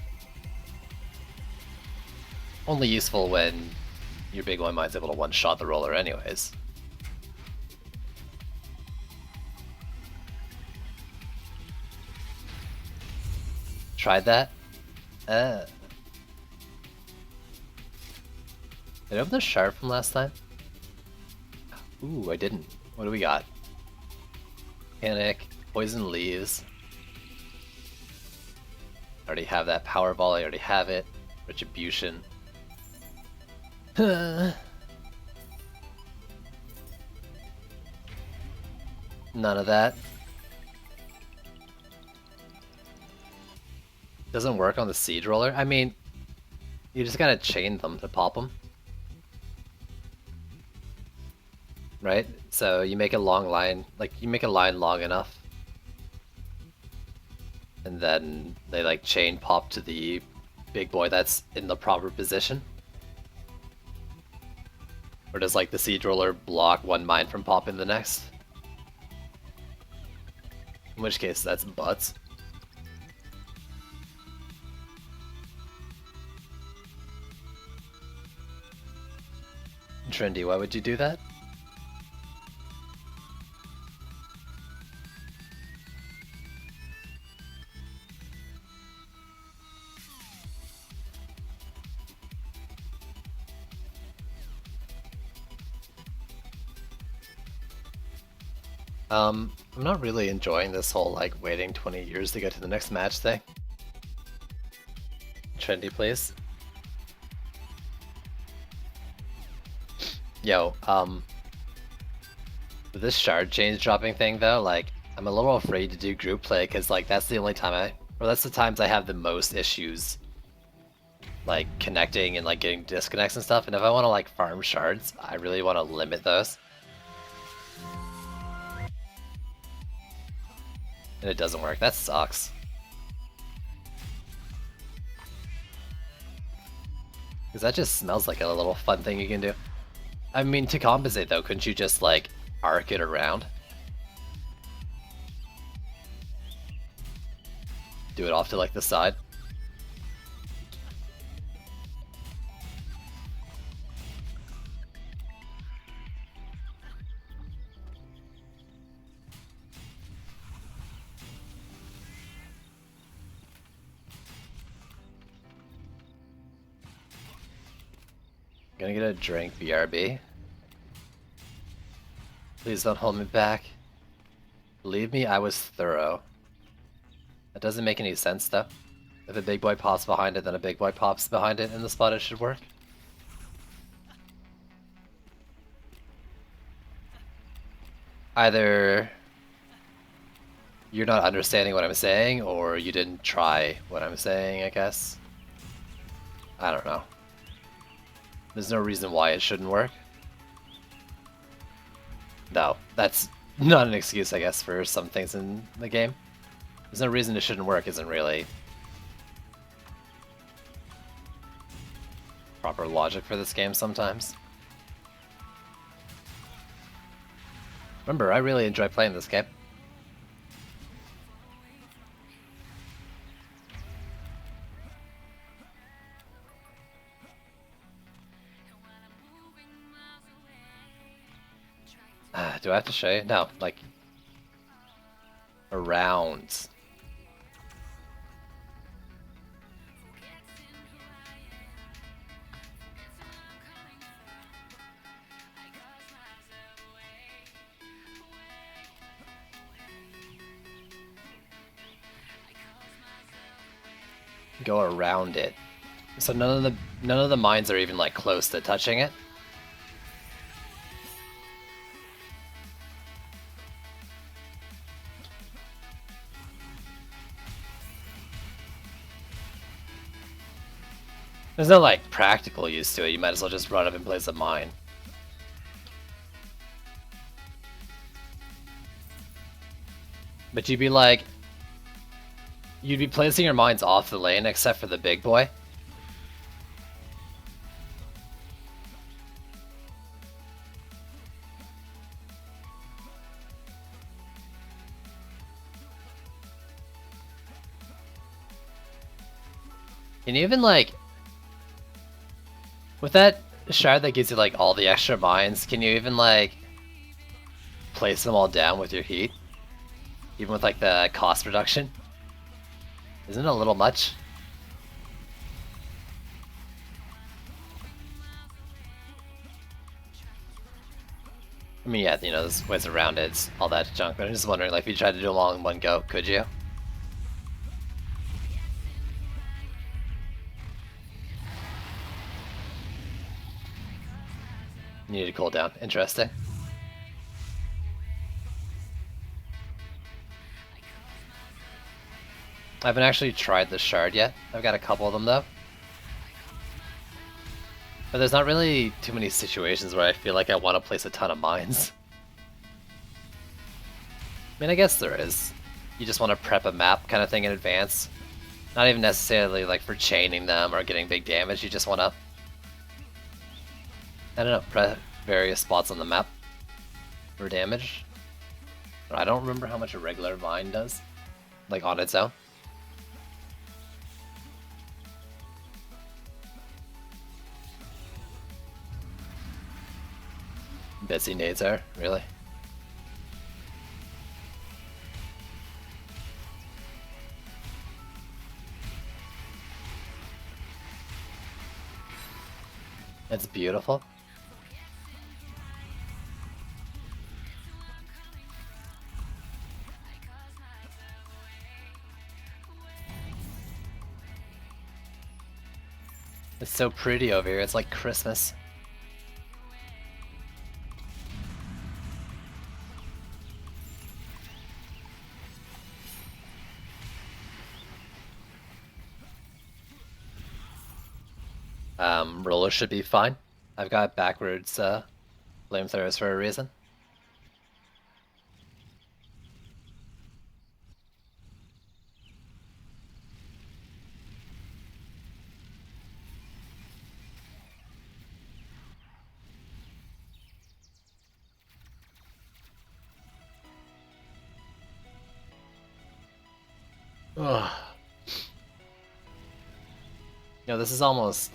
Only useful when your big one mine's able to one-shot the roller anyways. Tried that? Did I open the shard from last time? Ooh, I didn't. What do we got? Panic, poison leaves. I already have that Powerball, I already have it. Retribution. None of that. Doesn't work on the siege roller. I mean, you just gotta chain them to pop them. Right? So you make a long line, like you make a line long enough. And then they like chain pop to the big boy that's in the proper position. Or does like the siege roller block one mine from popping the next? In which case that's butts. Trendy, why would you do that? I'm not really enjoying this whole like waiting 20 years to get to the next match thing. Trendy, please. Yo, with this shard change dropping thing though, like I'm a little afraid to do group play because like that's the only time that's the times I have the most issues like connecting and like getting disconnects and stuff, and if I want to like farm shards, I really want to limit those. And it doesn't work. That sucks. Because that just smells like a little fun thing you can do. I mean, to compensate though, couldn't you just like arc it around? Do it off to like the side? Gonna get a drink, BRB. Please don't hold me back. Believe me, I was thorough. That doesn't make any sense though. If a big boy pops behind it, then a big boy pops behind it in the spot it should work. Either you're not understanding what I'm saying, or you didn't try what I'm saying, I guess. I don't know. There's no reason why it shouldn't work. No, that's not an excuse, I guess, for some things in the game. There's no reason it shouldn't work isn't really proper logic for this game sometimes. Remember, I really enjoy playing this game. Do I have to show you? No, like around. Go around it. So none of the mines are even like close to touching it. There's no like practical use to it. You might as well just run up and place a mine. But you'd be placing your mines off the lane except for the big boy. Can you even like, with that shard that gives you like all the extra mines, can you even like place them all down with your heat? Even with like the cost reduction? Isn't it a little much? I mean, yeah, you know, there's ways around it, it's all that junk, but I'm just wondering, like, if you tried to do them all in one go, could you? You need to cool down. Interesting. I haven't actually tried the shard yet. I've got a couple of them, though. But there's not really too many situations where I feel like I want to place a ton of mines. I mean, I guess there is. You just want to prep a map kind of thing in advance. Not even necessarily like for chaining them or getting big damage, you just want to, I don't know, prep various spots on the map for damage. I don't remember how much a regular mine does, like on its own. Bitsy nades are, really? It's beautiful. It's so pretty over here, it's like Christmas. Roller should be fine. I've got backwards flamethrowers for a reason. Ugh. You know, this is almost,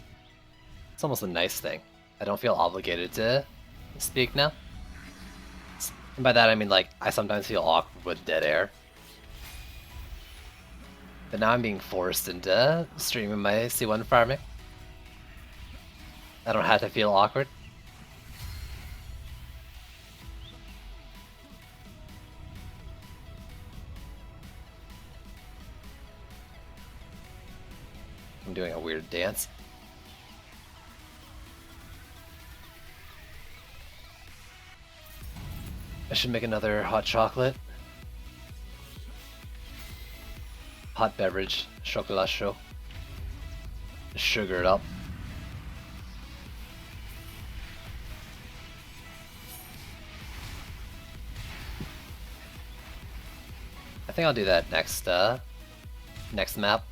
it's almost a nice thing. I don't feel obligated to speak now. And by that I mean, like, I sometimes feel awkward with dead air. But now I'm being forced into streaming my C1 farming. I don't have to feel awkward. I'm doing a weird dance. I should make another hot chocolate. Hot beverage, chocolat chaud. Sugar it up. I think I'll do that next next map.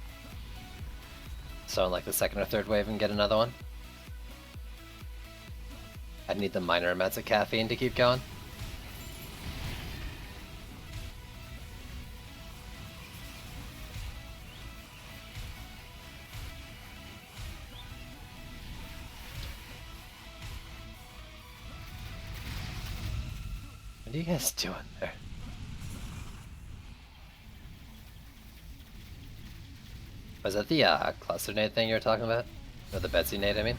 So on like the second or third wave and get another one. I'd need the minor amounts of caffeine to keep going. What are you guys doing there? Was that the cluster nade thing you were talking about? Or the Betsy nade, I mean?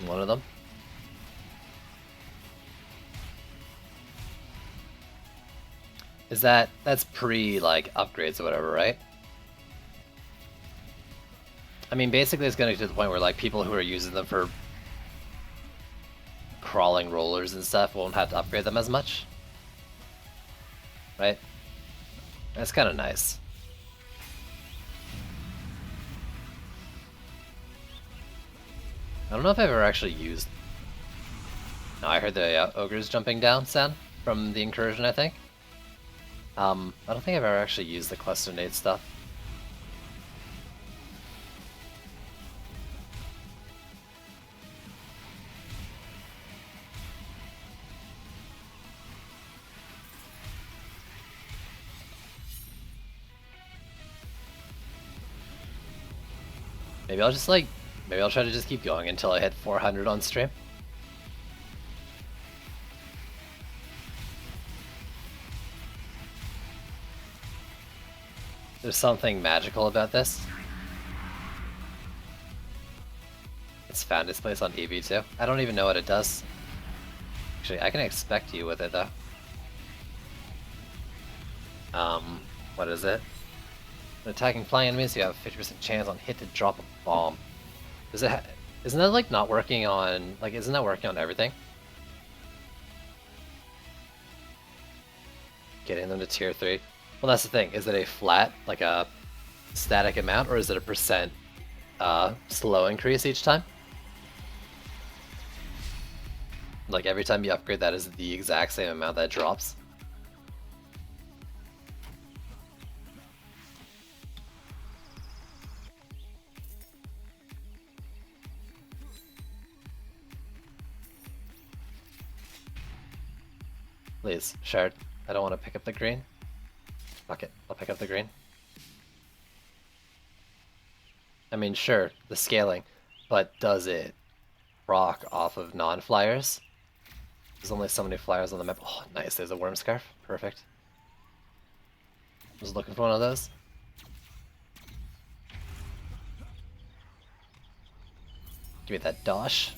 One of them? That's pre, like, upgrades or whatever, right? I mean, basically it's gonna get to the point where, like, people who are using them for crawling rollers and stuff won't have to upgrade them as much. Right? That's kind of nice. I don't know if I've ever actually used... No, I heard the ogres jumping down sound from the incursion, I think. I don't think I've ever actually used the cluster nade stuff. Maybe I'll just like... Maybe I'll try to just keep going until I hit 400 on stream. There's something magical about this. It's found its place on EV2. I don't even know what it does. Actually, I can expect you with it though. What is it? When attacking flying enemies, you have a 50% chance on hit to drop a bomb. Does it? Isn't that like not working on? Like, isn't that working on everything? Getting them to tier 3. Well, that's the thing. Is it a flat, like a static amount, or is it a percent slow increase each time? Like every time you upgrade, that is the exact same amount that drops. Please, Shard. I don't want to pick up the green. Fuck it, I'll pick up the green. I mean, sure, the scaling, but does it proc off of non-flyers? There's only so many flyers on the map. Oh, nice, there's a worm scarf. Perfect. I was looking for one of those. Give me that dosh.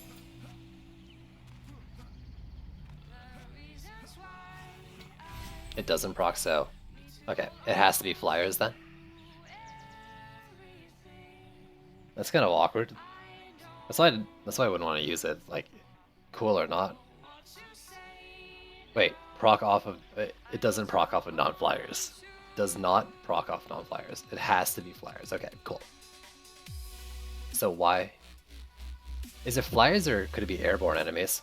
It doesn't proc, so... Okay, it has to be flyers then. That's kind of awkward. That's why I wouldn't want to use it. Like, cool or not. Wait, proc off of... It doesn't proc off of non-flyers. Does not proc off non-flyers. It has to be flyers. Okay, cool. So why... Is it flyers or could it be airborne enemies?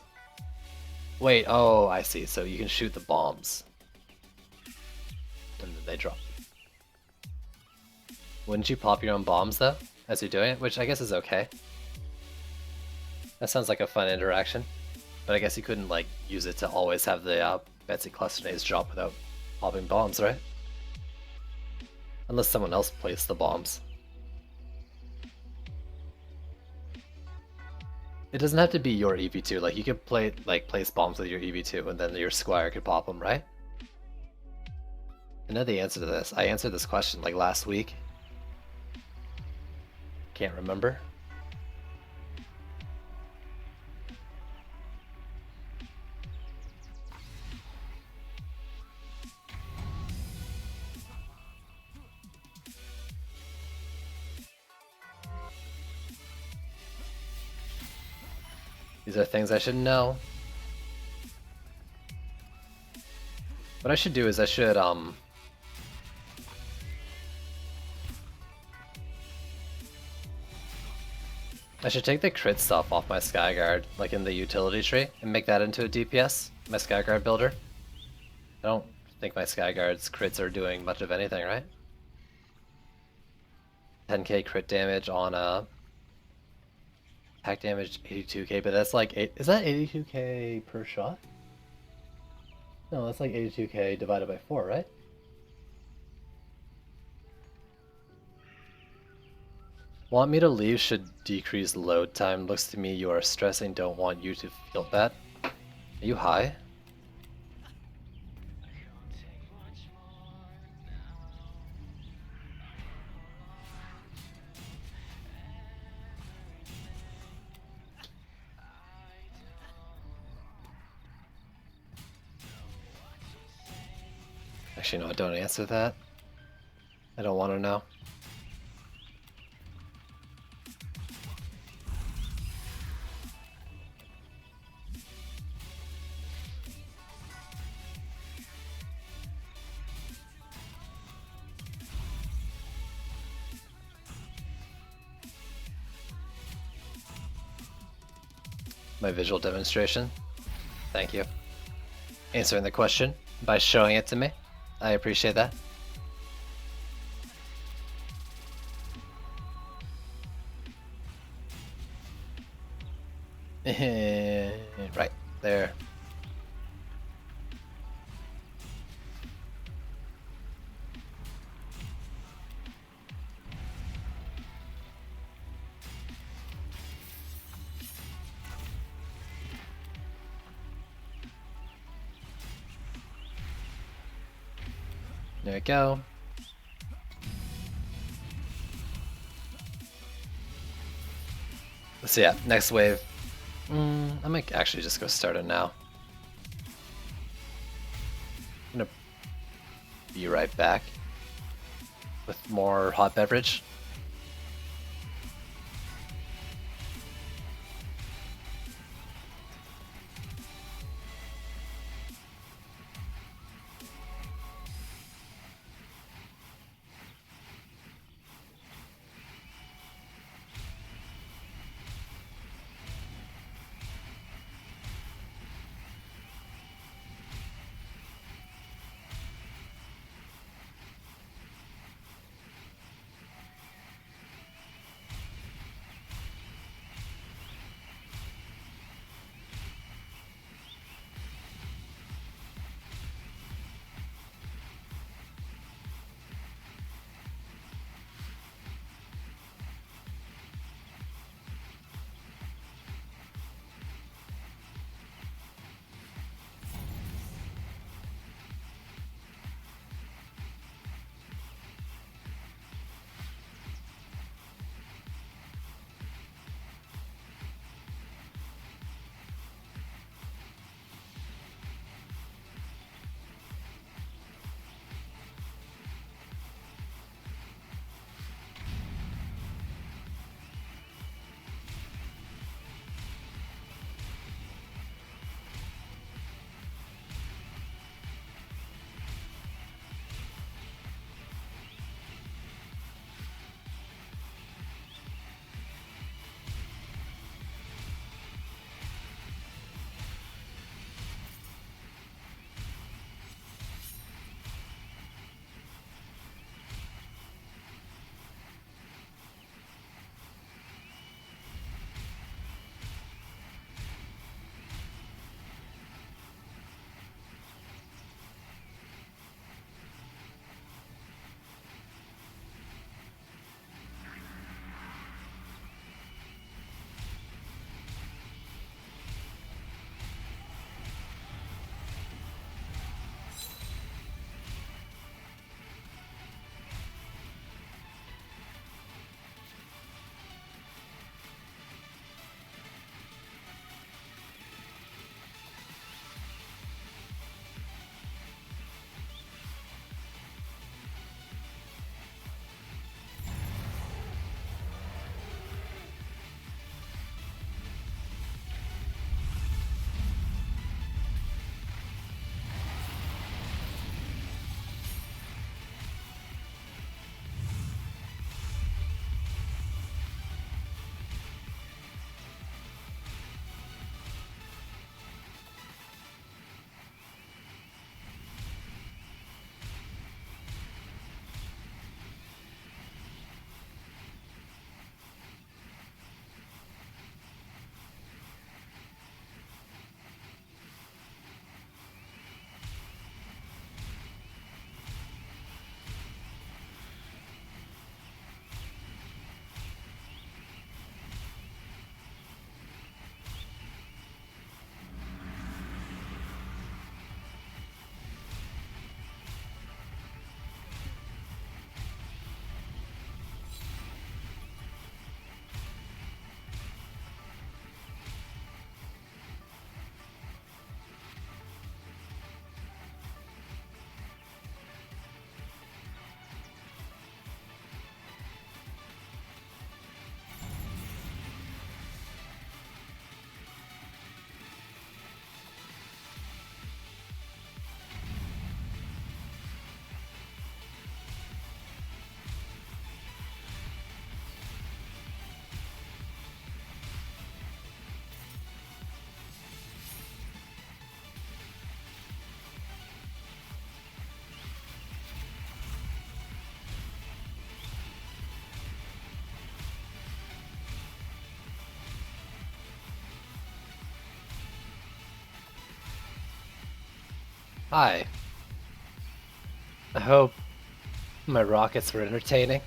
Wait, oh, I see. So you can shoot the bombs. And then they drop. Wouldn't you pop your own bombs though, as you're doing it? Which I guess is okay. That sounds like a fun interaction. But I guess you couldn't like use it to always have the Betsy cluster nades drop without popping bombs, right? Unless someone else placed the bombs. It doesn't have to be your EV2. Like you could place bombs with your EV2, and then your squire could pop them, right? I know the answer to this. I answered this question like last week. Can't remember. These are things I should know. What I should do is I should take the crit stuff off my Skyguard, like in the utility tree, and make that into a DPS, my Skyguard builder. I don't think my Skyguard's crits are doing much of anything, right? 10k crit damage on a... attack damage 82k, but that's like... Is that 82k per shot? No, that's like 82k divided by 4, right? Want me to leave should decrease load time. Looks to me you are stressing, don't want you to feel bad. Are you high? Actually, no, don't answer that. I don't want to know. My visual demonstration. Thank you. Answering the question by showing it to me. I appreciate that. Right there. There we go. So yeah, next wave. I might actually just go start it now. I'm gonna be right back with more hot beverage. Hi. I hope my rockets were entertaining.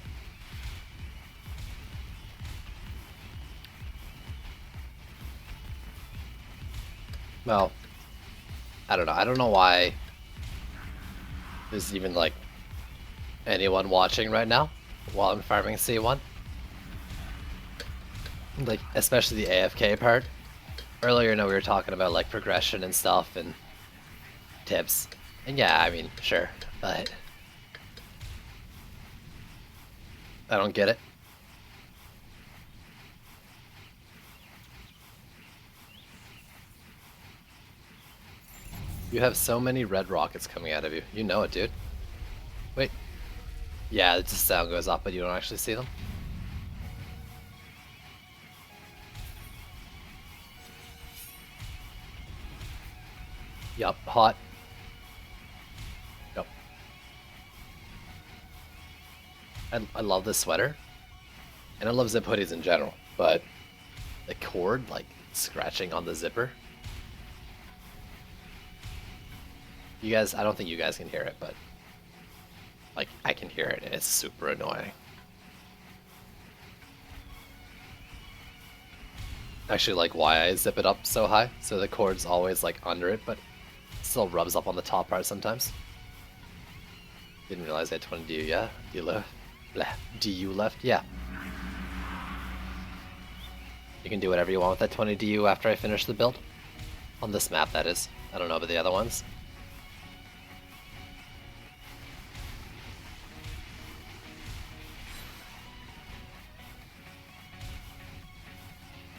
Well, I don't know. I don't know why there's even like anyone watching right now while I'm farming C1. Like, especially the AFK part. Earlier, we were talking about like progression and stuff and tips. And yeah, I mean, sure, but I don't get it. You have so many red rockets coming out of you. You know it, dude. Wait. Yeah, the sound goes off, but you don't actually see them. Yup, hot. Yup. I love this sweater. And I love zip hoodies in general, but the cord, like, scratching on the zipper. You guys, I don't think you guys can hear it, but like, I can hear it and it's super annoying. Actually, like why I zip it up so high, so the cord's always like under it, but still rubs up on the top part sometimes. Didn't realize I had 20 DU, yeah? DU left? Blah. DU left? Yeah. You can do whatever you want with that 20 DU after I finish the build. On this map, that is. I don't know about the other ones.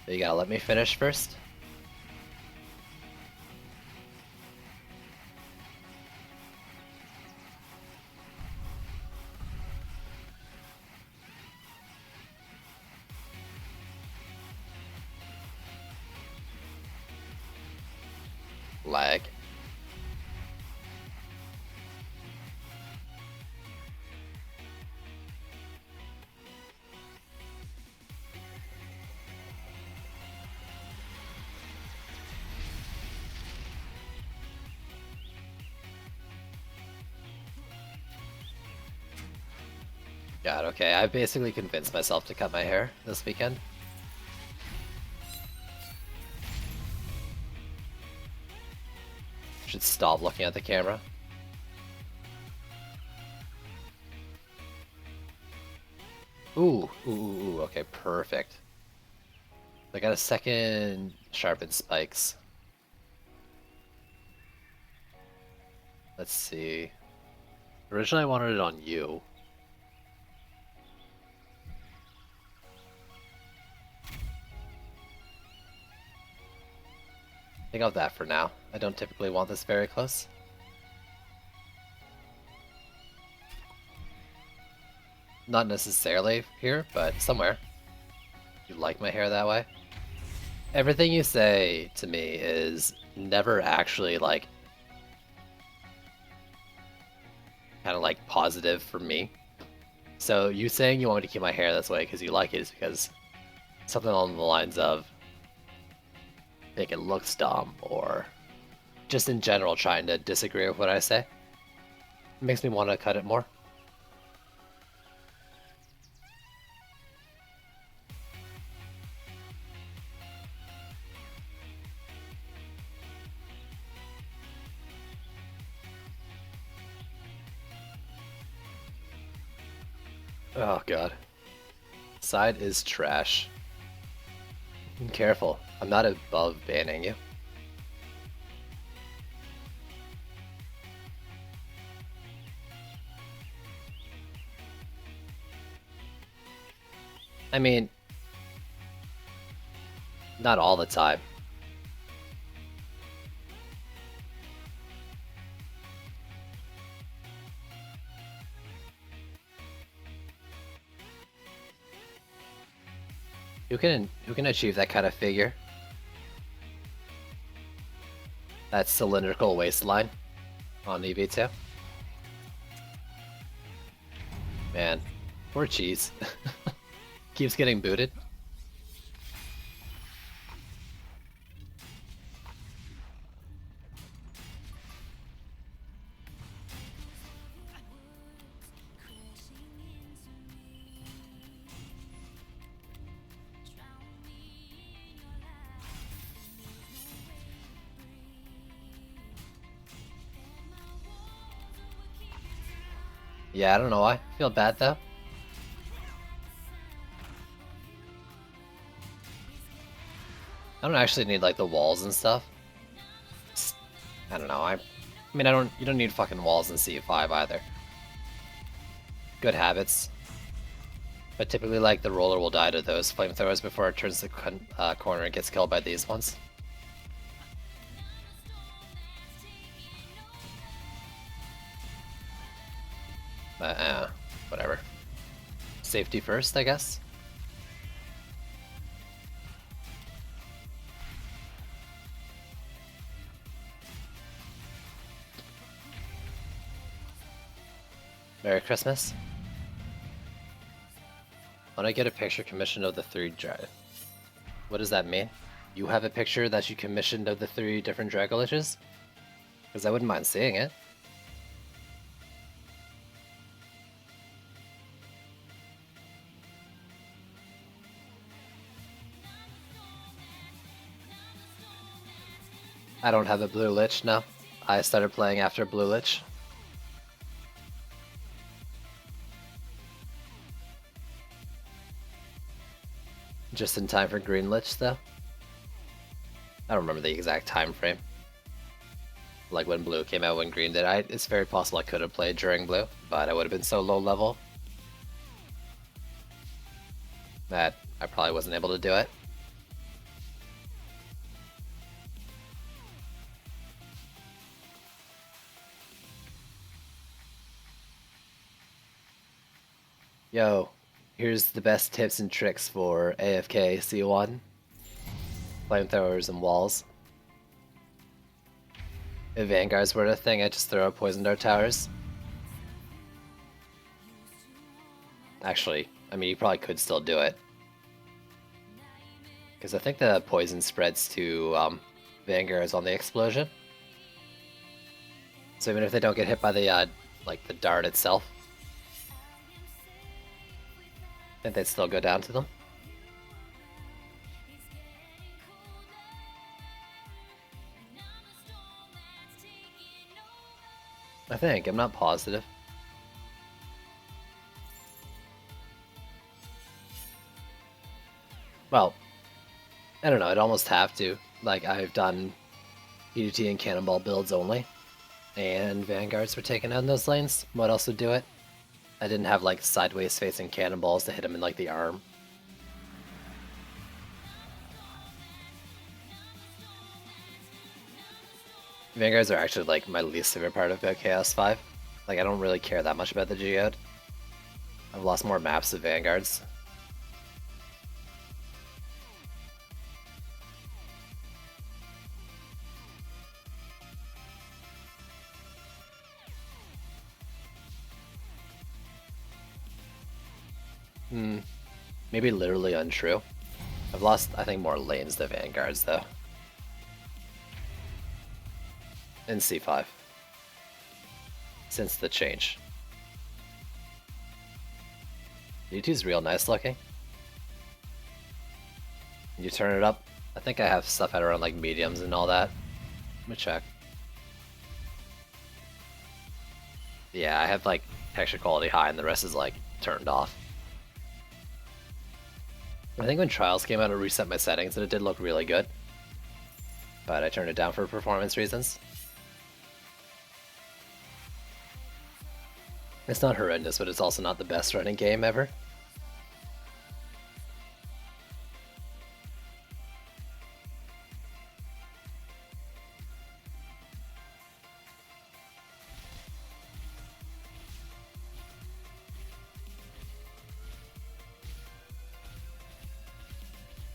But you gotta let me finish first. Lag. God, okay, I basically convinced myself to cut my hair this weekend. Should stop looking at the camera. Ooh, okay, perfect. I got a second sharpened spikes. Let's see. Originally I wanted it on you. Think of that for now. I don't typically want this very close. Not necessarily here, but somewhere. You like my hair that way? Everything you say to me is never actually like kind of like positive for me. So you saying you want me to keep my hair this way because you like it is because something along the lines of think it looks dumb or just in general trying to disagree with what I say. It makes me want to cut it more. Oh god. Side is trash. Be careful. I'm not above banning you. I mean, not all the time. Who can achieve that kind of figure? That cylindrical waistline on EV2? Man, poor Cheese. Keeps getting booted. Yeah, I don't know why. Feel bad though. I don't actually need like the walls and stuff. I don't know. I mean, you don't need fucking walls in C5 either. Good habits. But typically, like, the roller will die to those flamethrowers before it turns the corner and gets killed by these ones. But, whatever. Safety first, I guess. Merry Christmas. When I get a picture commissioned of the 3 what does that mean? You have a picture that you commissioned of the 3 different Dragoliches? Because I wouldn't mind seeing it. I don't have a Blue Lich, no. I started playing after Blue Lich. Just in time for Green Lich, though. I don't remember the exact time frame. Like when Blue came out, when Green did. It's very possible I could have played during Blue, but I would have been so low level that I probably wasn't able to do it. Yo, here's the best tips and tricks for AFK C1. Flamethrowers and walls. If Vanguards were a thing, I'd just throw out Poison Dart towers. Actually, I mean, you probably could still do it. Because I think the poison spreads to Vanguards on the explosion. So even if they don't get hit by the, like, the dart itself, I think they'd still go down to them. I think, I'm not positive. Well, I don't know, I'd almost have to. Like, I've done PDT and Cannonball builds only, and Vanguards were taken out in those lanes. Might also do it. I didn't have, like, sideways facing Cannonballs to hit him in, like, the arm. Vanguards are actually, like, my least favorite part of Chaos 5. Like, I don't really care that much about the Geode. I've lost more maps of Vanguards. Maybe literally untrue. I've lost, I think, more lanes than Vanguards, though. In C5. Since the change. U2's real nice looking. You turn it up. I think I have stuff at around like mediums and all that. Let me check. Yeah, I have like texture quality high and the rest is like turned off. I think when Trials came out, I reset my settings and it did look really good. But I turned it down for performance reasons. It's not horrendous, but it's also not the best running game ever.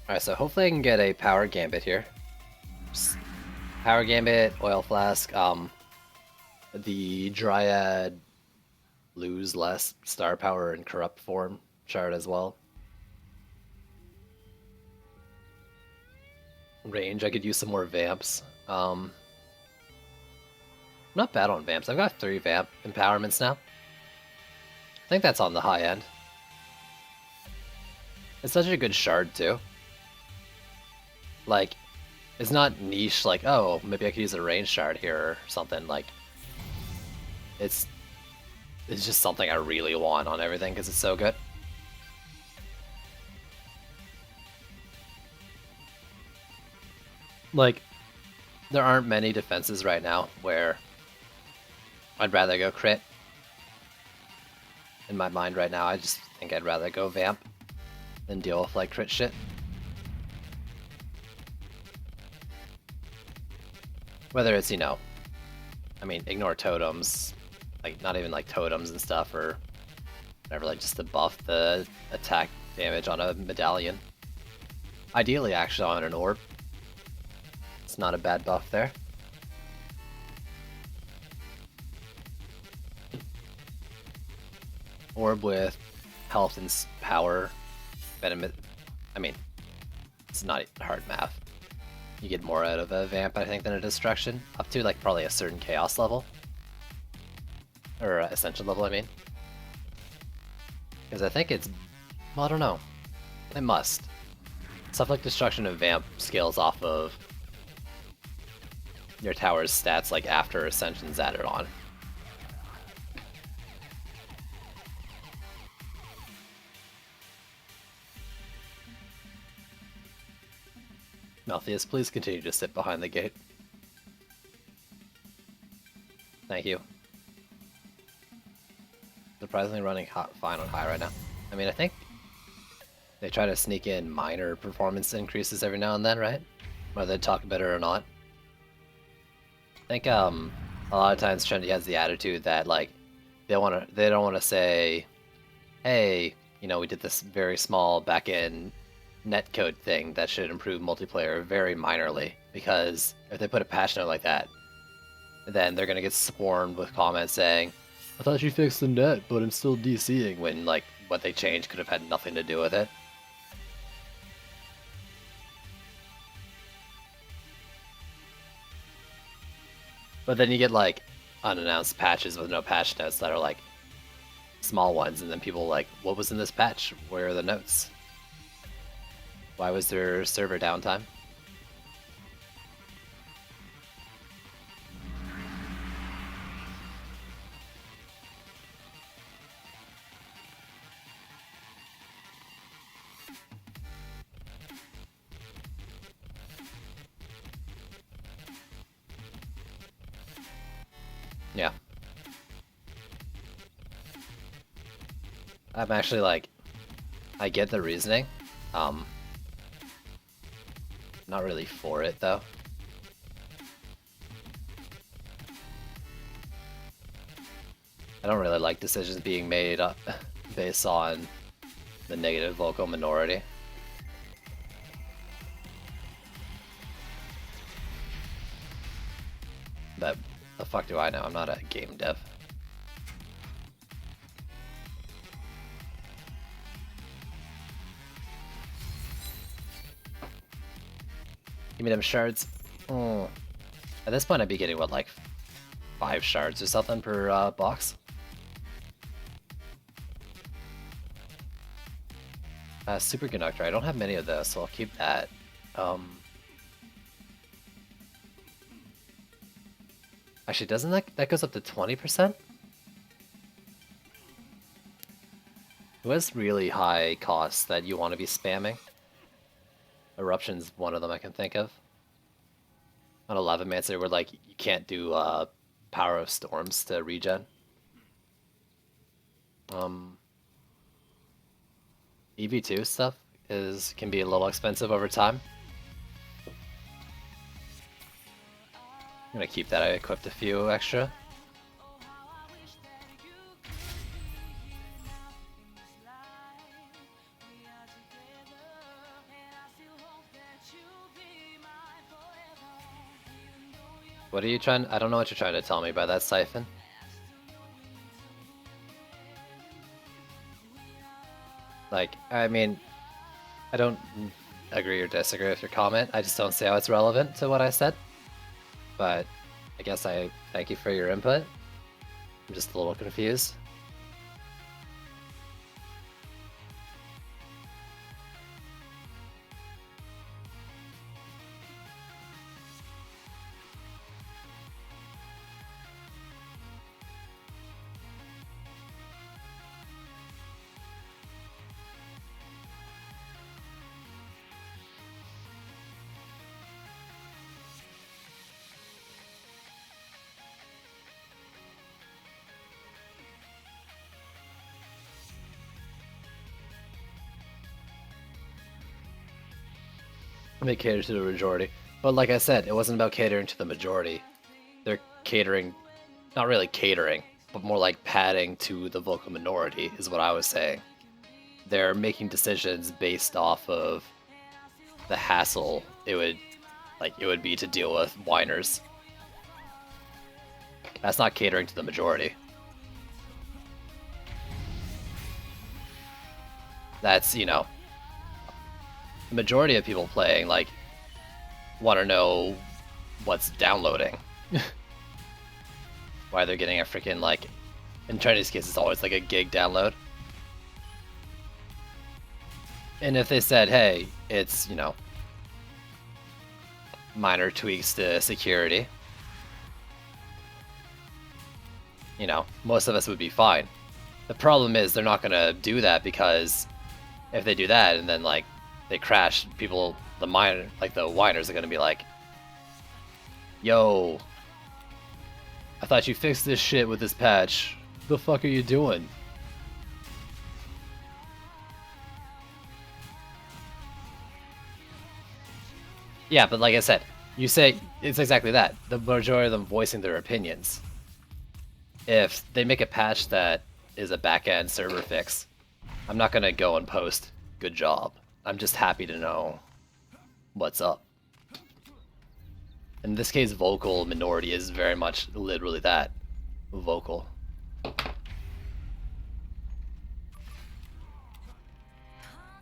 Alright, so hopefully I can get a Power Gambit here. Power Gambit, Oil Flask, the Dryad lose less star power and corrupt form shard as well. Range, I could use some more vamps. Not bad on vamps. I've got 3 vamp empowerments now. I think that's on the high end. It's such a good shard too. Like, it's not niche like, oh, maybe I could use a range shard here or something. Like, it's is just something I really want on everything because it's so good. Like, there aren't many defenses right now where I'd rather go crit. In my mind right now, I just think I'd rather go vamp than deal with like crit shit. Whether it's, I mean, ignore totems, like not even like totems and stuff or whatever, like just to buff the attack damage on a medallion. Ideally, actually, on an orb. It's not a bad buff there. Orb with health and power benefit. I mean, it's not hard math. You get more out of a vamp, I think, than a destruction. Up to like probably a certain chaos level. Or ascension level, I mean. Because I think it's, well, I don't know. It must. Stuff like destruction and vamp scales off of your tower's stats like after ascension's added on. Malthius, please continue to sit behind the gate. Thank you. Surprisingly running fine on high right now. I mean, I think they try to sneak in minor performance increases every now and then, right? Whether they talk about it or not. I think a lot of times Trendy has the attitude that like they don't want to say, hey, we did this very small back-end netcode thing that should improve multiplayer very minorly, because if they put a patch note like that, then they're gonna get swarmed with comments saying, I thought you fixed the net, but I'm still DCing, when like what they changed could have had nothing to do with it. But then you get like unannounced patches with no patch notes that are like small ones, and then people are like, what was in this patch? Where are the notes? Why was there server downtime? Yeah. I'm actually like, I get the reasoning. Not really for it though. I don't really like decisions being made based on the negative vocal minority. But the fuck do I know? I'm not a game dev. Give me them shards. At this point I'd be getting, what, like 5 shards or something per box? Super Conductor, I don't have many of those, so I'll keep that. Actually, doesn't that goes up to 20%? Who has really high costs that you want to be spamming? Eruption's one of them I can think of. On 11 Mancer, where like you can't do Power of Storms to regen. EV2 stuff can be a little expensive over time. I'm gonna keep that. I equipped a few extra. What are you trying? I don't know what you're trying to tell me by that, Siphon. Like, I mean, I don't agree or disagree with your comment. I just don't see how it's relevant to what I said. But I guess I thank you for your input. I'm just a little confused. They cater to the majority. But like I said, it wasn't about catering to the majority. They're catering, not really catering, but more like padding to the vocal minority, is what I was saying. They're making decisions based off of the hassle it would be to deal with whiners. That's not catering to the majority. That's, you know, the majority of people playing, like, want to know what's downloading. Why they're getting a freaking, like, in Chinese case, it's always like a gig download. And if they said, hey, it's, you know, minor tweaks to security, you know, most of us would be fine. The problem is they're not going to do that, because if they do that and then, like, they crash, people, the whiners are going to be like, yo, I thought you fixed this shit with this patch. The fuck are you doing? Yeah, but like I said, you say it's exactly that. The majority of them voicing their opinions. If they make a patch that is a back-end server fix, I'm not gonna go and post, good job. I'm just happy to know what's up. In this case, vocal minority is very much literally that. Vocal.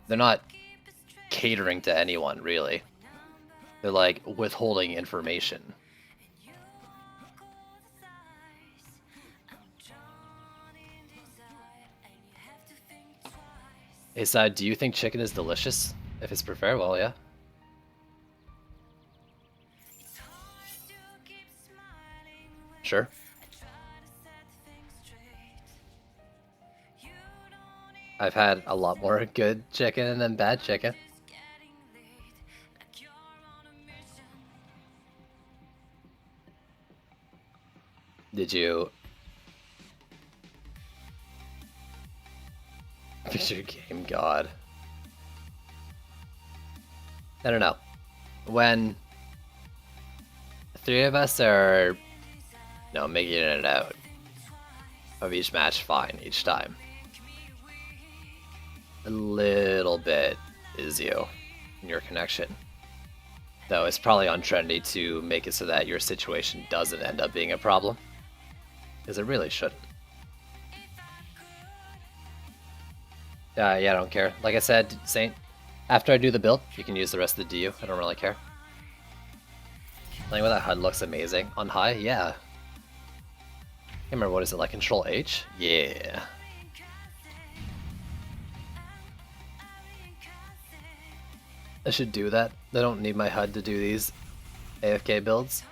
They're not catering to anyone, really. They're like withholding information. Hey, Side, do you think chicken is delicious? If it's prepared well, yeah. Sure. I've had a lot more good chicken than bad chicken. Did you... Picture game god. I don't know. When the three of us are, you know, making it out of each match fine each time, a little bit is you and your connection. Though it's probably untrendy to make it so that your situation doesn't end up being a problem, because it really shouldn't. Yeah, I don't care. Like I said, Saint, after I do the build, you can use the rest of the DU. I don't really care. Playing with that HUD looks amazing. On high, yeah. I can't remember, what is it, like Control H? Yeah. I should do that. I don't need my HUD to do these AFK builds.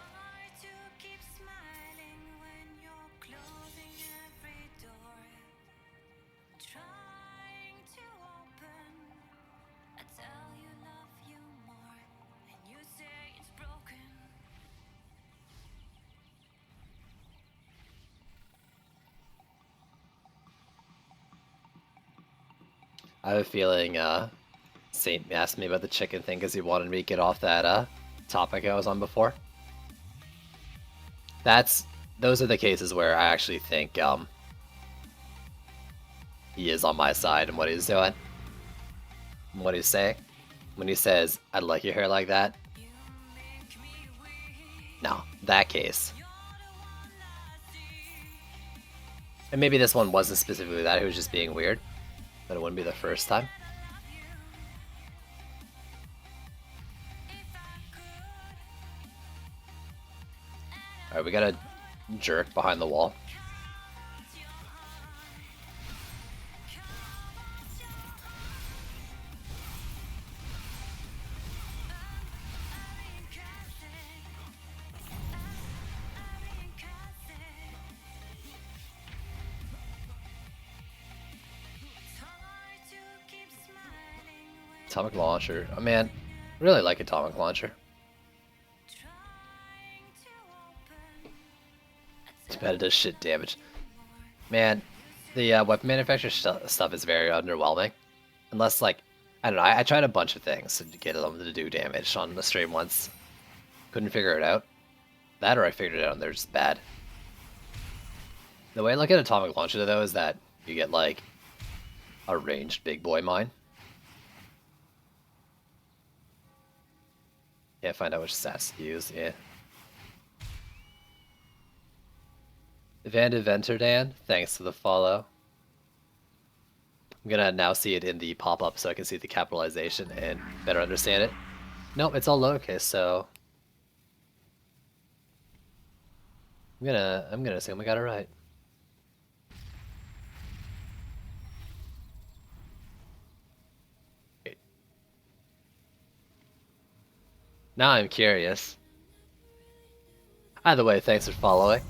I have a feeling Saint asked me about the chicken thing because he wanted me to get off that topic I was on before. Those are the cases where I actually think he is on my side and what he's doing, and what he's saying. When he says, "I'd like your hair like that," no, that case. And maybe this one wasn't specifically that; he was just being weird. But it wouldn't be the first time. Alright, we got a jerk behind the wall. Atomic Launcher. Oh man, really like Atomic Launcher. Too bad it does shit damage. Man, the weapon manufacturer stuff is very underwhelming. Unless, like, I don't know, I tried a bunch of things to get them to do damage on the stream once. Couldn't figure it out. That or I figured it out and they're just bad. The way I look at Atomic Launcher though is that you get like a ranged big boy mine. Yeah, find out which stats to use, yeah. Van de Venterdan, thanks for the follow. I'm gonna now see it in the pop-up so I can see the capitalization and better understand it. Nope, it's all lowercase, so I'm gonna assume I got it right. Now I'm curious. Either way, thanks for following.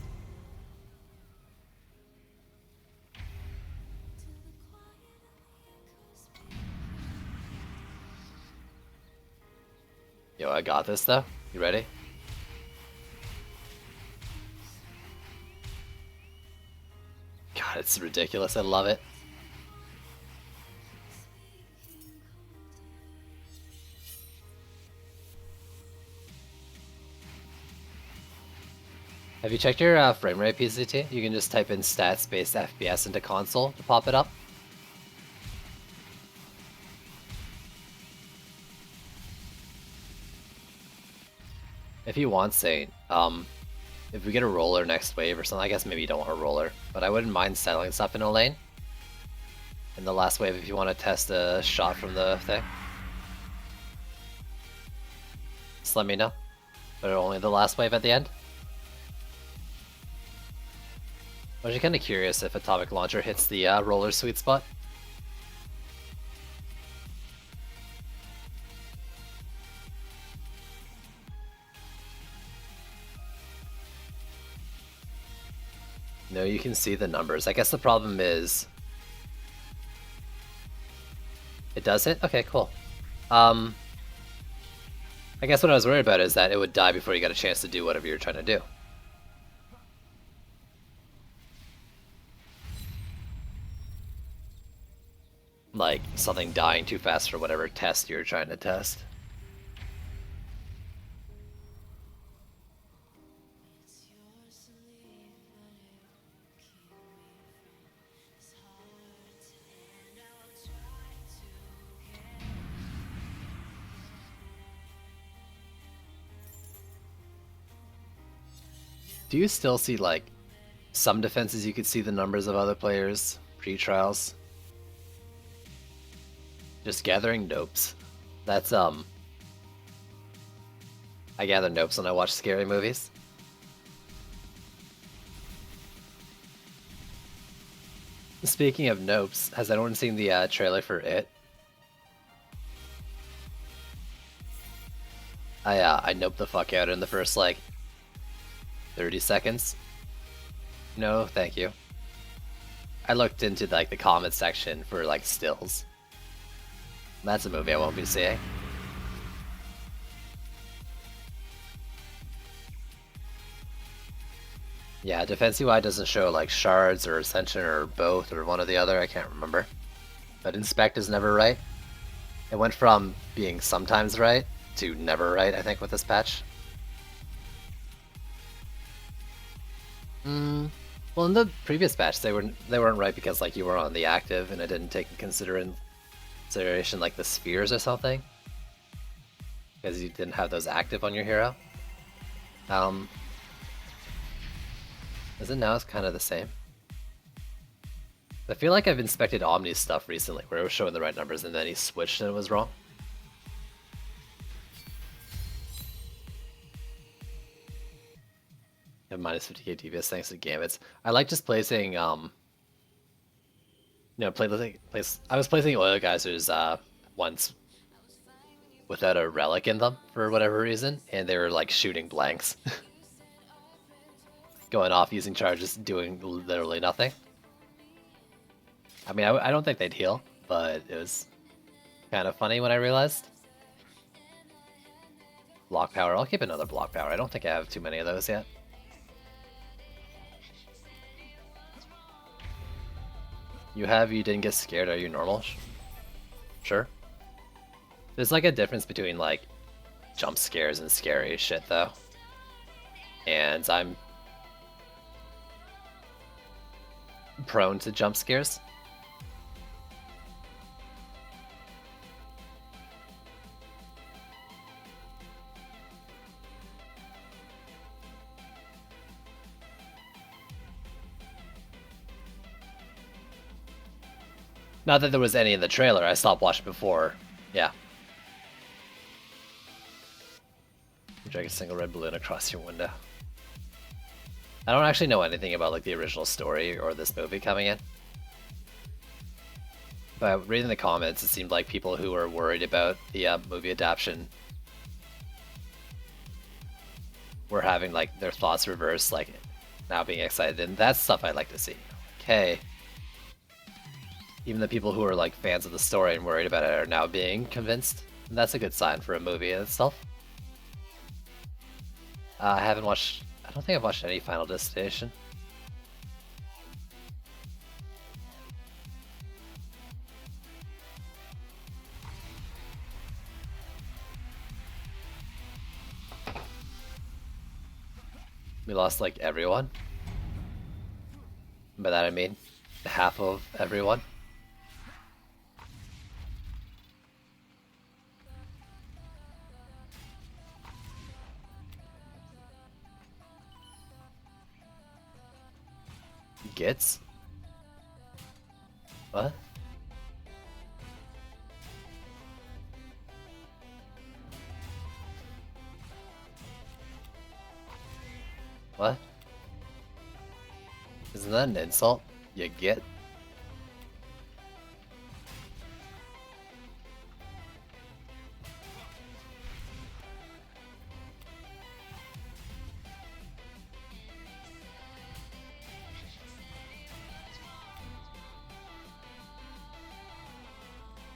Yo, I got this though. You ready? God, it's ridiculous. I love it. Have you checked your frame rate, PCT? You can just type in stats space FPS into console to pop it up. If you want, Saint, if we get a roller next wave or something, I guess maybe you don't want a roller, but I wouldn't mind settling stuff in a lane. In the last wave, if you want to test a shot from the thing. Just let me know. But only the last wave at the end. I was just kind of curious if Atomic Launcher hits the roller sweet spot. No, you can see the numbers. I guess the problem is... It does hit? Okay, cool. I guess what I was worried about is that it would die before you got a chance to do whatever you're trying to do. Like, something dying too fast for whatever test you're trying to test. Do you still see, like, some defenses you could see the numbers of other players pre-trials? Just gathering nopes. That's, I gather nopes when I watch scary movies. Speaking of nopes, has anyone seen the trailer for It? I noped the fuck out in the first, like, 30 seconds. No, thank you. I looked into, like, the comments section for, like, stills. That's a movie I won't be seeing. Yeah, Defense UI doesn't show like shards or ascension or both or one or the other, I can't remember. But inspect is never right. It went from being sometimes right to never right, I think, with this patch. Well, in the previous patch, they weren't right because like you were on the active and it didn't take in consideration like the spheres or something, because you didn't have those active on your hero. Is it now? It's kind of the same. I feel like I've inspected Omni's stuff recently where it was showing the right numbers and then he switched and it was wrong. And minus 50k DPS thanks to Gambits. I like just placing, I was placing oil geysers once without a relic in them for whatever reason, and they were like shooting blanks. Going off using charges, doing literally nothing. I mean, I don't think they'd heal, but it was kind of funny when I realized. Block power, I'll keep another block power. I don't think I have too many of those yet. You didn't get scared, are you normal? Sure. There's like a difference between like jump scares and scary shit though. And I'm prone to jump scares. Not that there was any in the trailer, I stopped watching before. Yeah. Drag a single red balloon across your window. I don't actually know anything about like the original story or this movie coming in. But reading the comments, it seemed like people who were worried about the movie adaptation were having like their thoughts reversed, like now being excited, and that's stuff I'd like to see. Okay. Even the people who are like fans of the story and worried about it are now being convinced. And that's a good sign for a movie in itself. I haven't watched. I don't think I've watched any Final Destination. We lost like everyone. By that I mean half of everyone. Gets? What? What? Isn't that an insult? You get?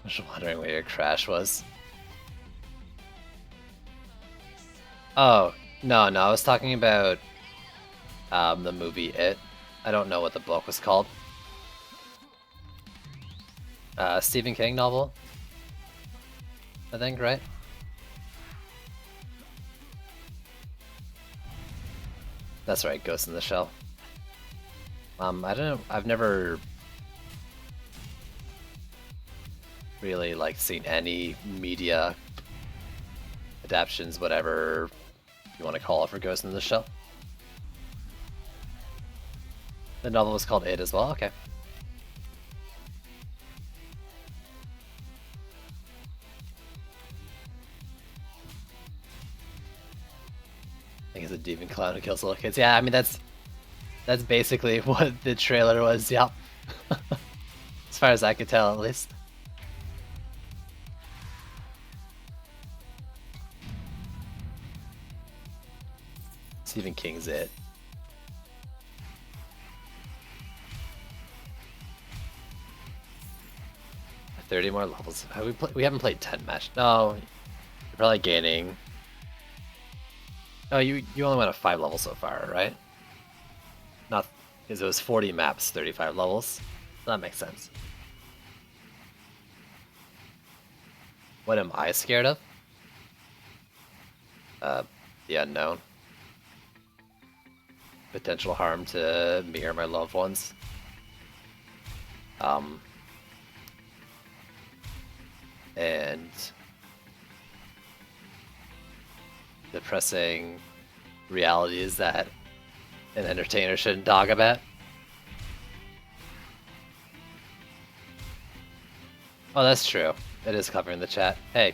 I was wondering where your crash was. Oh, no, I was talking about the movie It. I don't know what the book was called. Stephen King novel, I think, right? That's right, Ghost in the Shell. I don't know, I've never really like seen any media adaptations, whatever you want to call it, for Ghost in the Shell. The novel was called It as well? Okay. I think it's a demon clown who kills little kids. Yeah, I mean that's basically what the trailer was, yep. As far as I could tell, at least. Stephen King's It. "30 more levels. Have we haven't played 10 match. No, you're probably gaining. Oh, you only went up 5 levels so far, right? Not because it was 40 maps, 35 levels. That makes sense. What am I scared of? The unknown. Potential harm to me or my loved ones. And depressing realities that an entertainer shouldn't talk about. Oh, that's true. It is covering the chat. Hey,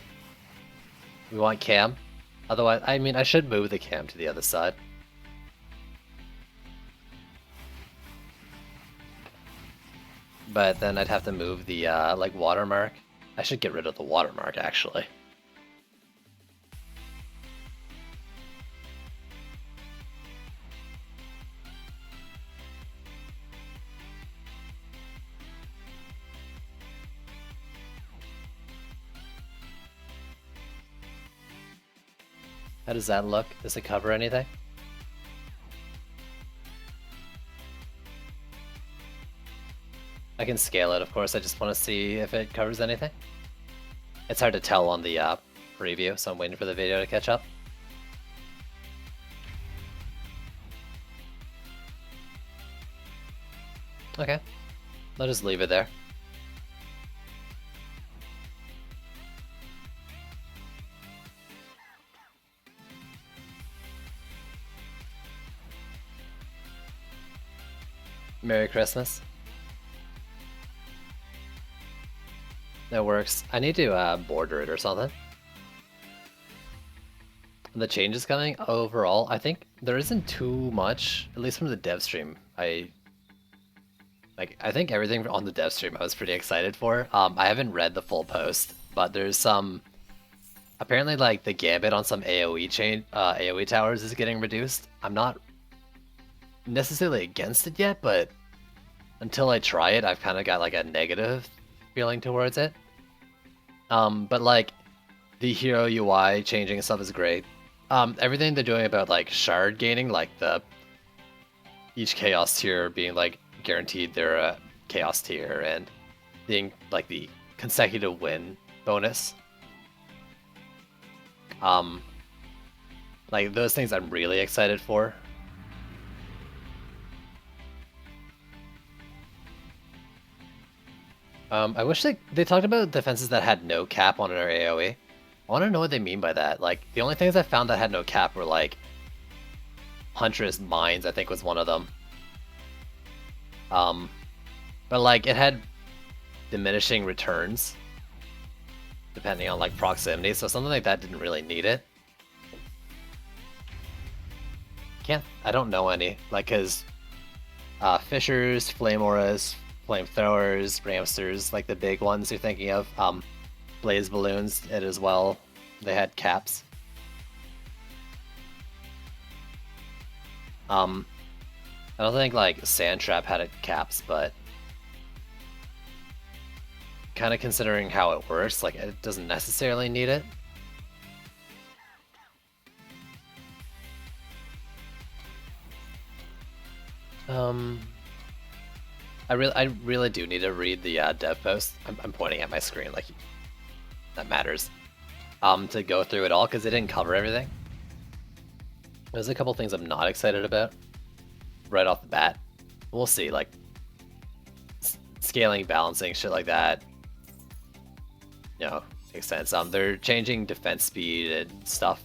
we want cam. Otherwise, I mean, I should move the cam to the other side. But then I'd have to move the, like, watermark. I should get rid of the watermark, actually. How does that look? Does it cover anything? I can scale it, of course. I just want to see if it covers anything. It's hard to tell on the preview, so I'm waiting for the video to catch up. Okay, I'll just leave it there. Merry Christmas. That works. I need to border it or something. The changes coming overall, I think there isn't too much, at least from the dev stream. I think everything on the dev stream I was pretty excited for. I haven't read the full post, but there's some apparently like the gambit on some AoE towers is getting reduced. I'm not necessarily against it yet, but until I try it, I've kind of got like a negative feeling towards it. But like the hero UI changing stuff is great. Everything they're doing about like shard gaining, like each chaos tier being like guaranteed their chaos tier and being like the consecutive win bonus. Like those things I'm really excited for. I wish they talked about defenses that had no cap on their AoE. I want to know what they mean by that. Like, the only things I found that had no cap were, like, Huntress Mines, I think was one of them. But, like, it had diminishing returns, depending on, like, proximity, so something like that didn't really need it. I don't know any, like, because Fissures, Flame Auras, Flamethrowers, Ramsters, like the big ones you're thinking of. Blaze Balloons, it as well. They had caps. I don't think like Sand Trap had caps, but kind of considering how it works, like it doesn't necessarily need it. I really do need to read the dev post. I'm pointing at my screen like that matters. To go through it all because it didn't cover everything. There's a couple things I'm not excited about right off the bat. We'll see, like scaling, balancing, shit like that. You know, makes sense. They're changing defense speed and stuff,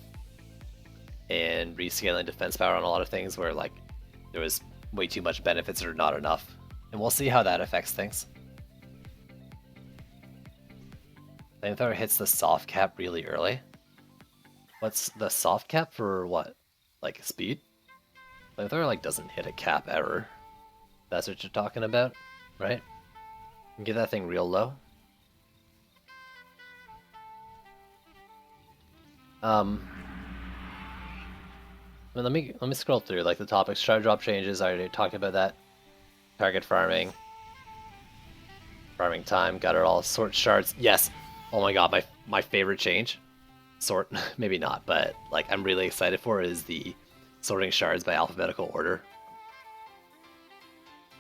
and rescaling defense power on a lot of things where like there was way too much benefits or not enough. And we'll see how that affects things. Flamethrower hits the soft cap really early. What's the soft cap for what? Like speed? Flamethrower like doesn't hit a cap ever. That's what you're talking about, right? And get that thing real low. Let me scroll through like the topics. Shard drop changes. I already talked about that. Target farming. Farming time. Got it all. Sort shards. Yes. Oh my god, my favorite change. Sort, maybe not, but like I'm really excited for is the sorting shards by alphabetical order.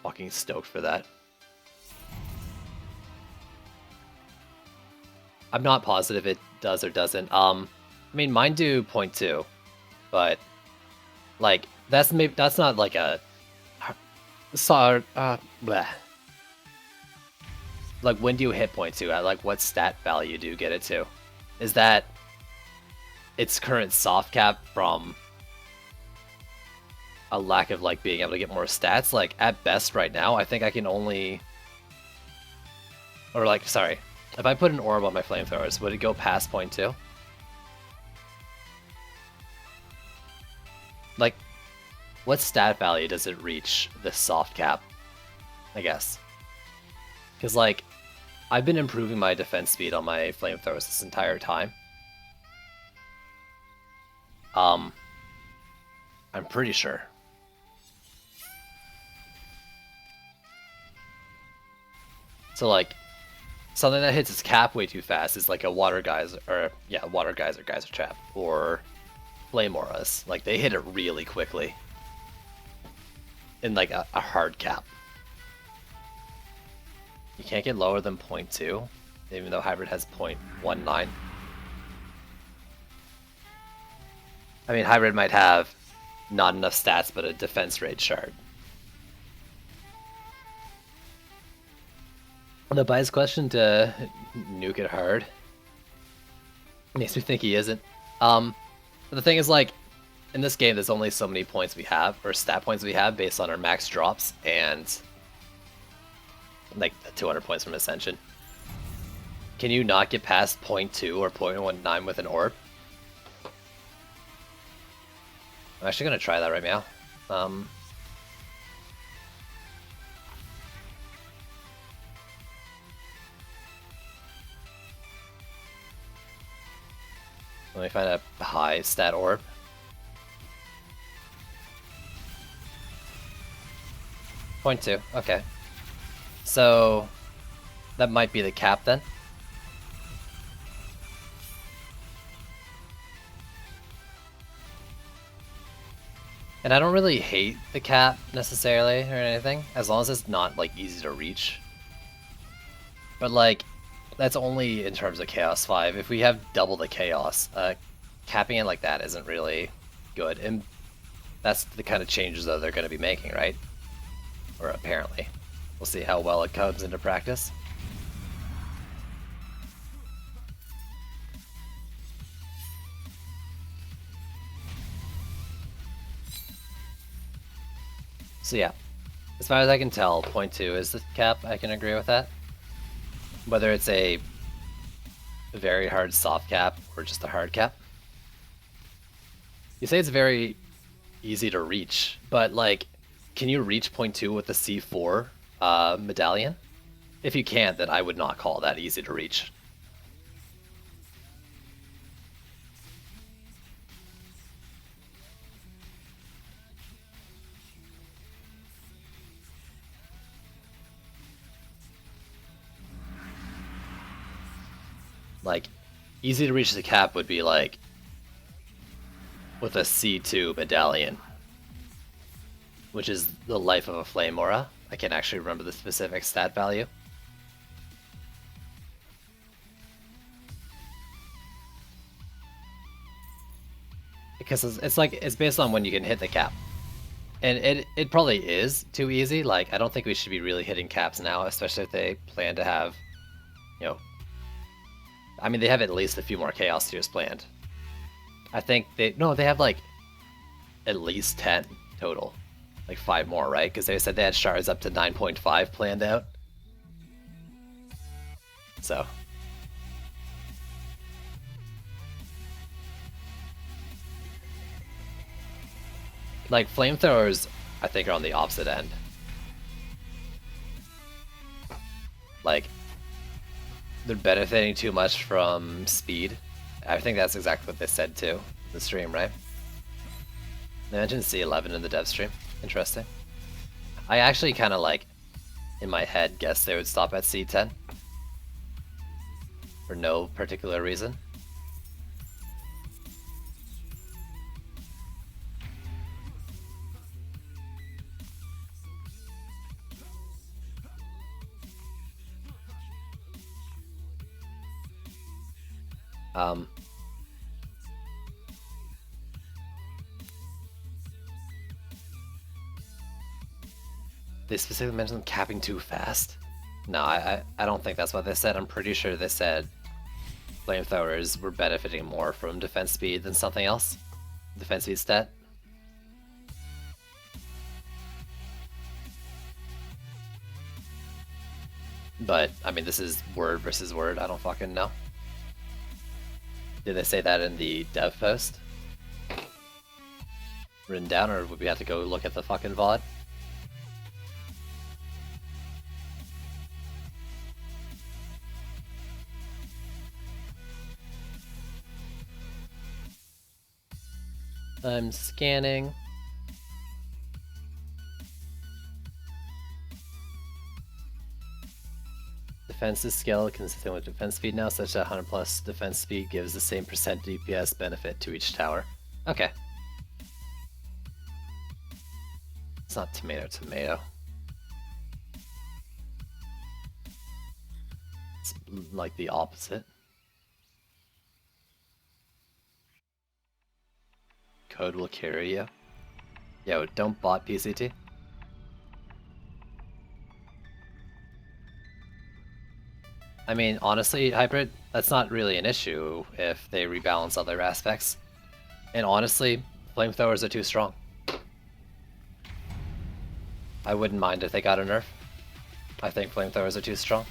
Fucking stoked for that. I'm not positive it does or doesn't. I mean, mine do 0.2, but like that's not like a bleh. Like when do you hit 0.2? At like what stat value do you get it to? Is that its current soft cap from a lack of like being able to get more stats? Like at best right now, I think I can only, or like sorry, if I put an orb on my flamethrowers, would it go past 0.2? Like, what stat value does it reach this soft cap? I guess. Because, like, I've been improving my defense speed on my flamethrowers this entire time. I'm pretty sure. So, like, something that hits its cap way too fast is like a water geyser, or yeah, water geyser trap, or flame auras. Like, they hit it really quickly. In like a hard cap. You can't get lower than 0.2 even though hybrid has 0.19. I mean, hybrid might have not enough stats, but a defense rate shard. The bias question to nuke it hard makes me think he isn't. But the thing is, like, in this game, there's only so many points we have, or stat points we have, based on our max drops and like 200 points from Ascension. Can you not get past 0.2 or 0.19 with an orb? I'm actually gonna try that right now. Let me find a high stat orb. Point 2, okay. So that might be the cap then. And I don't really hate the cap necessarily or anything, as long as it's not like easy to reach. But like, that's only in terms of Chaos 5. If we have double the Chaos, capping it like that isn't really good. And that's the kind of changes that they're going to be making, right? Or apparently. We'll see how well it comes into practice. So yeah, as far as I can tell, 0.2 is the cap. I can agree with that. Whether it's a very hard soft cap or just a hard cap. You say it's very easy to reach, but like, can you reach 0.2 with the C4 medallion? If you can't, then I would not call that easy to reach. Like, easy to reach the cap would be like with a C2 medallion, which is the life of a flame aura. I can't actually remember the specific stat value. Because it's like, it's based on when you can hit the cap. And it probably is too easy. Like, I don't think we should be really hitting caps now, especially if they plan to have, you know, I mean, they have at least a few more Chaos tiers planned. I think they have like at least 10 total. Like 5 more, right? Because they said they had shards up to 9.5 planned out. So. Like, flamethrowers, I think, are on the opposite end. Like, they're benefiting too much from speed. I think that's exactly what they said too, the stream, right? They mentioned C11 in the dev stream. Interesting. I actually kind of like, in my head, guessed they would stop at C10. For no particular reason. They specifically mentioned capping too fast. No, I don't think that's what they said. I'm pretty sure they said flamethrowers were benefiting more from defense speed than something else. Defense speed stat. But, I mean, this is word versus word. I don't fucking know. Did they say that in the dev post? Written down, or would we have to go look at the fucking VOD? I'm scanning. Defense is scaled consistent with defense speed now, such that 100 plus defense speed gives the same percent DPS benefit to each tower. Okay. It's not tomato. It's like the opposite. Code will carry you. Yo, don't bot PCT. I mean, honestly, Hybrid, that's not really an issue if they rebalance other aspects. And honestly, flamethrowers are too strong. I wouldn't mind if they got a nerf. I think flamethrowers are too strong.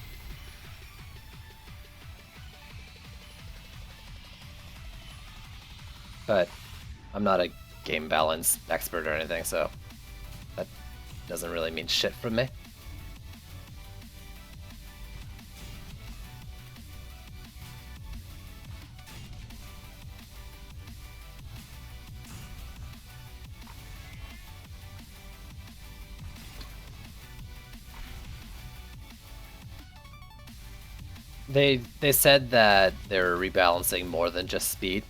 But I'm not a game balance expert or anything, so that doesn't really mean shit from me. They said that they're rebalancing more than just speed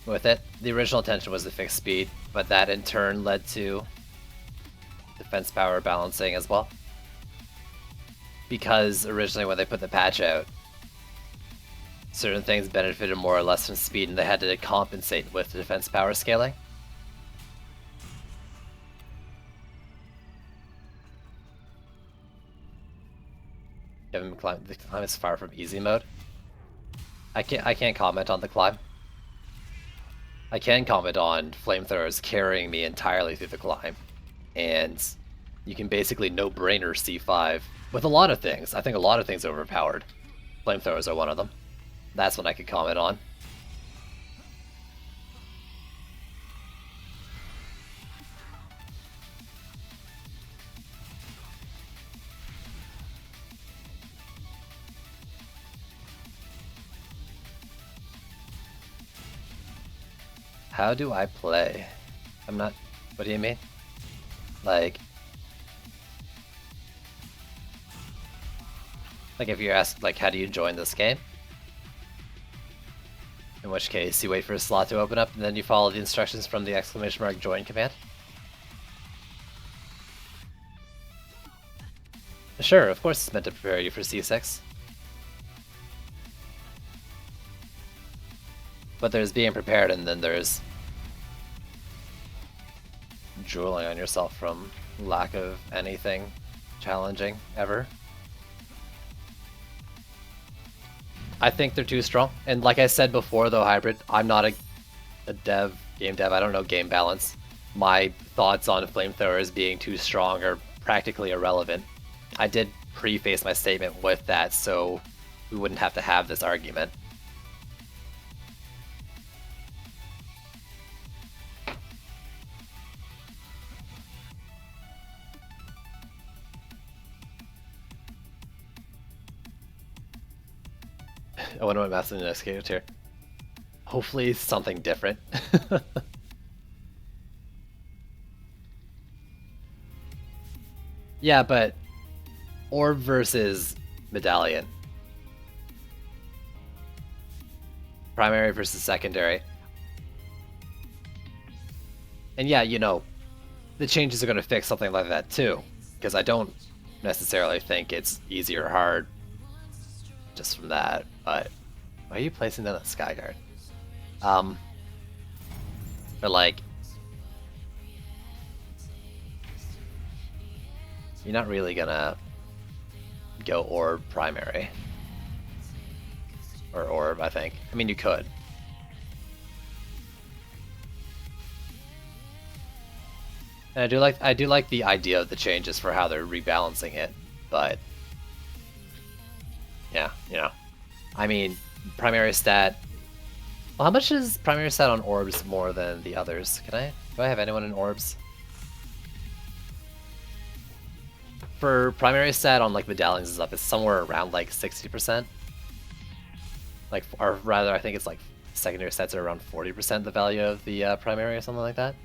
with it. The original intention was to fix speed, but that in turn led to defense power balancing as well. Because originally when they put the patch out, certain things benefited more or less from speed and they had to compensate with the defense power scaling. Kevin, the climb is far from easy mode. I can't comment on the climb. I can comment on flamethrowers carrying me entirely through the climb. And you can basically no-brainer C5 with a lot of things. I think a lot of things are overpowered. Flamethrowers are one of them. That's what I could comment on. How do I play? I'm not... What do you mean? Like if you ask, like, how do you join this game? In which case, you wait for a slot to open up, and then you follow the instructions from the !join command. Sure, of course it's meant to prepare you for C6. But there's being prepared, and then there's drooling on yourself from lack of anything challenging ever. I think they're too strong. And like I said before, though, Hybrid, I'm not a game dev. I don't know game balance. My thoughts on flamethrowers being too strong are practically irrelevant. I did preface my statement with that, so we wouldn't have to have this argument. I wonder what maps in the next character. Hopefully something different. Yeah, but orb versus medallion. Primary versus secondary. And yeah, you know, the changes are going to fix something like that too. Because I don't necessarily think it's easy or hard just from that, but why are you placing down that Skyguard? But like, you're not really gonna go orb primary. Or orb, I think. I mean, you could. And I do like the idea of the changes for how they're rebalancing it, but yeah, you know. I mean, primary stat. Well, how much is primary stat on orbs more than the others? Do I have anyone in orbs? For primary stat on like medallions and stuff, it's somewhere around like 60%. Like, or rather, I think it's like secondary stats are around 40% the value of the primary or something like that.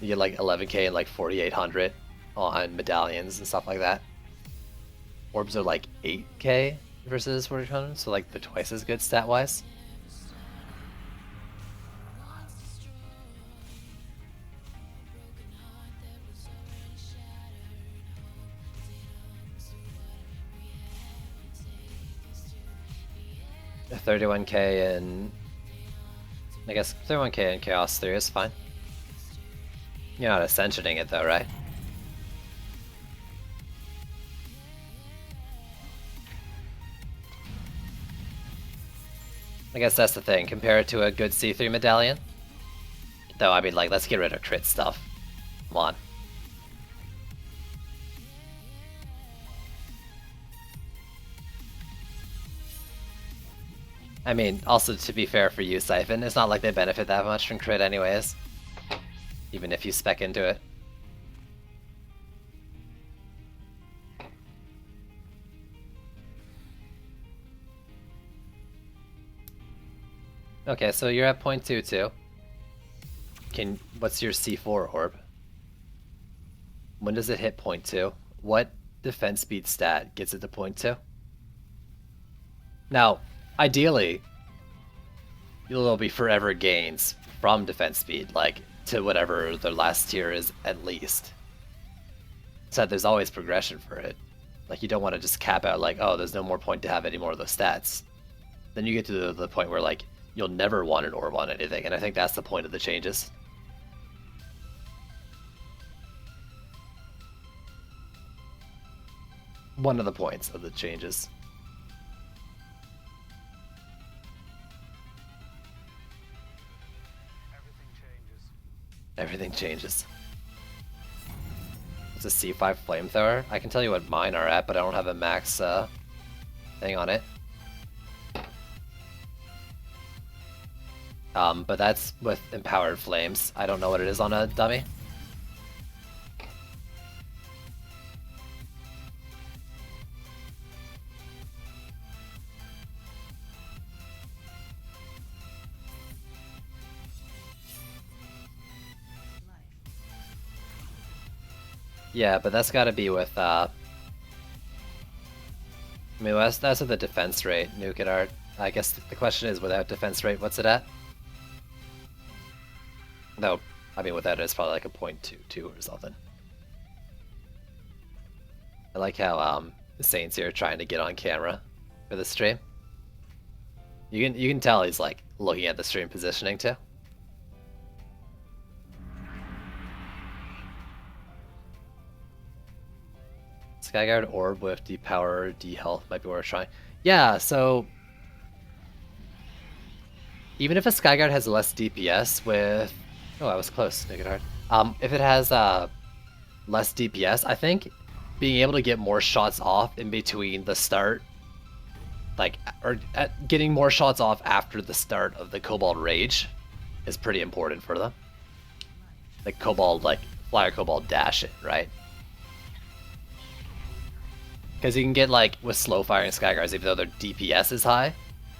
You get like 11k and like 4,800 on medallions and stuff like that. Orbs are like 8k versus 4,800, so like they're twice as good stat-wise. 31k and I guess 31k in Chaos 3 is fine. You're not ascensioning it though, right? I guess that's the thing. Compare it to a good C3 medallion. Though, I mean, like, let's get rid of crit stuff. Come on. I mean, also to be fair for you, Siphon, it's not like they benefit that much from crit anyways. Even if you spec into it. Okay, so you're at 0.22. What's your C4 orb? When does it hit 0.2? What defense speed stat gets it to 0.2? Now, ideally, there'll be forever gains from defense speed, like to whatever the last tier is at least. So there's always progression for it. Like you don't want to just cap out like, oh, there's no more point to have any more of those stats. Then you get to the point where like you'll never want an orb on anything, and I think that's the point of the changes. One of the points of the changes. Everything changes. It's a C5 flamethrower. I can tell you what mine are at, but I don't have a max thing on it. But that's with empowered flames. I don't know what it is on a dummy. Yeah, but that's gotta be with, I mean, that's with the defense rate, Nuke and Art. I guess the question is, without defense rate, what's it at? No, I mean, without it, it's probably like a 0.22 or something. I like how, the Saints here are trying to get on camera for the stream. You can tell he's, like, looking at the stream positioning, too. Skyguard Orb with D-Power, D-Health might be worth trying. Yeah, so... even if a Skyguard has less DPS with... oh, I was close, Naked Heart. If it has less DPS, I think being able to get more shots off in between the start... like, or getting more shots off after the start of the Cobalt Rage is pretty important for them. Like Cobalt, like, Flyer Cobalt dash it, right? Because you can get, like, with slow firing Skyguards, even though their DPS is high,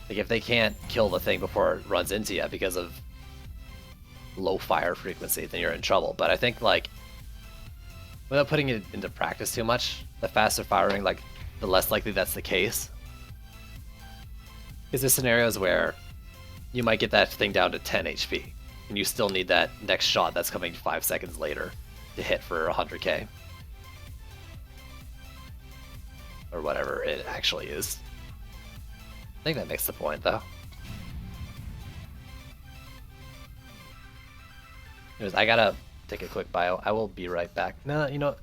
like, if they can't kill the thing before it runs into you because of low fire frequency, then you're in trouble. But I think, like, without putting it into practice too much, the faster firing, like, the less likely that's the case. Because there's scenarios where you might get that thing down to 10 HP, and you still need that next shot that's coming 5 seconds later to hit for 100k. Or whatever it actually is. I think that makes the point, though. Anyways, I gotta take a quick bio. I will be right back. No, you know...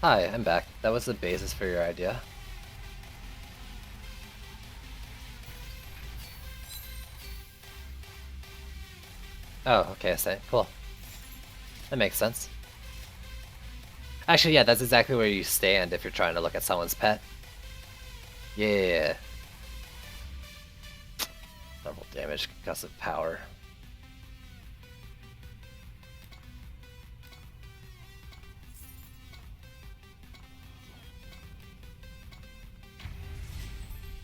Hi, I'm back. That was the basis for your idea. Oh, okay, I see. Cool. That makes sense. Actually, yeah, that's exactly where you stand if you're trying to look at someone's pet. Yeah. Double damage, concussive power.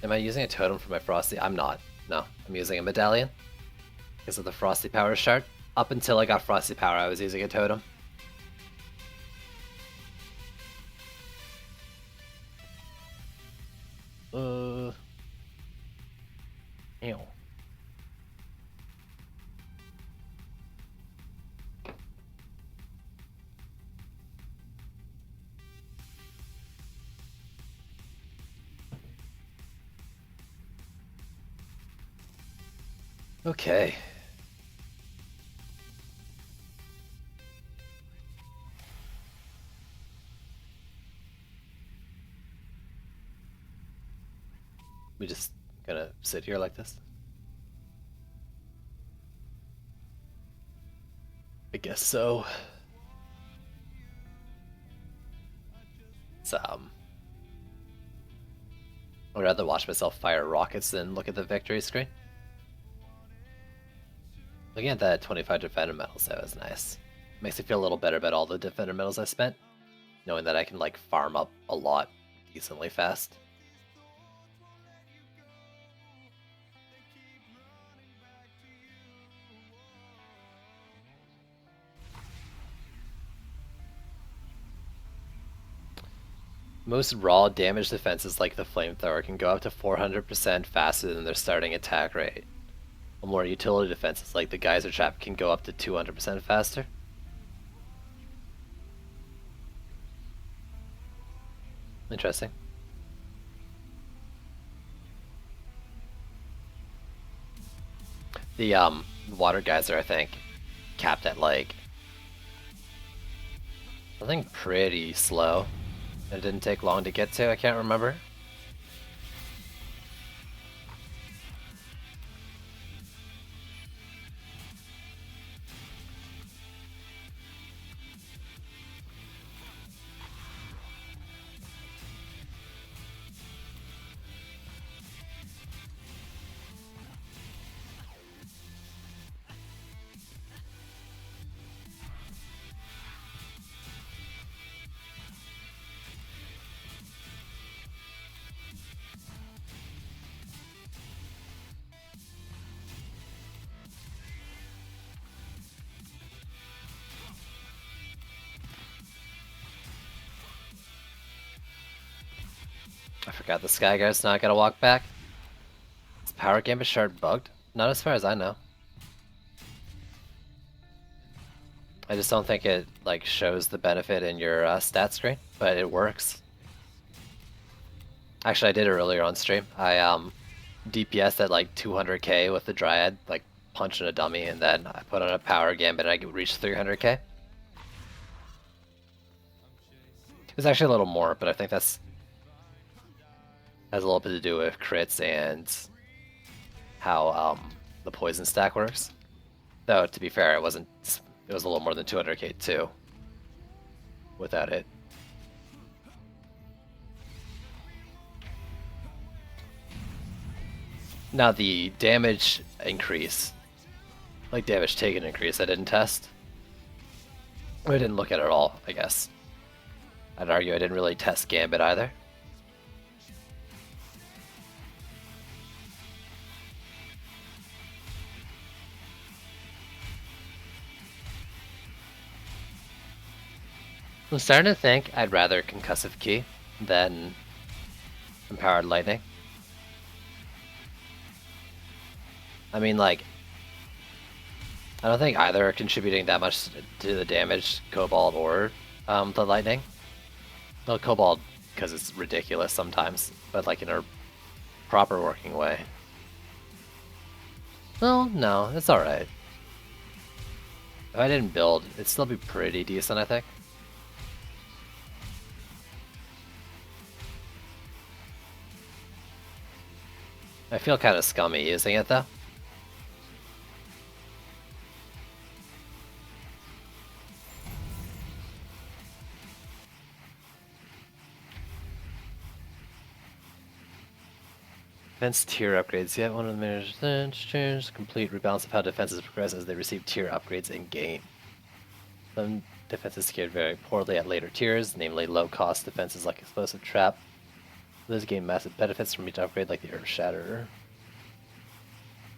Am I using a totem for my Frosty? I'm not. No, I'm using a medallion. Because of the Frosty Power shard. Up until I got Frosty Power, I was using a totem. Ew. Okay. We just gonna sit here like this? I guess so. It's, I'd rather watch myself fire rockets than look at the victory screen. Looking at that 25 defender medals, that was nice. Makes me feel a little better about all the defender medals I spent, knowing that I can like farm up a lot decently fast. Most raw damage defenses like the flamethrower can go up to 400% faster than their starting attack rate. While more utility defenses like the geyser trap can go up to 200% faster. Interesting. The water geyser, I think, capped at like something pretty slow. It didn't take long to get to, I can't remember. I forgot the Skyguard's not gonna walk back. Is Power Gambit Shard bugged? Not as far as I know. I just don't think it like shows the benefit in your stat screen, but it works. Actually, I did it earlier on stream. I DPS at like 200k with the Dryad, like punching a dummy, and then I put on a Power Gambit and I reached 300k. It was actually a little more, but I think that's has a little bit to do with crits and how the poison stack works. Though to be fair, it wasn't. It was a little more than 200k too. Without it. Now the damage increase, like damage taken increase, I didn't test. I didn't look at it at all, I guess. I'd argue I didn't really test Gambit either. I'm starting to think I'd rather Concussive Key than Empowered Lightning. I mean, like, I don't think either are contributing that much to the damage, Cobalt or the Lightning. Well, Cobalt, because it's ridiculous sometimes, but like in a proper working way. Well, no, it's alright. If I didn't build, it'd still be pretty decent, I think. I feel kind of scummy using it though. Defense tier upgrades. Yet one of the managers change complete rebalance of how defenses progress as they receive tier upgrades in game. Some defenses scared very poorly at later tiers, namely low-cost defenses like Explosive Trap. Those gain massive benefits from each upgrade, like the Earth Shatterer.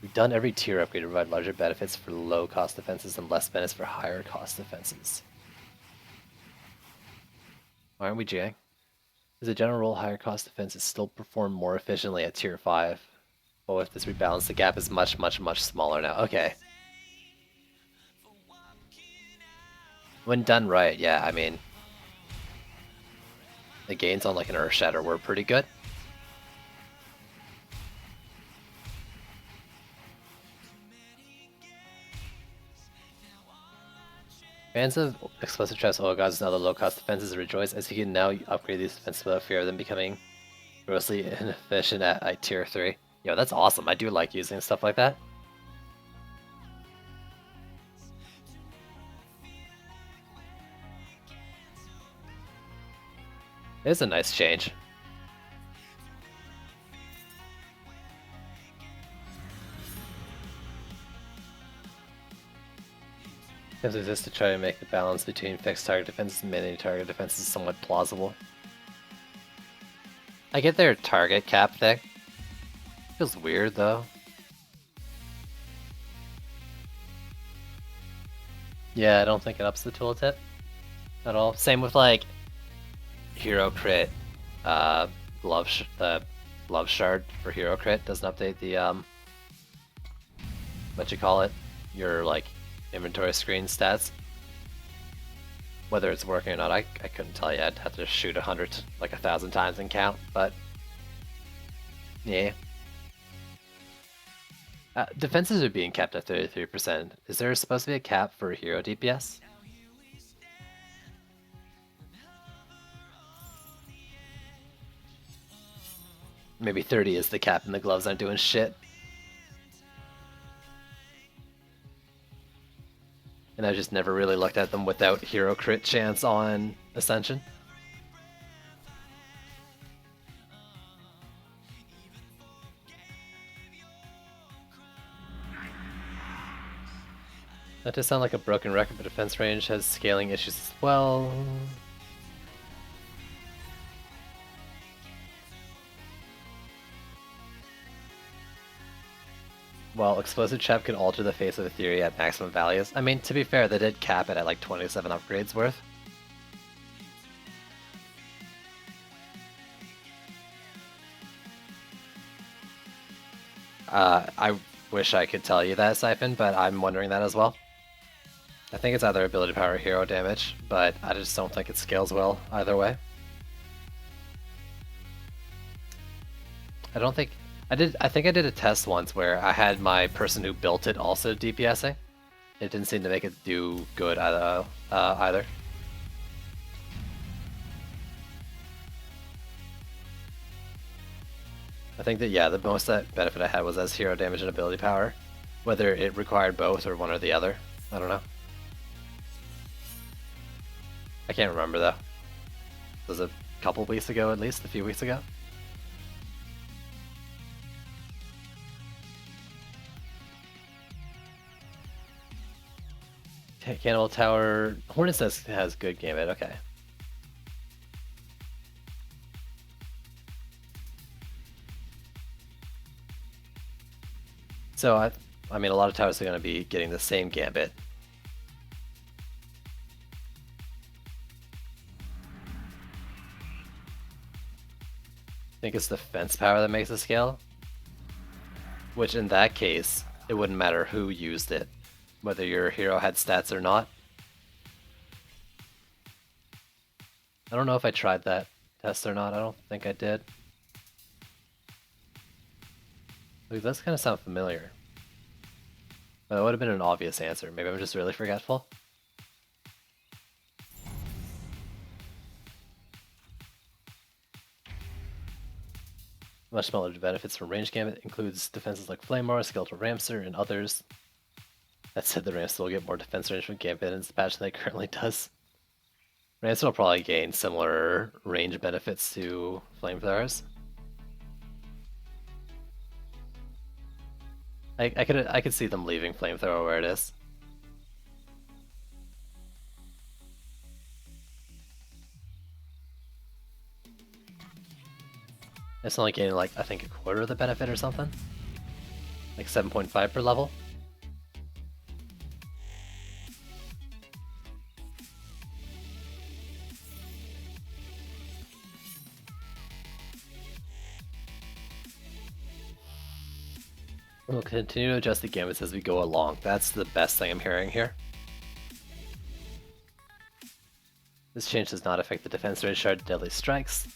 We've done every tier upgrade to provide larger benefits for low-cost defenses and less benefits for higher-cost defenses. Why aren't we Jang? As a general rule, higher-cost defenses still perform more efficiently at tier 5. But with this rebalance, the gap is much, much, much smaller now. Okay. When done right, yeah, I mean, the gains on like an Earth Shatter were pretty good. Fans of Explosive Traps, Gods, and other low-cost defenses rejoice as you can now upgrade these defenses without fear of them becoming grossly inefficient at tier 3. Yo, that's awesome. I do like using stuff like that. It is a nice change. Attempts exist to try to make the balance between fixed target defenses and many target defenses somewhat plausible. I get their target cap thing. Feels weird though. Yeah, I don't think it ups the tooltip at all. Same with like hero crit, glove shard for hero crit doesn't update the what you call it, your like inventory screen stats. Whether it's working or not, I couldn't tell you. I'd have to shoot 1,000 times and count, but yeah. Defenses are being kept at 33%. Is there supposed to be a cap for hero DPS? Maybe 30 is the cap and the gloves aren't doing shit. And I just never really looked at them without hero crit chance on Ascension. That does sound like a broken record, but defense range has scaling issues as well. Well, Explosive Trap could alter the face of a theory at maximum values. I mean, to be fair, they did cap it at like 27 upgrades worth. I wish I could tell you that, Siphon, but I'm wondering that as well. I think it's either ability power or hero damage, but I just don't think it scales well either way. I don't think... I think I did a test once where I had my person who built it also DPSing. It didn't seem to make it do good either. I think that, yeah, the most that benefit I had was as hero damage and ability power. Whether it required both or one or the other, I don't know. I can't remember though. It was a couple weeks ago at least, a few weeks ago. Cannibal Tower, Hornet's Nest has good gambit, okay. So I mean, a lot of towers are going to be getting the same gambit. I think it's the fence power that makes the scale. Which in that case, it wouldn't matter who used it, whether your hero had stats or not. I don't know if I tried that test or not. I don't think I did. It does kind of sound familiar. But that would have been an obvious answer. Maybe I'm just really forgetful. Much smaller benefits from range gambit includes defenses like Flamar, Skeletal Ramster, and others. That said, the Ramster will get more defense range from gambit in its patch than it currently does. Ramster will probably gain similar range benefits to Flamethrowers. I could see them leaving Flamethrower where it is. It's only getting like, I think, a quarter of the benefit or something. Like 7.5 per level. We'll continue to adjust the gambits as we go along. That's the best thing I'm hearing here. This change does not affect the defense range shard deadly strikes.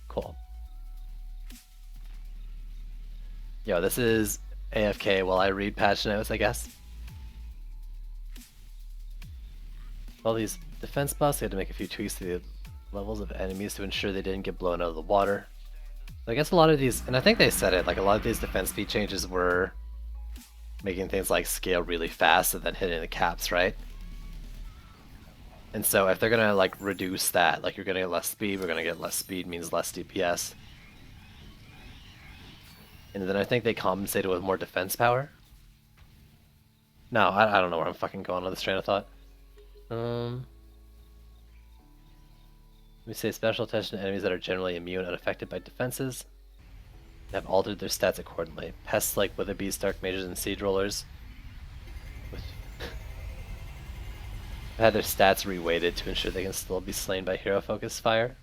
Cool. Yo, this is AFK while I read patch notes, I guess. All these defense buffs, they had to make a few tweaks to the levels of enemies to ensure they didn't get blown out of the water. So I guess a lot of these, and I think they said it, like a lot of these defense speed changes were making things like scale really fast and then hitting the caps, right? And so if they're gonna like reduce that, like you're gonna get less speed, we're gonna get less speed means less DPS. And then I think they compensated with more defense power. No, I don't know where I'm fucking going on this train of thought. We say special attention to enemies that are generally immune, unaffected by defenses, and have altered their stats accordingly. Pests like Witherbeasts, Dark Mages, and Siege Rollers had their stats reweighted to ensure they can still be slain by hero-focused fire.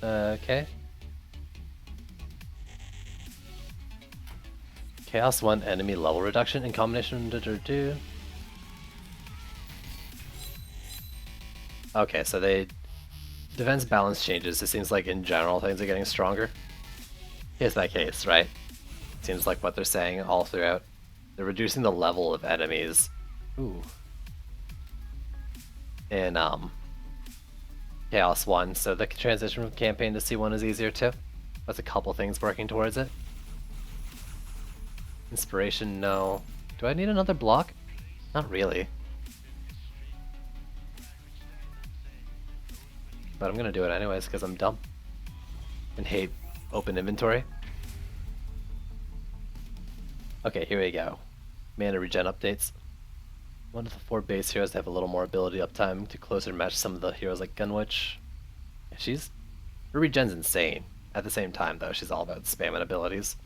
Okay. Chaos 1 enemy level reduction in combination with Okay, so they defense balance changes. It seems like in general things are getting stronger. Is that case, right? Seems like what they're saying all throughout. They're reducing the level of enemies. Ooh. In Chaos 1, so the transition from campaign to C1 is easier too. That's a couple things working towards it. Inspiration, no. Do I need another block? Not really. But I'm gonna do it anyways because I'm dumb. And hate open inventory. Okay, here we go. Mana regen updates. One of the 4 base heroes to have a little more ability uptime to closer match some of the heroes like Gunwitch. Yeah, her regen's insane. At the same time though, she's all about spamming abilities.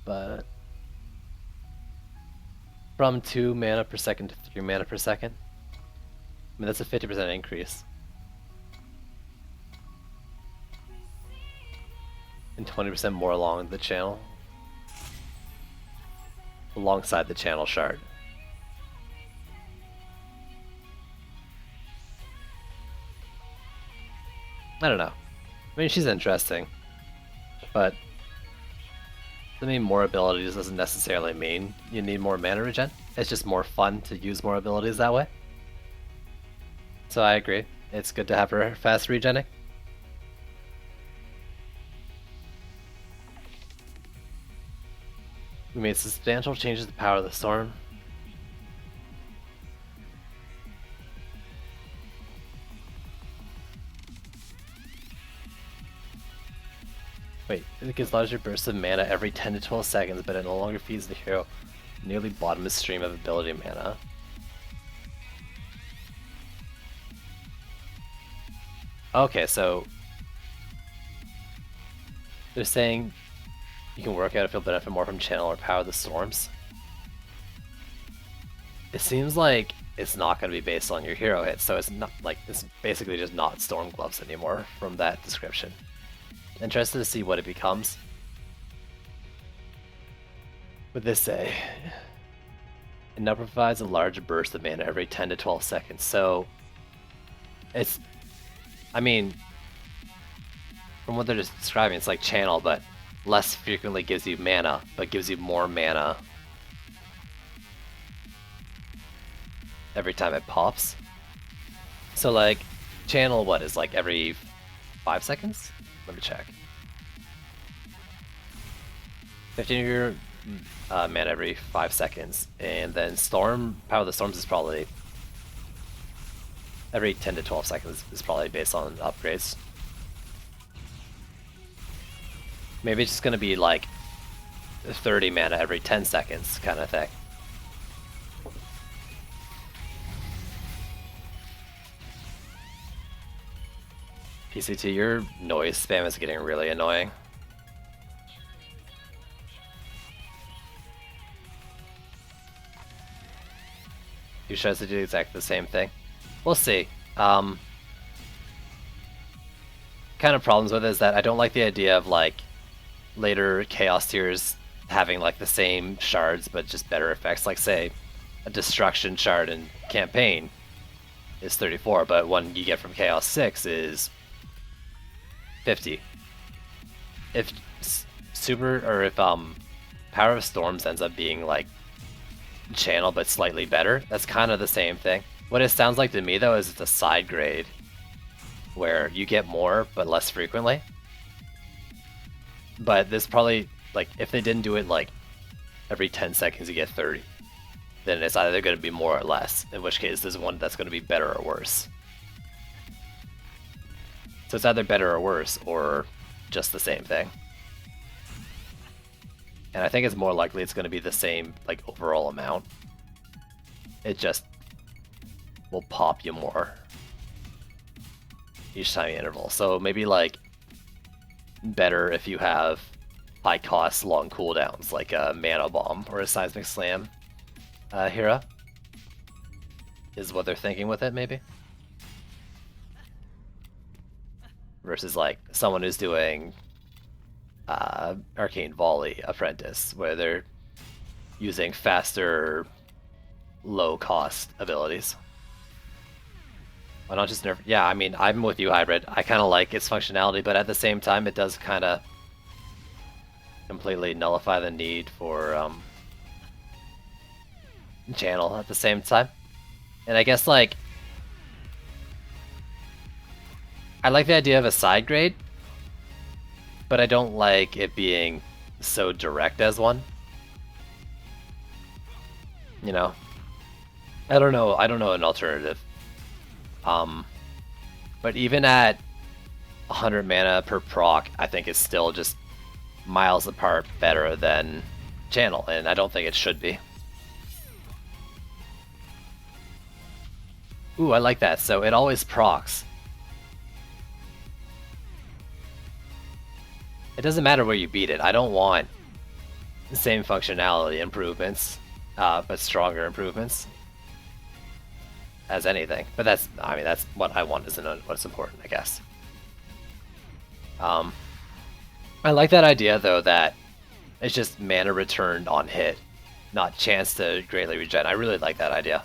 But from 2 mana per second to 3 mana per second. I mean, that's a 50% increase. And 20% more along the channel. Alongside the channel shard. I don't know. I mean, she's interesting. But I mean, more abilities doesn't necessarily mean you need more mana regen. It's just more fun to use more abilities that way. So I agree. It's good to have her fast regenning. We made substantial changes to the power of the storm. Wait, it gives larger bursts of mana every 10 to 12 seconds, but it no longer feeds the hero nearly bottomless stream of ability mana. Okay, so they're saying you can work out if you'll benefit more from channel or power the storms. It seems like it's not going to be based on your hero hit, so it's not like it's basically just not storm gloves anymore from that description. Interested to see what it becomes. What this say? It now provides a large burst of mana every 10 to 12 seconds. So it's, I mean, from what they're just describing, it's like channel, but less frequently gives you mana, but gives you more mana every time it pops. So like, channel what is like every 5 seconds? Let me check. 15 of your mana every 5 seconds, and then Storm, Power of the Storms is probably every 10 to 12 seconds is probably based on upgrades. Maybe it's just gonna be like 30 mana every 10 seconds kind of thing. PCT, your noise spam is getting really annoying. You tries to do exactly the same thing. We'll see. Kind of problems with it is that I don't like the idea of like later Chaos tiers having like the same shards but just better effects. Like say a Destruction shard in Campaign is 34, but one you get from Chaos 6 is 50. If Power of Storms ends up being like channel but slightly better, that's kind of the same thing. What it sounds like to me though is it's a side grade where you get more but less frequently. But this probably, like, if they didn't do it like every 10 seconds you get 30, then it's either going to be more or less, in which case there's one that's going to be better or worse. So it's either better or worse or just the same thing. And I think it's more likely it's going to be the same like overall amount. It just will pop you more each time interval. So maybe like better if you have high cost long cooldowns like a Mana Bomb or a Seismic Slam hero is what they're thinking with it maybe. Versus like someone who's doing Arcane Volley Apprentice, where they're using faster, low-cost abilities. Why not just nerf? Yeah, I mean, I'm with you, Hybrid. I kind of like its functionality, but at the same time, it does kind of completely nullify the need for channel at the same time. And I guess, like, I like the idea of a side grade, but I don't like it being so direct as one. You know? I don't know an alternative. But even at 100 mana per proc, I think it's still just miles apart better than channel, and I don't think it should be. Ooh, I like that. So it always procs. It doesn't matter where you beat it. I don't want the same functionality improvements, but stronger improvements as anything. But that's what I want, isn't what's important, I guess. I like that idea though that it's just mana returned on hit, not chance to greatly regen. I really like that idea.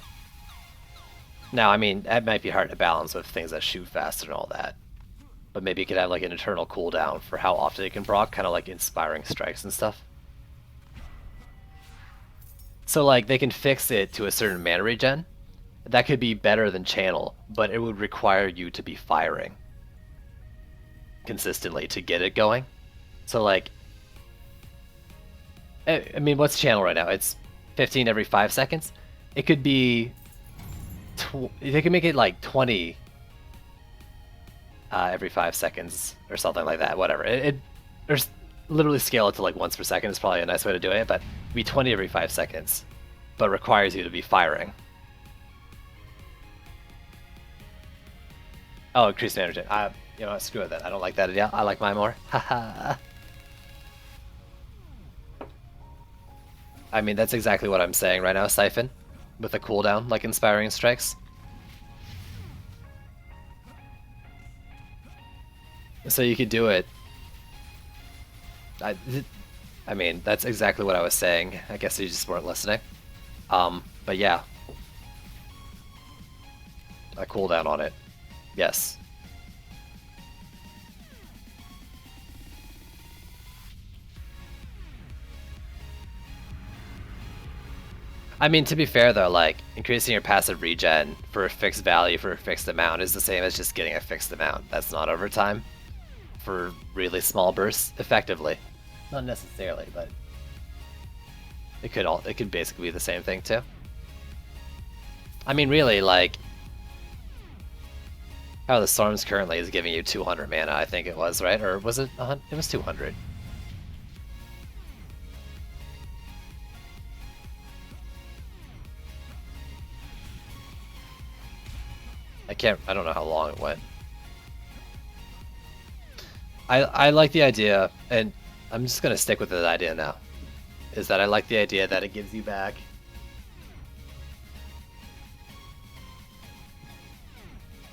Now, I mean, that might be hard to balance with things that shoot faster and all that. But maybe you could have like an eternal cooldown for how often it can proc, kind of like Inspiring Strikes and stuff. So like they can fix it to a certain mana regen. That could be better than channel, but it would require you to be firing consistently to get it going. So like, I mean, what's channel right now? It's 15 every 5 seconds. It could be, they can make it like 20 every 5 seconds or something like that. Whatever. There's literally scale it to like once per second is probably a nice way to do it, but it'd be 20 every 5 seconds, but requires you to be firing. Oh, increased mana regen. You know what, screw it then. I don't like that idea. I like mine more. Haha. I mean, that's exactly what I'm saying right now, Siphon. With a cooldown, like Inspiring Strikes. So you could do it. I mean, that's exactly what I was saying. I guess you just weren't listening. But yeah. A cooldown on it. Yes. I mean, to be fair though, like, increasing your passive regen for a fixed value for a fixed amount is the same as just getting a fixed amount. That's not over time for really small bursts, effectively. Not necessarily, but it could basically be the same thing too. I mean, really, like, how the Storms currently is giving you 200 mana, I think it was, right? Or was it 100? It was 200. I don't know how long it went. I like the idea, and I'm just gonna stick with the idea now, is that I like the idea that it gives you back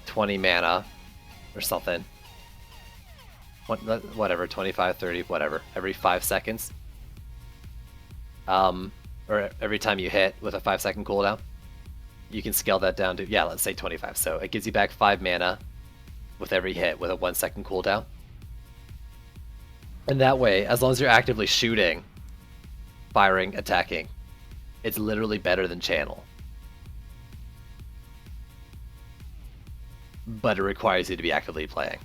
$20 mana or something. Whatever, 25, 30, whatever, every 5 seconds. Or every time you hit with a 5-second cooldown. You can scale that down to, yeah, let's say 25. So it gives you back 5 mana with every hit with a 1-second cooldown. And that way, as long as you're actively shooting, firing, attacking, it's literally better than channel. But it requires you to be actively playing.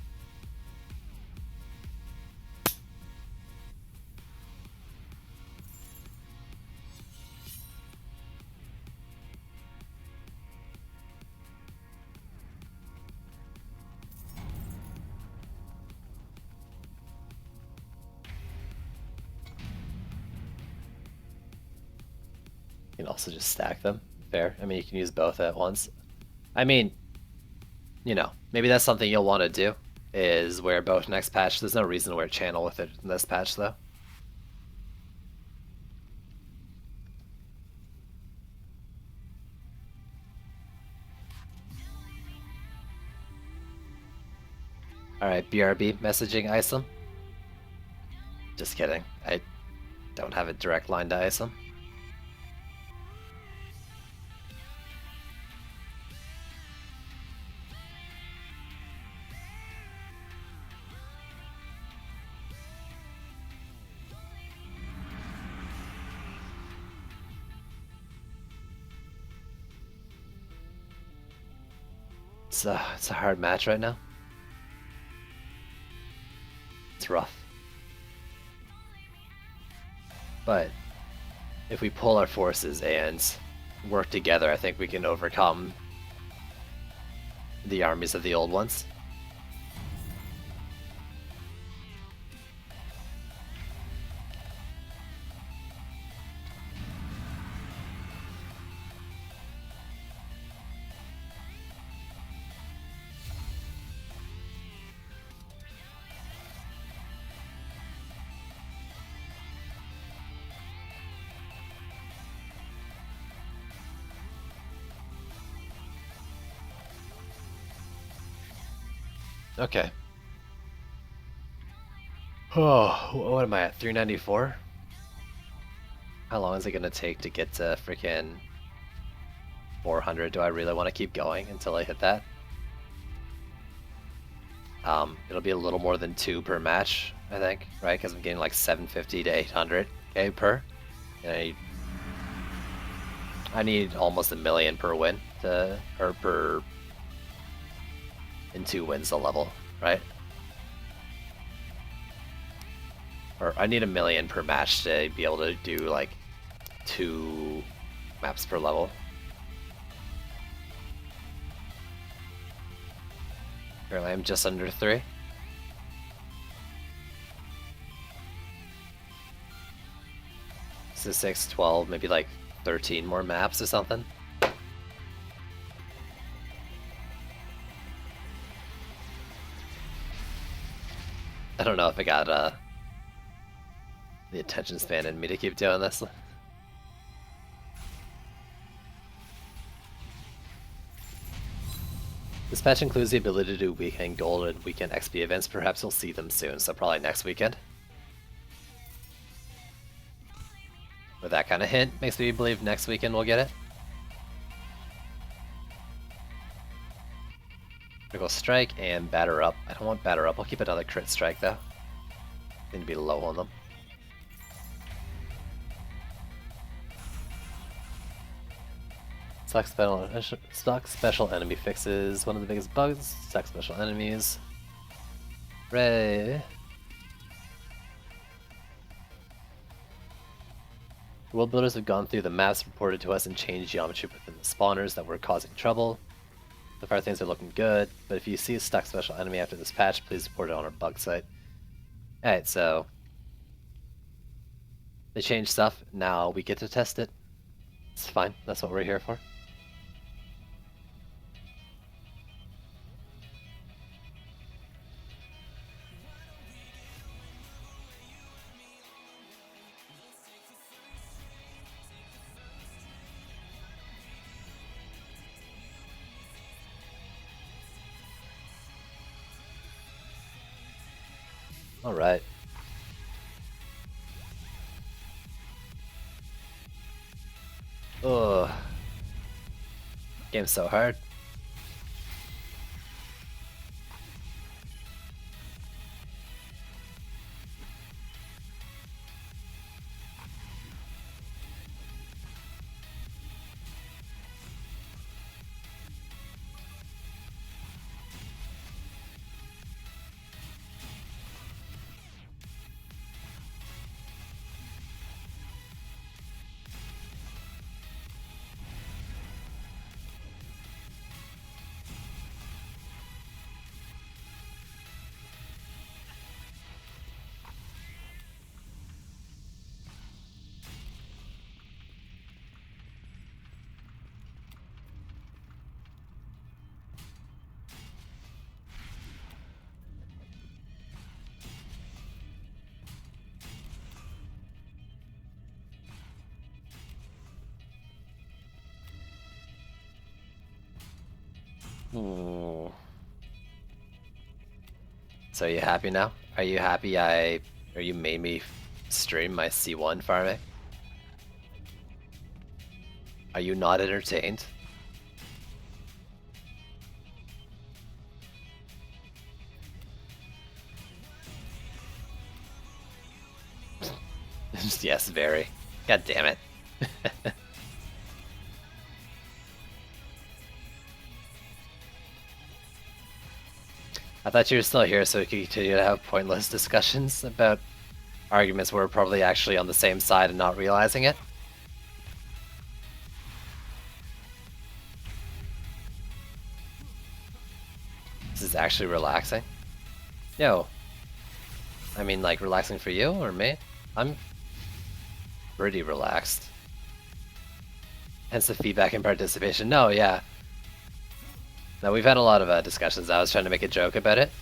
You can also just stack them. Fair. I mean, you can use both at once. I mean, you know, maybe that's something you'll want to do, is wear both next patch. There's no reason to wear channel with it in this patch, though. Alright, BRB messaging Isom. Just kidding. I don't have a direct line to Isom. It's a hard match right now. It's rough. But if we pull our forces and work together, I think we can overcome the armies of the old ones. Okay. Oh, what am I at? 394? How long is it gonna take to get to freaking 400? Do I really want to keep going until I hit that? It'll be a little more than 2 per match, I think, right? Because I'm getting like 750 to 800k per. And I need almost 1 million per win or per in 2 wins a level, right? Or I need 1 million per match to be able to do like 2 maps per level. Currently I'm just under 3. So 6, 12, maybe like 13 more maps or something. I don't know if I got the attention span in me to keep doing this. This patch includes the ability to do weekend gold and weekend XP events. Perhaps we'll see them soon, so probably next weekend. With that kind of hint, makes me believe next weekend we'll get it. Critical strike and batter up. I don't want batter up. I'll keep another crit strike though. Need to be low on them. Stock special enemy fixes. One of the biggest bugs. Stock special enemies. Ray. The world builders have gone through the maps reported to us and changed geometry within the spawners that were causing trouble. So far things are looking good, but if you see a stuck special enemy after this patch, please report it on our bug site. Alright, so they changed stuff, now we get to test it. It's fine, that's what we're here for. Alright. Ugh. Game's so hard. So are you happy now? Are you happy or you made me stream my C1 farming? Are you not entertained? Yes, very. God damn it. I thought you were still here so we could continue to have pointless discussions about arguments where we're probably actually on the same side and not realizing it. This is actually relaxing. Yo. I mean, like, relaxing for you or me? I'm pretty relaxed. Hence the feedback and participation. No, yeah. No, we've had a lot of discussions. I was trying to make a joke about it,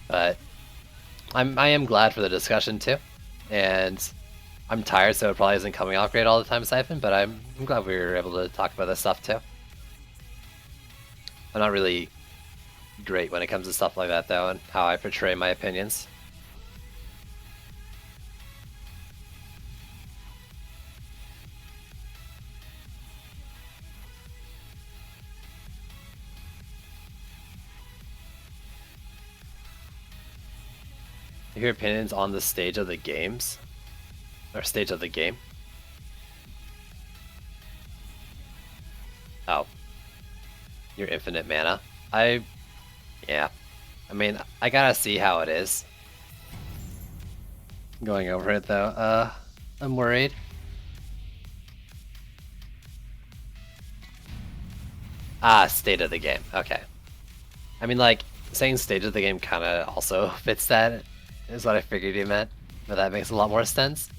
but I am glad for the discussion too, and I'm tired, so it probably isn't coming off great all the time, Siphon. But I'm glad we were able to talk about this stuff too. I'm not really great when it comes to stuff like that though, and how I portray my opinions. Your opinions on the stage of the games? Or stage of the game? Oh. Your infinite mana? Yeah. I mean, I gotta see how it is. Going over it though, I'm worried. Ah, state of the game. Okay. I mean, like, saying stage of the game kind of also fits that. Is what I figured you meant, but that makes a lot more sense.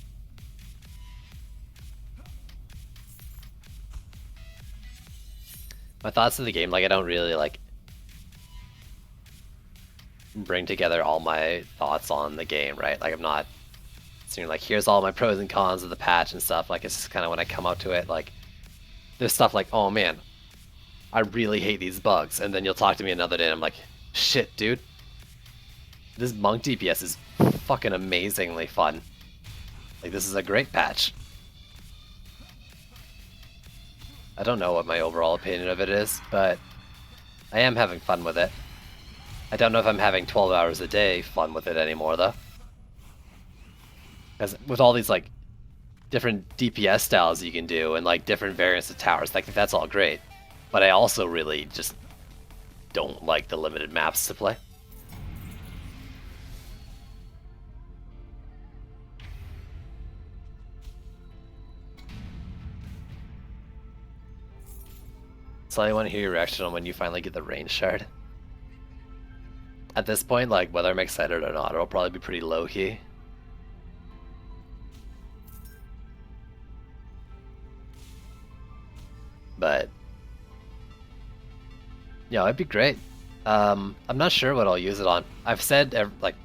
My thoughts of the game, like, I don't really, like, bring together all my thoughts on the game, right? Like, I'm not saying, like, here's all my pros and cons of the patch and stuff. Like, it's just kind of when I come up to it, like, there's stuff like, oh man, I really hate these bugs. And then you'll talk to me another day and I'm like, shit, dude. This monk DPS is fucking amazingly fun. Like, this is a great patch. I don't know what my overall opinion of it is, but I am having fun with it. I don't know if I'm having 12 hours a day fun with it anymore, though. Because with all these, like, different DPS styles you can do and like different variants of towers. I think that's all great. But I also really just don't like the limited maps to play. So I want to hear your reaction on when you finally get the range shard. At this point, like whether I'm excited or not, it'll probably be pretty low key. But yeah, it'd be great. I'm not sure what I'll use it on. I've said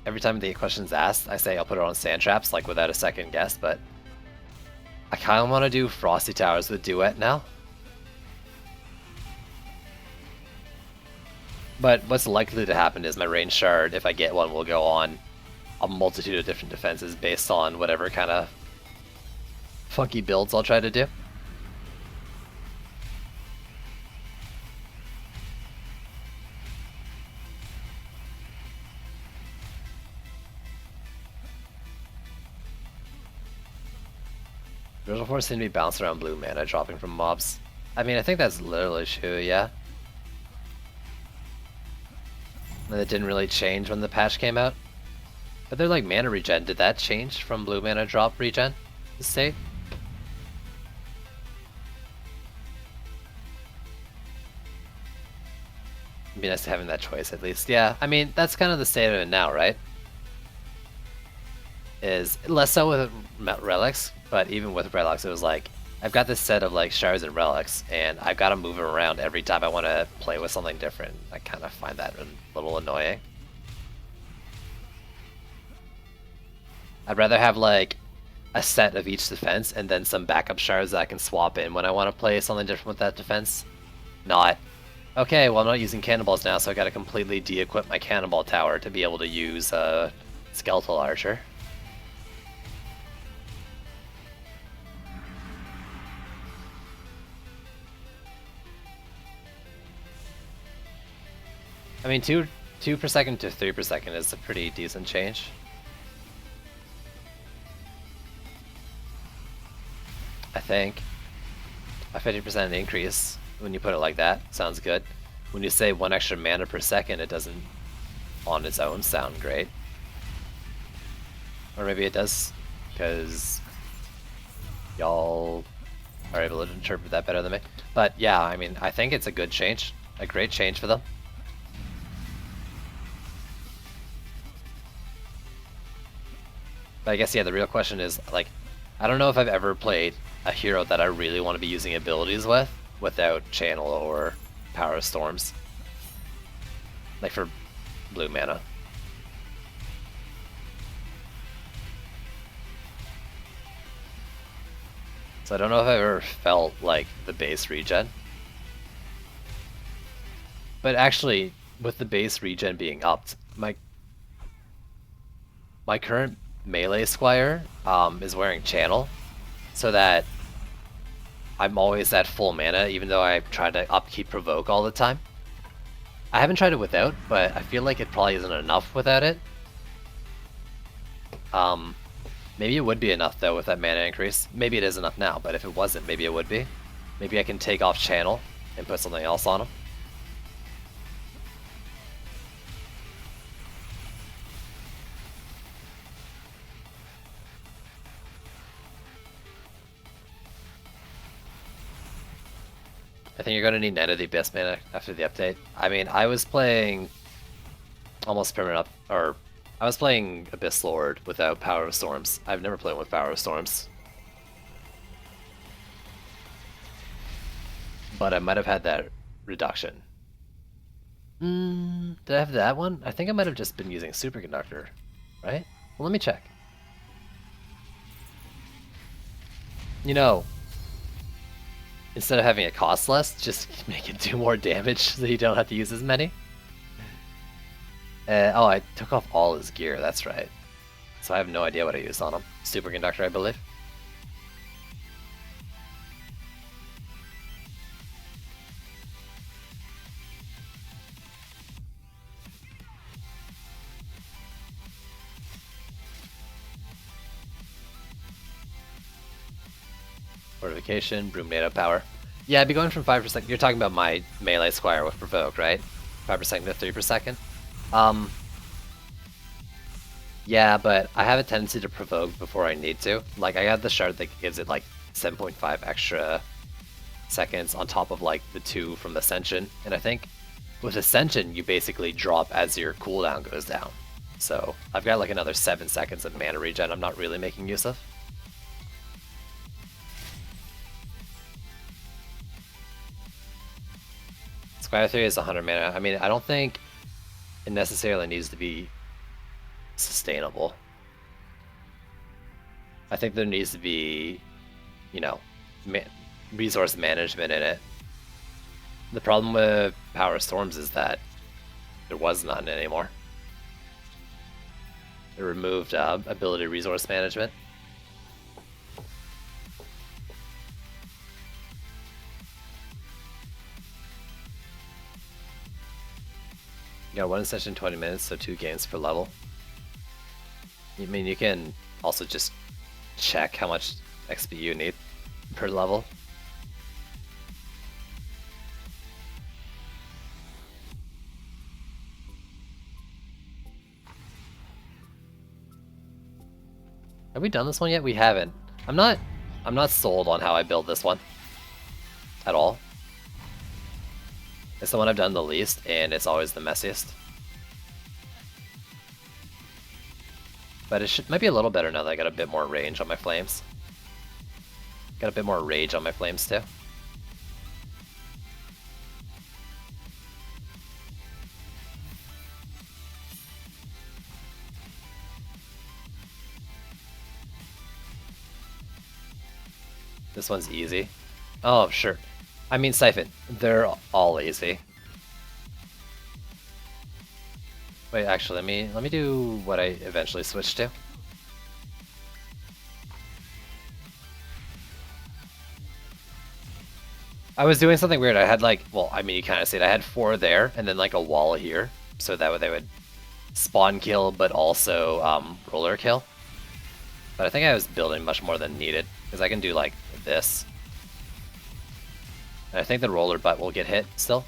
every time the question's asked, I say I'll put it on sand traps, like without a second guess. But I kind of want to do Frosty Towers with Duet now. But what's likely to happen is my range shard, if I get one, will go on a multitude of different defenses based on whatever kind of funky builds I'll try to do. Visual Force seem to be bounced around blue mana dropping from mobs. I mean, I think that's literally true, yeah. And it didn't really change when the patch came out. But they're like mana regen. Did that change from blue mana drop regen to state? It'd be nice having that choice at least. Yeah, I mean, that's kind of the state of it now, right? Is less so with relics, but even with relics, it was like, I've got this set of like shards and relics, and I've got to move them around every time I want to play with something different. I kind of find that a little annoying. I'd rather have like a set of each defense and then some backup shards that I can swap in when I want to play something different with that defense. Not, okay, well I'm not using cannonballs now, so I got to completely de-equip my cannonball tower to be able to use Skeletal Archer. I mean, 2 per second to 3 per second is a pretty decent change. I think. A 50% increase when you put it like that sounds good. When you say 1 extra mana per second, it doesn't on its own sound great. Or maybe it does, because y'all are able to interpret that better than me. But yeah, I mean, I think it's a good change. A great change for them. But I guess, yeah, the real question is, like, I don't know if I've ever played a hero that I really want to be using abilities with without Channel or Power of Storms. Like for blue mana. So I don't know if I've ever felt like the base regen. But actually, with the base regen being upped, my current melee squire is wearing Channel, so that I'm always at full mana, even though I try to upkeep Provoke all the time. I haven't tried it without, but I feel like it probably isn't enough without it. Maybe it would be enough though with that mana increase. Maybe it is enough now, but if it wasn't, maybe it would be. Maybe I can take off Channel and put something else on him. I think you're going to need Net of the Abyss mana after the update. I mean, I was playing almost permanent I was playing Abyss Lord without Power of Storms. I've never played with Power of Storms. But I might have had that reduction. Did I have that one? I think I might have just been using Superconductor, right? Well, let me check. You know, instead of having it cost less, just make it do more damage so you don't have to use as many. Oh, I took off all his gear, that's right. So I have no idea what I used on him. Superconductor, I believe. Fortification, Broom NATO power. Yeah, I'd be going from 5 per second. You're talking about my melee squire with provoke, right? 5 per second to 3 per second. Yeah, but I have a tendency to provoke before I need to. Like, I got the shard that gives it like 7.5 extra seconds on top of like the 2 from Ascension, and I think with Ascension you basically drop as your cooldown goes down. So I've got like another 7 seconds of mana regen I'm not really making use of. Squire 3 is 100 mana. I mean, I don't think it necessarily needs to be sustainable. I think there needs to be, you know, resource management in it. The problem with Power Storms is that there was none anymore. It removed ability resource management. You got 1 session 20 minutes, so 2 games per level. I mean, you can also just check how much XP you need per level. Have we done this one yet? We haven't. I'm not sold on how I build this one at all. It's the one I've done the least, and it's always the messiest. But it might be a little better now that I got a bit more range on my flames. Got a bit more rage on my flames too. This one's easy. Oh, sure. I mean, Siphon. They're all easy. Wait, actually, let me do what I eventually switched to. I was doing something weird. I had like, well, I mean, you kind of see it. I had 4 there, and then like a wall here, so that way they would spawn kill, but also roller kill. But I think I was building much more than needed, because I can do like this. And I think the roller butt will get hit still.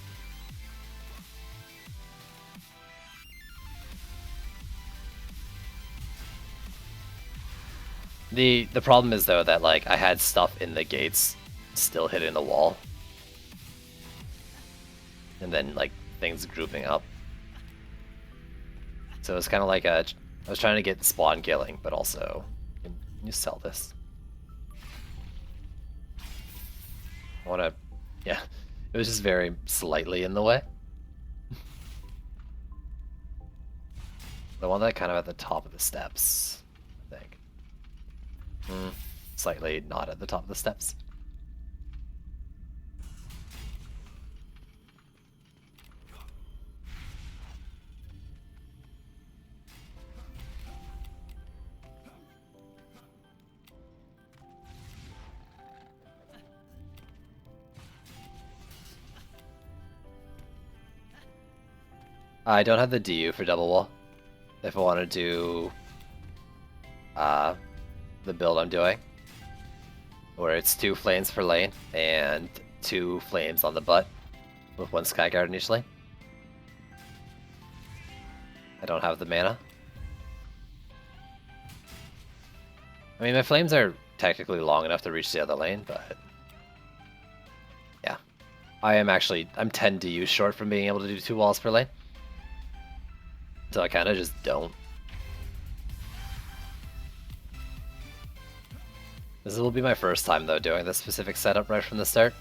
The problem is though that like I had stuff in the gates still hitting the wall. And then like things grouping up. So it's kind of like I was trying to get spawn killing, but also can you sell this? I want to, yeah, it was just very slightly in the way. The one that kind of at the top of the steps, I think. Slightly not at the top of the steps. I don't have the DU for double wall. If I want to do the build I'm doing, where it's 2 flames per lane and 2 flames on the butt with 1 Skyguard in each lane. I don't have the mana. I mean, my flames are technically long enough to reach the other lane, but yeah. I'm 10 DU short from being able to do 2 walls per lane. So I kind of just don't. This will be my first time though doing this specific setup right from the start.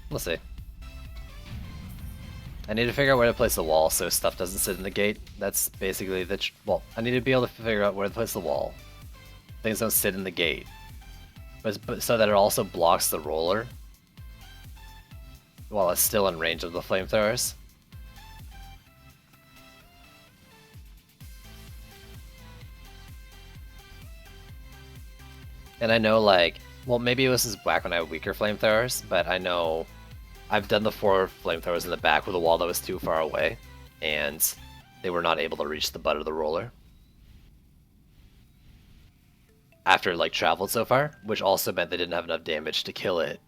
We'll see. I need to figure out where to place the wall so stuff doesn't sit in the gate. That's basically the well, I need to be able to figure out where to place the wall. Things don't sit in the gate. But so that it also blocks the roller while it's still in range of the flamethrowers. And I know, like, well, maybe it was back when I had weaker flamethrowers, but I know I've done the 4 flamethrowers in the back with a wall that was too far away, and they were not able to reach the butt of the roller. after it, like, traveled so far, which also meant they didn't have enough damage to kill it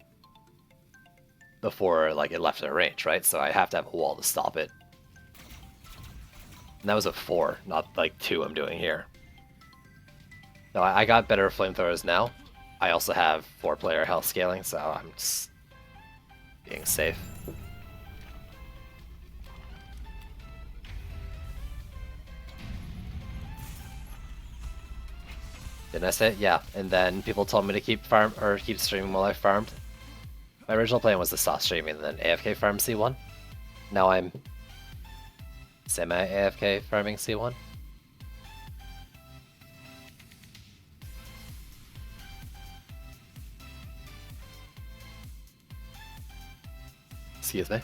before, like, it left their range, right? So I have to have a wall to stop it. And that was a 4, not like 2 I'm doing here. No, I got better flamethrowers now. I also have 4-player health scaling, so I'm just being safe. Didn't I say it? Yeah. And then people told me to keep streaming while I farmed. My original plan was to stop streaming and then AFK farm C1. Now I'm semi-AFK farming C1. Excuse me.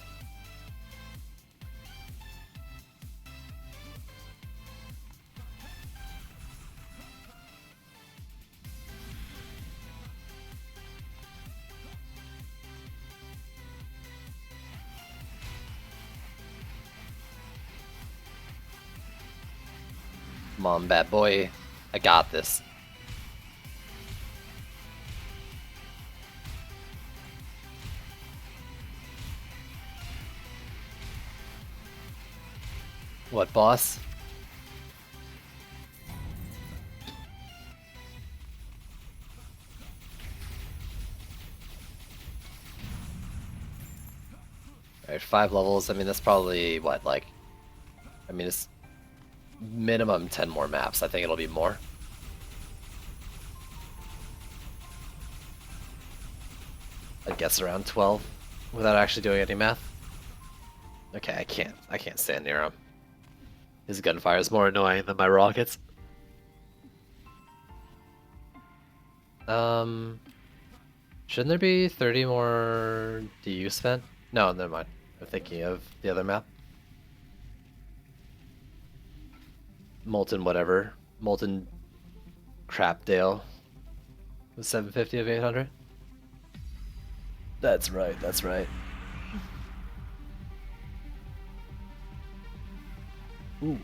Come on, bad boy. I got this. What, boss? Alright, 5 levels. I mean, that's probably, what, like... I mean, it's minimum 10 more maps. I think it'll be more. I guess around 12 without actually doing any math. Okay, I can't stand near him. His gunfire is more annoying than my rockets. Shouldn't there be 30 more DU spent? No, never mind. I'm thinking of the other map. Molten whatever. Molten Crapdale with 750 of 800. That's right, that's right. Ooh.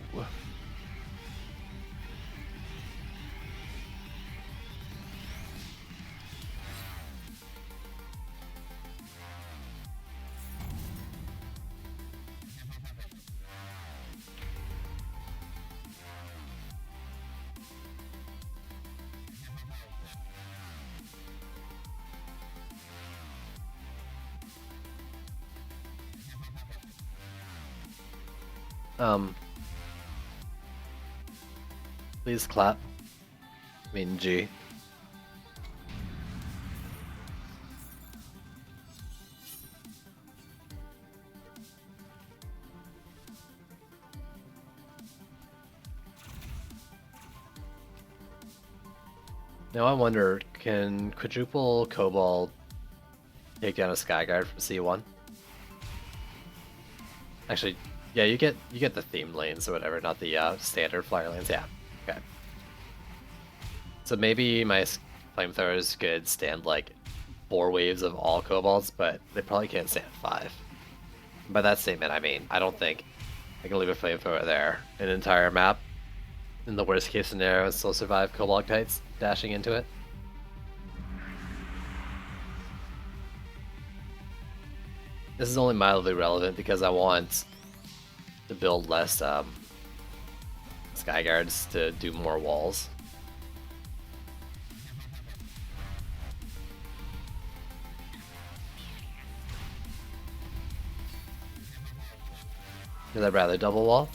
Please clap. I mean G. Now I wonder, can quadruple Cobalt take down a Skyguard from C1? Actually, yeah, you get the theme lanes or whatever, not the standard flyer lanes. Yeah, okay. So maybe my flamethrowers could stand like 4 waves of all Cobalts, but they probably can't stand 5. By that statement, I mean I don't think I can leave a flamethrower there an entire map. In the worst case scenario, and still survive Cobalt Kites dashing into it. This is only mildly relevant because I want to build less Skyguards to do more walls. Because I'd rather double wall.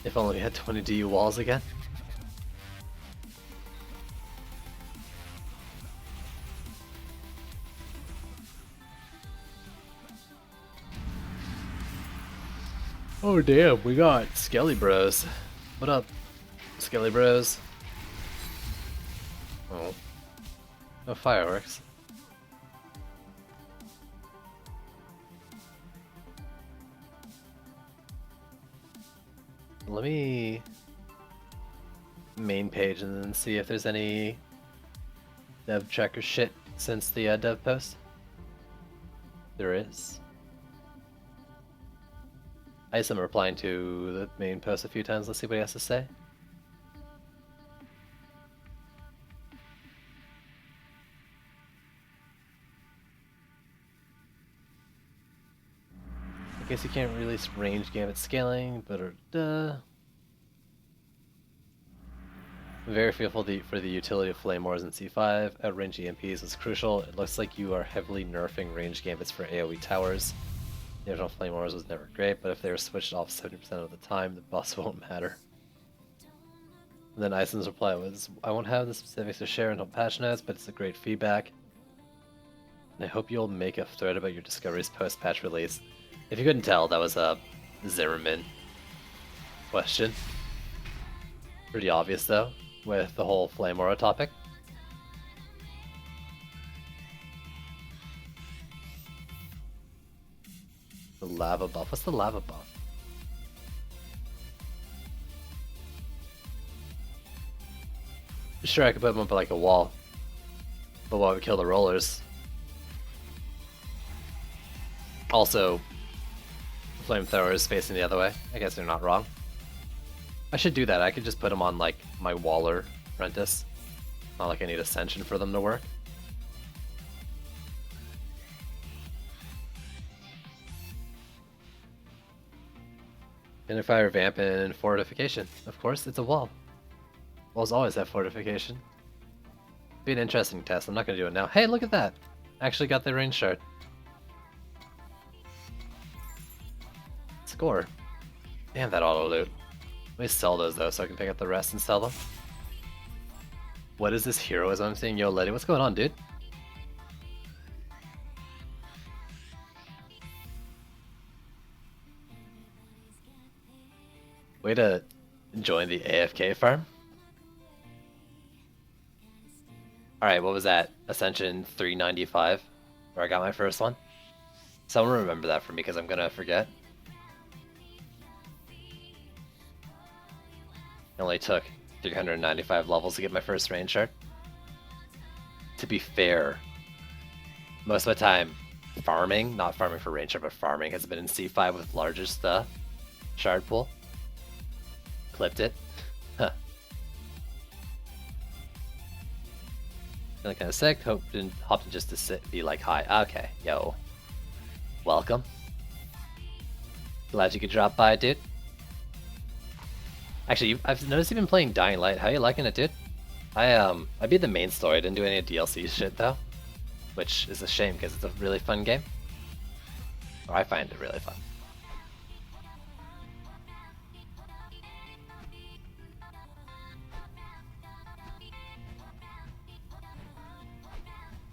If only we had 20 DU walls again. Oh damn, we got Skelly Bros. What up, Skelly Bros? Oh. No fireworks. Let me main page and then see if there's any dev checker shit since the dev post. There is. I am replying to the main post a few times. Let's see what he has to say. guess you can't release range gambit scaling, but very fearful for the utility of Flame Wars in C5. Outrange EMPs is crucial. It looks like you are heavily nerfing range gambits for AoE towers. The original Flame Wars was never great, but if they were switched off 70% of the time, the buffs won't matter. And then Iceland's reply was, I won't have the specifics to share until patch notes, but it's a great feedback. And I hope you'll make a thread about your discoveries post-patch release. If you couldn't tell, that was a Zimmerman question. Pretty obvious though, with the whole Flame Aura topic. The lava buff. What's the lava buff? Sure, I could put them up like a wall. But what would kill the rollers? Also, flamethrowers facing the other way. I guess they're not wrong. I should do that. I could just put them on like my Waller apprentice. Not like I need Ascension for them to work. And if I revamp in fortification, of course, it's a wall. Walls always have fortification. Be an interesting test. I'm not gonna do it now. Hey, look at that! I actually got the range shard. Score. Damn, that auto loot. Let me sell those though so I can pick up the rest and sell them. What is this heroism I'm seeing? Yo, Letty, what's going on, dude? Way to join the AFK farm. Alright, what was that? Ascension 395, where I got my first one? Someone remember that for me because I'm gonna forget. It only took 395 levels to get my first range shard. To be fair, most of the time farming, not farming for range shard, but farming has been in C5 with largest shard pool. Clipped it. Huh. Feeling kind of sick. Hopped in just to sit, be like, hi. Okay, yo. Welcome. Glad you could drop by, dude. Actually, I've noticed you've been playing Dying Light. How you liking it, dude? I beat the main story. I didn't do any DLC shit though, which is a shame because it's a really fun game. Or I find it really fun.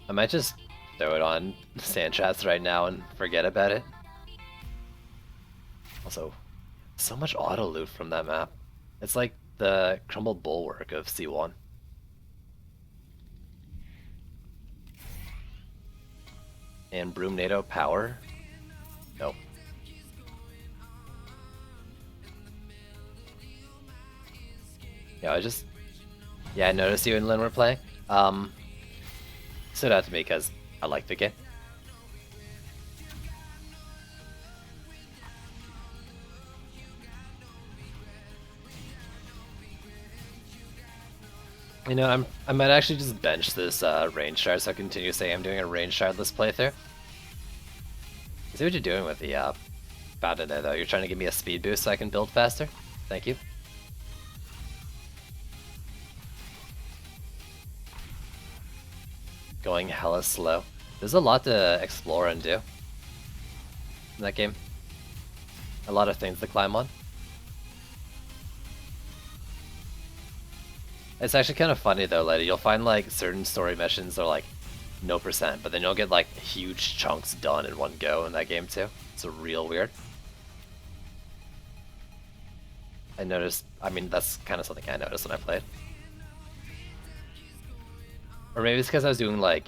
I might just throw it on Sand Chats right now and forget about it. Also, so much auto loot from that map. It's like the crumbled bulwark of C1. And Broom NATO power? Nope. Yeah, I noticed you and Lynn were playing. Stood out to me because I like the game. You know, I might actually just bench this range shard so I continue saying I'm doing a range shardless playthrough. I see what you're doing with the Fountain there though. You're trying to give me a speed boost so I can build faster. Thank you. Going hella slow. There's a lot to explore and do in that game. A lot of things to climb on. It's actually kind of funny though, Lady. You'll find like certain story missions are like no %, but then you'll get like huge chunks done in one go in that game too. It's real weird. I noticed, I mean, that's kind of something I noticed when I played. Or maybe it's because I was doing like,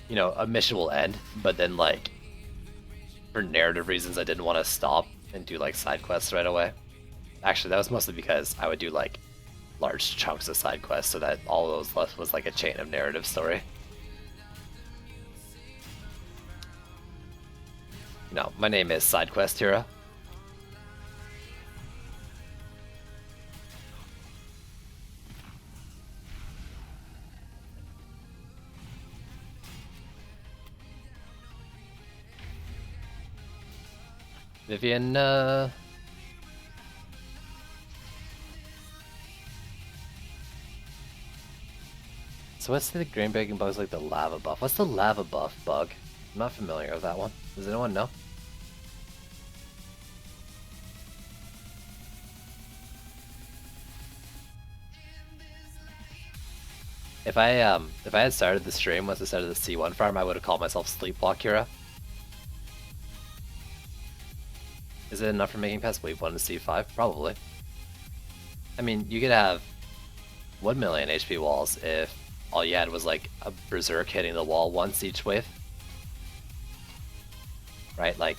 you know, a mission will end, but then like, for narrative reasons, I didn't want to stop and do like side quests right away. Actually, that was mostly because I would do like large chunks of side quests so that all those left was like a chain of narrative story. You know, my name is SideQuest Hero. Vivian, So what's the grain breaking bugs like the lava buff? What's the lava buff bug? I'm not familiar with that one. Does anyone know? If I had started the stream once I started the C1 farm, I would have called myself Sleepwalk Hero. Is it enough for making past wave 1 to C5? Probably. I mean, you could have 1 million HP walls if all you had was like a berserk hitting the wall once each wave. Right? Like,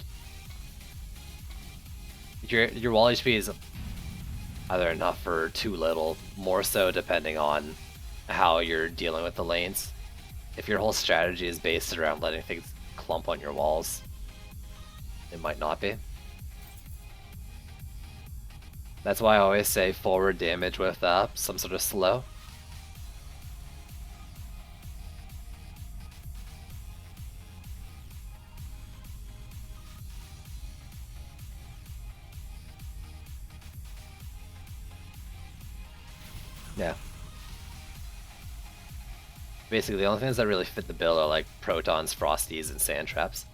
your wall HP is either enough or too little, more so depending on how you're dealing with the lanes. If your whole strategy is based around letting things clump on your walls, it might not be. That's why I always say forward damage with some sort of slow. Yeah. Basically, the only things that really fit the bill are like protons, frosties, and sand traps.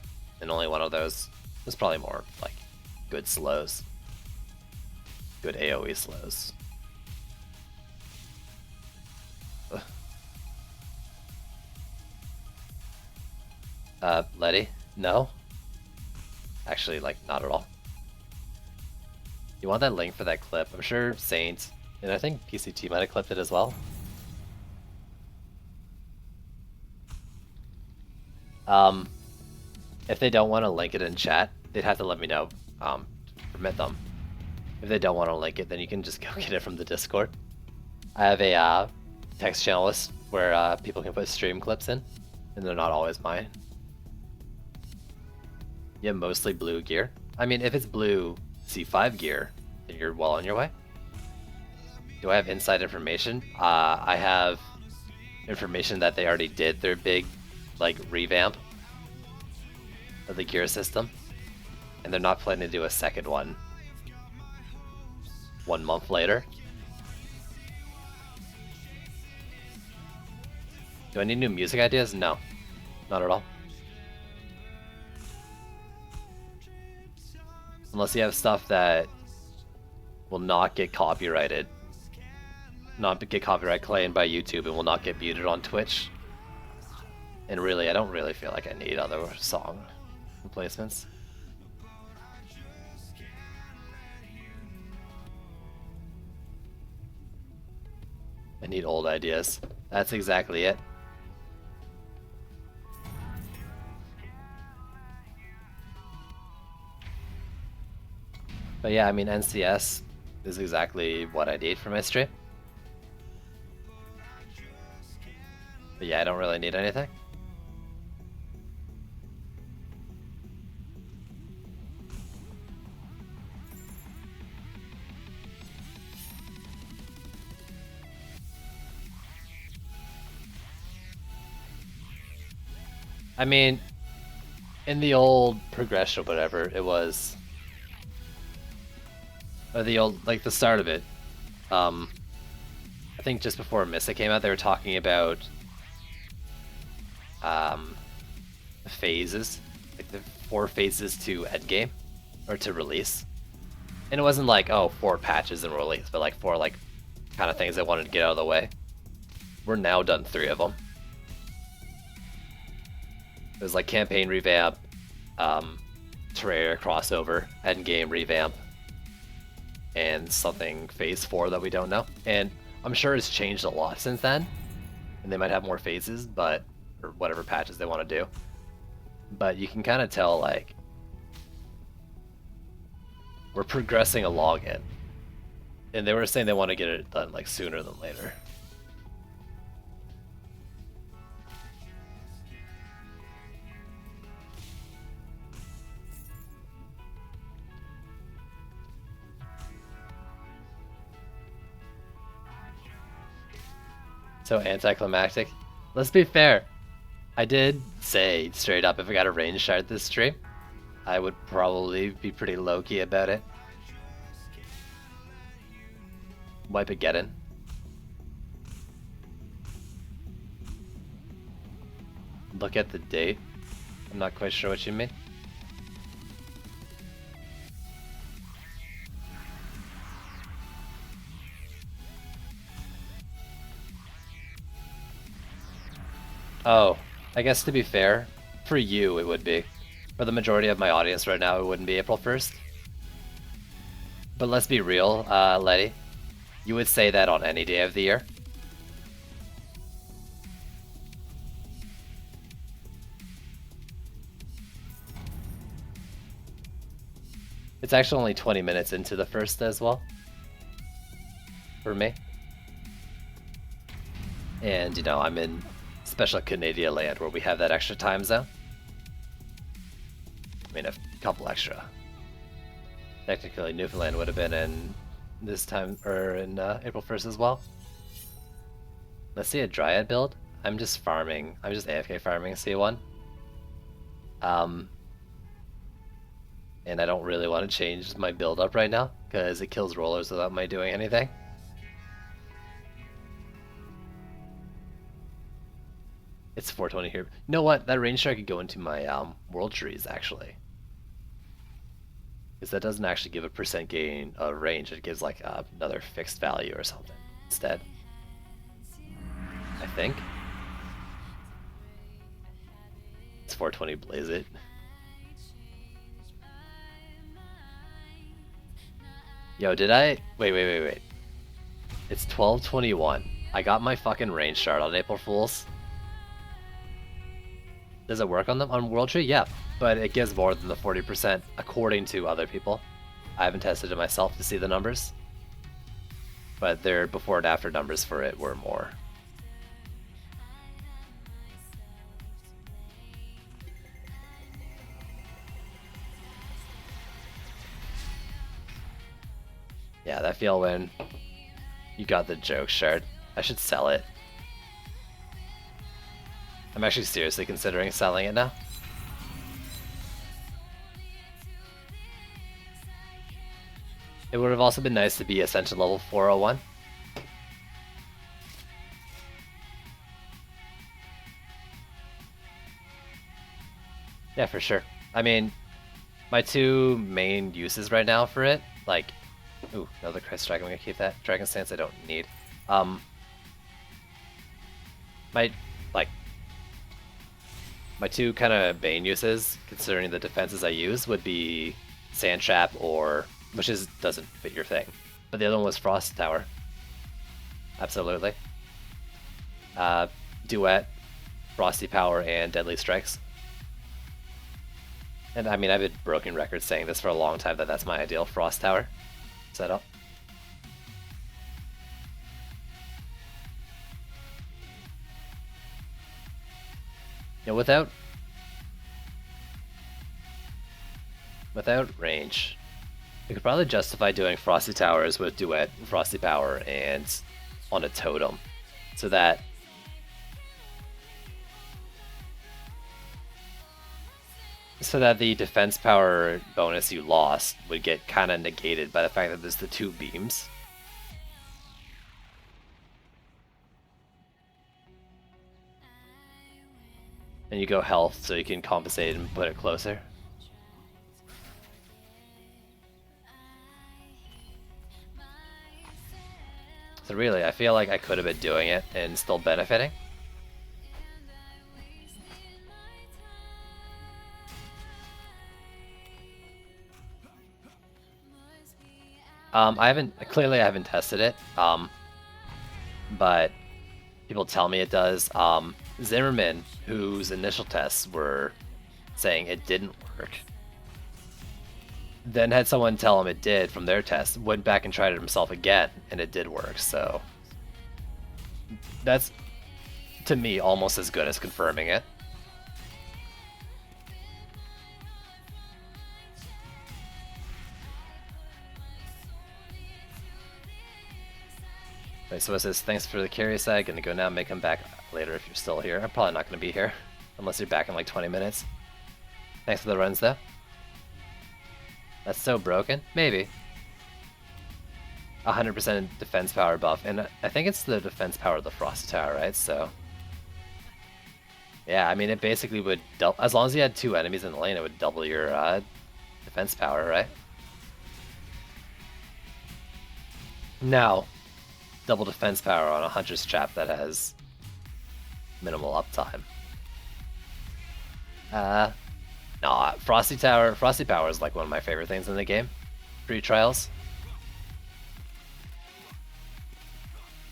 And only one of those is probably more like good slows. Good AoE slows. Letty? No? Actually, like, not at all. You want that link for that clip? I'm sure Saint, and I think PCT might have clipped it as well. If they don't want to link it in chat, they'd have to let me know, to permit them. If they don't want to link it, then you can just go get it from the Discord. I have a text channel list where people can put stream clips in, and they're not always mine. You have mostly blue gear. I mean, if it's blue C5 gear, then you're well on your way. Do I have inside information? I have information that they already did their big, like, revamp of the gear system, and they're not planning to do a second one 1 month later. Do I need new music ideas? No, not at all. Unless you have stuff that will not get copyrighted, not get copyright claimed by YouTube, and will not get muted on Twitch. And really, I don't really feel like I need other song replacements. I need old ideas. That's exactly it. But yeah, I mean, NCS is exactly what I need for my stream. But yeah, I don't really need anything. I mean, in the old progression or whatever, it was... Or the old, like the start of it, I think just before Missa came out, they were talking about phases, like the 4 phases to endgame, or to release. And it wasn't like, oh, 4 patches and release, but like 4 like kind of things they wanted to get out of the way. We're now done 3 of them. It was like campaign revamp, Terraria crossover, endgame revamp, and something phase 4 that we don't know. And I'm sure it's changed a lot since then, and they might have more phases, but or whatever patches they want to do. But you can kind of tell, like, we're progressing along it, and they were saying they want to get it done like sooner than later. So anticlimactic. Let's be fair. I did say straight up if I got a range shard this stream, I would probably be pretty low-key about it. Wipe it, get in. Look at the date. I'm not quite sure what you mean. Oh, I guess to be fair, for you it would be. For the majority of my audience right now, it wouldn't be April 1st. But let's be real, Letty. You would say that on any day of the year. It's actually only 20 minutes into the first as well. For me. And, you know, I'm in special Canadian land where we have that extra time zone. I mean, a couple extra. Technically, Newfoundland would have been in this time, or in April 1st as well. Let's see a Dryad build. I'm just farming. I'm just AFK farming C1. And I don't really want to change my build up right now because it kills rollers without my doing anything. It's 420 here. You know what? That range strike could go into my world trees actually. Because that doesn't actually give a percent gain of range. It gives like another fixed value or something instead. I think. It's 420 blaze it. Yo, did I? Wait. It's 12:21. I got my fucking range shard on April Fools. Does it work on them on World Tree? Yeah, but it gives more than the 40% according to other people. I haven't tested it myself to see the numbers, but their before and after numbers for it were more. Yeah, that feel when you got the joke shard. I should sell it. I'm actually seriously considering selling it now. It would have also been nice to be Ascension level 401. Yeah, for sure. I mean, my two main uses right now for it, like, ooh, another Christ Dragon, I'm gonna keep that. Dragon Stance I don't need. My two kind of main uses, considering the defenses I use, would be Sand Trap or, which doesn't fit your thing, but the other one was Frost Tower. Absolutely. Duet, Frosty Power, and Deadly Strikes. And I mean, I've been broken records saying this for a long time, that that's my ideal Frost Tower setup. You know, without range, you could probably justify doing Frosty Towers with Duet, Frosty Power, and on a totem, so that the defense power bonus you lost would get kind of negated by the fact that there's the two beams. And you go health so you can compensate and put it closer. So really, I feel like I could have been doing it and still benefiting. I haven't tested it, but people tell me it does. Zimmerman, whose initial tests were saying it didn't work, then had someone tell him it did from their test, went back and tried it himself again, and it did work. So that's, to me, almost as good as confirming it. Right, so it says, thanks for the carry side, gonna go now, make him back later if you're still here. I'm probably not gonna be here, unless you're back in like 20 minutes. Thanks for the runs though. That's so broken? Maybe. 100% defense power buff, and I think it's the defense power of the Frosty Tower, right? So, yeah, I mean, it basically would double, as long as you had 2 enemies in the lane, it would double your defense power, right? Now, double defense power on a Hunter's Trap that has minimal uptime. Nah, Frosty Power is like one of my favorite things in the game. Free trials.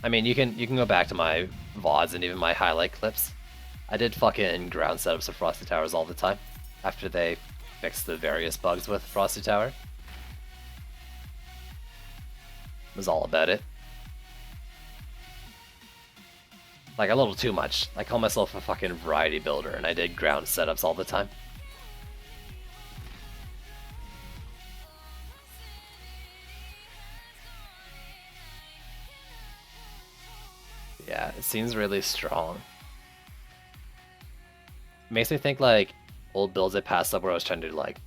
I mean, you can go back to my VODs and even my highlight clips. I did fucking ground setups of Frosty Towers all the time after they fixed the various bugs with Frosty Tower. It was all about it. Like, a little too much. I call myself a fucking variety builder, and I did ground setups all the time. Yeah, it seems really strong. Makes me think, like, old builds I passed up where I was trying to do, like,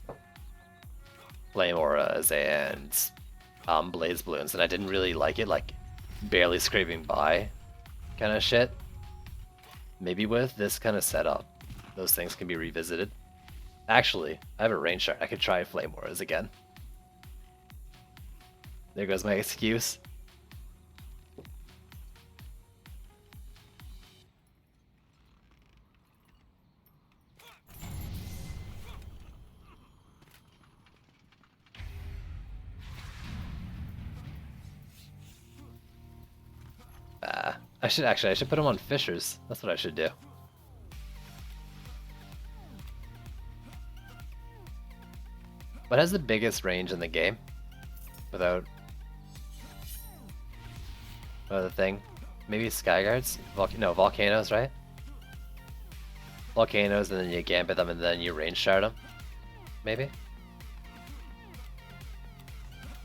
Flame Auras and Blaze Balloons, and I didn't really like it, like, barely scraping by kind of shit. Maybe with this kind of setup, those things can be revisited. Actually, I have a range shard. I could try Flame Auras again. There goes my excuse. I should put him on Fishers. That's what I should do. What has the biggest range in the game? Without the thing? Maybe Skyguards? No, Volcanoes, right? Volcanoes, and then you Gambit them, and then you range shard them? Maybe?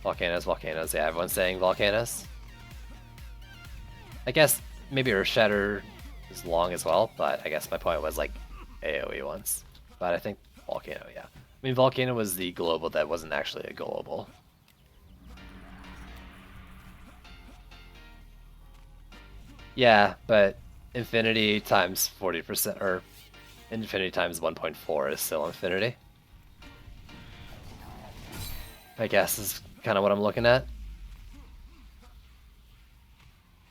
Volcanoes, yeah, everyone's saying Volcanoes. I guess maybe Earth Shatter is long as well, but I guess my point was like AoE ones. But I think Volcano, yeah. I mean, Volcano was the global that wasn't actually a global. Yeah, but Infinity times 40%, or Infinity times 1.4 is still Infinity. I guess is kind of what I'm looking at.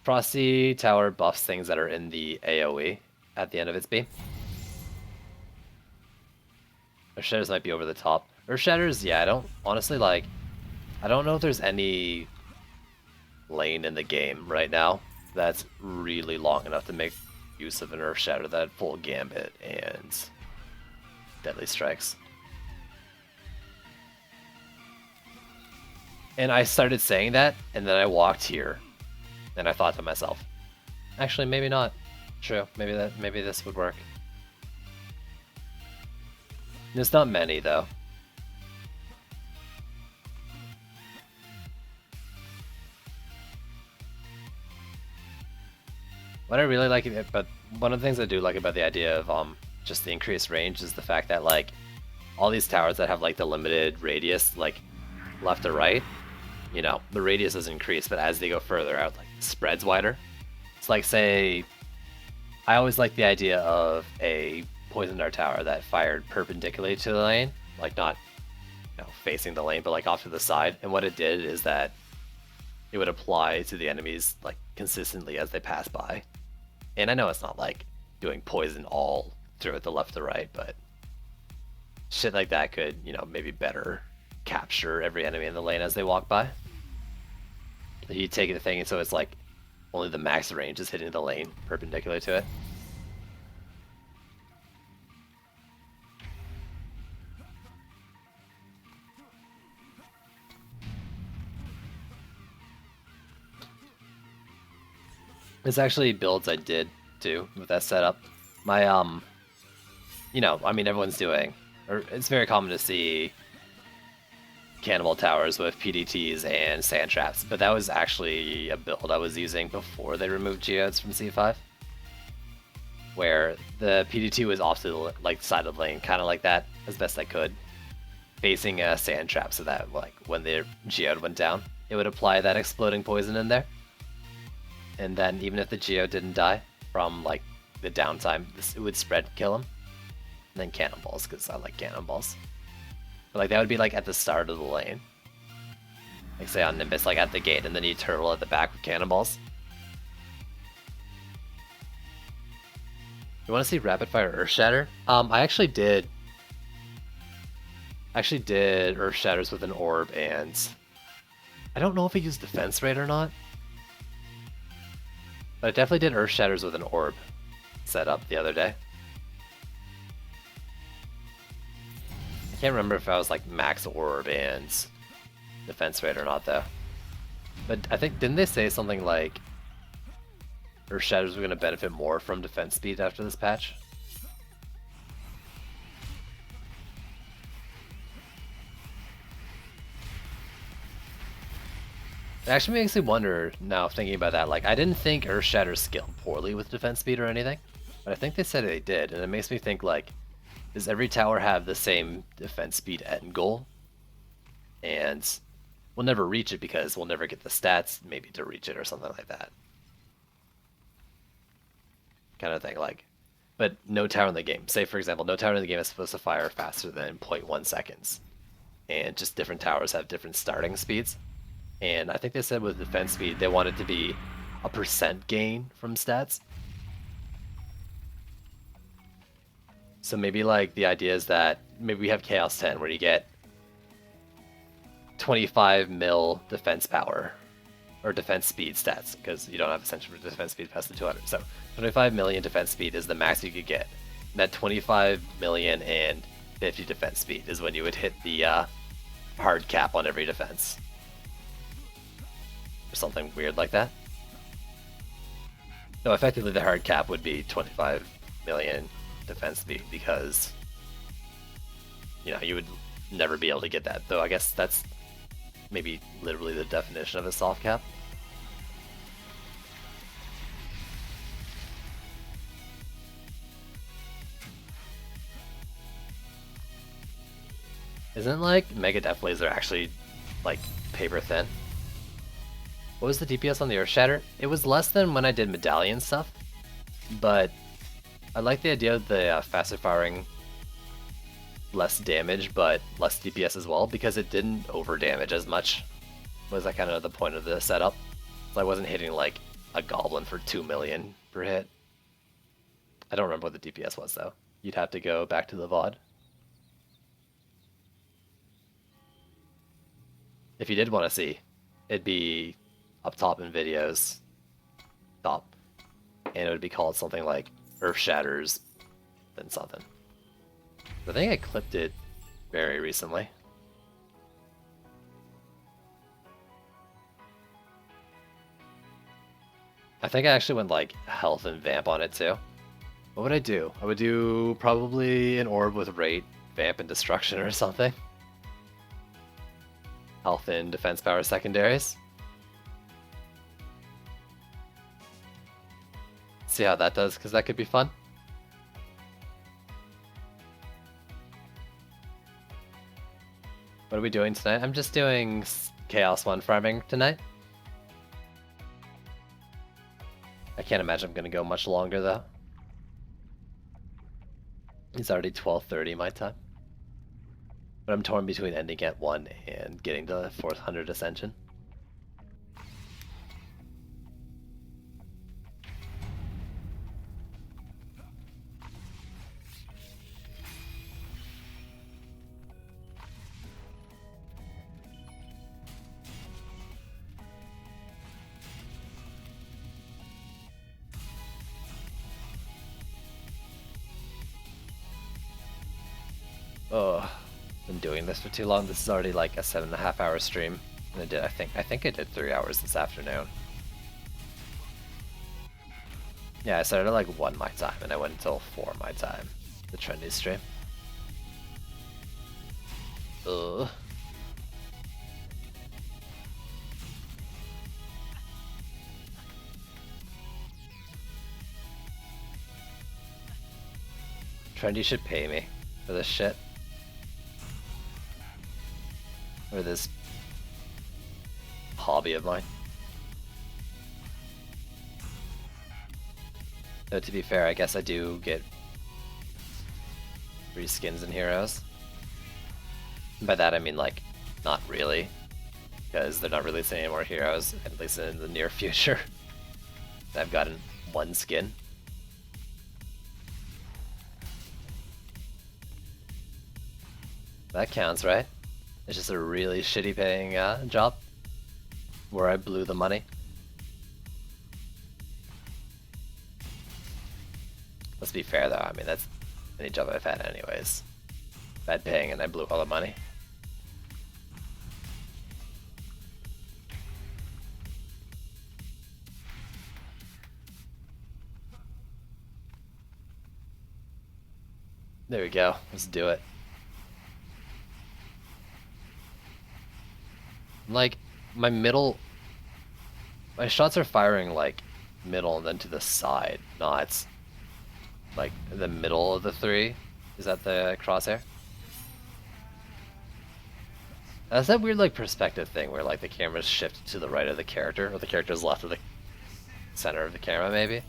Frosty Tower buffs things that are in the AoE at the end of its beam. Earth Shatters might be over the top. Earth Shatters, yeah, I don't know if there's any lane in the game right now that's really long enough to make use of an Earth Shatter that full Gambit and Deadly Strikes. And I started saying that, and then I walked here. And I thought to myself, actually, maybe not. True. Maybe this would work. There's not many though. What I really like, but one of the things I do like about the idea of just the increased range is the fact that like all these towers that have like the limited radius, like left to right, you know, the radius is increased, but as they go further out, like spreads wider. It's like, say, I always like the idea of a poison dart tower that fired perpendicularly to the lane, like not, you know, facing the lane, but like off to the side. And what it did is that it would apply to the enemies like consistently as they pass by. And I know it's not like doing poison all through it, the left to right, but shit like that could, you know, maybe better capture every enemy in the lane as they walk by. You take the thing, and so it's like only the max range is hitting the lane perpendicular to it. There's actually builds I did too with that setup. My you know, I mean, everyone's doing, or it's very common to see Cannibal Towers with PDTs and sand traps, but that was actually a build I was using before they removed geodes from C5, where the PDT was off to the like side of the lane, kind of like that, as best I could. facing a sand trap so that like when the geode went down, it would apply that exploding poison in there. And then even if the geode didn't die from like the downtime, it would spread, kill him. And then cannonballs, because I like cannonballs. But like that would be like at the start of the lane. Like say on Nimbus, like at the gate, and then you turtle at the back with cannonballs. You want to see Rapid Fire Earthshatter? I actually did Earth Shatters with an orb, and I don't know if I used Defense Rate or not. But I definitely did Earth Shatters with an orb setup the other day. I can't remember if I was like max orb and defense rate or not though. But I think, didn't they say something like Earth Shatters were going to benefit more from defense speed after this patch? It actually makes me wonder now thinking about that. Like, I didn't think Earth Shatters scaled poorly with defense speed or anything, but I think they said they did, and it makes me think like, does every tower have the same defense speed end goal? And we'll never reach it because we'll never get the stats maybe to reach it or something like that. Kind of thing, like, but no tower in the game. Say for example, no tower in the game is supposed to fire faster than 0.1 seconds. And just different towers have different starting speeds. And I think they said with defense speed, they want it to be a % gain from stats. So maybe like the idea is that maybe we have Chaos 10 where you get 25 mil defense power or defense speed stats because you don't have Ascension for defense speed past the 200. So 25 million defense speed is the max you could get. And that 25 million and 50 defense speed is when you would hit the hard cap on every defense. Or something weird like that. No, effectively the hard cap would be 25 million defense speed because, you know, you would never be able to get that. Though I guess that's maybe literally the definition of a soft cap. Isn't like Mega Death Laser actually like paper thin? What was the DPS on the Earth Shatter? It was less than when I did medallion stuff, but I like the idea of the faster firing, less damage, but less DPS as well, because it didn't over damage as much. Was that kind of the point of the setup? So I wasn't hitting like a goblin for 2 million per hit. I don't remember what the DPS was though. You'd have to go back to the VOD. If you did want to see, it'd be up top in videos, top, and it would be called something like Earth Shatters, then something. I think I clipped it very recently. I think I actually went like health and vamp on it too. What would I do? I would do probably an orb with rate, vamp, and destruction or something. Health and defense power secondaries. See how that does, because that could be fun. What are we doing tonight? I'm just doing Chaos 1 farming tonight. I can't imagine I'm going to go much longer though. It's already 12:30 my time. But I'm torn between ending at 1 and getting to 400 Ascension. Oh, been doing this for too long. This is already like a 7.5 hour stream. And I think I did 3 hours this afternoon. Yeah, I started at like 1 my time and I went until 4 my time. The trendy stream. Ugh. Trendy should pay me for this shit. Or this hobby of mine. Though to be fair, I guess I do get free skins and heroes. And by that I mean like, not really. Because they're not releasing any more heroes, at least in the near future. I've gotten one skin. That counts, right? It's just a really shitty paying job where I blew the money. Let's be fair though, I mean that's any job I've had anyways. Bad paying and I blew all the money. There we go, let's do it. Like, my shots are firing like middle and then to the side, not like the middle of the three. Is that the crosshair? That's that weird like perspective thing where like the camera's shifted to the right of the character, or the character's left of the center of the camera maybe,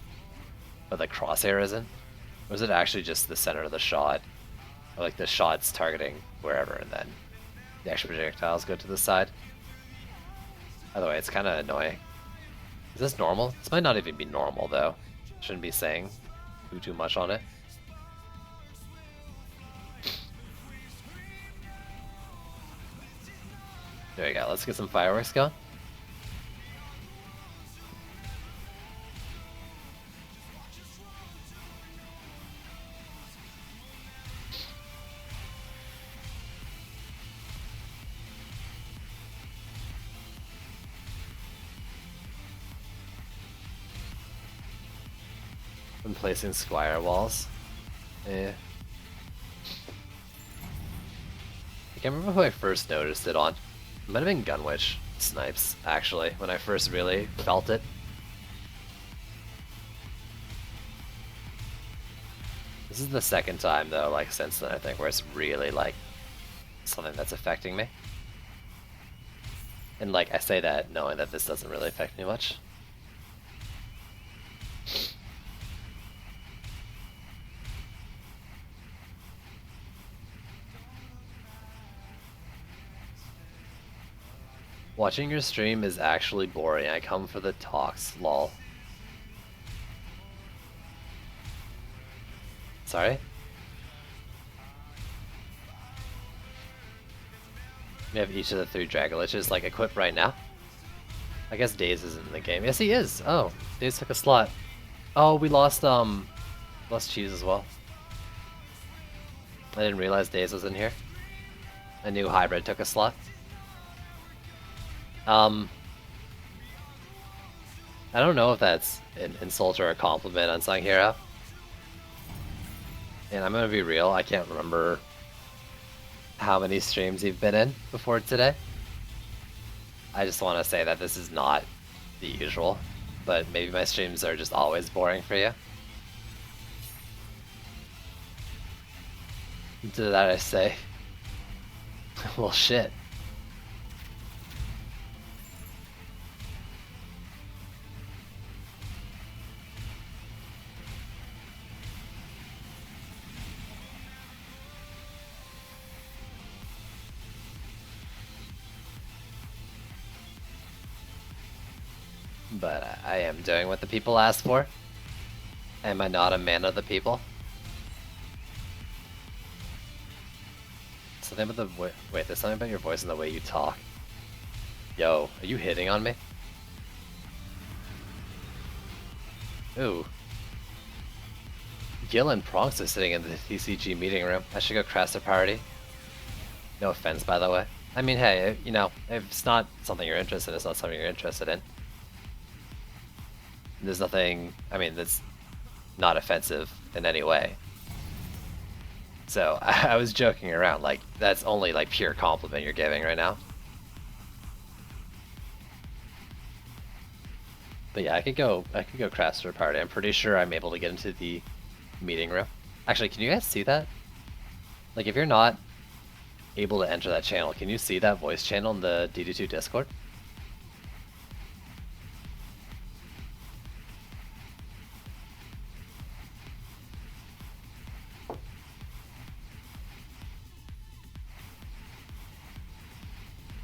but the crosshair isn't? Or is it actually just the center of the shot? Or like the shot's targeting wherever and then the actual projectiles go to the side? By the way, it's kind of annoying. Is this normal? This might not even be normal though. Shouldn't be saying too much on it. There we go, let's get some fireworks going. I'm placing Squire walls. I can't remember who I first noticed it on. It might have been Gunwitch Snipes, actually, when I first really felt it. This is the second time, though, like, since then, I think, where it's really, like, something that's affecting me. And, like, I say that knowing that this doesn't really affect me much. Watching your stream is actually boring. I come for the talks, lol. Sorry? We have each of the 3 Dragoliches like equipped right now. I guess Daze isn't in the game. Yes, he is. Oh, Daze took a slot. Oh, we lost Cheese as well. I didn't realize Daze was in here. I knew Hybrid took a slot. I don't know if that's an insult or a compliment on Unsung Hero. And I'm gonna be real, I can't remember how many streams you've been in before today. I just want to say that this is not the usual, but maybe my streams are just always boring for you. To that I say, well shit. But I am doing what the people asked for. Am I not a man of the people? Something about the wait, there's something about your voice and the way you talk. Yo, are you hitting on me? Ooh. Gil and Pronx are sitting in the TCG meeting room. I should go crash a party. No offense, by the way. I mean, hey, you know, if it's not something you're interested in, it's not something you're interested in. There's nothing, I mean, that's not offensive in any way. So, I was joking around, like, that's only, like, pure compliment you're giving right now. But yeah, I could go crash for a party. I'm pretty sure I'm able to get into the meeting room. Actually, can you guys see that? Like, if you're not, able to enter that channel. Can you see that voice channel in the DD2 Discord?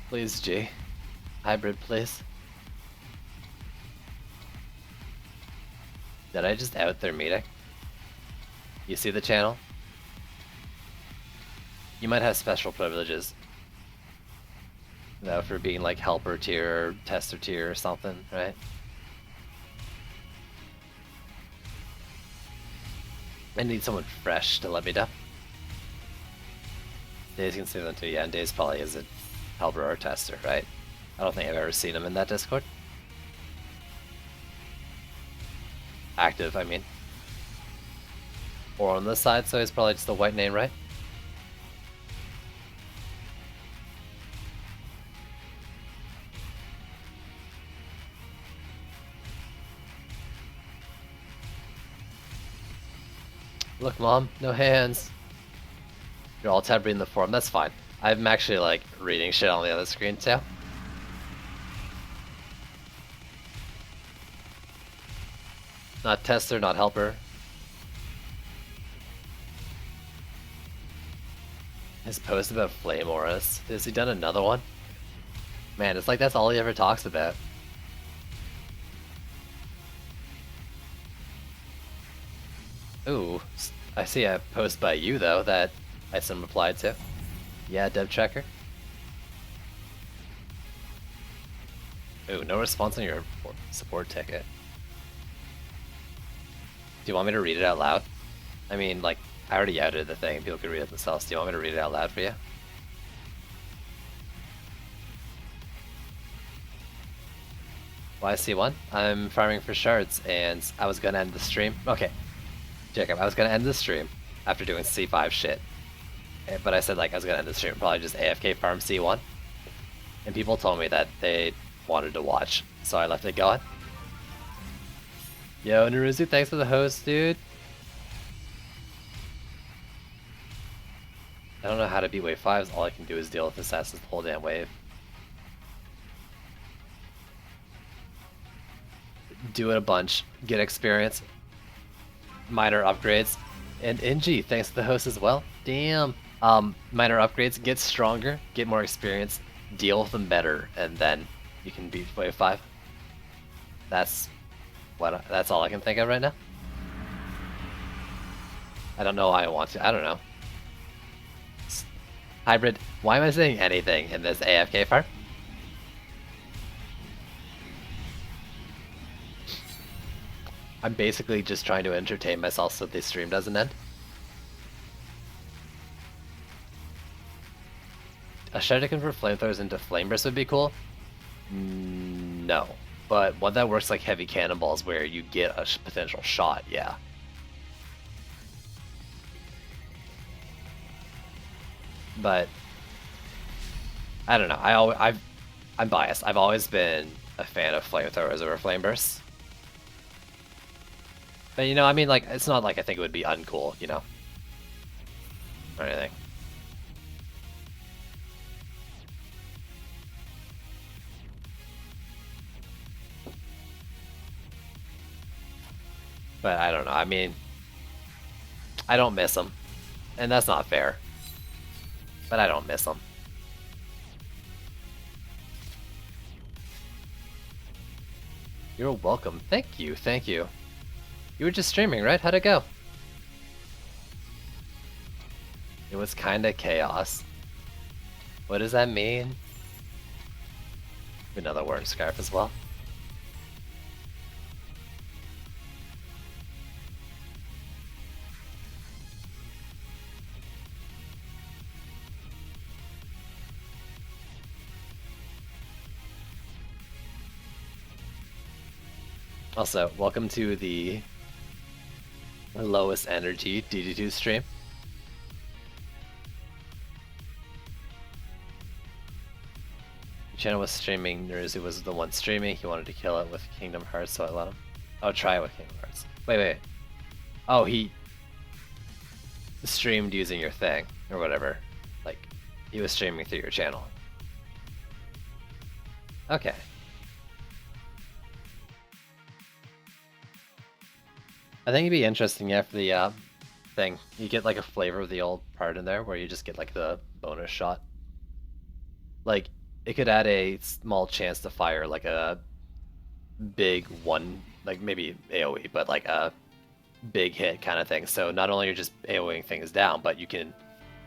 Please, G. Hybrid, please. Did I just out their meeting? You see the channel? You might have special privileges. Though, for being like helper tier or tester tier or something, right? I need someone fresh to let me down. Days can see them too, yeah, and Days probably is a helper or tester, right? I don't think I've ever seen him in that Discord. Active, I mean. Or on this side, so he's probably just a white name, right? Look, Mom, no hands. You're all tab reading the forum, that's fine. I'm actually like reading shit on the other screen too. Not tester, not helper. His post about flame auras. Has he done another one? Man, it's like that's all he ever talks about. Ooh, I see a post by you though that I some replied to. Yeah, dev checker. Ooh, no response on your support ticket. Do you want me to read it out loud? I mean, like, I already outed the thing, people can read it themselves. Do you want me to read it out loud for you? YC1, I'm farming for shards, and I was gonna end the stream. Okay, Jacob, I was gonna end the stream after doing C5 shit. But I said, like, I was gonna end the stream, probably just AFK farm C1. And people told me that they wanted to watch, so I left it going. Yo, Naruzu, thanks for the host, dude. I don't know how to beat wave 5s, all I can do is deal with assassins the whole damn wave. Do it a bunch, get experience, minor upgrades, and NG, thanks to the host as well. Damn. Minor upgrades, get stronger, get more experience, deal with them better, and then you can beat wave 5. That's all I can think of right now. I don't know why I want to. I don't know. Hybrid, why am I saying anything in this AFK farm? I'm basically just trying to entertain myself so the stream doesn't end. A Shuriken for flamethrowers into flameburst would be cool? No. But one that works like heavy cannonballs where you get a potential shot, yeah. But I don't know. I'm biased. I've always been a fan of flamethrowers over flamebursts. But you know, I mean, like, it's not like I think it would be uncool, you know, or anything. But I don't know. I mean, I don't miss them, and that's not fair. But I don't miss them. You're welcome. Thank you. Thank you. You were just streaming, right? How'd it go? It was kinda chaos. What does that mean? Another worm scarf as well. Also, welcome to the lowest energy DD2 stream. Channel was streaming, Naruzu was the one streaming, he wanted to kill it with Kingdom Hearts, so I let him. Oh, try it with Kingdom Hearts. Wait. Oh, he streamed using your thing, or whatever. Like, He was streaming through your channel. Okay. I think it'd be interesting after the thing. You get like a flavor of the old part in there where you just get like the bonus shot. Like, it could add a small chance to fire like a big one, like maybe AoE, but like a big hit kind of thing. So not only are you just AoEing things down, but you can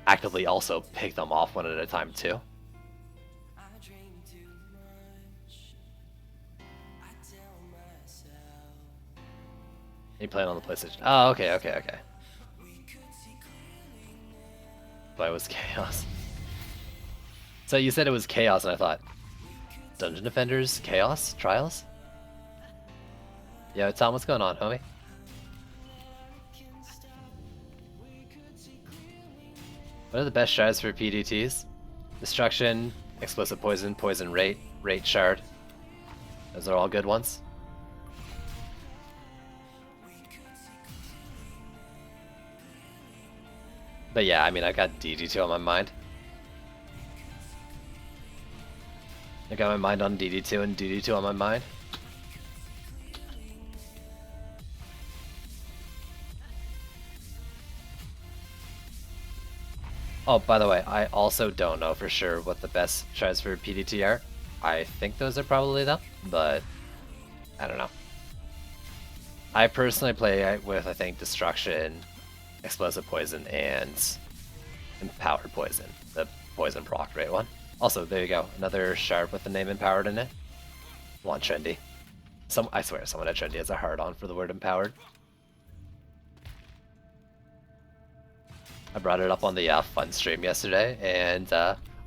actively also pick them off one at a time too. You playing on the PlayStation? Oh, okay. But it was Chaos. So you said it was Chaos, and I thought, Dungeon Defenders, Chaos, Trials? Yo, Tom, what's going on, homie? What are the best shards for PDTs? Destruction, Explosive Poison, Poison Rate, Rate Shard. Those are all good ones. But yeah, I mean, I got DD2 on my mind. I got my mind on DD2 and DD2 on my mind. Oh, by the way, I also don't know for sure what the best shards for PDT are. I think those are probably them, but I don't know. I personally play with, I think, Destruction, Explosive Poison, and Empowered Poison. The Poison proc rate one. Also, there you go. Another shard with the name Empowered in it. One trendy. I swear someone at Trendy has a hard-on for the word Empowered. I brought it up on the fun stream yesterday, and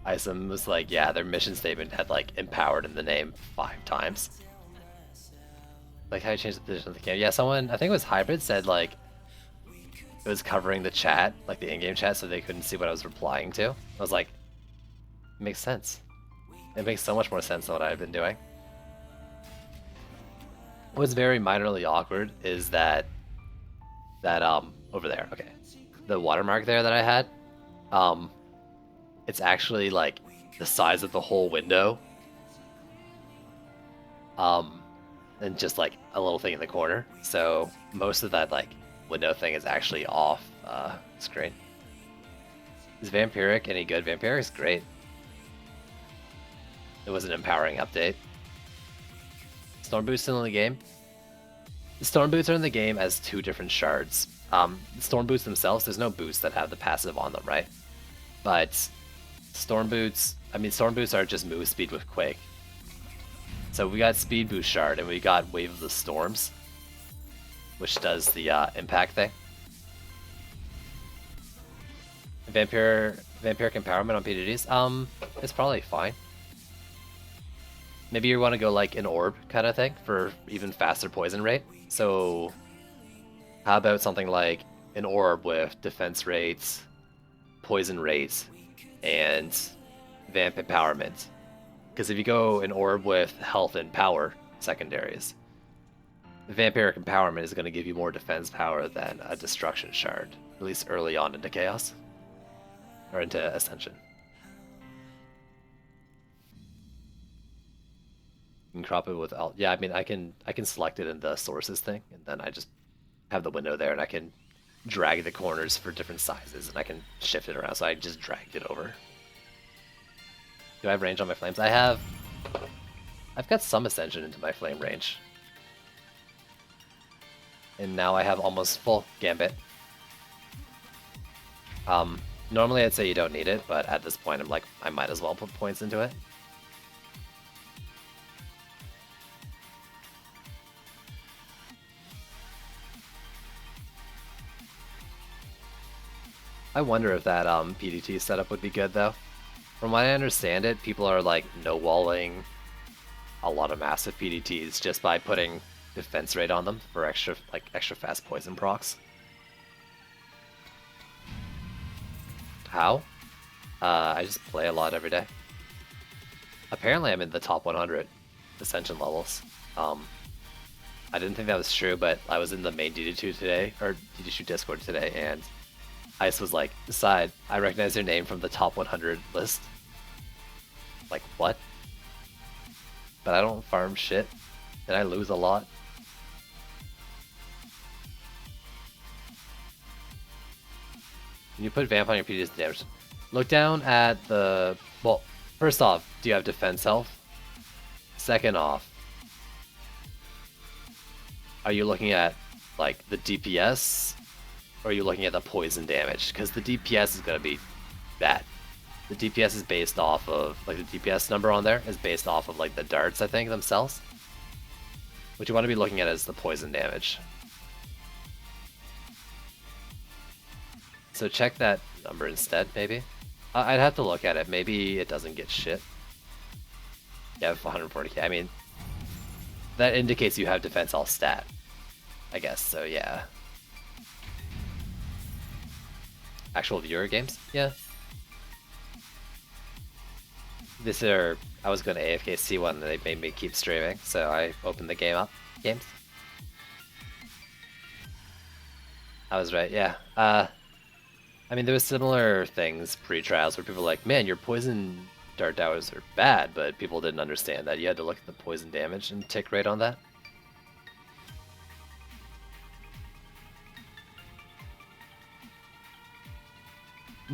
Isom was like, yeah, their mission statement had like Empowered in the name 5 times. Like, how you change the position of the game. Yeah, someone, I think it was Hybrid, said like it was covering the chat, like the in-game chat, so they couldn't see what I was replying to. I was like, it makes sense. It makes so much more sense than what I've been doing. What's very minorly awkward is that over there, okay, the watermark there that I had, it's actually like the size of the whole window, and just like a little thing in the corner. So most of that like window thing is actually off screen. Is Vampiric any good? Vampiric's great. It was an empowering update. Storm Boots still in the game? The Storm Boots are in the game as 2 different shards. Storm Boots themselves, there's no boots that have the passive on them, right? But Storm Boots are just move speed with Quake. So we got Speed Boost Shard, and we got Wave of the Storms, which does the impact thing. Vampiric Empowerment on PDDs? It's probably fine. Maybe you want to go like an orb kind of thing for even faster poison rate. So how about something like an orb with defense rates, poison rates, and vamp empowerment? Because if you go an orb with health and power secondaries, Vampiric Empowerment is going to give you more defense power than a Destruction Shard, at least early on into Chaos, or into Ascension. You can crop it with alt. Yeah, I mean, I can select it in the sources thing, and then I just have the window there, and I can drag the corners for different sizes, and I can shift it around. So I just dragged it over. Do I have range on my flames? I've got some Ascension into my flame range. And now I have almost full Gambit. Normally I'd say you don't need it, but at this point I'm like, I might as well put points into it. I wonder if that PDT setup would be good though. From what I understand it, people are like no-walling a lot of massive PDTs just by putting defense rate on them for extra fast poison procs. How? I just play a lot every day. Apparently I'm in the top 100 Ascension levels. I didn't think that was true, but I was in the main DD2 today, or DD2 Discord today, and Ice was like, "Side, I recognize your name from the top 100 list." Like, what? But I don't farm shit, and I lose a lot. When you put Vamp on your PD's damage, look down at the... Well, first off, do you have defense health? Second off, are you looking at, like, the DPS? Or are you looking at the poison damage? Because the DPS is going to be bad. The DPS is based off of, like, the DPS number on there is based off of, like, the darts, I think, themselves. What you want to be looking at is the poison damage. So check that number instead, maybe. I'd have to look at it. Maybe it doesn't get shit. Yeah, 140k. I mean, that indicates you have defense all stat, I guess. So yeah. Actual viewer games? Yeah. This are... I was going to AFK C1 and they made me keep streaming, so I opened the game up. Games. I was right, yeah. I mean, there was similar things pre-trials where people were like, man, your poison dart towers are bad, but people didn't understand that. You had to look at the poison damage and tick rate on that.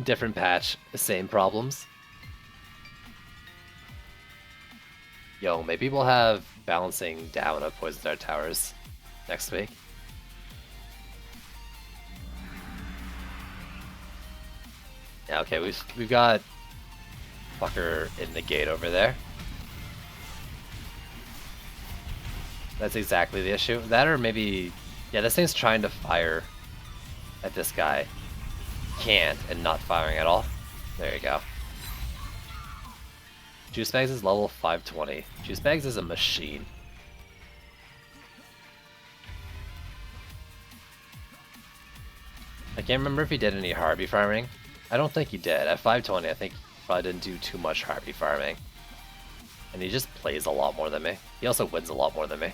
Different patch, same problems. Yo, maybe we'll have balancing down of poison dart towers next week. Yeah, okay, we've got fucker in the gate over there. That's exactly the issue. That or maybe... Yeah, this thing's trying to fire at this guy. Can't, and not firing at all. There you go. Juice Bags is level 520. Juice Bags is a machine. I can't remember if he did any Harpy farming. I don't think he did. At 520, I think he probably didn't do too much Harpy farming. And he just plays a lot more than me. He also wins a lot more than me.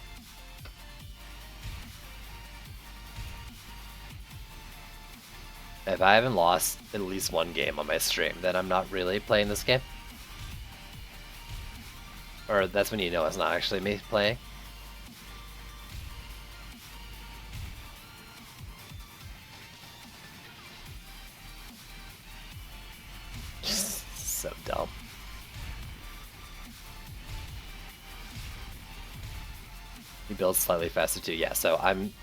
If I haven't lost at least one game on my stream, then I'm not really playing this game. Or that's when you know it's not actually me playing. So dumb. He builds slightly faster too. Yeah, so I'm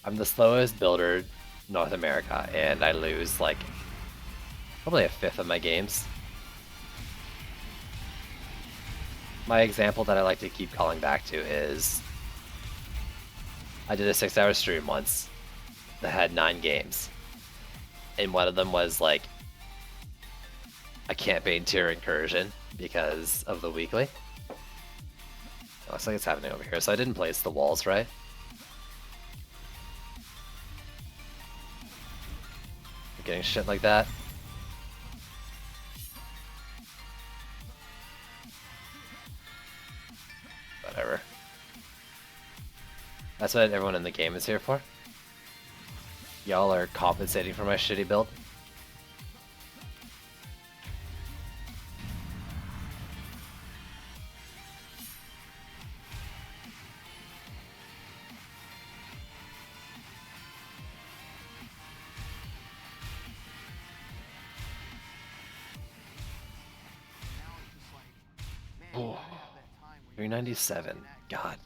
the slowest builder in North America, and I lose like probably a fifth of my games. My example that I like to keep calling back to is I did a 6-hour stream once that had 9 games, and one of them was like a campaign tier incursion because of the weekly. It looks like it's happening over here, so I didn't place the walls right. I'm getting shit like that. Whatever. That's what everyone in the game is here for. Y'all are compensating for my shitty build. Oh, 397. God.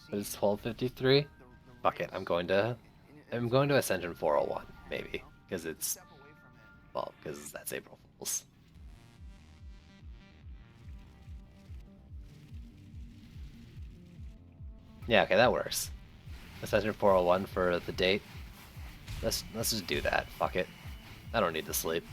But it's 1253. Fuck it. I'm going to Ascension 401 maybe because it's because that's April Fools. Yeah, okay, that works. Ascension 401 for the date. Let's just do that. Fuck it. I don't need to sleep.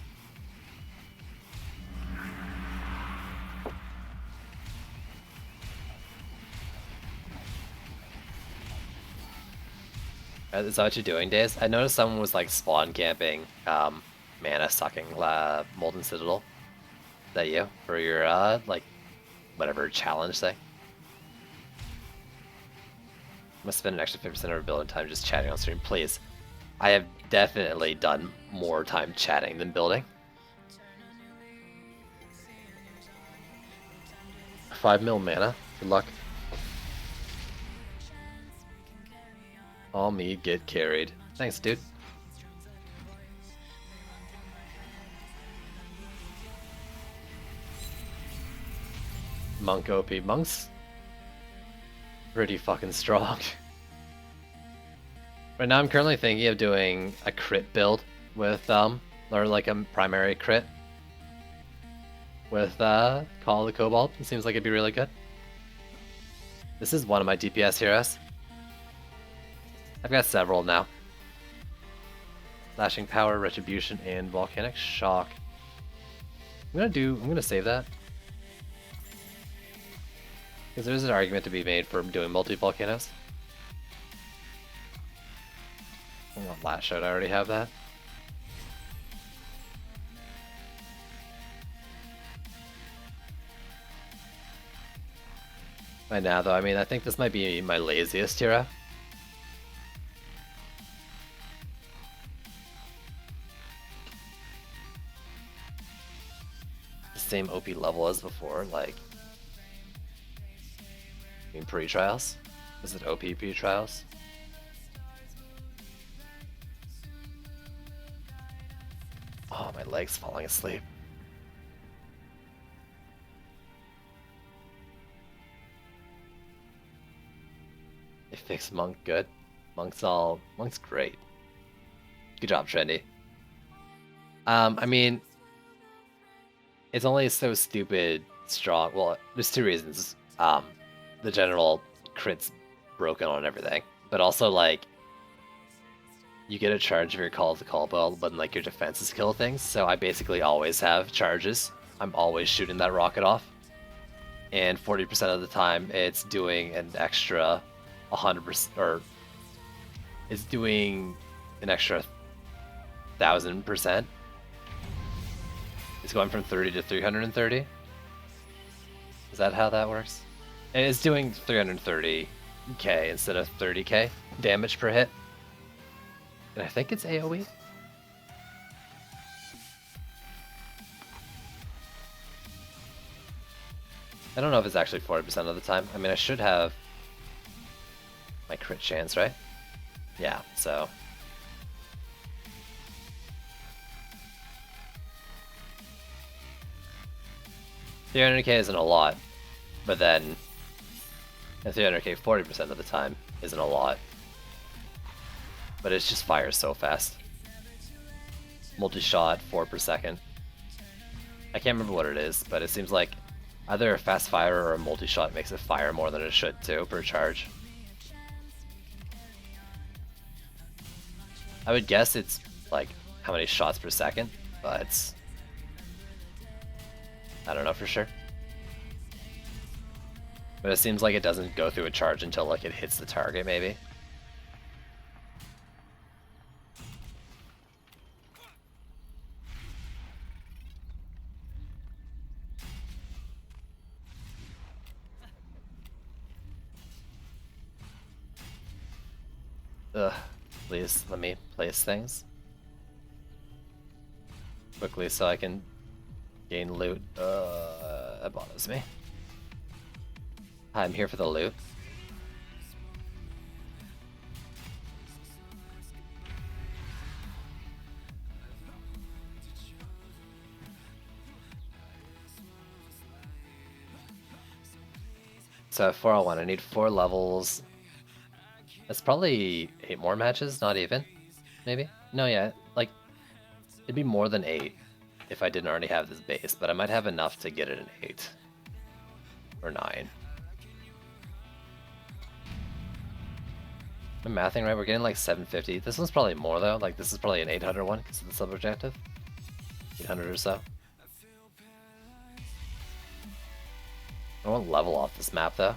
Is that what you're doing, Days? I noticed someone was like spawn camping, mana sucking Molten Citadel. Is that you? For your, like, whatever challenge thing? I'm gonna spend an extra 50% of our building time just chatting on stream. Please. I have definitely done more time chatting than building. 5 mil mana. Good luck. All me get carried. Thanks, dude. Monk OP. Monk's pretty fucking strong. Right now I'm currently thinking of doing a crit build with, or like a primary crit with Call of the Cobalt. It seems like it'd be really good. This is one of my DPS heroes. I've got several now. Slashing Power, Retribution, and Volcanic Shock. I'm gonna save that. Because there's an argument to be made for doing multi-volcanoes. Oh, Lash Out, I already have that. Right now, though, I mean, I think this might be my laziest hero. The same OP level as before, like... I mean, pre-trials? Is it OP pre-trials? Oh, my leg's falling asleep. They fixed Monk good. Monk's great. Good job, Trendy. I mean, it's only so stupid strong. Well, there's two reasons. The general crit's broken on everything, but also like you get a charge if your Call of the Cobalt, but like your defenses kill things. So I basically always have charges. I'm always shooting that rocket off, and 40% of the time it's doing an extra 100%, or it's doing an extra 1000%. It's going from 30 to 330. Is that how that works? And it's doing 330k instead of 30k damage per hit. And I think it's AoE. I don't know if it's actually 40% of the time. I mean, I should have my crit chance, right? Yeah, so... 300k isn't a lot, but then 300k 40% of the time isn't a lot. But it just fires so fast. Multi-shot, 4 per second. I can't remember what it is, but it seems like either a fast fire or a multi-shot makes it fire more than it should too per charge. I would guess it's like how many shots per second, but I don't know for sure. But it seems like it doesn't go through a charge until like it hits the target, maybe. Ugh, please let me place things quickly so I can gain loot. That bothers me. I'm here for the loot. So 401, I need 4 levels. That's probably 8 more matches, not even, maybe? No, yeah, like, it'd be more than 8 if I didn't already have this base, but I might have enough to get it an 8. Or 9. Am I mathing right? We're getting like 750. This one's probably more though, like this is probably an 800 one because of the sub-objective. 800 or so. I won't level off this map though.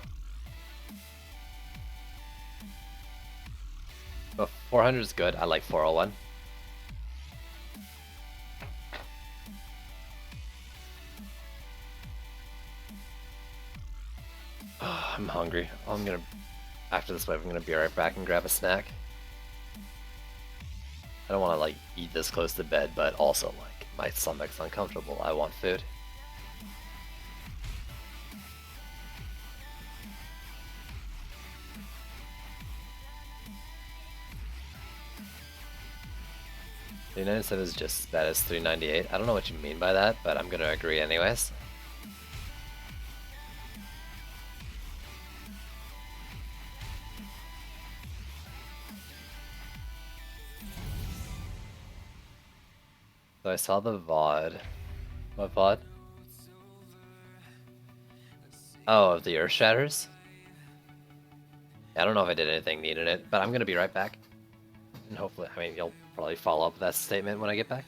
But 400 is good. I like 401. Oh, I'm hungry. After this wave, I'm gonna be right back and grab a snack. I don't want to like eat this close to bed, but also like my stomach's uncomfortable. I want food. $397 is just as bad as $398. I don't know what you mean by that, but I'm gonna agree anyways. So I saw the VOD. What VOD? Oh, of the Earth Shatters? I don't know if I did anything neat in it, but I'm gonna be right back. And hopefully, I mean, you'll probably follow up with that statement when I get back.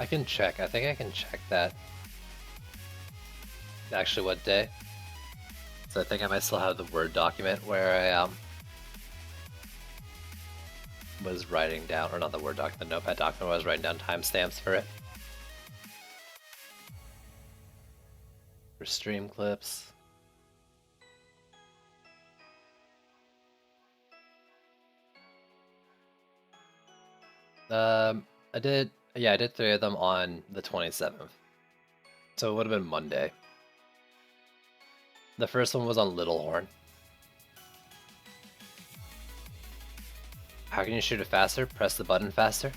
I can check. I think I can check that. Actually, what day? So I think I might still have the Word document where I was writing down, or not the Word document, the Notepad document where I was writing down timestamps for it. For stream clips. I did 3 of them on the 27th. So it would have been Monday. The first one was on Little Horn. How can you shoot it faster? Press the button faster.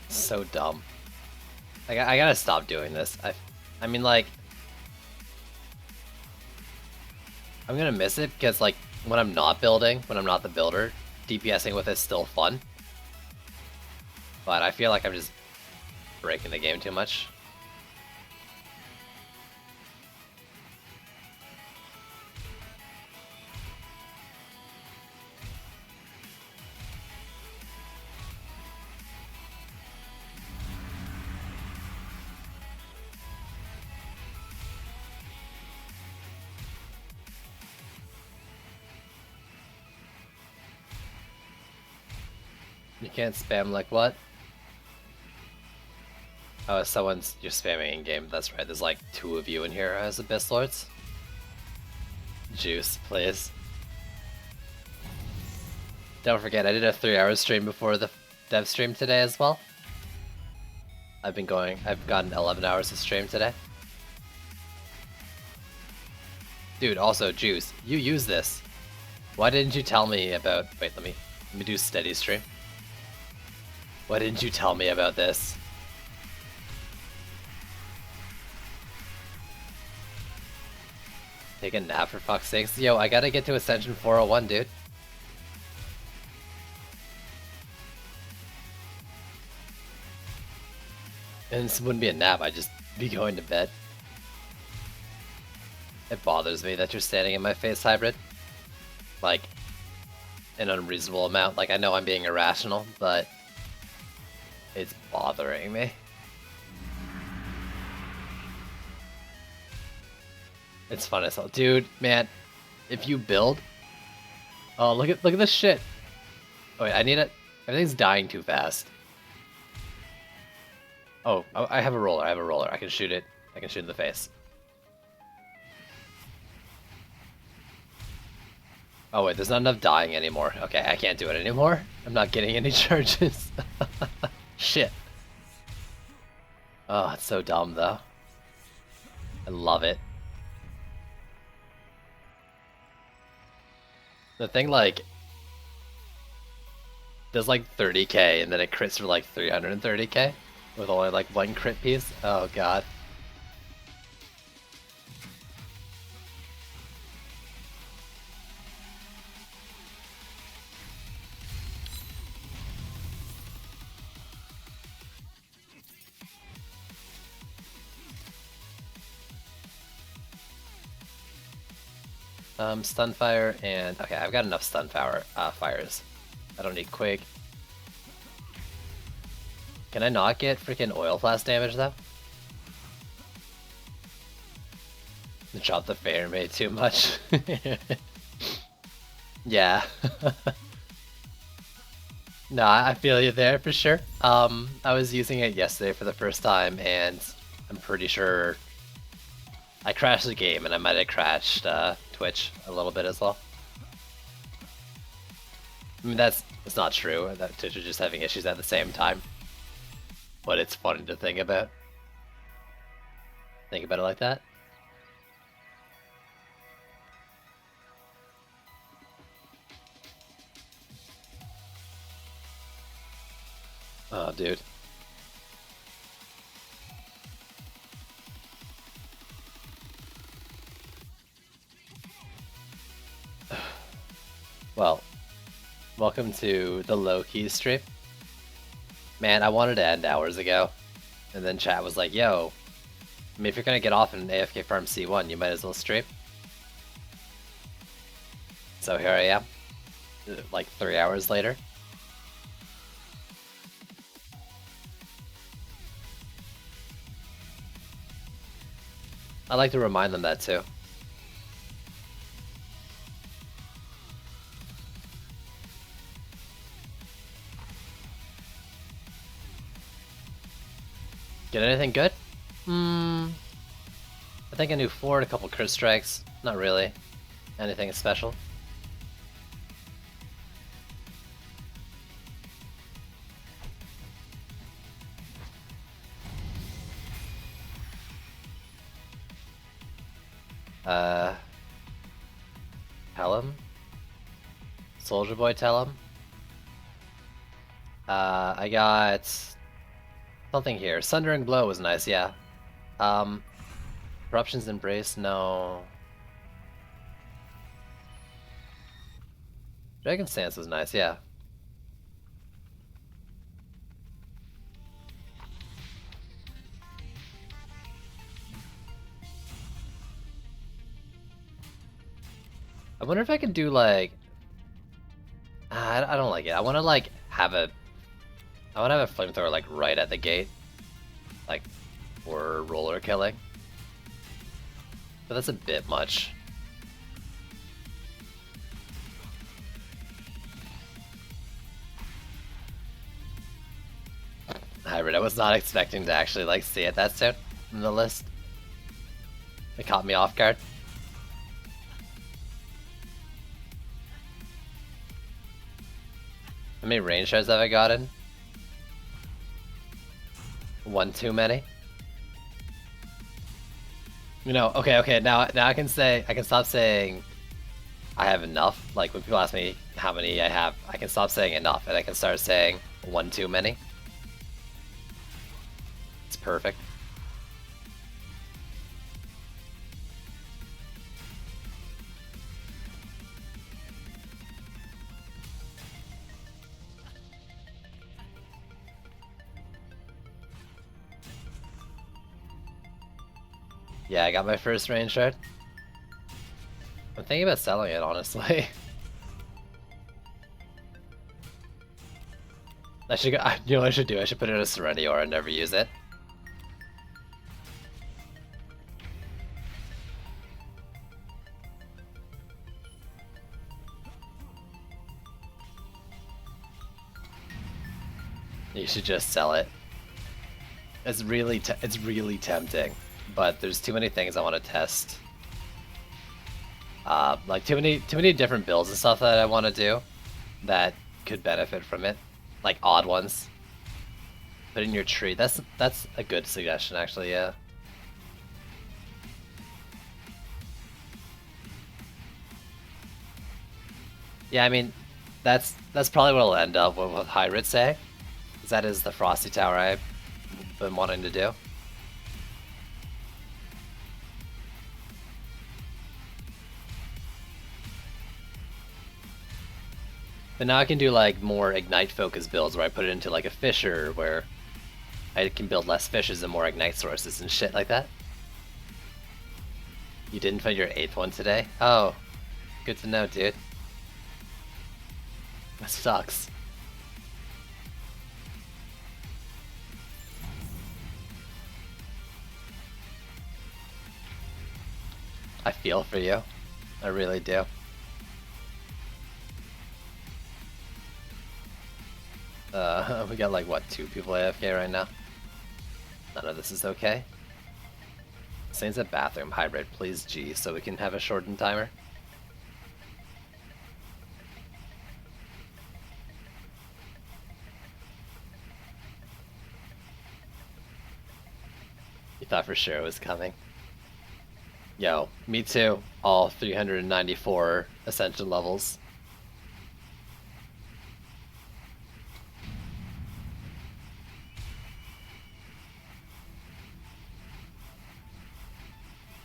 So dumb. I gotta stop doing this. I mean, like, I'm gonna miss it because, like, when I'm not building, when I'm not the builder, DPSing with it's still fun. But I feel like I'm just breaking the game too much. You can't spam like what? Oh, you're spamming in game. That's right. There's like 2 of you in here as Abyss Lords. Juice, please. Don't forget, I did a 3-hour stream before the dev stream today as well. I've gotten 11 hours of stream today. Dude, also, Juice, you use this. Why didn't you tell me about... Wait, let me do steady stream. Why didn't you tell me about this? Take a nap for fuck's sakes. Yo, I gotta get to Ascension 401, dude. And this wouldn't be a nap, I'd just be going to bed. It bothers me that you're standing in my face, Hybrid. Like, an unreasonable amount. Like, I know I'm being irrational, but it's bothering me. It's fun as hell. Dude, man, if you build... Oh, look at this shit. Oh, wait, I need it. Everything's dying too fast. Oh, I have a roller. I can shoot it. I can shoot in the face. Oh wait, there's not enough dying anymore. Okay, I can't do it anymore. I'm not getting any charges. Shit. Oh, it's so dumb though. I love it. The thing like... There's like 30k and then it crits for like 330k. With only like 1 crit piece? Oh god. Stunfire and... Okay, I've got enough fires. I don't need Quake. Can I not get freaking Oil Blast damage though? Drop the frame rate too much. Yeah. No, I feel you there for sure. I was using it yesterday for the first time and I'm pretty sure I crashed the game and I might have crashed Twitch a little bit as well. I mean, that's not true. That Twitch was just having issues at the same time. But it's funny to think about. Think about it like that. Oh, dude. Well, welcome to the low-key stream. Man, I wanted to end hours ago. And then chat was like, yo, I mean, if you're gonna get off in AFK Farm C1, you might as well stream. So here I am, like 3 hours later. I like to remind them that too. Get anything good? I think I knew 4 and a couple crit strikes. Not really. Anything special. Tell him? Soldier Boy, tell him? I got something here. Sundering Blow was nice, yeah. Corruption's Embrace, no. Dragon Stance was nice, yeah. I wonder if I can do like... I don't like it. I want to like have a... I want to have a flamethrower like right at the gate. Like, for roller killing. But that's a bit much. I was not expecting to actually like see it that soon in the list. It caught me off guard. How many range shards have I gotten? One too many. You know, okay, now I can stop saying I have enough. Like when people ask me how many I have, I can stop saying enough and I can start saying one too many. It's perfect. Yeah, I got my first range shard. I'm thinking about selling it, honestly. I should go, you know what I should do? I should put it in a Serenity Aura and never use it. You should just sell it. It's really tempting, but there's too many things I want to test. Like too many different builds and stuff that I want to do that could benefit from it, like odd ones. Put in your tree. That's a good suggestion, actually. Yeah. Yeah, I mean, that's probably what I'll end up with Hybrid say, because that is the Frosty Tower I've been wanting to do. But now I can do like more Ignite focused builds where I put it into like a Fissure where I can build less Fissures and more Ignite sources and shit like that. You didn't find your 8th one today? Oh, good to know, dude. That sucks. I feel for you. I really do. We got like, what, 2 people AFK right now? None of this is okay. Saints at bathroom hybrid, please G, so we can have a shortened timer. You thought for sure it was coming. Yo, me too. All 394 Ascension levels.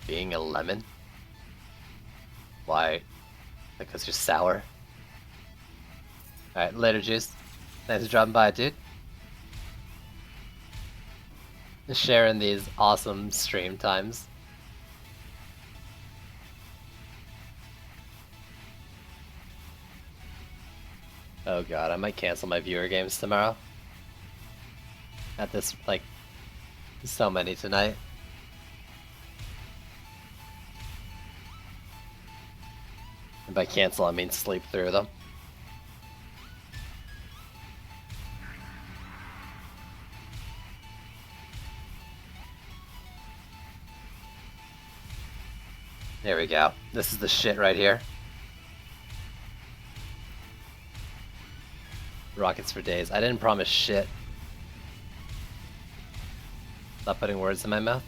Being a lemon? Why? Because you're sour? Alright, later, Juice. Thanks for dropping by, dude. Sharing these awesome stream times. Oh god, I might cancel my viewer games tomorrow. At this, like, so many tonight. And by cancel, I mean sleep through them. There we go. This is the shit right here. Rockets for days. I didn't promise shit. Stop putting words in my mouth.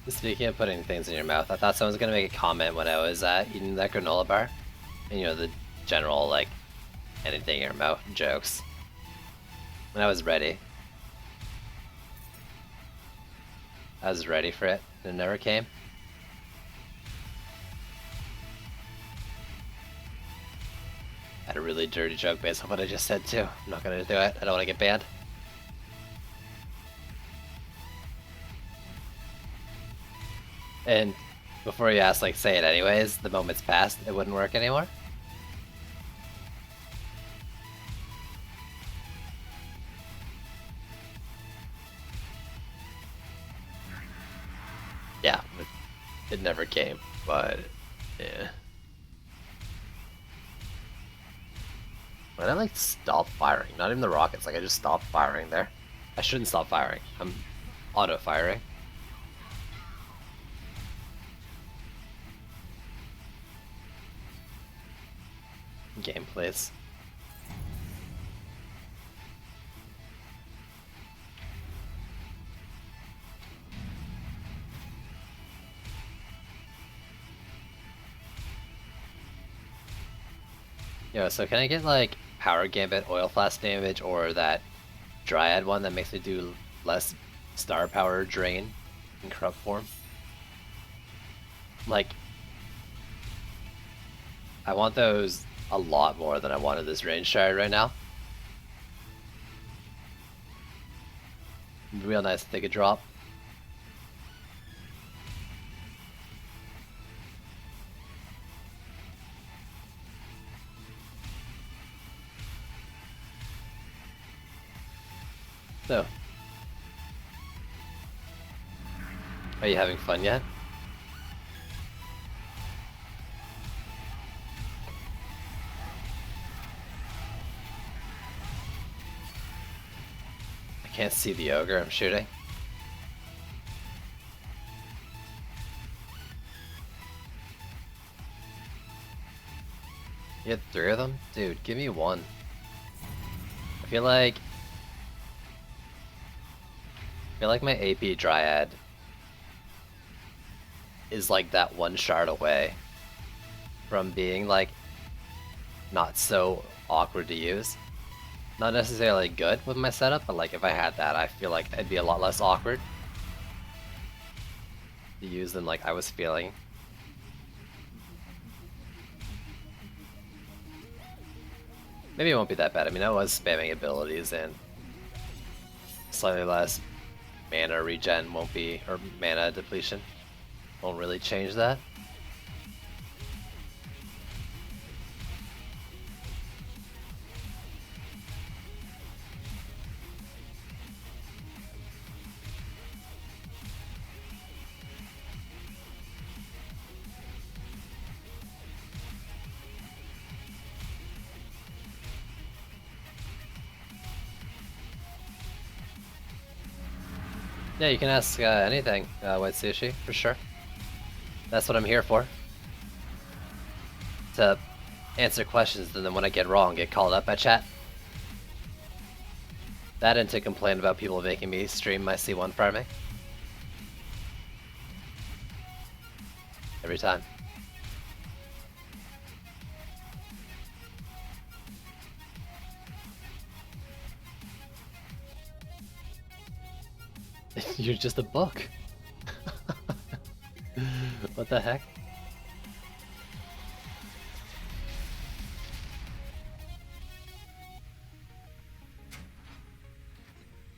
Speaking of putting things in your mouth, I thought someone was gonna make a comment when I was eating that granola bar. And you know, the general, like, anything in your mouth jokes. When I was ready. I was ready for it, and it never came. I had a really dirty joke based on what I just said too. I'm not gonna do it, I don't wanna get banned. And Before you ask, like, say it anyways, the moment's passed, it wouldn't work anymore? Yeah, it never came, but yeah. When I like stop firing, not even the rockets, like I just stopped firing there. I shouldn't stop firing. I'm auto firing. Gameplays. Yo, so can I get like Power Gambit, Oil Flask damage, or that Dryad one that makes me do less star power drain in corrupt form? Like, I want those a lot more than I wanted this range shard right now. Real nice if they could drop. So, are you having fun yet? I can't see the ogre I'm shooting. You had 3 of them? Dude, give me 1. I feel like my AP Dryad is like that 1 shard away from being like not so awkward to use. Not necessarily good with my setup, but like if I had that, I feel like it'd be a lot less awkward to use than like I was feeling. Maybe it won't be that bad. I mean, I was spamming abilities and slightly less mana regen won't be, or mana depletion won't really change that. Yeah, you can ask anything, White Sushi, for sure. That's what I'm here for. To answer questions, and then when I get wrong, get called up by chat. That and to complain about people making me stream my C1 farming. Every time. You're just a book. What the heck?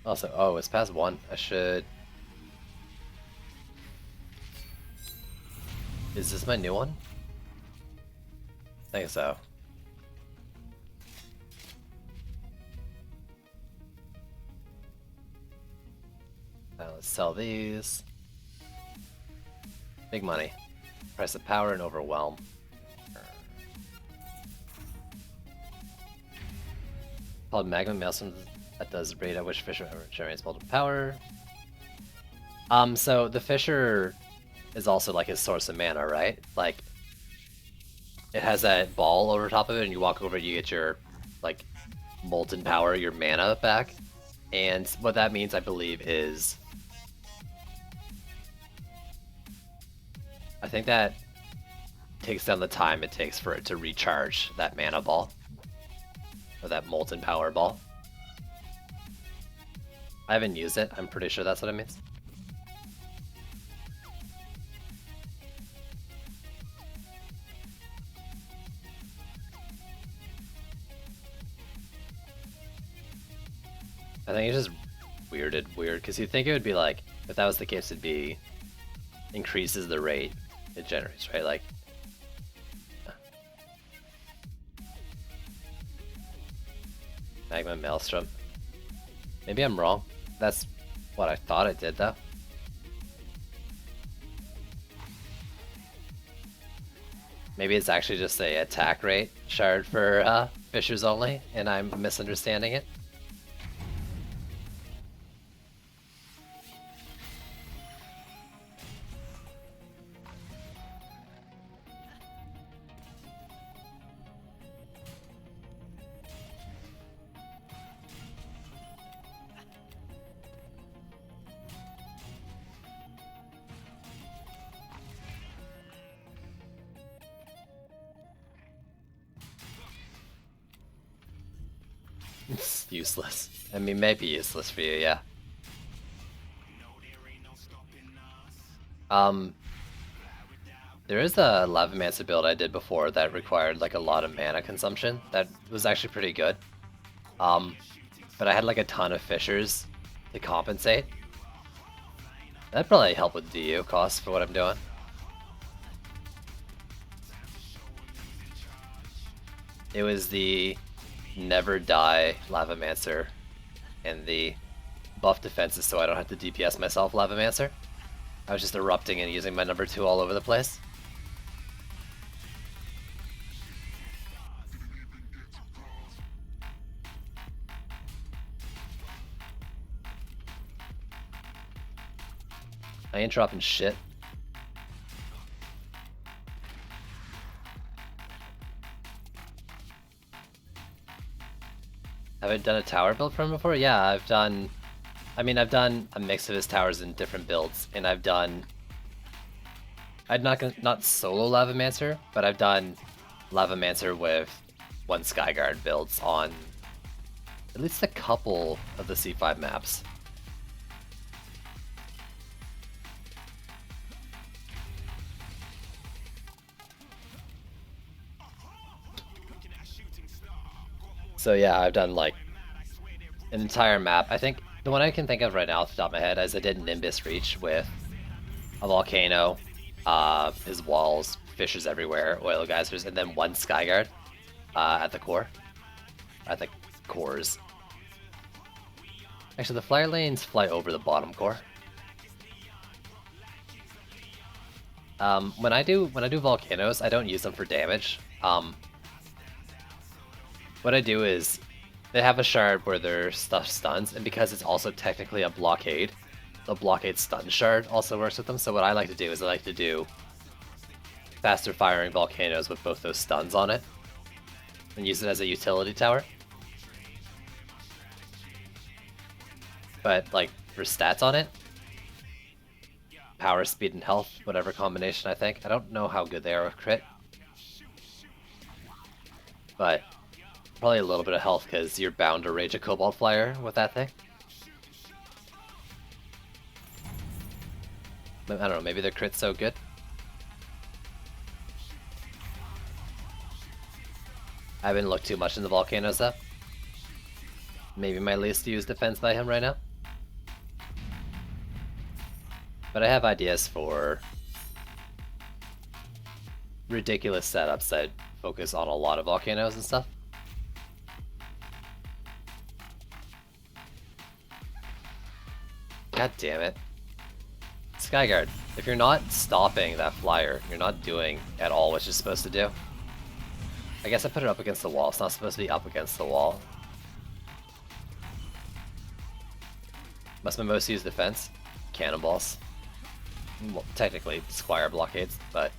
Also, oh, it's past 1. I should... Is this my new one? I think so. Now let's sell these. Big money. Price of power and overwhelm. Called Magma Maelstrom that does the rate at which Fissure generates multiple power. So the Fissure is also like his source of mana, right? Like, it has that ball over top of it, and you walk over, you get your, like, molten power, your mana back. And what that means, I believe, is... I think that takes down the time it takes for it to recharge that mana ball. Or that molten power ball. I haven't used it, I'm pretty sure that's what it means. I think it's just weird, because you'd think it would be like, if that was the case, it'd be increases the rate it generates, right? Like, Magma Maelstrom. Maybe I'm wrong. That's what I thought I did, though. Maybe it's actually just a attack rate shard for fishers only, and I'm misunderstanding it. It's useless. I mean, maybe useless for you, yeah. There is a Lavamancer build I did before that required like a lot of mana consumption. That was actually pretty good. But I had like a ton of fishers to compensate. That'd probably help with DU costs for what I'm doing. It was the Never Die Lavamancer and the buff defenses so I don't have to DPS myself Lavamancer. I was just erupting and using my number 2 all over the place. I ain't dropping shit. Have I done a tower build from before? Yeah, I've done a mix of his towers in different builds, and I've done... not solo Lavamancer, but I've done Lavamancer with 1 Skyguard builds on at least a couple of the C5 maps. So yeah, I've done like an entire map. I think the one I can think of right now off the top of my head is I did Nimbus Reach with a volcano, his walls, fishes everywhere, oil geysers, and then 1 Skyguard at the core. At the cores. Actually, the flyer lanes fly over the bottom core. When I do volcanoes, I don't use them for damage. What I do is they have a shard where their stuff stuns, and because it's also technically a blockade, the blockade stun shard also works with them. So what I like to do is I like to do faster firing volcanoes with both those stuns on it and use it as a utility tower. But like for stats on it, power, speed, and health, whatever combination I think. I don't know how good they are with crit, but probably a little bit of health because you're bound to rage a Cobalt Flyer with that thing. I don't know, maybe their crit's so good. I haven't looked too much into volcanoes though. Maybe my least used defense by him right now. But I have ideas for ridiculous setups that focus on a lot of volcanoes and stuff. God damn it. Skyguard, if you're not stopping that flyer, you're not doing at all what you're supposed to do. I guess I put it up against the wall. It's not supposed to be up against the wall. What's my most used defense? Cannonballs. Well, technically, Squire blockades, but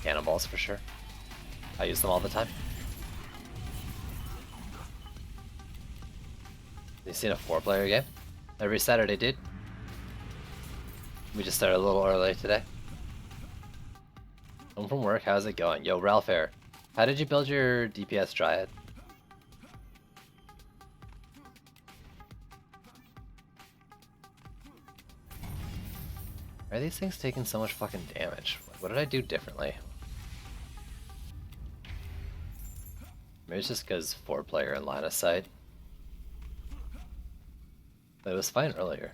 cannonballs for sure. I use them all the time. You seen a 4-player game? Every Saturday, dude. We just started a little early today. Home from work, how's it going? Yo, Ralph Air, how did you build your DPS Dryad? Why are these things taking so much fucking damage? What did I do differently? Maybe it's just because 4-player in line of sight. But it was fine earlier.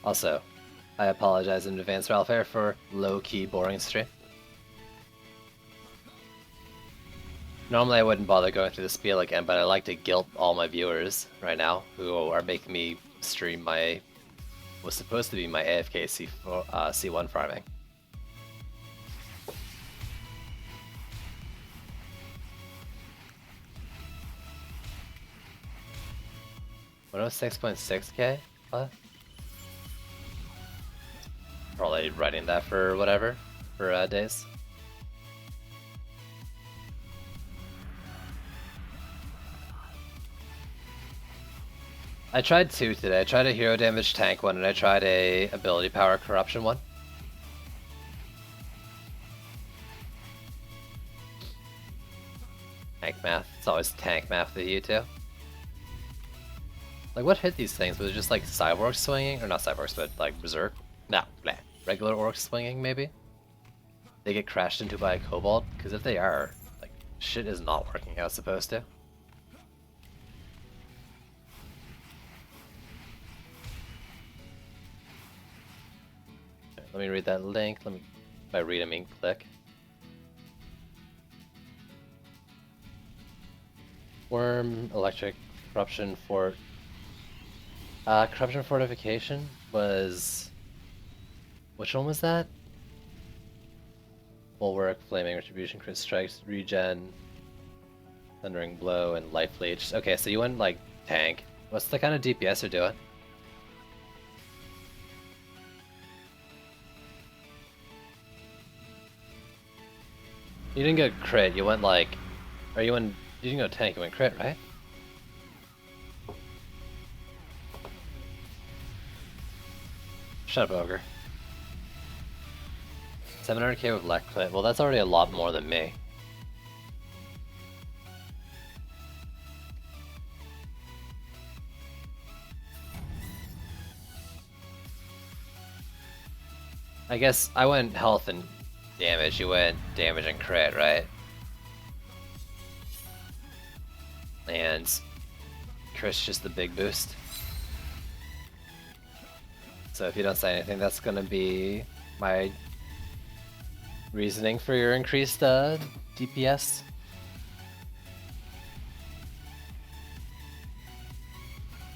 Also, I apologize in advance, Ralphair, for low-key boring stream. Normally I wouldn't bother going through the spiel again, but I like to guilt all my viewers right now who are making me stream my was supposed to be my AFK C1 farming. What was 6.6k? What? Probably writing that for whatever, for days. I tried two today. I tried a hero damage tank one, and I tried a ability power corruption one. Tank math. It's always tank math with you too. Like, what hit these things? Was it just like cyborg swinging? Or not cyborgs, but like berserk? No, bleh. Regular orcs swinging, maybe? They get crashed into by a kobold? Because if they are, like, shit is not working how it's supposed to. Let me read that link. By read I mean click. Worm, electric, corruption fort. Corruption fortification was... Which one was that? Bulwark, flaming retribution, crit strikes, regen, thundering blow, and life leech. Okay, so you went like tank. What's the kind of DPS you're doing? You didn't go crit, you went like... You didn't go tank, you went crit, right? Shut up, Ogre. 700k with left click. Well, that's already a lot more than me. I guess I went health and damage. You went damage and crit, right? And Chris just the big boost. So if you don't say anything, that's gonna be my reasoning for your increased DPS.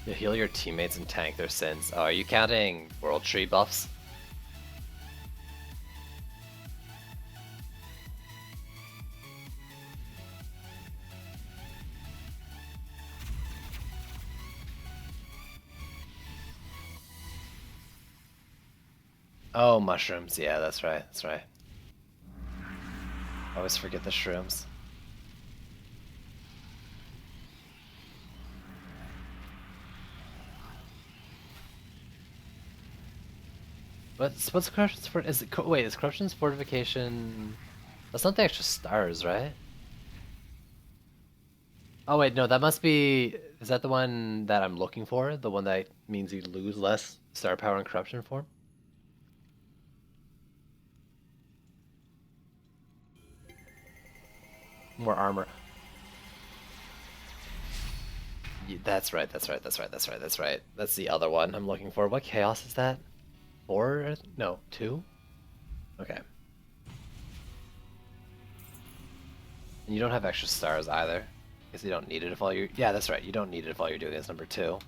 You heal your teammates and tank their sins. Oh, are you counting World Tree buffs? Oh, mushrooms. Yeah, that's right. That's right. I always forget the shrooms. What's corruption's for? Is it wait? Is corruption's fortification? That's not the extra stars, right? Oh wait, no, that must be. Is that the one that I'm looking for? The one that means you lose less star power and corruption form? More armor. Yeah, that's right. That's right. That's right. That's right. That's right. That's the other one I'm looking for. What chaos is that? 4? No, 2? Okay. And you don't have extra stars either. Because you don't need it if all you're... Yeah, that's right. You don't need it if all you're doing is number 2.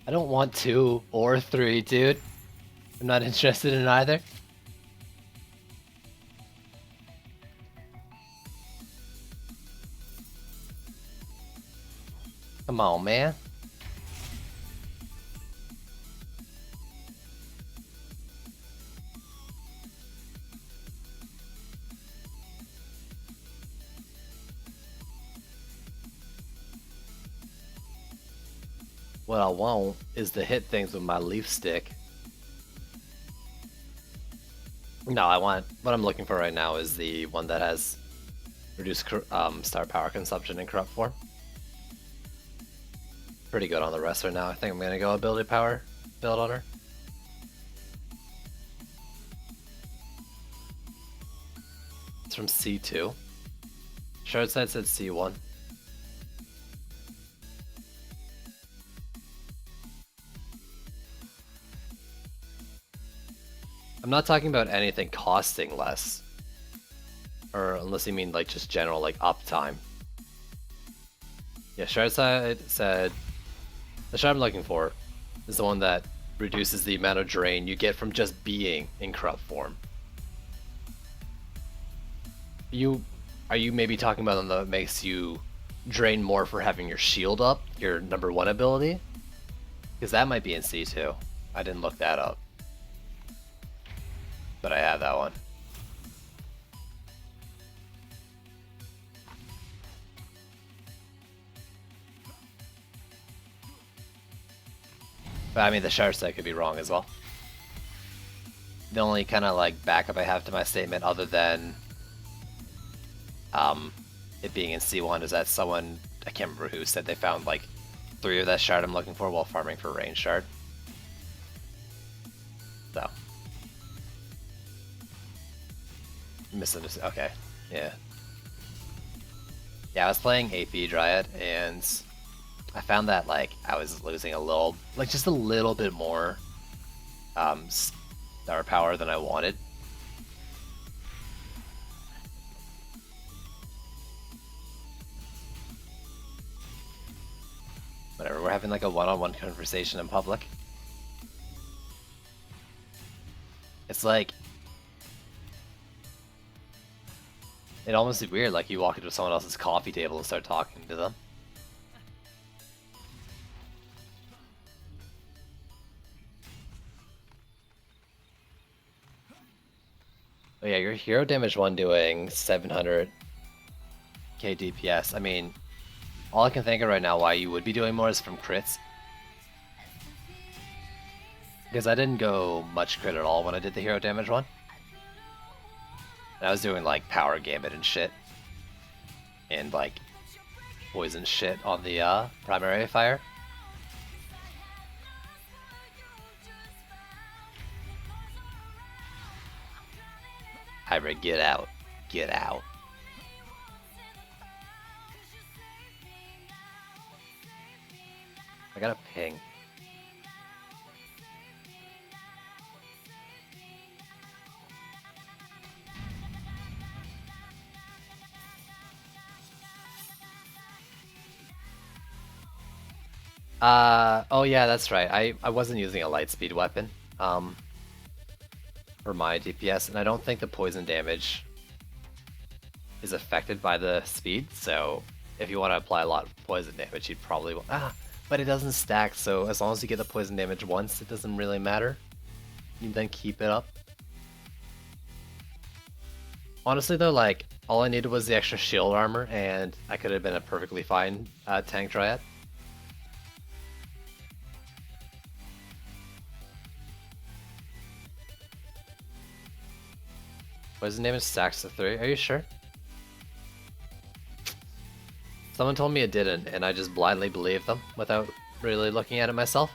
I don't want 2 or 3, dude. I'm not interested in either. Come on, man. What I want is to hit things with my leaf stick. No, what I'm looking for right now is the one that has reduced star power consumption in corrupt form. Pretty good on the rest right now. I think I'm gonna go ability power build on her. It's from C2. Shard side said C1. I'm not talking about anything costing less. Or unless you mean like just general like uptime. Yeah, Shardside said the shard I'm looking for is the one that reduces the amount of drain you get from just being in corrupt form. Are you maybe talking about the one that makes you drain more for having your shield up, your number 1 ability? Because that might be in C2. I didn't look that up. But I have that one. But I mean, the shard set could be wrong as well. The only kind of like backup I have to my statement, other than it being in C1, is that someone, I can't remember who, said they found like 3 of that shard I'm looking for while farming for range shard. So. Misunderstood. Okay. Yeah. Yeah, I was playing AP Dryad, and I found that like I was losing a little, like just a little bit more star power than I wanted. Whatever, we're having like a one-on-one conversation in public. It's like, it almost is weird, like you walk into someone else's coffee table and start talking to them. Oh yeah, your hero damage 1 doing 700k DPS. I mean, all I can think of right now why you would be doing more is from crits. Because I didn't go much crit at all when I did the hero damage 1. And I was doing like power gambit and shit. And like poison shit on the primary fire. Hybrid, get out. Get out. I got a ping. Oh yeah, that's right. I wasn't using a lightspeed weapon for my DPS, and I don't think the poison damage is affected by the speed, so if you want to apply a lot of poison damage, you'd probably want... but it doesn't stack, so as long as you get the poison damage once, it doesn't really matter. You then keep it up. Honestly though, like, all I needed was the extra shield armor, and I could have been a perfectly fine tank Dryad. Poison damage stacks to 3, are you sure? Someone told me it didn't, and I just blindly believed them without really looking at it myself.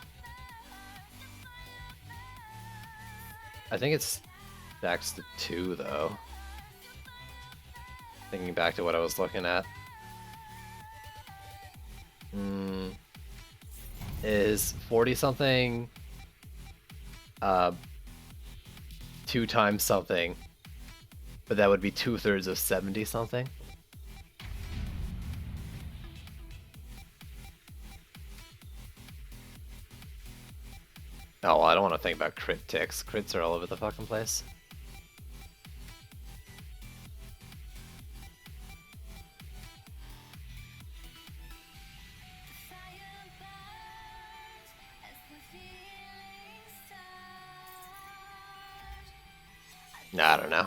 I think it's stacks to 2 though. Thinking back to what I was looking at. Is 40 something 2 times something, but that would be 2/3 of 70 something. Oh, well, I don't want to think about crit ticks. Crits are all over the fucking place. Nah, I don't know.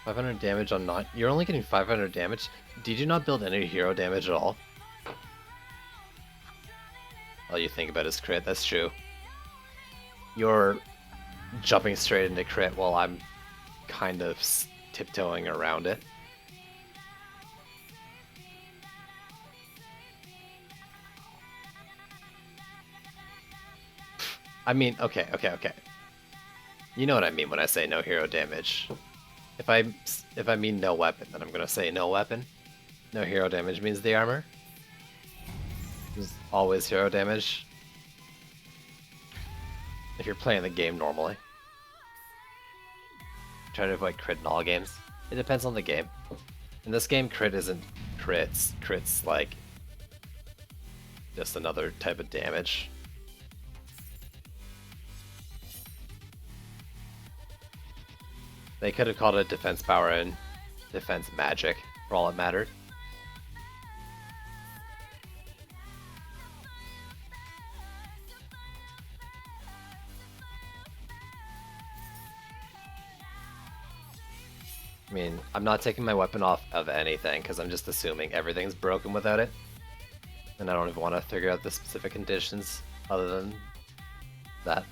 $500 damage on not... You're only getting 500 damage? Did you not build any hero damage at all? All you think about is crit, that's true. You're jumping straight into crit while I'm kind of tiptoeing around it. I mean, okay. You know what I mean when I say no hero damage. If I mean no weapon, then I'm gonna say no weapon. No hero damage means the armor. There's always hero damage. If you're playing the game normally. Try to avoid crit in all games. It depends on the game. In this game, crit isn't crits. Crit's like just another type of damage. They could have called it defense power and defense magic for all it mattered. I mean, I'm not taking my weapon off of anything because I'm just assuming everything's broken without it. And I don't even want to figure out the specific conditions other than that.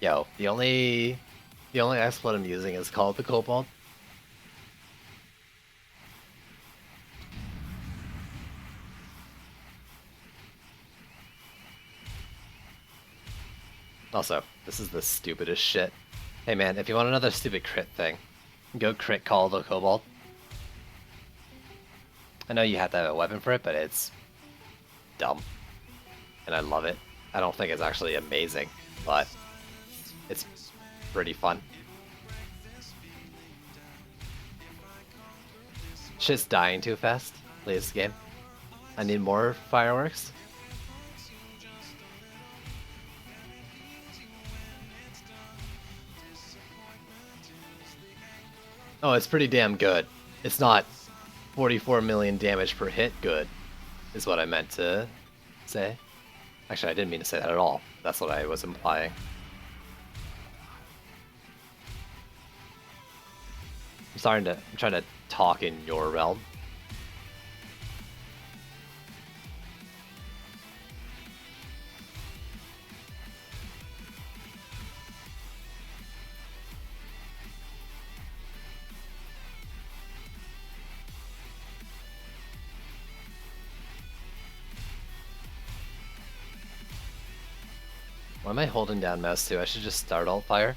Yo, the only exploit I'm using is called the Cobalt. Also, this is the stupidest shit. Hey man, if you want another stupid crit thing, go crit Call the Cobalt. I know you have to have a weapon for it, but it's dumb. And I love it. I don't think it's actually amazing, but it's pretty fun. Shit's dying too fast. Play this game. I need more fireworks. Oh, it's pretty damn good. It's not 44 million damage per hit good, is what I meant to say. Actually, I didn't mean to say that at all. That's what I was implying. I'm trying to talk in your realm. Why am I holding down mouse too? I should just start alt fire.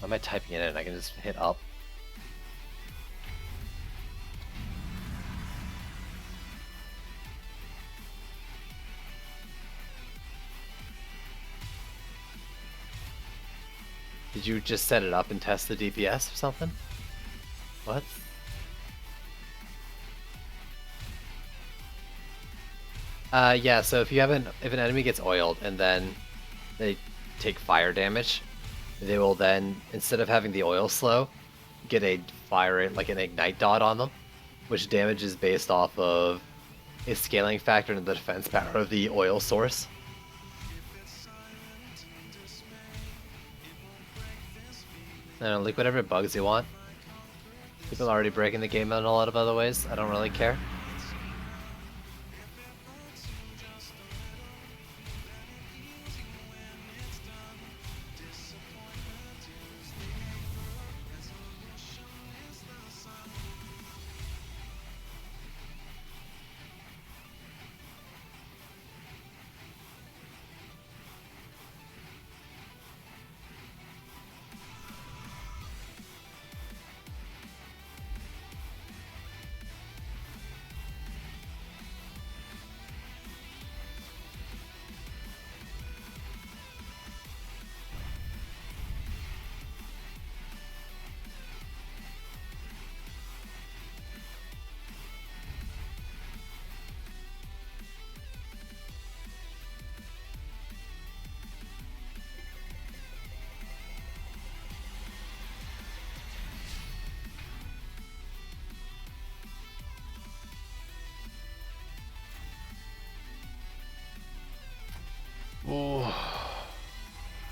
Why am I typing it in? I can just hit up. Did you just set it up and test the DPS or something? What? Yeah, so if an enemy gets oiled and then they take fire damage, they will then, instead of having the oil slow, get a fire, like an ignite dot on them, which damage is based off of a scaling factor in the defense power of the oil source. And leak whatever bugs you want. People are already breaking the game in a lot of other ways. I don't really care.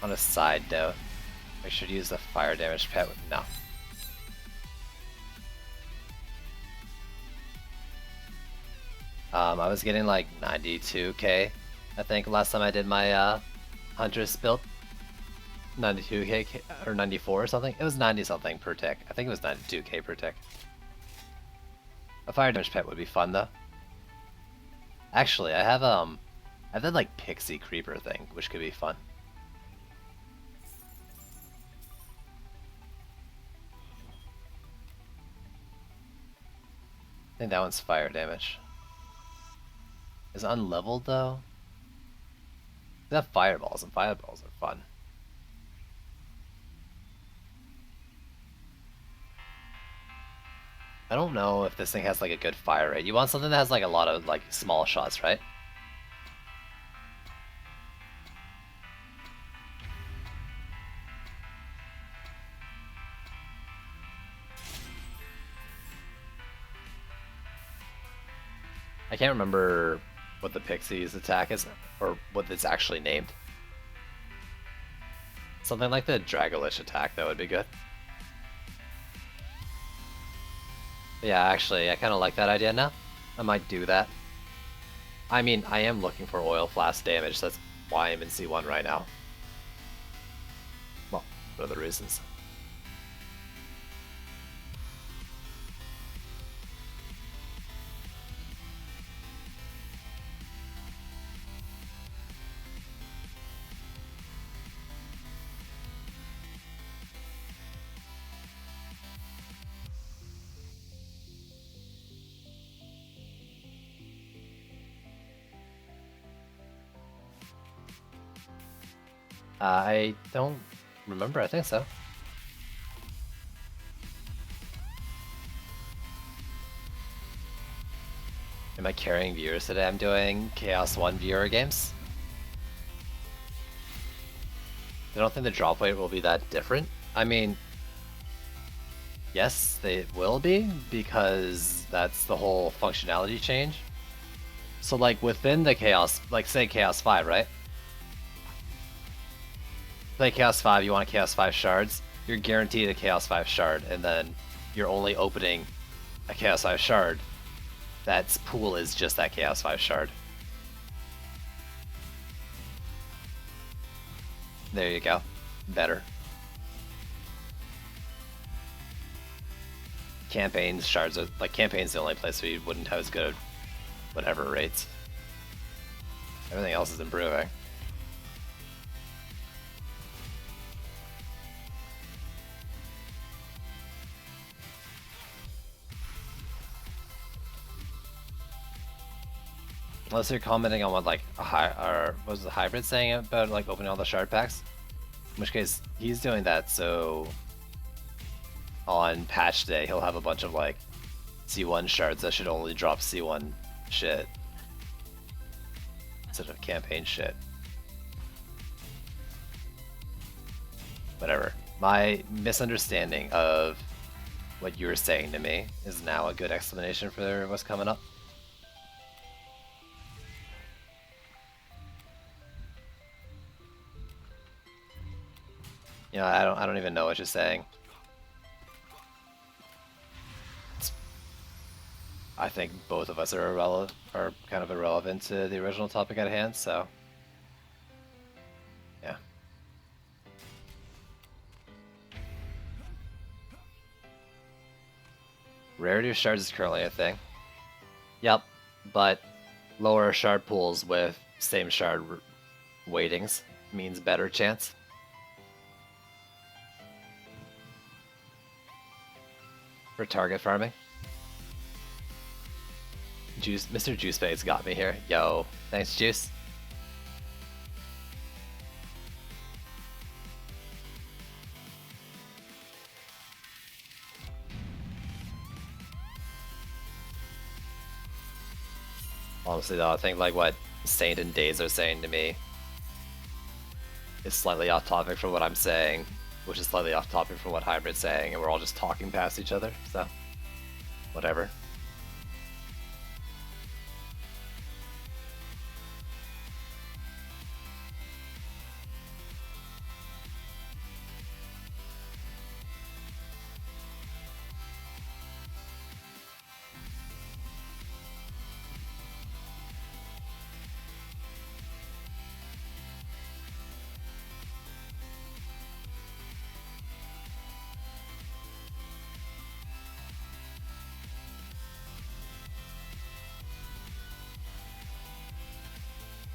On a side note, make sure to use the fire damage pet with no. I was getting like 92k, I think, last time I did my Huntress build. 92k or 94 or something. It was 90 something per tick. I think it was 92k per tick. A fire damage pet would be fun though. Actually, I have that like pixie creeper thing, which could be fun. I think that one's fire damage. Is it unleveled though? They have fireballs, and fireballs are fun. I don't know if this thing has like a good fire rate. You want something that has like a lot of like small shots, right? I can't remember what the Pixie's attack is, or what it's actually named. Something like the Dragolich attack, that would be good. But yeah, actually, I kind of like that idea now. I might do that. I mean, I am looking for oil flask damage, so that's why I'm in C1 right now. Well, for other reasons. I don't remember, I think so. Am I carrying viewers today? I'm doing Chaos 1 viewer games. I don't think the drop rate will be that different. I mean, yes, they will be, because that's the whole functionality change. So like within the Chaos, like say Chaos 5, right? Play Chaos 5, you want Chaos 5 shards, you're guaranteed a Chaos 5 shard, and then you're only opening a Chaos 5 shard. That's pool is just that Chaos 5 shard. There you go. Better. Campaigns, shards are like campaign's the only place where you wouldn't have as good whatever rates. Everything else is improving. Unless you're commenting on what like or what was the hybrid saying about like opening all the shard packs? In which case he's doing that, so on patch day he'll have a bunch of like C1 shards that should only drop C1 shit instead of campaign shit. Whatever. My misunderstanding of what you were saying to me is now a good explanation for what's coming up. You know, I don't even know what you're saying. I think both of us are kind of irrelevant to the original topic at hand, so yeah. Rarity of shards is currently a thing. Yep, but lower shard pools with same shard weightings means better chance. For target farming. Juice, Mr. Juice Face got me here. Yo, thanks, Juice. Honestly, though, I think like what Saint and Days are saying to me is slightly off topic from what I'm saying, which is slightly off topic from what Hybrid's saying, and we're all just talking past each other, so whatever.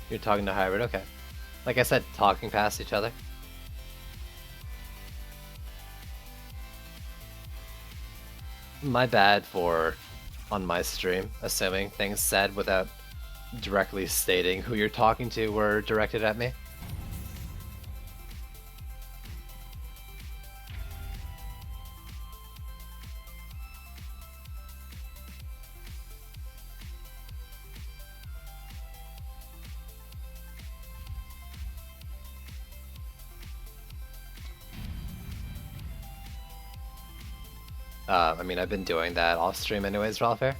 You're talking to Hybrid, okay. Like I said, talking past each other. My bad for, on my stream, assuming things said without directly stating who you're talking to were directed at me. I mean, I've been doing that off stream anyways, Ralfair.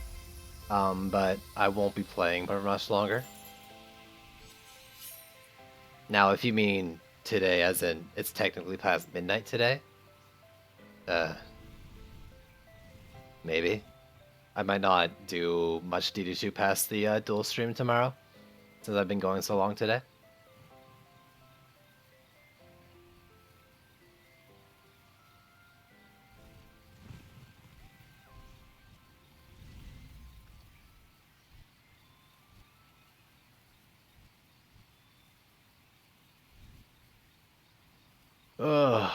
But I won't be playing for much longer. Now, if you mean today, as in it's technically past midnight today, maybe. I might not do much DD2 past the dual stream tomorrow, since I've been going so long today. Ugh.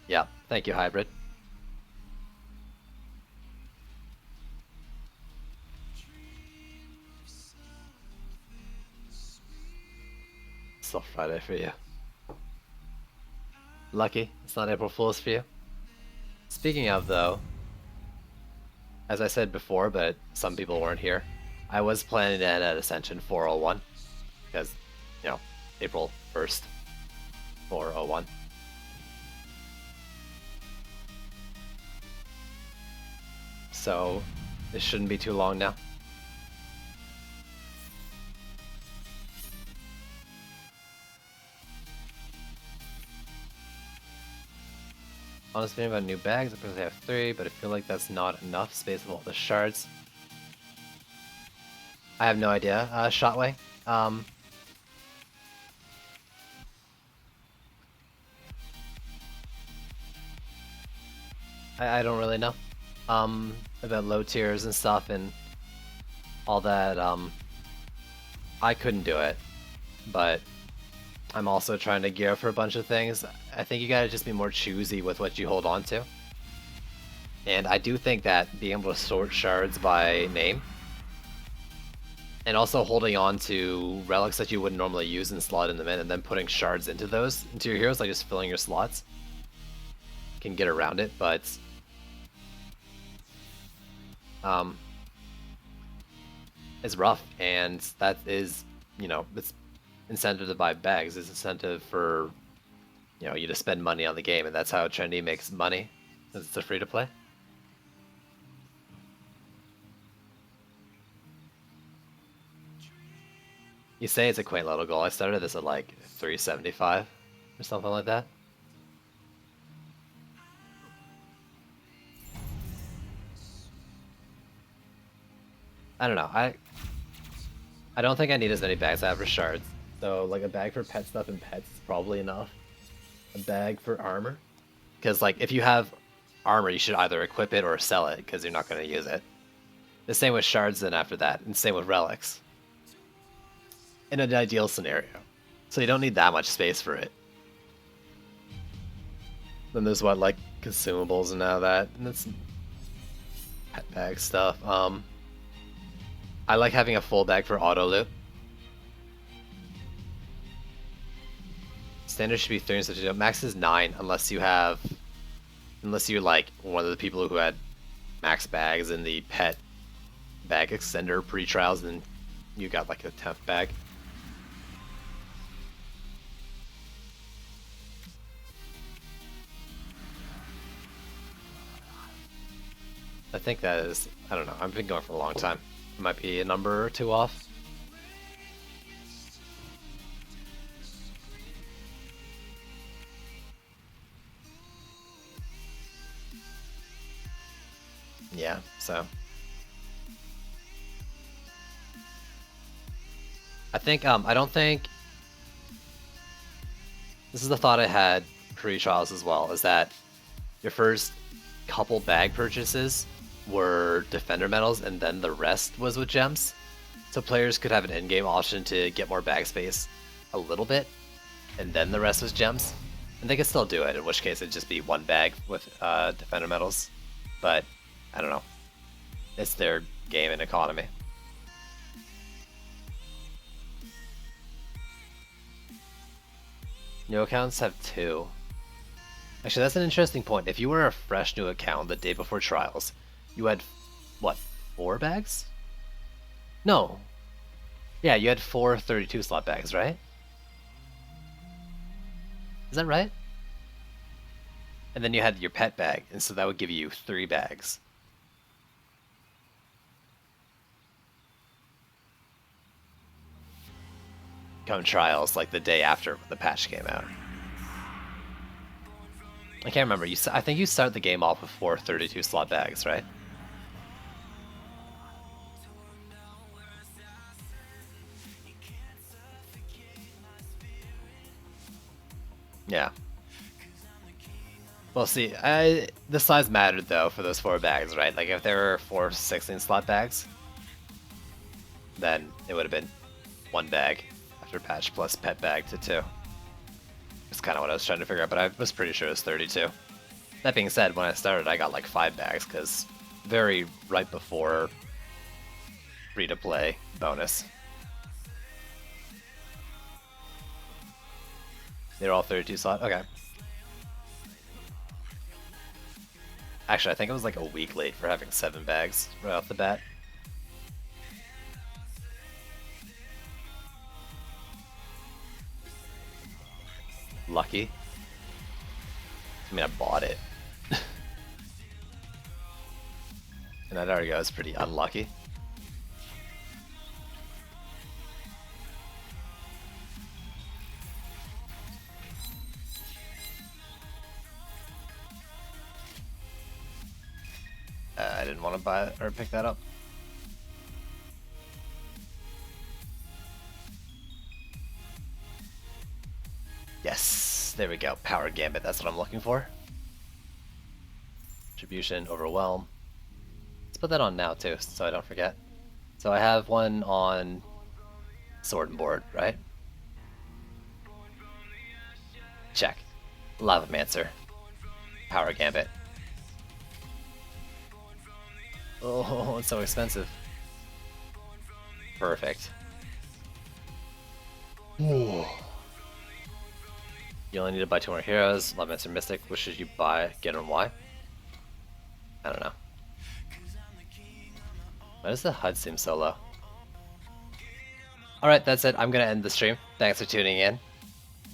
Yeah, thank you, Hybrid. Still Friday for you. Lucky it's not April Fool's for you. Speaking of, though, as I said before, but some people weren't here, I was planning to end at Ascension 401, because, you know, April 1st, 401. So, this shouldn't be too long now. Honest opinion about new bags, I probably have 3, but I feel like that's not enough space with all the shards. I have no idea, Shotway. I don't really know. About low tiers and stuff and all that, I couldn't do it, but I'm also trying to gear for a bunch of things. I think you gotta just be more choosy with what you hold on to. And I do think that being able to sort shards by name, and also holding on to relics that you wouldn't normally use and slotting them in, and then putting shards into those, into your heroes, like just filling your slots, can get around it, but it's rough, and that is, you know, it's incentive to buy bags, is incentive for, you know, you to spend money on the game, and that's how Trendy makes money, since it's a free to play. You say it's a quaint little goal. I started this at like 375 or something like that. I don't know. I don't think I need as many bags as I have for shards. So like a bag for pet stuff and pets is probably enough. A bag for armor, because like if you have armor, you should either equip it or sell it because you're not going to use it. The same with shards then after that, and same with relics. In an ideal scenario. So you don't need that much space for it. Then there's what, like consumables and all that, and that's pet bag stuff. I like having a full bag for auto loot. Standard should be 372. Max is 9 unless you're like one of the people who had max bags in the pet bag extender pre-trials, and you got like a 10th bag. I think that is, I don't know, I've been going for a long time. It might be a number or two off. Yeah, so. I think, I don't think, this is the thought I had pre-trials as well, is that your first couple bag purchases were defender medals, and then the rest was with gems. So players could have an in-game option to get more bag space a little bit, and then the rest was gems. And they could still do it, in which case it'd just be one bag with defender medals. But, I don't know. It's their game and economy. New accounts have 2. Actually, that's an interesting point. If you were a fresh new account the day before trials, you had, what, 4 bags? No. Yeah, you had 4 32 slot bags, right? Is that right? And then you had your pet bag, and so that would give you 3 bags. Come trials like the day after the patch came out. I can't remember. I think you start the game off with 4 32 slot bags, right? Yeah. Well, see, the size mattered though for those 4 bags, right? Like if there were 4 16 slot bags, then it would have been 1 bag after patch plus pet bag to 2. That's kind of what I was trying to figure out, but I was pretty sure it was 32. That being said, when I started, I got like 5 bags because very right before free-to-play bonus. They're all 32 slot? Okay. Actually, I think I was like a week late for having 7 bags right off the bat. Lucky. I mean, I bought it. And that already was pretty unlucky. I didn't want to buy it or pick that up. Yes, there we go. Power Gambit, that's what I'm looking for. Distribution, Overwhelm. Let's put that on now too, so I don't forget. So I have one on Sword and Board, right? Check. Lavamancer. Power Gambit. Oh, it's so expensive. Perfect. Ooh. You only need to buy 2 more heroes. Lavamancer Mystic. Which should you buy? Get and why? I don't know. Why does the HUD seem so low? Alright, that's it. I'm gonna end the stream. Thanks for tuning in.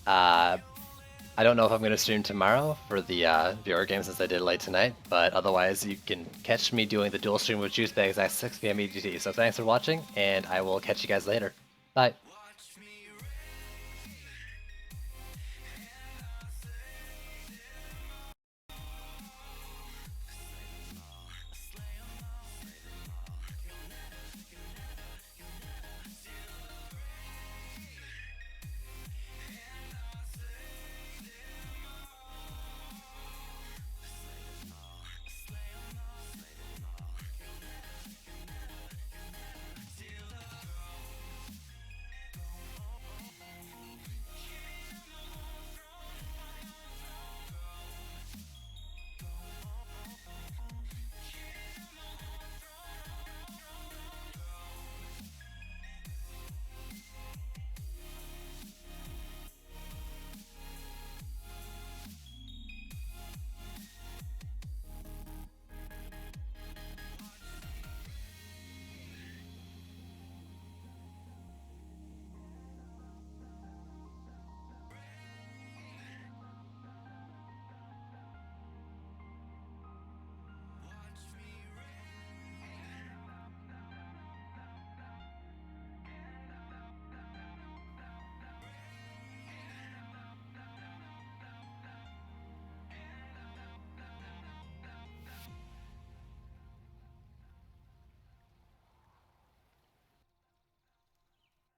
I don't know if I'm gonna stream tomorrow for the VR game since I did late tonight, but otherwise you can catch me doing the dual stream with Juicebags at 6 PM EDT. So thanks for watching, and I will catch you guys later. Bye.